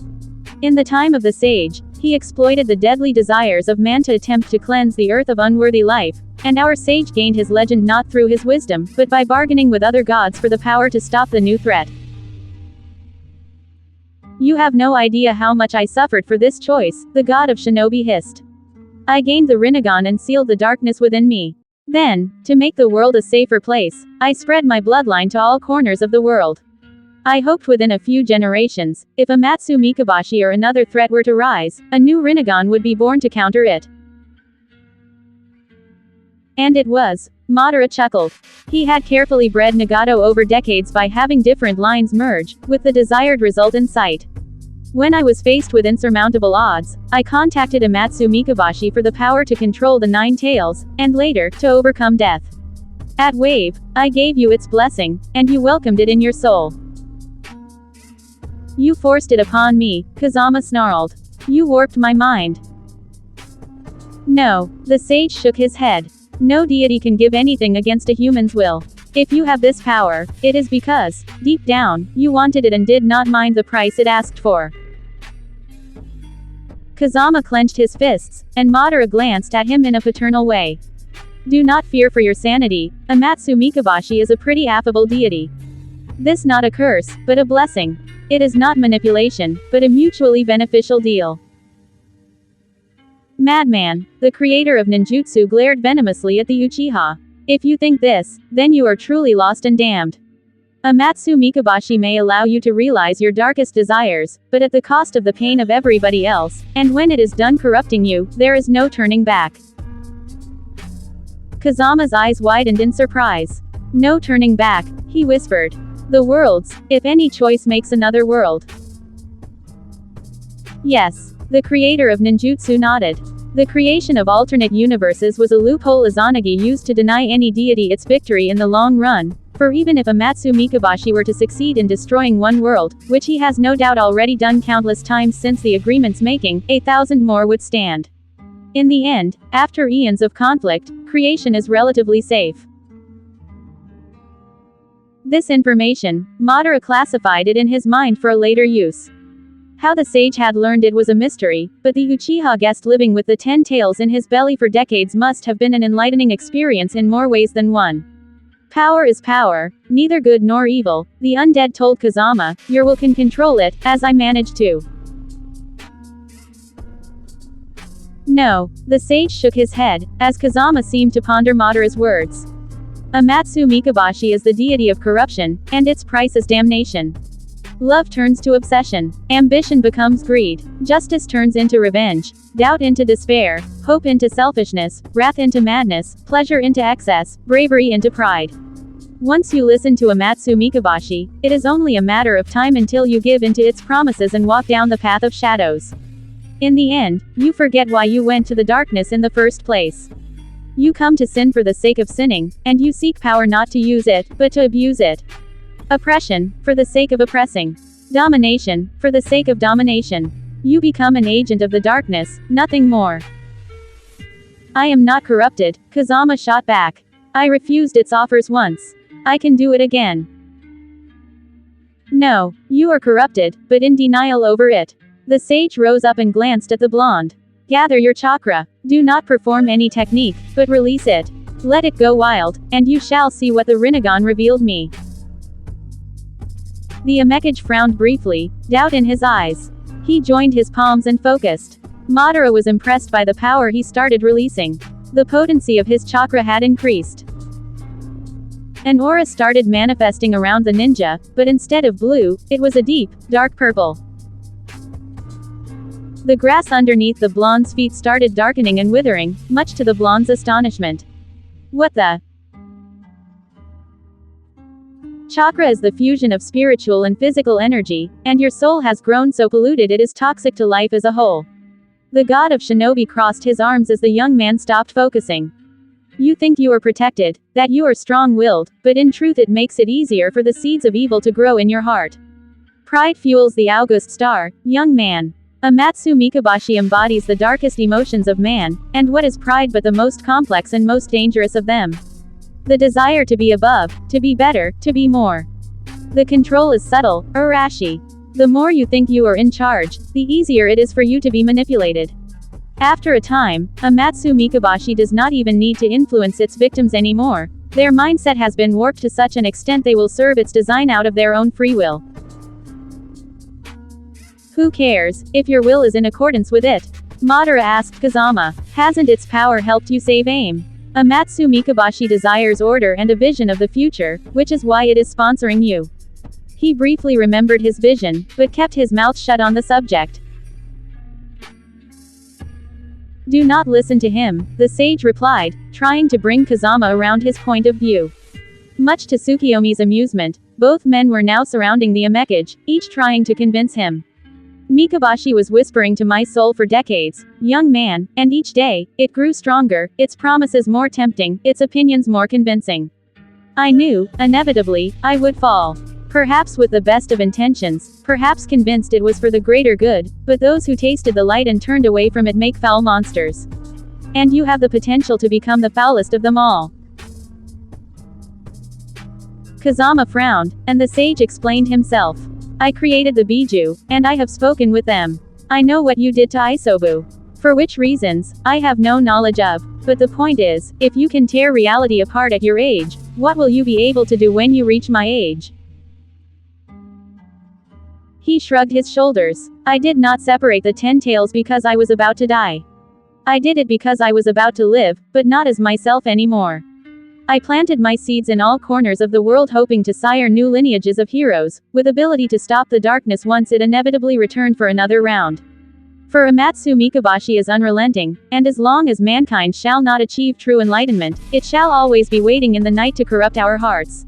In the time of the sage, he exploited the deadly desires of man to attempt to cleanse the earth of unworthy life, and our sage gained his legend not through his wisdom, but by bargaining with other gods for the power to stop the new threat. You have no idea how much I suffered for this choice, the god of shinobi hissed. I gained the Rinnegan and sealed the darkness within me. Then, to make the world a safer place, I spread my bloodline to all corners of the world. I hoped within a few generations, if Amatsu Mikabashi or another threat were to rise, a new Rinnegan would be born to counter it. And it was. Madara chuckled. He had carefully bred Nagato over decades by having different lines merge, with the desired result in sight. When I was faced with insurmountable odds, I contacted Amatsu Mikabashi for the power to control the Nine Tails, and later, to overcome death. At Wave, I gave you its blessing, and you welcomed it in your soul. You forced it upon me, Kazama snarled. You warped my mind. No, the sage shook his head. No deity can give anything against a human's will. If you have this power, it is because, deep down, you wanted it and did not mind the price it asked for. Kazama clenched his fists, and Madara glanced at him in a paternal way. Do not fear for your sanity, Amatsu Mikabashi is a pretty affable deity. This not a curse, but a blessing. It is not manipulation, but a mutually beneficial deal. Madman, the creator of ninjutsu glared venomously at the Uchiha. If you think this, then you are truly lost and damned. Amatsu Mikabashi may allow you to realize your darkest desires, but at the cost of the pain of everybody else, and when it is done corrupting you, there is no turning back. Kazama's eyes widened in surprise. No turning back, he whispered. The worlds, if any choice makes another world. Yes. The creator of ninjutsu nodded. The creation of alternate universes was a loophole Izanagi used to deny any deity its victory in the long run, for even if Amatsu Mikabashi were to succeed in destroying one world, which he has no doubt already done countless times since the agreement's making, 1,000 more would stand. In the end, after eons of conflict, creation is relatively safe. This information, Madara classified it in his mind for a later use. How the sage had learned it was a mystery, but the Uchiha guessed living with the 10 tails in his belly for decades must have been an enlightening experience in more ways than one. Power is power, neither good nor evil, the undead told Kazama, your will can control it, as I managed to. No, the sage shook his head, as Kazama seemed to ponder Madara's words. Amatsu Mikabashi is the deity of corruption, and its price is damnation. Love turns to obsession. Ambition becomes greed. Justice turns into revenge. Doubt into despair. Hope into selfishness. Wrath into madness. Pleasure into excess. Bravery into pride. Once you listen to Amatsu Mikabashi, it is only a matter of time until you give into its promises and walk down the path of shadows. In the end, you forget why you went to the darkness in the first place. You come to sin for the sake of sinning, and you seek power not to use it, but to abuse it. Oppression, for the sake of oppressing. Domination, for the sake of domination. You become an agent of the darkness, nothing more. I am not corrupted, Kazama shot back. I refused its offers once. I can do it again. No, you are corrupted, but in denial over it. The sage rose up and glanced at the blonde. Gather your chakra. Do not perform any technique, but release it. Let it go wild, and you shall see what the Rinnegan revealed me. The Amekage frowned briefly, doubt in his eyes. He joined his palms and focused. Madara was impressed by the power he started releasing. The potency of his chakra had increased. An aura started manifesting around the ninja, but instead of blue, it was a deep, dark purple. The grass underneath the blonde's feet started darkening and withering, much to the blonde's astonishment. What the? Chakra is the fusion of spiritual and physical energy, and your soul has grown so polluted it is toxic to life as a whole. The god of shinobi crossed his arms as the young man stopped focusing. You think you are protected, that you are strong-willed, but in truth it makes it easier for the seeds of evil to grow in your heart. Pride fuels the August star, young man. Amatsu Mikabashi embodies the darkest emotions of man, and what is pride but the most complex and most dangerous of them? The desire to be above, to be better, to be more. The control is subtle, arashi. The more you think you are in charge, the easier it is for you to be manipulated. After a time, Amatsu Mikabashi does not even need to influence its victims anymore. Their mindset has been warped to such an extent they will serve its design out of their own free will. Who cares, if your will is in accordance with it? Madara asked Kazama. Hasn't its power helped you save AIM? Amatsu Mikabashi desires order and a vision of the future, which is why it is sponsoring you. He briefly remembered his vision, but kept his mouth shut on the subject. Do not listen to him, the sage replied, trying to bring Kazama around his point of view. Much to Tsukiyomi's amusement, both men were now surrounding the Amekage, each trying to convince him. Mikabashi was whispering to my soul for decades, young man, and each day, it grew stronger, its promises more tempting, its opinions more convincing. I knew, inevitably, I would fall. Perhaps with the best of intentions, perhaps convinced it was for the greater good, but those who tasted the light and turned away from it make foul monsters. And you have the potential to become the foulest of them all. Kazama frowned, and the sage explained himself. I created the Biju, and I have spoken with them. I know what you did to Isobu. For which reasons, I have no knowledge of. But the point is, if you can tear reality apart at your age, what will you be able to do when you reach my age? He shrugged his shoulders. I did not separate the 10 tails because I was about to die. I did it because I was about to live, but not as myself anymore. I planted my seeds in all corners of the world hoping to sire new lineages of heroes, with ability to stop the darkness once it inevitably returned for another round. For Amatsu Mikabashi is unrelenting, and as long as mankind shall not achieve true enlightenment, it shall always be waiting in the night to corrupt our hearts.